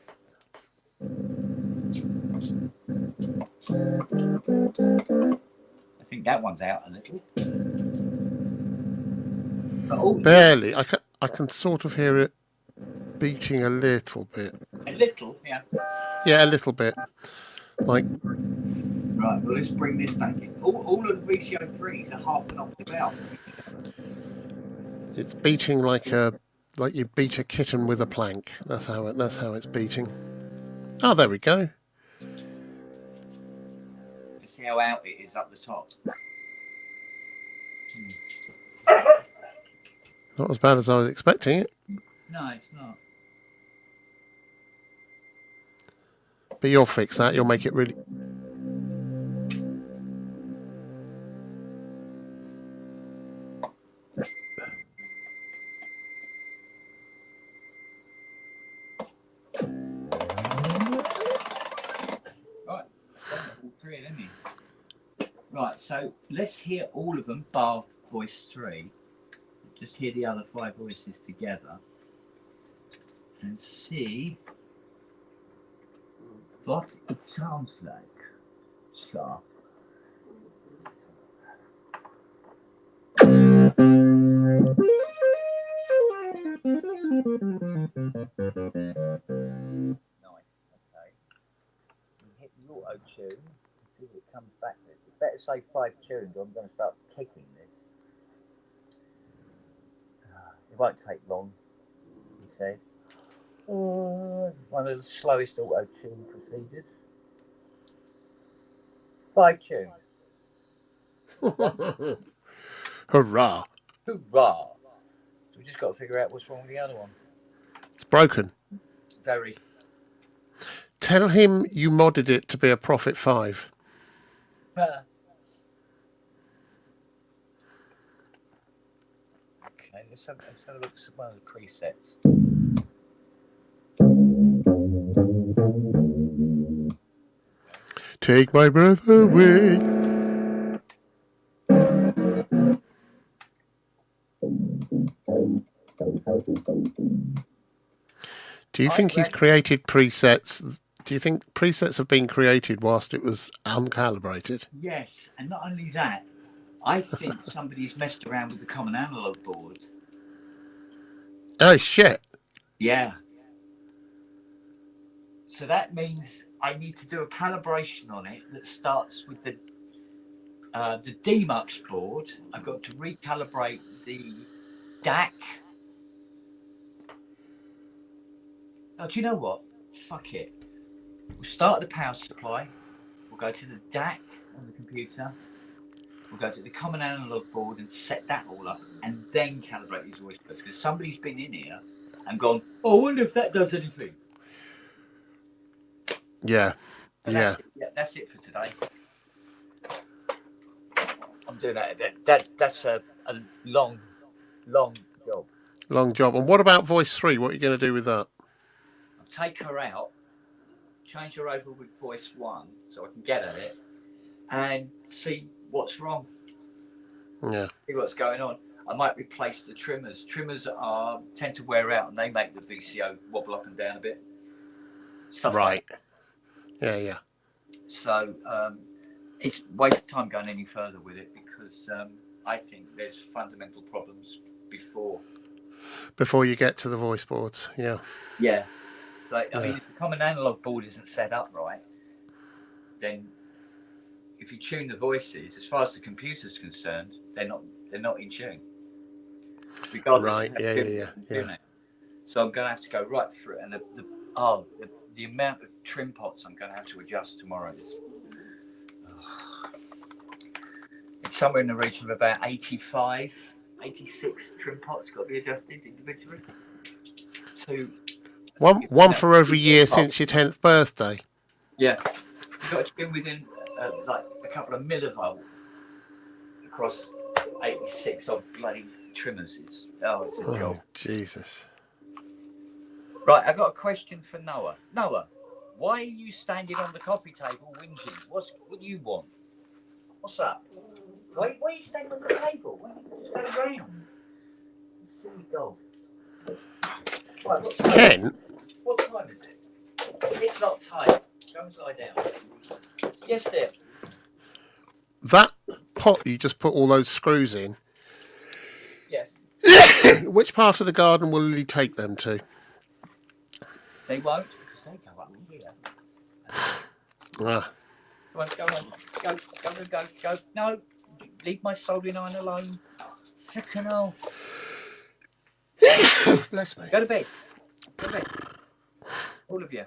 I think that one's out a little. But barely. I can sort of hear it beating a little bit. A little, yeah. Yeah, a little bit. Like. Right, well, let's bring this back in. All of the VCO 3s are half an octave out. It's beating like you beat a kitten with a plank. That's how it's beating. Oh, there we go. Let's see how out it is up the top. Not as bad as I was expecting it. No, it's not. But you'll fix that. You'll make it really. Right, all 3 of them in. Right, so let's hear all of them bar voice 3. Just hear the other 5 voices together and see what it sounds like. So. Nice, okay. You hit the auto tune and see what it comes back with. It's better say 5 tunes or I'm going to start kicking this. It won't take long, he said. One of the slowest auto tune procedures. 5 tunes. Hurrah! Hoorah! So we just got to figure out what's wrong with the other one. It's broken. Very. Tell him you modded it to be a Prophet 5. Okay, let's have a look at one of the presets. Take my breath away. Do you think he's created presets? Do you think presets have been created whilst it was uncalibrated? Yes, and not only that, I think somebody's messed around with the common analog board. Oh, shit. Yeah. So that means I need to do a calibration on it that starts with the Demux board. I've got to recalibrate the DAC. Oh, do you know what? Fuck it. We'll start at the power supply. We'll go to the DAC on the computer. We'll go to the common analog board and set that all up and then calibrate these voice clips. Because somebody's been in here and gone, oh, I wonder if that does anything. Yeah. Yeah. That's it for today. I'm doing that. That's a long job. Long job. And what about voice 3? What are you going to do with that? I'll take her out, change her over with voice 1 so I can get at it and see what's wrong. Yeah. See what's going on. I might replace the trimmers. Trimmers tend to wear out and they make the VCO wobble up and down a bit. Stuff right. Like yeah. So it's a waste of time going any further with it because I think there's fundamental problems before you get to the voice boards. Yeah. Yeah. Like, I mean, if the common analog board isn't set up right, then if you tune the voices, as far as the computer's concerned, they're not in tune. Regardless right. Yeah. So I'm going to have to go right through it, and the amount of trim pots I'm going to have to adjust tomorrow is it's somewhere in the region of about 86 trim pots got to be adjusted individually. One for every year since your 10th birthday. Yeah, you've got to tune within like a couple of millivolt across 86 of bloody trimmers. It's a job. Jesus. Right, I've got a question for Noah. Noah, why are you standing on the coffee table whinging? What do you want? What's up? Why are you standing on the table? Why don't you just go around? dog. Right, what time? Ken, What time is it? It's not time. Go and lie down. Yes, dear. that pot you just put all those screws in, Yes. which part of the garden will Lily take them to? They won't, because they go up here. Ah, Come on, go. No, leave my soldering iron alone. Second hole. bless me. Go to bed. All of you.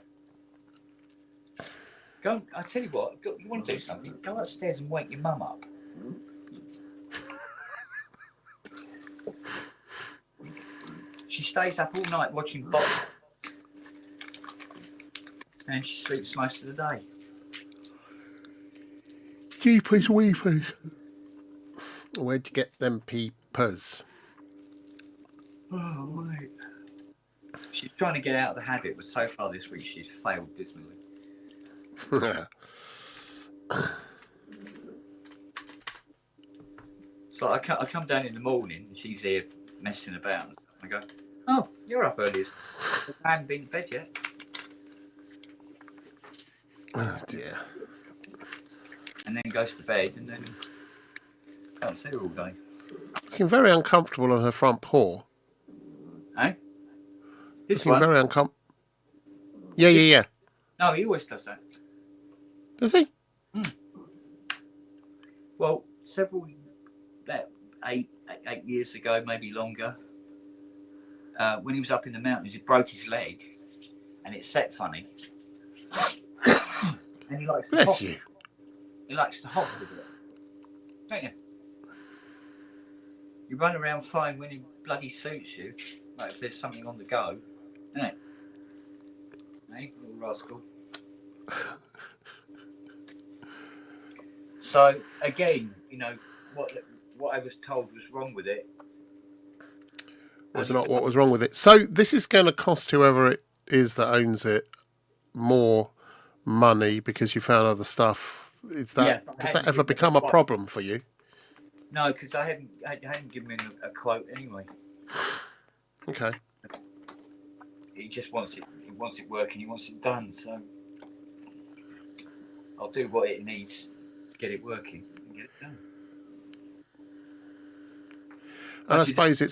Go. I tell you what. You want to do something? Go upstairs and wake your mum up. She stays up all night watching box, and she sleeps most of the day. Jeepers weepers. Where'd you get them peepers? Oh, mate. She's trying to get out of the habit, but so far this week she's failed dismally. So I come down in the morning and she's here messing about. I go, oh, you're up early. I haven't been to bed yet. Oh dear. And then goes to bed and then can't see her all day. Looking very uncomfortable on her front paw. Eh? This Looking one? very uncomfortable. Yeah. No, he always does that. Does he? Well, about eight years ago, maybe longer, when he was up in the mountains, he broke his leg and it set funny. And he likes to Bless hop. you. He likes to hop with it. Don't you? You run around fine when he bloody suits you, like if there's something on the go, isn't it? Hey, little rascal. So again, you know, what I was told was wrong with it. Was not what was wrong with it. So this is going to cost whoever it is that owns it more money because you found other stuff. Does that ever become a problem for you? No, because I hadn't given him a quote anyway. Okay. He just wants it. He wants it working. He wants it done. So I'll do what it needs to get it working and get it done. And I suppose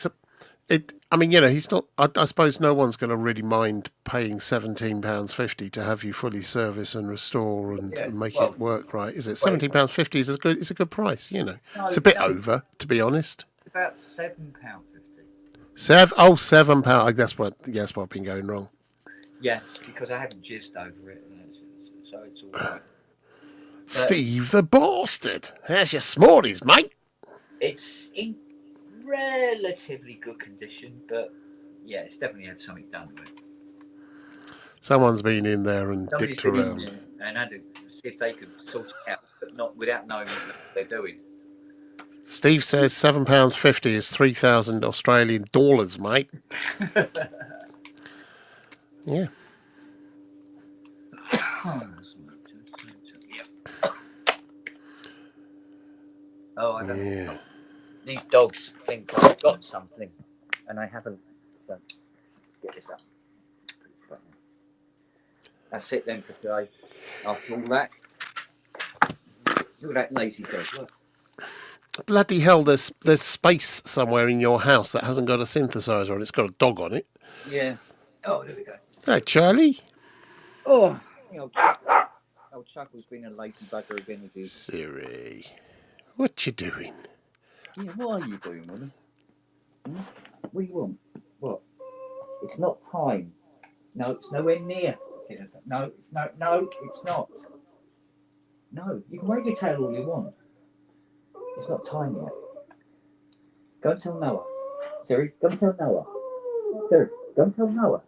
I mean, you know, he's not. I suppose no one's going to really mind paying £17.50 to have you fully service and restore and make it work right, is it? £17.50 is it's a good price, you know. No, it's a bit over, to be honest. About £7.50. £7. That's what I've been going wrong. Yes, because I haven't jizzed over it, so it's all right. Steve the bastard. There's your smarties, mate. It's in relatively good condition, but yeah, it's definitely had something done to it. Someone's been in there and Somebody's dicked been in around. there and had to see if they could sort it out, but not without knowing what they're doing. Steve says £7.50 is 3,000 Australian dollars, mate. Yeah. Oh, I don't know. These dogs think I've got something, and I haven't. So, get this up. That's it then for today. After all that, look at that lazy dog. Look. Bloody hell, there's space somewhere in your house that hasn't got a synthesizer and it's got a dog on it. Yeah. Oh, there we go. Hey, Charlie. Oh, old Chuckle's been a lazy bugger again. Siri, what you doing? Yeah, what are you doing, woman? What do you want? What? It's not time. No, it's nowhere near. No, it's not. No, it's not. No, you can wag your tail all you want. It's not time yet. Go and tell Noah. Siri, go and tell Noah. Siri, go and tell Noah.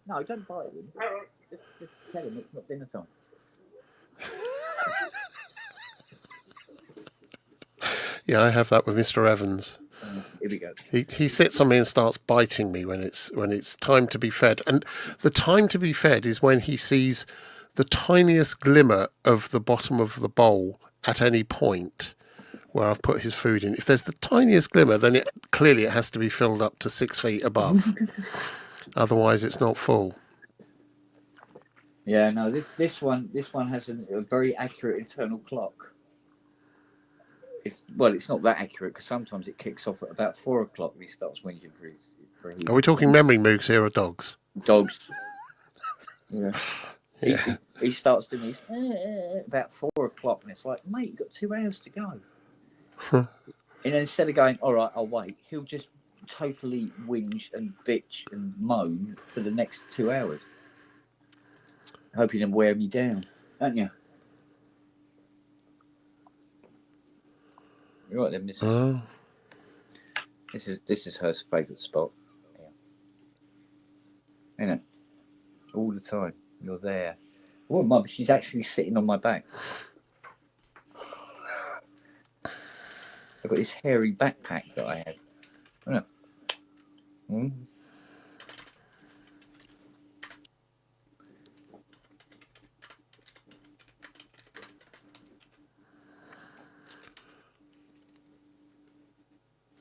No, don't bite him. Just tell him it's not dinner time. Yeah, I have that with Mr. Evans. Here we go. He sits on me and starts biting me when it's time to be fed. And the time to be fed is when he sees the tiniest glimmer of the bottom of the bowl at any point, where I've put his food in. If there's the tiniest glimmer, then it has to be filled up to 6 feet above. Otherwise, it's not full. Yeah, no, this one has a very accurate internal clock. It's not that accurate because sometimes it kicks off at about 4 o'clock when he starts whinging for heat. Are we talking memory moogs here or dogs? Dogs. Yeah. He starts doing these about 4 o'clock, and it's like, mate, you've got 2 hours to go. And then instead of going, all right, I'll wait, he'll just totally whinge and bitch and moan for the next 2 hours, hoping to wear me down, aren't you? You're right, then, Miss. Oh. This is her favourite spot. Yeah. Isn't it? All the time. You're there. Oh, Mum, she's actually sitting on my back. I've got this hairy backpack that I have. Isn't it? Mm.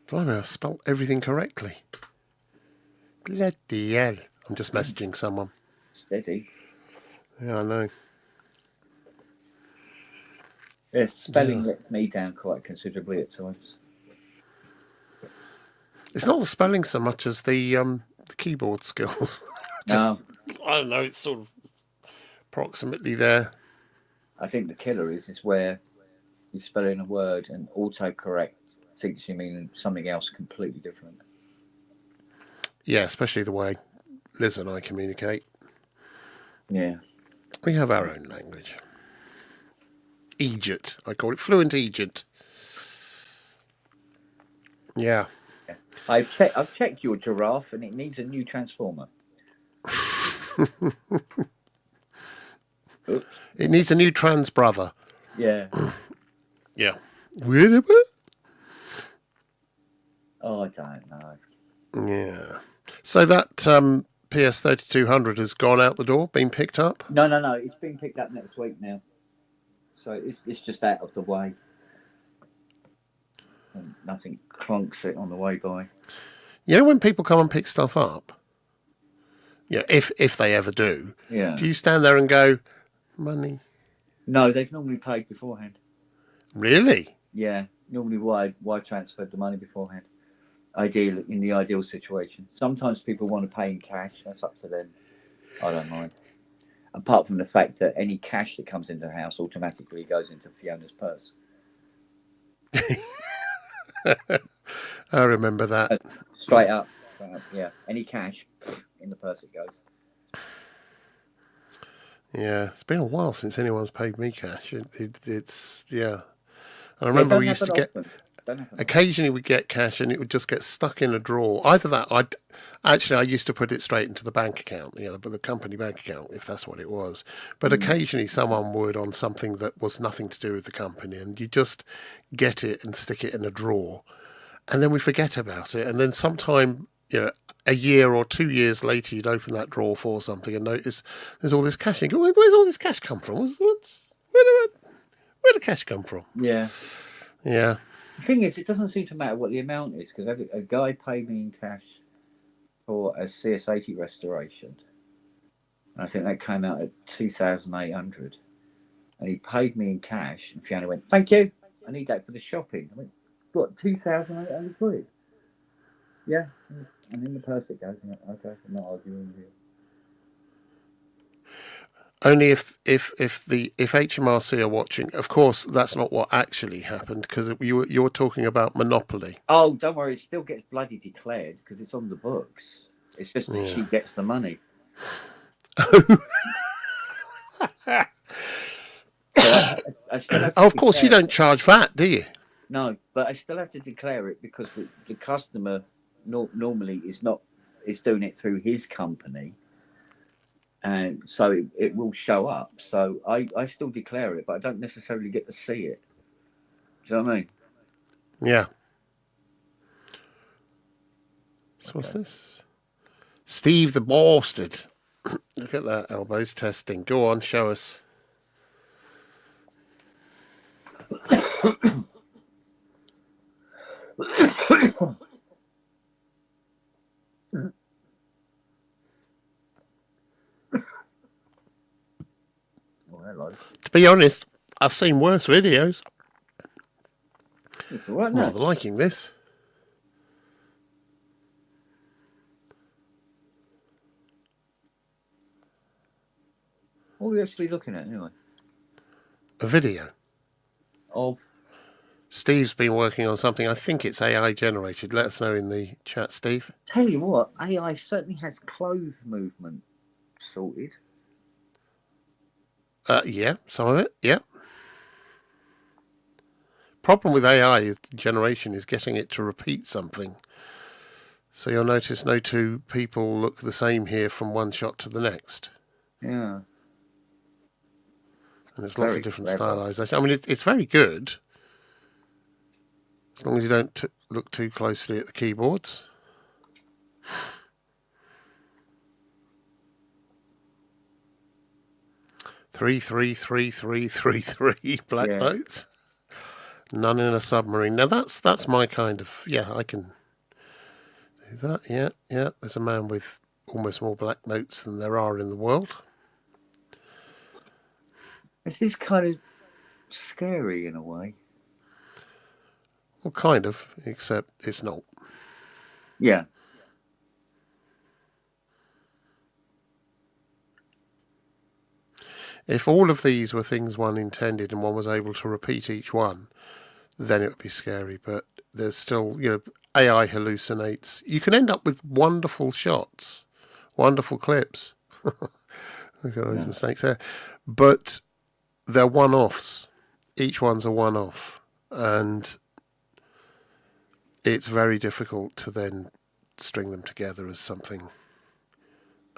Blimey, I spelt everything correctly. Bloody hell. I'm just messaging someone. Steady. Yeah, I know. Yeah, spelling lets me down quite considerably at times. It's not the spelling so much as the keyboard skills. I don't know, it's sort of approximately there. I think the killer is where you spell in a word and autocorrect thinks you mean something else completely different. Yeah, especially the way Liz and I communicate. Yeah. We have our own language. Egypt, I call it fluent Egypt. Yeah. I've checked your giraffe and it needs a new transformer. It needs a new trans brother. Yeah. Yeah. Oh, I don't know. Yeah. So that PS3200 has gone out the door, been picked up? No. It's being picked up next week now. So it's just out of the way. And nothing clunks it on the way by. You know when people come and pick stuff up? Yeah, if they ever do. Yeah. Do you stand there and go, money? No, they've normally paid beforehand. Really? Yeah. Normally why transferred the money beforehand? In the ideal situation. Sometimes people want to pay in cash. That's up to them. I don't mind. Apart from the fact that any cash that comes into the house automatically goes into Fiona's purse. I remember that. Straight up. Yeah. Any cash, in the purse it goes. Yeah. It's been a while since anyone's paid me cash. It's, yeah. I remember we used to get... Occasionally we'd get cash and it would just get stuck in a drawer. Either that, I used to put it straight into the bank account, the company bank account, if that's what it was. But occasionally someone would on something that was nothing to do with the company, and you just get it and stick it in a drawer, and then we forget about it. And then sometime, a year or 2 years later, you'd open that drawer for something and notice there's all this cash. And you go, where's all this cash come from? Where did the cash come from? Yeah. Yeah. The thing is, it doesn't seem to matter what the amount is, because a guy paid me in cash for a CS80 restoration. And I think that came out at 2,800. And he paid me in cash, and Fiona went, "Thank you, I need that for the shopping." I went, "What, 2,800 quid?" Yeah, and in the purse it goes. I'm like, okay, I'm not arguing with you. Only if HMRC are watching. Of course, that's not what actually happened, because you're talking about monopoly. Oh, don't worry, it still gets bloody declared because it's on the books. It's just that she gets the money. Of course, you don't charge VAT, do you? No, but I still have to declare it because the customer normally is doing it through his company. And so it will show up. So I still declare it, but I don't necessarily get to see it. Do you know what I mean? Yeah. So what's this? Steve the Bastard. Look at that, elbows testing. Go on, show us. Hello. To be honest, I've seen worse videos. It's all right I'm now. rather liking this. What are we actually looking at anyway? A video. Of Steve's been working on something. I think it's AI generated. Let us know in the chat, Steve. tell you what, AI certainly has clothes movement sorted. Yeah, some of it. Yeah. Problem with AI generation is getting it to repeat something. So you'll notice no two people look the same here from one shot to the next. Yeah. And there's lots Very of different clever. stylisation. I mean, it's very good. As long as you don't look too closely at the keyboards. Three black notes. None in a submarine. Now that's my kind of, yeah, I can do that. Yeah. There's a man with almost more black notes than there are in the world. This is kind of scary in a way. Well, kind of, except it's not. Yeah. If all of these were things one intended and one was able to repeat each one, then it would be scary. But there's still, AI hallucinates. You can end up with wonderful shots, wonderful clips. Look at those mistakes there. But they're one-offs. Each one's a one-off. And it's very difficult to then string them together as something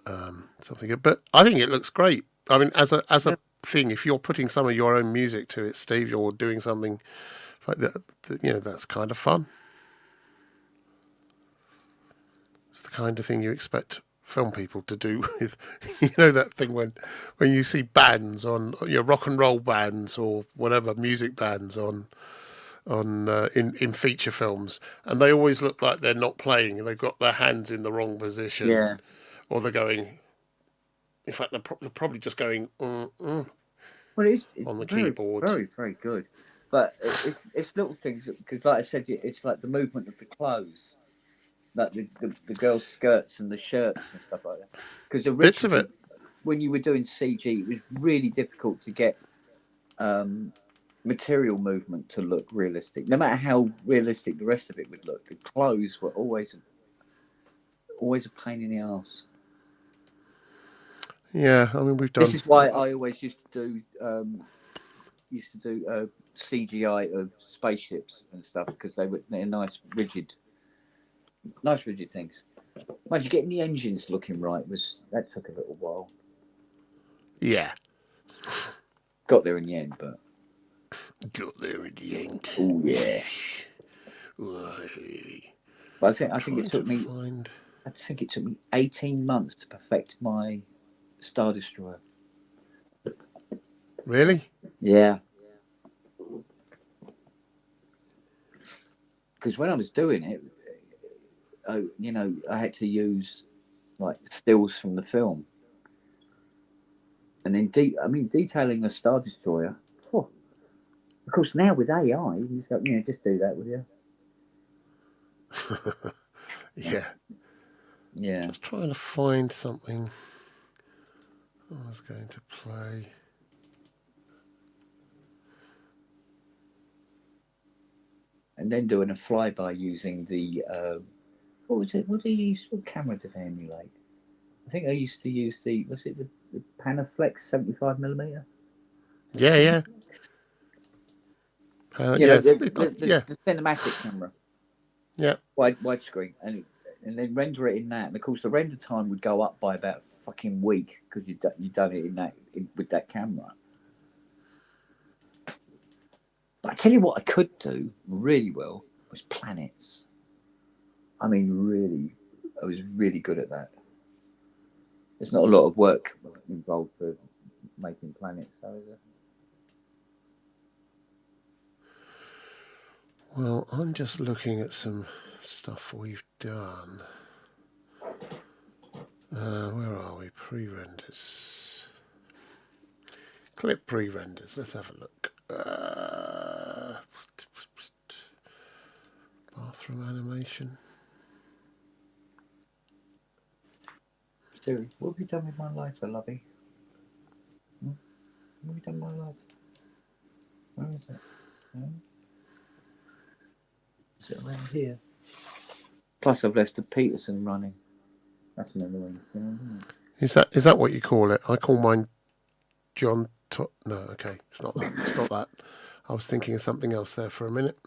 good. But I think it looks great. I mean, as a thing, if you're putting some of your own music to it, Steve, you're doing something like that, that's kind of fun. It's the kind of thing you expect film people to do with, that thing when you see bands on, rock and roll bands or whatever, music bands in feature films, and they always look like they're not playing, and they've got their hands in the wrong position, or they're going. In fact, they're probably just going Well, it's on the very, keyboard. very, very good. But it's little things because, like I said, it's like the movement of the clothes, like the girls' skirts and the shirts and stuff like that. Because Bits of it. when you were doing CG, it was really difficult to get material movement to look realistic. No matter how realistic the rest of it would look, the clothes were always a pain in the arse. Yeah, I mean we've done. This is why I always used to do CGI of spaceships and stuff because they're nice rigid things. Mind you, getting the engines looking right that took a little while. Yeah. Got there in the end, but. Got there in the end. Oh yeah. But I think it took me. I think it took me 18 months to perfect my Star Destroyer. Really? Yeah. Because when I was doing it, I had to use like stills from the film, and then detailing a Star Destroyer. Oh, of course, now with AI, you just go, just do that, will you? Yeah. Yeah. Just trying to find something I was going to play. And then doing a flyby using the what was it? What camera did I emulate? I think I used to use the Panaflex 75mm. Yeah. The cinematic camera. Yeah. Widescreen, and then render it in that. And of course, the render time would go up by about a fucking week because you'd done it with that camera. But I tell you what, I could do really well was planets. I mean, really, I was really good at that. There's not a lot of work involved for making planets, though, is there? Well, I'm just looking at some stuff we've done. Where are we? Pre-renders. Clip pre-renders. Let's have a look. Bathroom animation. Siri, what have you done with my lighter, lovey? What have you done with my lighter? Where is it? Is it around here? Plus, I've left the Peterson running. That's annoying. Is that what you call it? I call mine John. No, okay, it's not that. It's not that. I was thinking of something else there for a minute.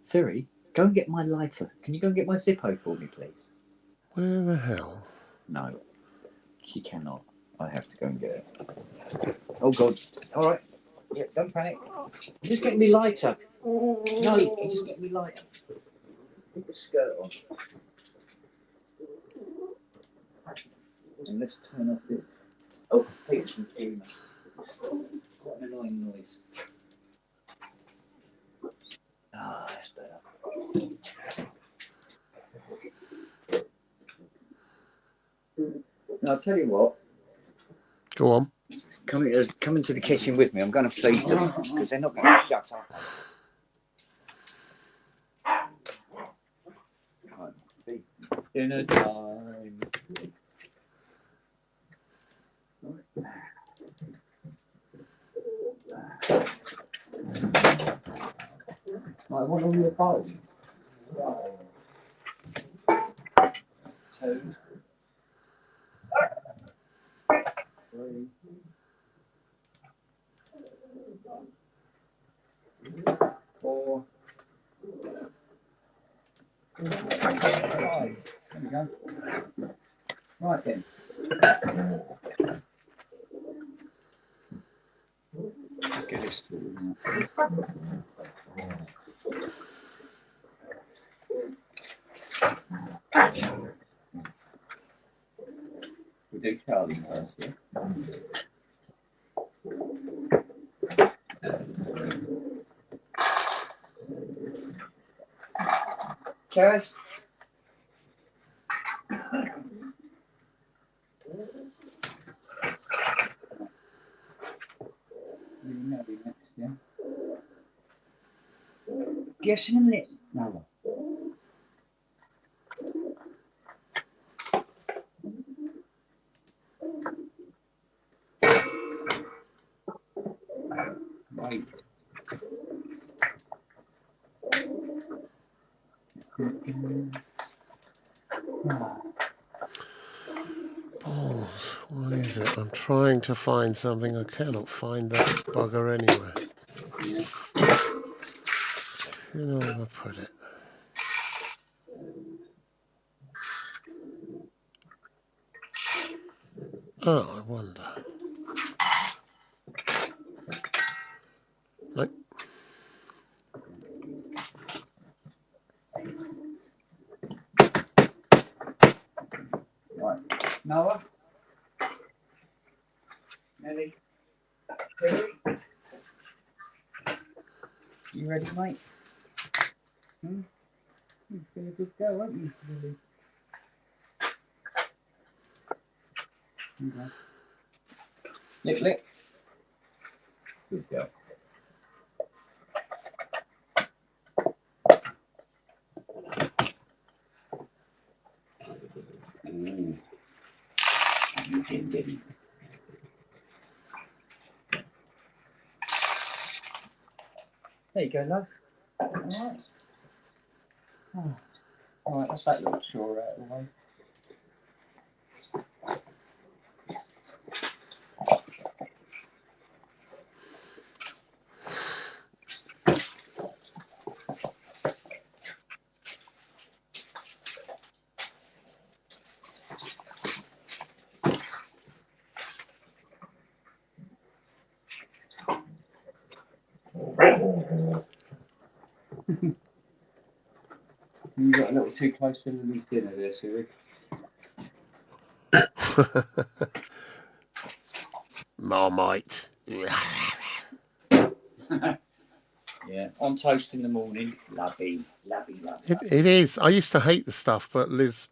Siri, go and get my lighter. Can you go and get my Zippo for me, please? Where the hell? No, she cannot. I have to go and get it. Oh God! All right. Yeah, don't panic. Just get me lighter. No, you just get me lighter. Put the skirt on. And let's turn off this. Oh, Peterson TV. What an annoying noise. Ah, that's better. Now, I'll tell you what. Go on. Come into the kitchen with me. I'm going to feed them because they're not going to shut up. Dinner time. I want all your bowls. 2, 3, 4, 5. There we go. Right then. Let's get this through. We do Charlie first, yeah? Chairs. Yeah. Guess in a minute. No. Right. Balls. What is it? I'm trying to find something. I cannot find that bugger anywhere. You know where I put it. Oh, I wonder. Nope. Right. Noah? Nelly? You ready, mate? You've been a good girl, haven't you, Nelly? Okay. Lick, lick. Good girl. Ooh. You didn't. There you go, love. All right. Oh. All right, that's that little chore out of the way. You got a little too close to Lily's dinner there, Siri. Marmite. Yeah, on toast in the morning. Lovely. It is. I used to hate the stuff, but Liz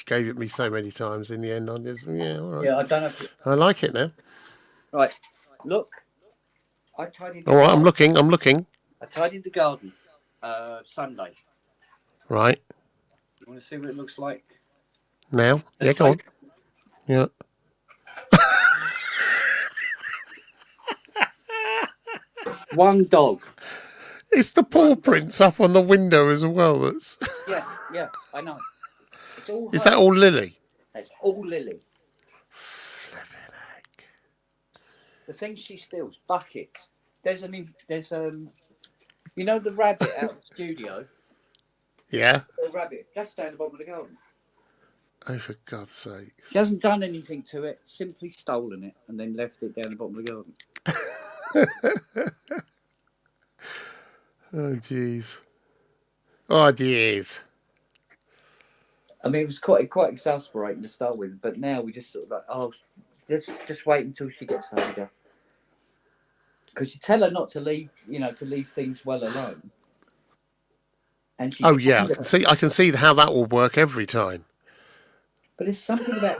gave it me so many times. In the end, I just, yeah, all right. Yeah, I don't know. I like it now. Right, look. I tidied. All right, I'm looking. I tidied the garden Sunday. Right. You want to see what it looks like? Now? Yeah, go on. Yeah. One dog. It's the paw prints up on the window as well. That's. Yeah, I know. It's all Is that all Lily? That's all Lily. The things she steals, buckets. There's you know the rabbit out of the studio? Yeah. The rabbit, that's down the bottom of the garden. Oh, for God's sake. She hasn't done anything to it, simply stolen it and then left it down the bottom of the garden. Oh, jeez. Oh, jeez. I mean, it was quite exasperating to start with, but now we just sort of like, oh, just wait until she gets older. Because you tell her not to leave, to leave things well alone. And she I can see how that will work every time. But there's something about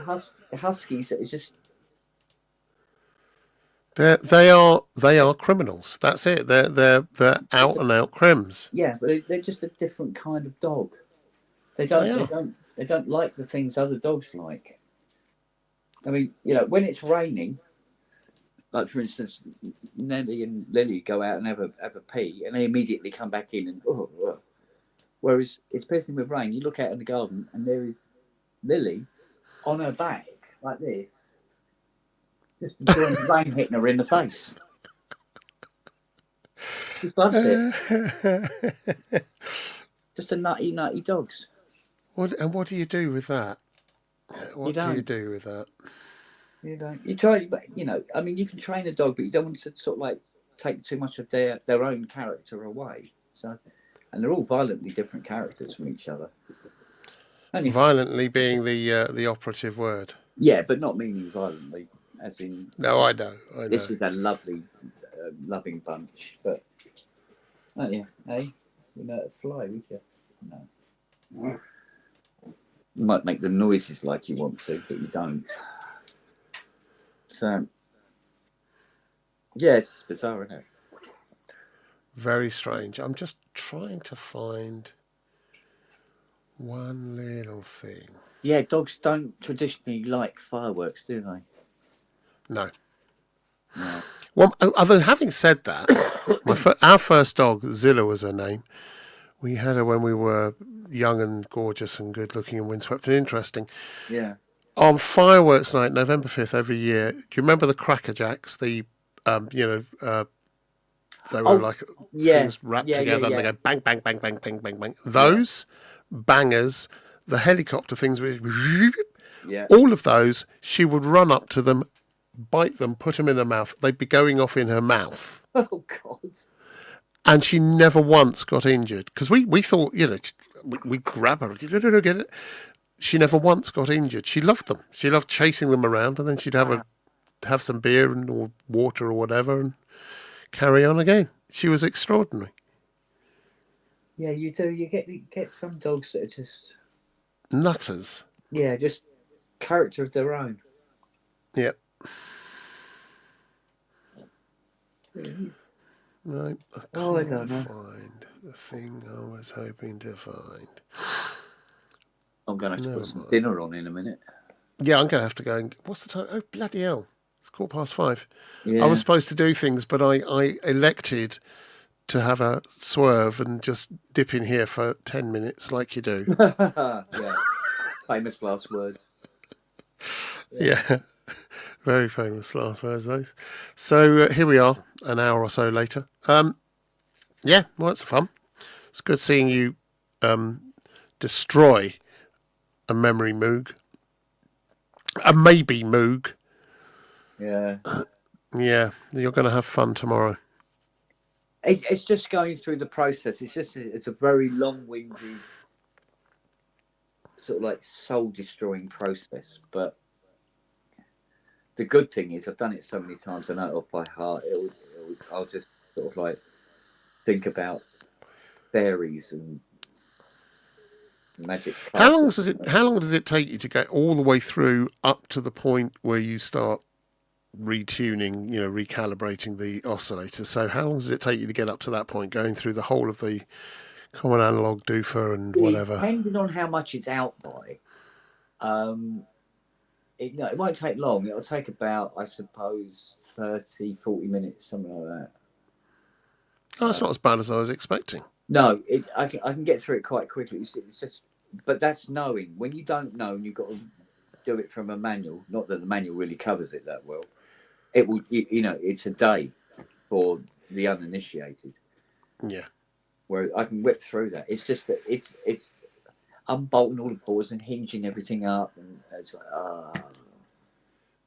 huskies that is just. They are criminals. That's it. They're out and out crims. Yeah, but they're just a different kind of dog. They don't like the things other dogs like. I mean, when it's raining, like for instance, Nelly and Lily go out and have a pee, and they immediately come back in and Whereas it's pissing with rain. You look out in the garden, and there is Lily on her back like this, just enjoying the rain hitting her in the face. She loves it. Just a nutty dogs. What do you do with that? What do you do with that? You don't. You try, but I mean, you can train a dog, but you don't want to sort of like take too much of their own character away. So, and they're all violently different characters from each other. Violently being the operative word. Yeah, but not meaning violently, as in. No, I know. This is a lovely, loving bunch, but. Oh yeah, hey, you know how to fly, would you? No. You might make the noises like you want to, but you don't. So, yeah, it's bizarre, isn't it? Very strange. I'm just trying to find one little thing. Yeah, dogs don't traditionally like fireworks, do they? No. Well, although having said that, our first dog, Zilla was her name. We had her when we were young and gorgeous and good looking and windswept and interesting. Yeah. On fireworks night, November 5th every year, do you remember the Cracker Jacks? They were like things wrapped together and they go bang, bang, bang, bang, bang, bang, bang. Those bangers, the helicopter things, all of those, she would run up to them, bite them, put them in her mouth. They'd be going off in her mouth. Oh, God. And she never once got injured. Because we thought, we grab her, get it. She never once got injured. She loved them. She loved chasing them around, and then she'd have some beer or water or whatever and carry on again. She was extraordinary. Yeah, you do. You get some dogs that are just nutters. Yeah, just character of their own. Yep. Right. I don't know. Find the thing I was hoping to find. I'm going to have to put some dinner on in a minute. Yeah, I'm going to have to go and... What's the time? Oh, bloody hell. It's 5:15. Yeah. I was supposed to do things, but I elected to have a swerve and just dip in here for 10 minutes like you do. Yeah. Famous last words. Yeah. Very famous last words, those. So here we are, an hour or so later. Yeah, well, it's fun. It's good seeing you destroy a memory moog. A maybe moog. Yeah. Yeah, you're going to have fun tomorrow. It's just going through the process. It's a very long-winded, sort of like soul-destroying process. But the good thing is I've done it so many times, I know it off by heart. I'll just sort of like think about fairies and magic. How long does it take you to get all the way through up to the point where you start retuning, recalibrating the oscillator? So how long does it take you to get up to that point, going through the whole of the common analog doofer and whatever? Depending on how much it's out by, it won't take long. It'll take about, I suppose, 30, 40 minutes, something like that. Oh, that's not as bad as I was expecting. No, I can get through it quite quickly. It's just, but that's knowing. When you don't know and you've got to do it from a manual, not that the manual really covers it that well, it will, it's a day for the uninitiated. Yeah. Where I can whip through that. It's just that it's unbolting all the boards and hinging everything up, and it's like,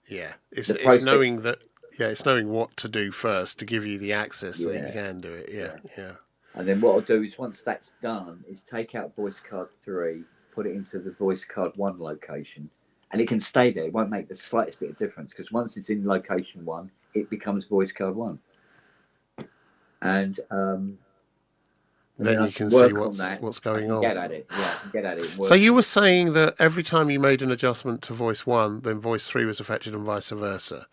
yeah, it's knowing that. Yeah, it's knowing what to do first to give you the access that you can do it. Yeah. And then what I'll do is once that's done, is take out voice card 3, put it into the voice card 1 location, and it can stay there. It won't make the slightest bit of difference because once it's in location 1, it becomes voice card 1. And then you can see what's going on. Get at it. Yeah, I can get at it. So you were saying that every time you made an adjustment to voice 1, then voice 3 was affected and vice versa.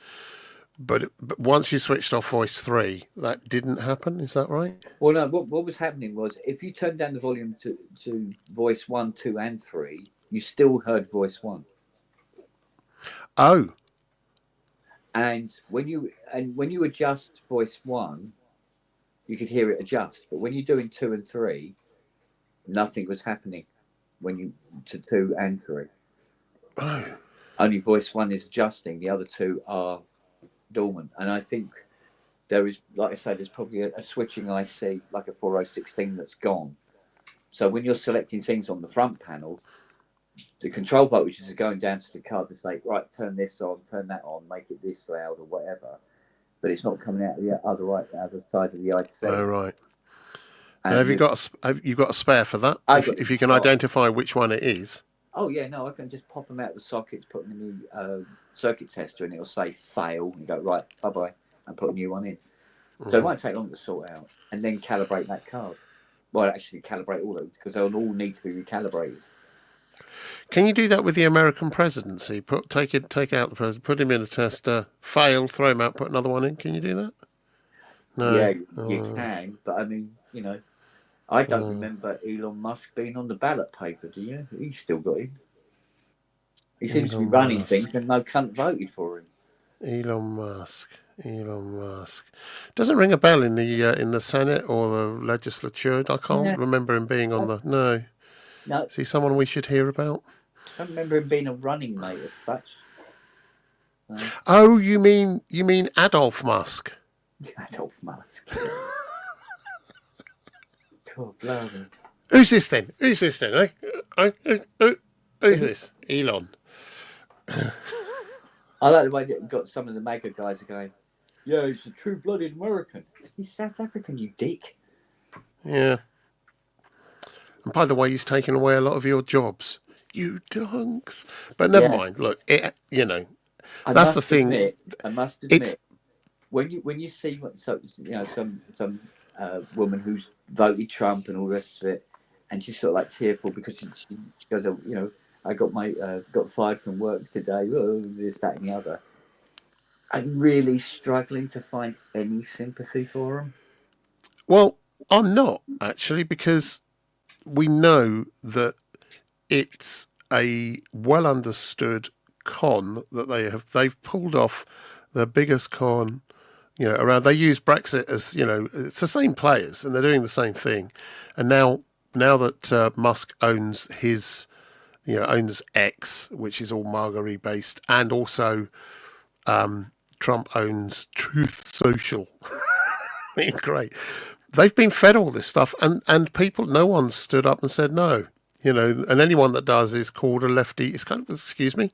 But once you switched off voice 3, that didn't happen. Is that right? Well, no. What was happening was if you turned down the volume to voice 1, 2, and 3, you still heard voice 1. Oh. And when you adjust voice 1, you could hear it adjust. But when you're doing 2 and 3, nothing was happening when you to 2 and 3. Oh. Only voice 1 is adjusting. The other 2 are dormant. And I think there is, like I said, there's probably a switching IC, like a 4016, that's gone. So when you're selecting things on the front panel, the control voltages are going down to the card to say, right, turn this on, turn that on, make it this loud or whatever. But it's not coming out the other side of the IC. Oh, right. And have you got a spare for that? If you can identify which one it is. Oh yeah, no, I can just pop them out the sockets, put them in the circuit tester, and it'll say fail. And you go, right, bye bye, and put a new one in. So it won't take long to sort out, and then calibrate that card. Well, actually calibrate all of them because they'll all need to be recalibrated. Can you do that with the American presidency? Take out the president, put him in a tester, fail, throw him out, put another one in. Can you do that? No. Yeah, you can, but I mean, I don't remember Elon Musk being on the ballot paper, do you? He's still got him. He seems to be running things and no cunt voted for him. Elon Musk. Doesn't ring a bell in the Senate or the legislature. I can't remember him being on the... No. Is he someone we should hear about? I don't remember him being a running mate as such. No. Oh, you mean Adolf Musk? Adolf Musk. God, blimey. Who's this then? Who's this? Elon. I like the way that you've got some of the MAGA guys are going, yeah, he's a true-blooded American. He's South African, you dick. Yeah. And by the way, he's taken away a lot of your jobs. You donks. But never mind. Look, that's the thing. I must admit, when you see some woman who's voted Trump and all the rest of it, and she's sort of like tearful because she goes, I got fired from work today, this, that, and the other. I'm really struggling to find any sympathy for him. Well, I'm not actually, because we know that it's a well understood con that they've pulled off the biggest con around. They use Brexit as it's the same players and they're doing the same thing. And now that Musk owns owns X, which is all Marguerite based, and also Trump owns Truth Social. I mean, great. They've been fed all this stuff, and people, no one stood up and said no. And anyone that does is called a lefty. It's kind of, excuse me,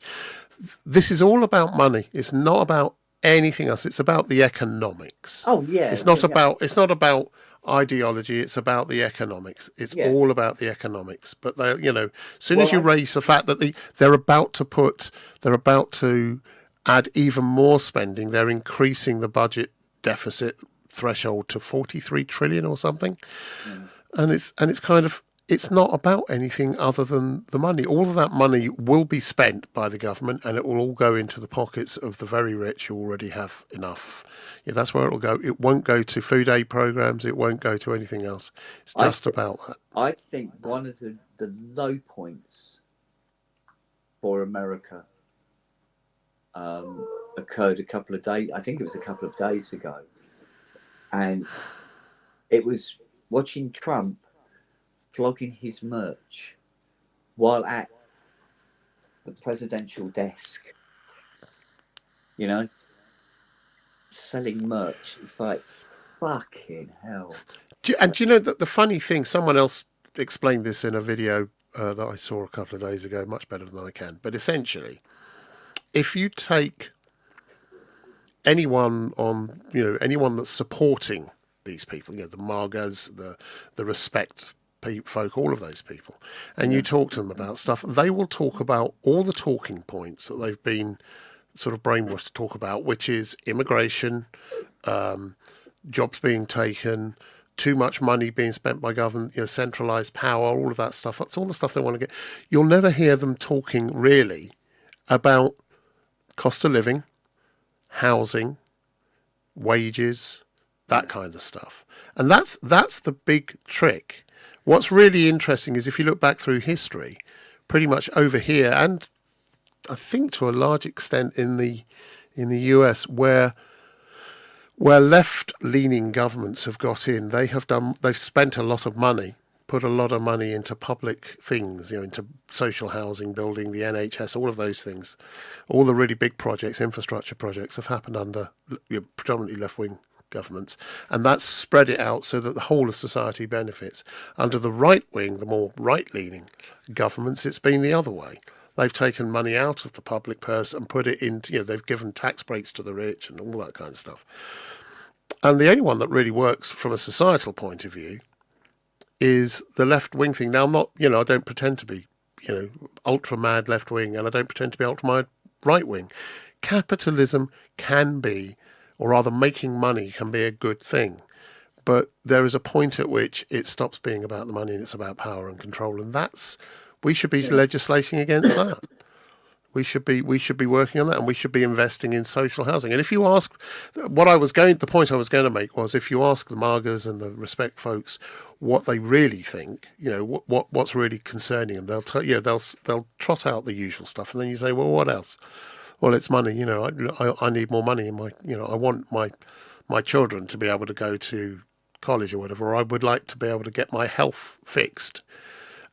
this is all about money. It's not about anything else. It's about the economics. Oh yeah. It's not about ideology. It's about the economics. It's all about the economics. But they, as soon as you raise the fact that they're about to add even more spending, they're increasing the budget deficit threshold to 43 trillion or something, and it's kind of, it's not about anything other than the money. All of that money will be spent by the government, and it will all go into the pockets of the very rich who already have enough. Yeah, that's where it will go. It won't go to food aid programs. It won't go to anything else. It's just about that. I think one of the low points for America occurred a couple of days. I think it was a couple of days ago, and it was watching Trump flogging his merch while at the presidential desk. You know, selling merch. It's like, fucking hell. And do you know that the funny thing? Someone else explained this in a video that I saw a couple of days ago, much better than I can. But essentially, if you take anyone on, anyone that's supporting these people, the MAGAs, the Respect folk, all of those people, and you talk to them about stuff, they will talk about all the talking points that they've been sort of brainwashed to talk about, which is immigration, jobs being taken, too much money being spent by government, centralised power, all of that stuff. That's all the stuff they want to get. You'll never hear them talking really about cost of living, housing, wages, that kind of stuff. And that's the big trick. What's really interesting is if you look back through history, pretty much over here, and I think to a large extent in the US, where left-leaning governments have got in, they've spent a lot of money, put a lot of money into public things, into social housing, building the NHS, all of those things. All the really big projects, infrastructure projects, have happened under predominantly left-wing governments, and that's spread it out so that the whole of society benefits. Under the right wing, the more right-leaning governments, it's been the other way. They've taken money out of the public purse and put it into, they've given tax breaks to the rich and all that kind of stuff. And the only one that really works from a societal point of view is the left-wing thing. Now, I'm not, I don't pretend to be, ultra-mad left-wing, and I don't pretend to be ultra-mad right-wing. Capitalism can be, or rather making money can be, a good thing. But there is a point at which it stops being about the money and it's about power and control. And we should be legislating against that. We should be working on that, and we should be investing in social housing. And if you ask, the point I was going to make was, if you ask the MAGAs and the Respect folks what they really think, what's really concerning them, they'll trot out the usual stuff, and then you say, well, what else? Well, it's money. I need more money in my. I want my children to be able to go to college or whatever. Or I would like to be able to get my health fixed.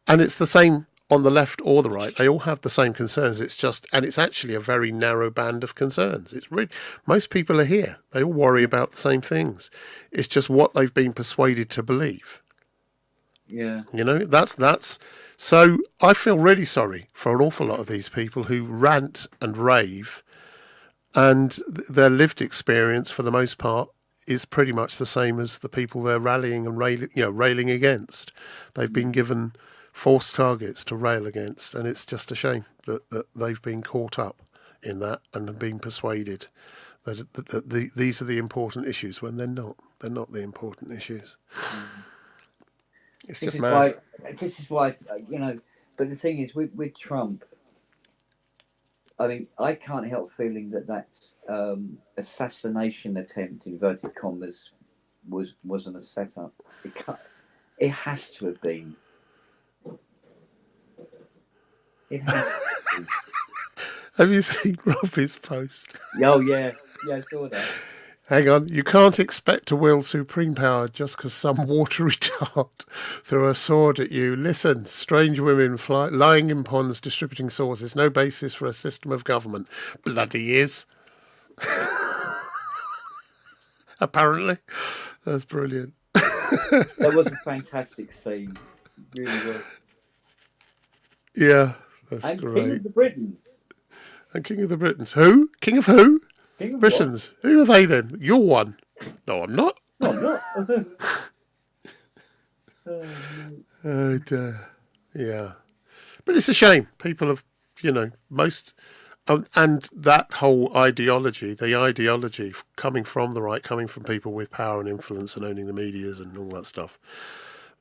And it's the same on the left or the right. They all have the same concerns. It's actually a very narrow band of concerns. It's really, most people are here. They all worry about the same things. It's just what they've been persuaded to believe. Yeah. That's so I feel really sorry for an awful lot of these people who rant and rave, and their lived experience for the most part is pretty much the same as the people they're rallying and railing against. They've been given false targets to rail against, and it's just a shame that they've been caught up in that and have been persuaded that these are the important issues when they're not. They're not the important issues. It's just mad. This is why, but the thing is, with Trump, I mean, I can't help feeling that that's assassination attempt, inverted commas, wasn't a setup. It has to have been. It has to be. Have you seen Robbie's post? Oh, yeah. Yeah, I saw that. Hang on, you can't expect to wield supreme power just because some watery tart threw a sword at you. Listen, strange women lying in ponds distributing swords is no basis for a system of government. Bloody is. Apparently. That's brilliant. That was a fantastic scene. Really was. Yeah, that's great. King of the Britons. And King of the Britons. Who? King of who? King of Britons. What? Who are they then? You're one. No, I'm not. No, I'm not. Oh dear. Yeah. But it's a shame. People have, most And that whole ideology, the ideology coming from the right, coming from people with power and influence and owning the medias and all that stuff,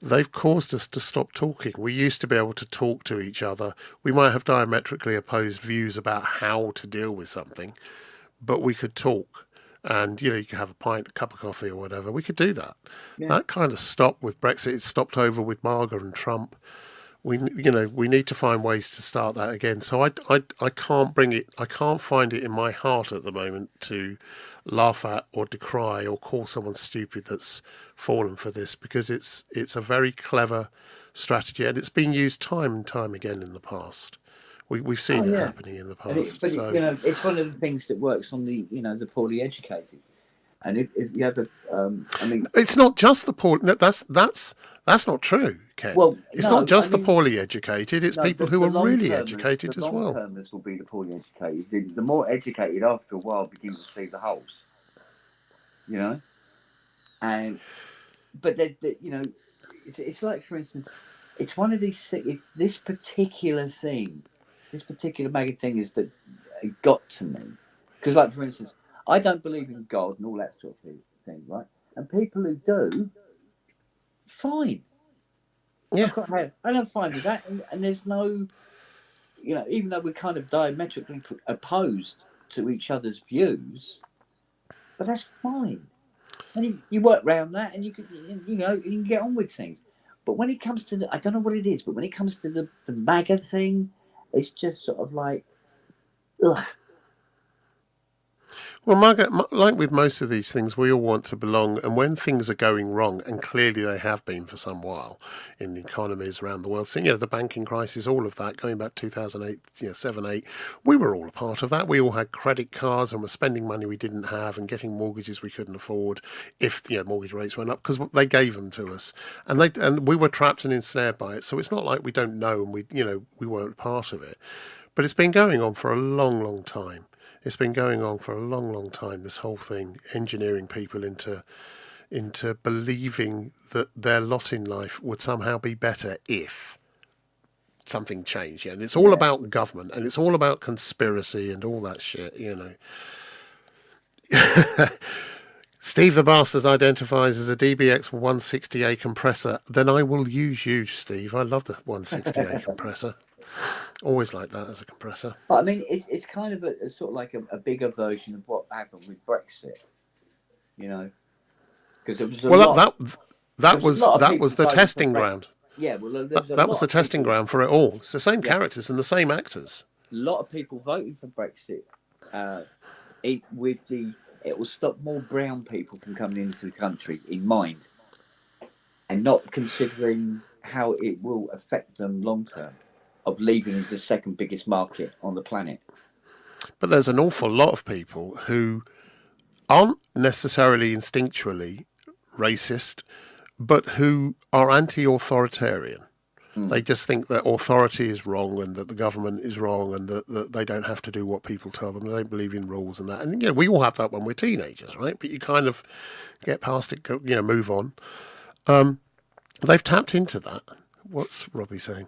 they've caused us to stop talking. We used to be able to talk to each other. We might have diametrically opposed views about how to deal with something, but we could talk. And, you could have a pint, a cup of coffee or whatever. We could do that. Yeah. That kind of stopped with Brexit. It stopped over with MAGA and Trump. We need to find ways to start that again. So I can't bring it. I can't find it in my heart at the moment to laugh at or decry or call someone stupid that's fallen for this, because it's a very clever strategy, and it's been used time and time again in the past. We've seen it happening in the past. It's one of the things that works on the the poorly educated. And if you have it's not just the poor. That's not true, Ken. Well, it's not just the poorly educated. It's people who are really educated as well. The long-termers will be the poorly educated. The more educated, after a while, begin to see the holes. It's like, for instance, it's one of these things. If this particular maggot thing is that it got to me, because, like, for instance, I don't believe in God and all that sort of thing, right? And people who do, fine. Yeah. I don't find with that. And there's no, even though we're kind of diametrically opposed to each other's views, but that's fine. And you work around that, and you can get on with things. But when it comes to I don't know what it is, but when it comes to the MAGA thing, it's just sort of like, ugh. Well, Margaret, like with most of these things, we all want to belong. And when things are going wrong, and clearly they have been for some while in the economies around the world, so, the banking crisis, all of that, going back 2008, 7, 8, we were all a part of that. We all had credit cards and were spending money we didn't have and getting mortgages we couldn't afford if mortgage rates went up, because they gave them to us. And we were trapped and ensnared by it. So it's not like we don't know and we weren't part of it. But it's been going on for a long, long time. It's been going on for a long, long time, this whole thing, engineering people into believing that their lot in life would somehow be better if something changed. And it's all about government, and it's all about conspiracy and all that shit, Steve the Bastard identifies as a DBX 160A compressor. Then I will use you, Steve. I love the 160A compressor. Always like that as a compressor. But I mean, it's kind of a sort of like a bigger version of what happened with Brexit, because there was that was the testing ground. Yeah, well, that was the testing ground for it all. It's the same characters and the same actors. A lot of people voting for Brexit. It will stop more brown people from coming into the country in mind, and not considering how it will affect them long term, of leaving the second biggest market on the planet. But there's an awful lot of people who aren't necessarily instinctually racist, but who are anti-authoritarian. They just think that authority is wrong and that the government is wrong and that they don't have to do what people tell them. They don't believe in rules and that. And, we all have that when we're teenagers, right? But you kind of get past it, move on. They've tapped into that. What's Robbie saying?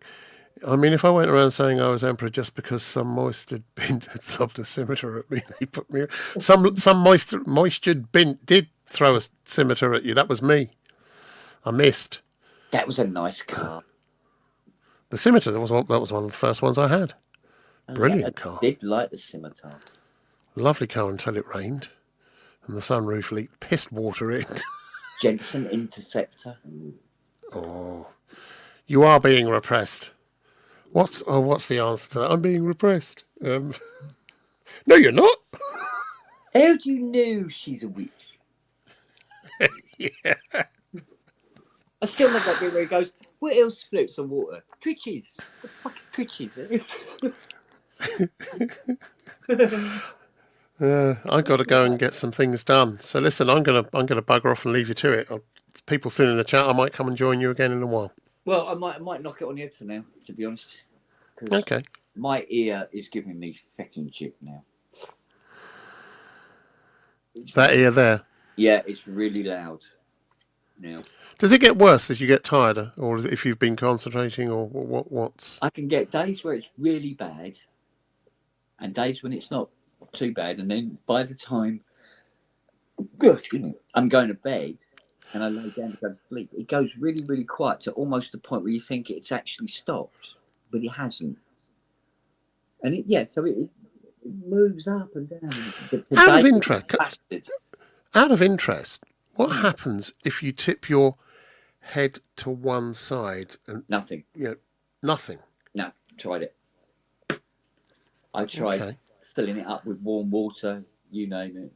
I mean, if I went around saying I was emperor just because some moistured bint had lobbed a scimitar at me, they put me... Some moistured bint did throw a scimitar at you. That was me. I missed. That was a nice car. The scimitar, that was one of the first ones I had. Brilliant car. I did like the scimitar. Lovely car until it rained and the sunroof leaked pissed water in. Jensen Interceptor. Oh, you are being repressed. What's the answer to that? I'm being repressed. No, you're not. How do you know she's a witch? Yeah. I still love that bit where he goes, what else floats on water? Twitches. What fucking twitches? I've got to go and get some things done. So listen, I'm gonna bugger off and leave you to it. People still in the chat. I might come and join you again in a while. Well, I might knock it on the head for now, to be honest. Okay. My ear is giving me fecking shit now. That ear there? Yeah, it's really loud now. Does it get worse as you get tireder, or if you've been concentrating, or what's? I can get days where it's really bad, and days when it's not too bad. And then by the time I'm going to bed and I lay down to go to sleep, it goes really, really quiet to almost the point where you think it's actually stopped, but it hasn't. And so it moves up and down. Out of interest, what happens if you tip your head to one side and nothing? Nothing. No, tried it. I tried filling it up with warm water. You name it.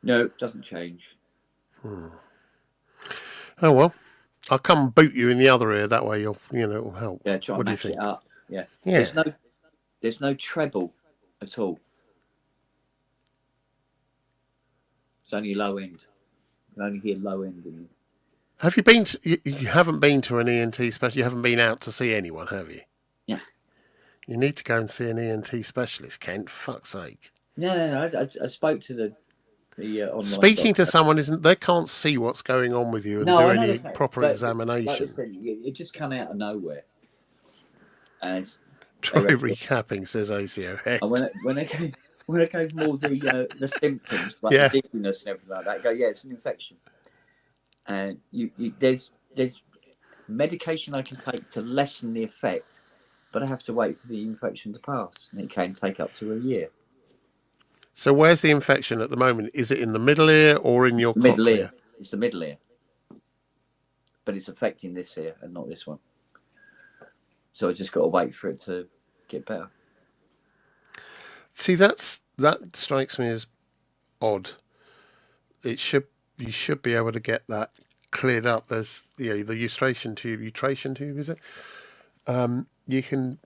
No, it doesn't change. Oh well, I'll come and boot you in the other ear. That way, it'll help. Yeah, try and mash it up. Yeah. Yeah. There's no treble at all. It's only low end. You can only hear low end in it. Have you been? You haven't been to an ENT specialist. You haven't been out to see anyone, have you? Yeah. You need to go and see an ENT specialist, Kent. For fuck's sake. No. I spoke to the online speaking doctor. to someone they can't see what's going on with you and do any proper examination. Like it just come out of nowhere. And try recapping, says ACO. When it goes more the symptoms, like the dizziness and everything like that, it's an infection. And there's medication I can take to lessen the effect, but I have to wait for the infection to pass, and it can take up to a year. So where's the infection at the moment? Is it in the middle ear or in your middle cochlea? ear? It's the middle ear, but it's affecting this ear and not this one. So I just got to wait for it to get better. See, that strikes me as odd. You should be able to get that cleared up. There's the utration tube, is it? You can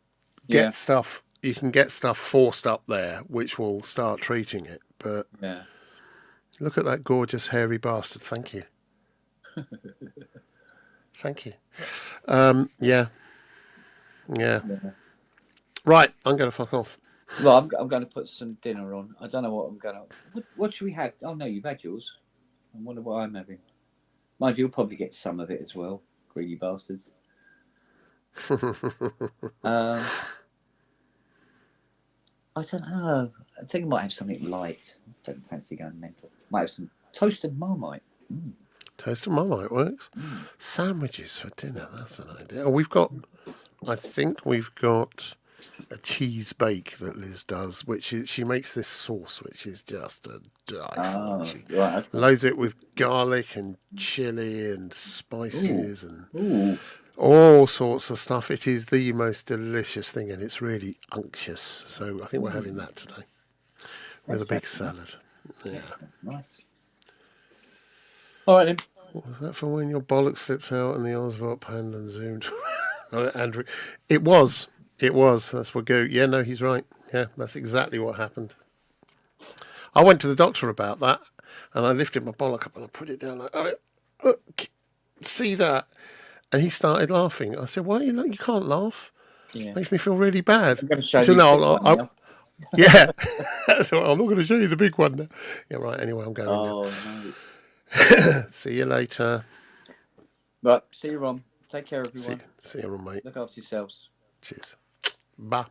get stuff. You can get stuff forced up there, which will start treating it. But look at that gorgeous hairy bastard. Thank you. Thank you. Yeah. Right, I'm going to fuck off. Well, I'm going to put some dinner on. I don't know what I'm going to. What should we have? Oh no, you've had yours. I wonder what I'm having. Mind you, you'll probably get some of it as well, greedy bastards. I don't know. I think I might have something light. I don't fancy going mental. Might have some toasted Marmite. Toasted Marmite works. Sandwiches for dinner. That's an idea. I think we've got a cheese bake that Liz does, which is she makes this sauce, which is just a die for. She loads it with garlic and chili and spices and all sorts of stuff. It is the most delicious thing, and it's really unctuous. So I think we're having that today with a big salad. Yeah. Nice. All right then. What was that for when your bollock slipped out and the Oswald Pandan zoomed? Andrew, it was. That's what go. Yeah, no, he's right. Yeah, that's exactly what happened. I went to the doctor about that, and I lifted my bollock up and I put it down. Look, see that? And he started laughing. I said, "Why you can't laugh? Yeah. Makes me feel really bad." I'm going to show so you no, yeah. So I'm not going to show you the big one now. Yeah, right. Anyway, I'm going. Oh no. See you later. Right. See you, Ron. Take care, everyone. See you, Ron, mate. Look after yourselves. Cheers. Bye.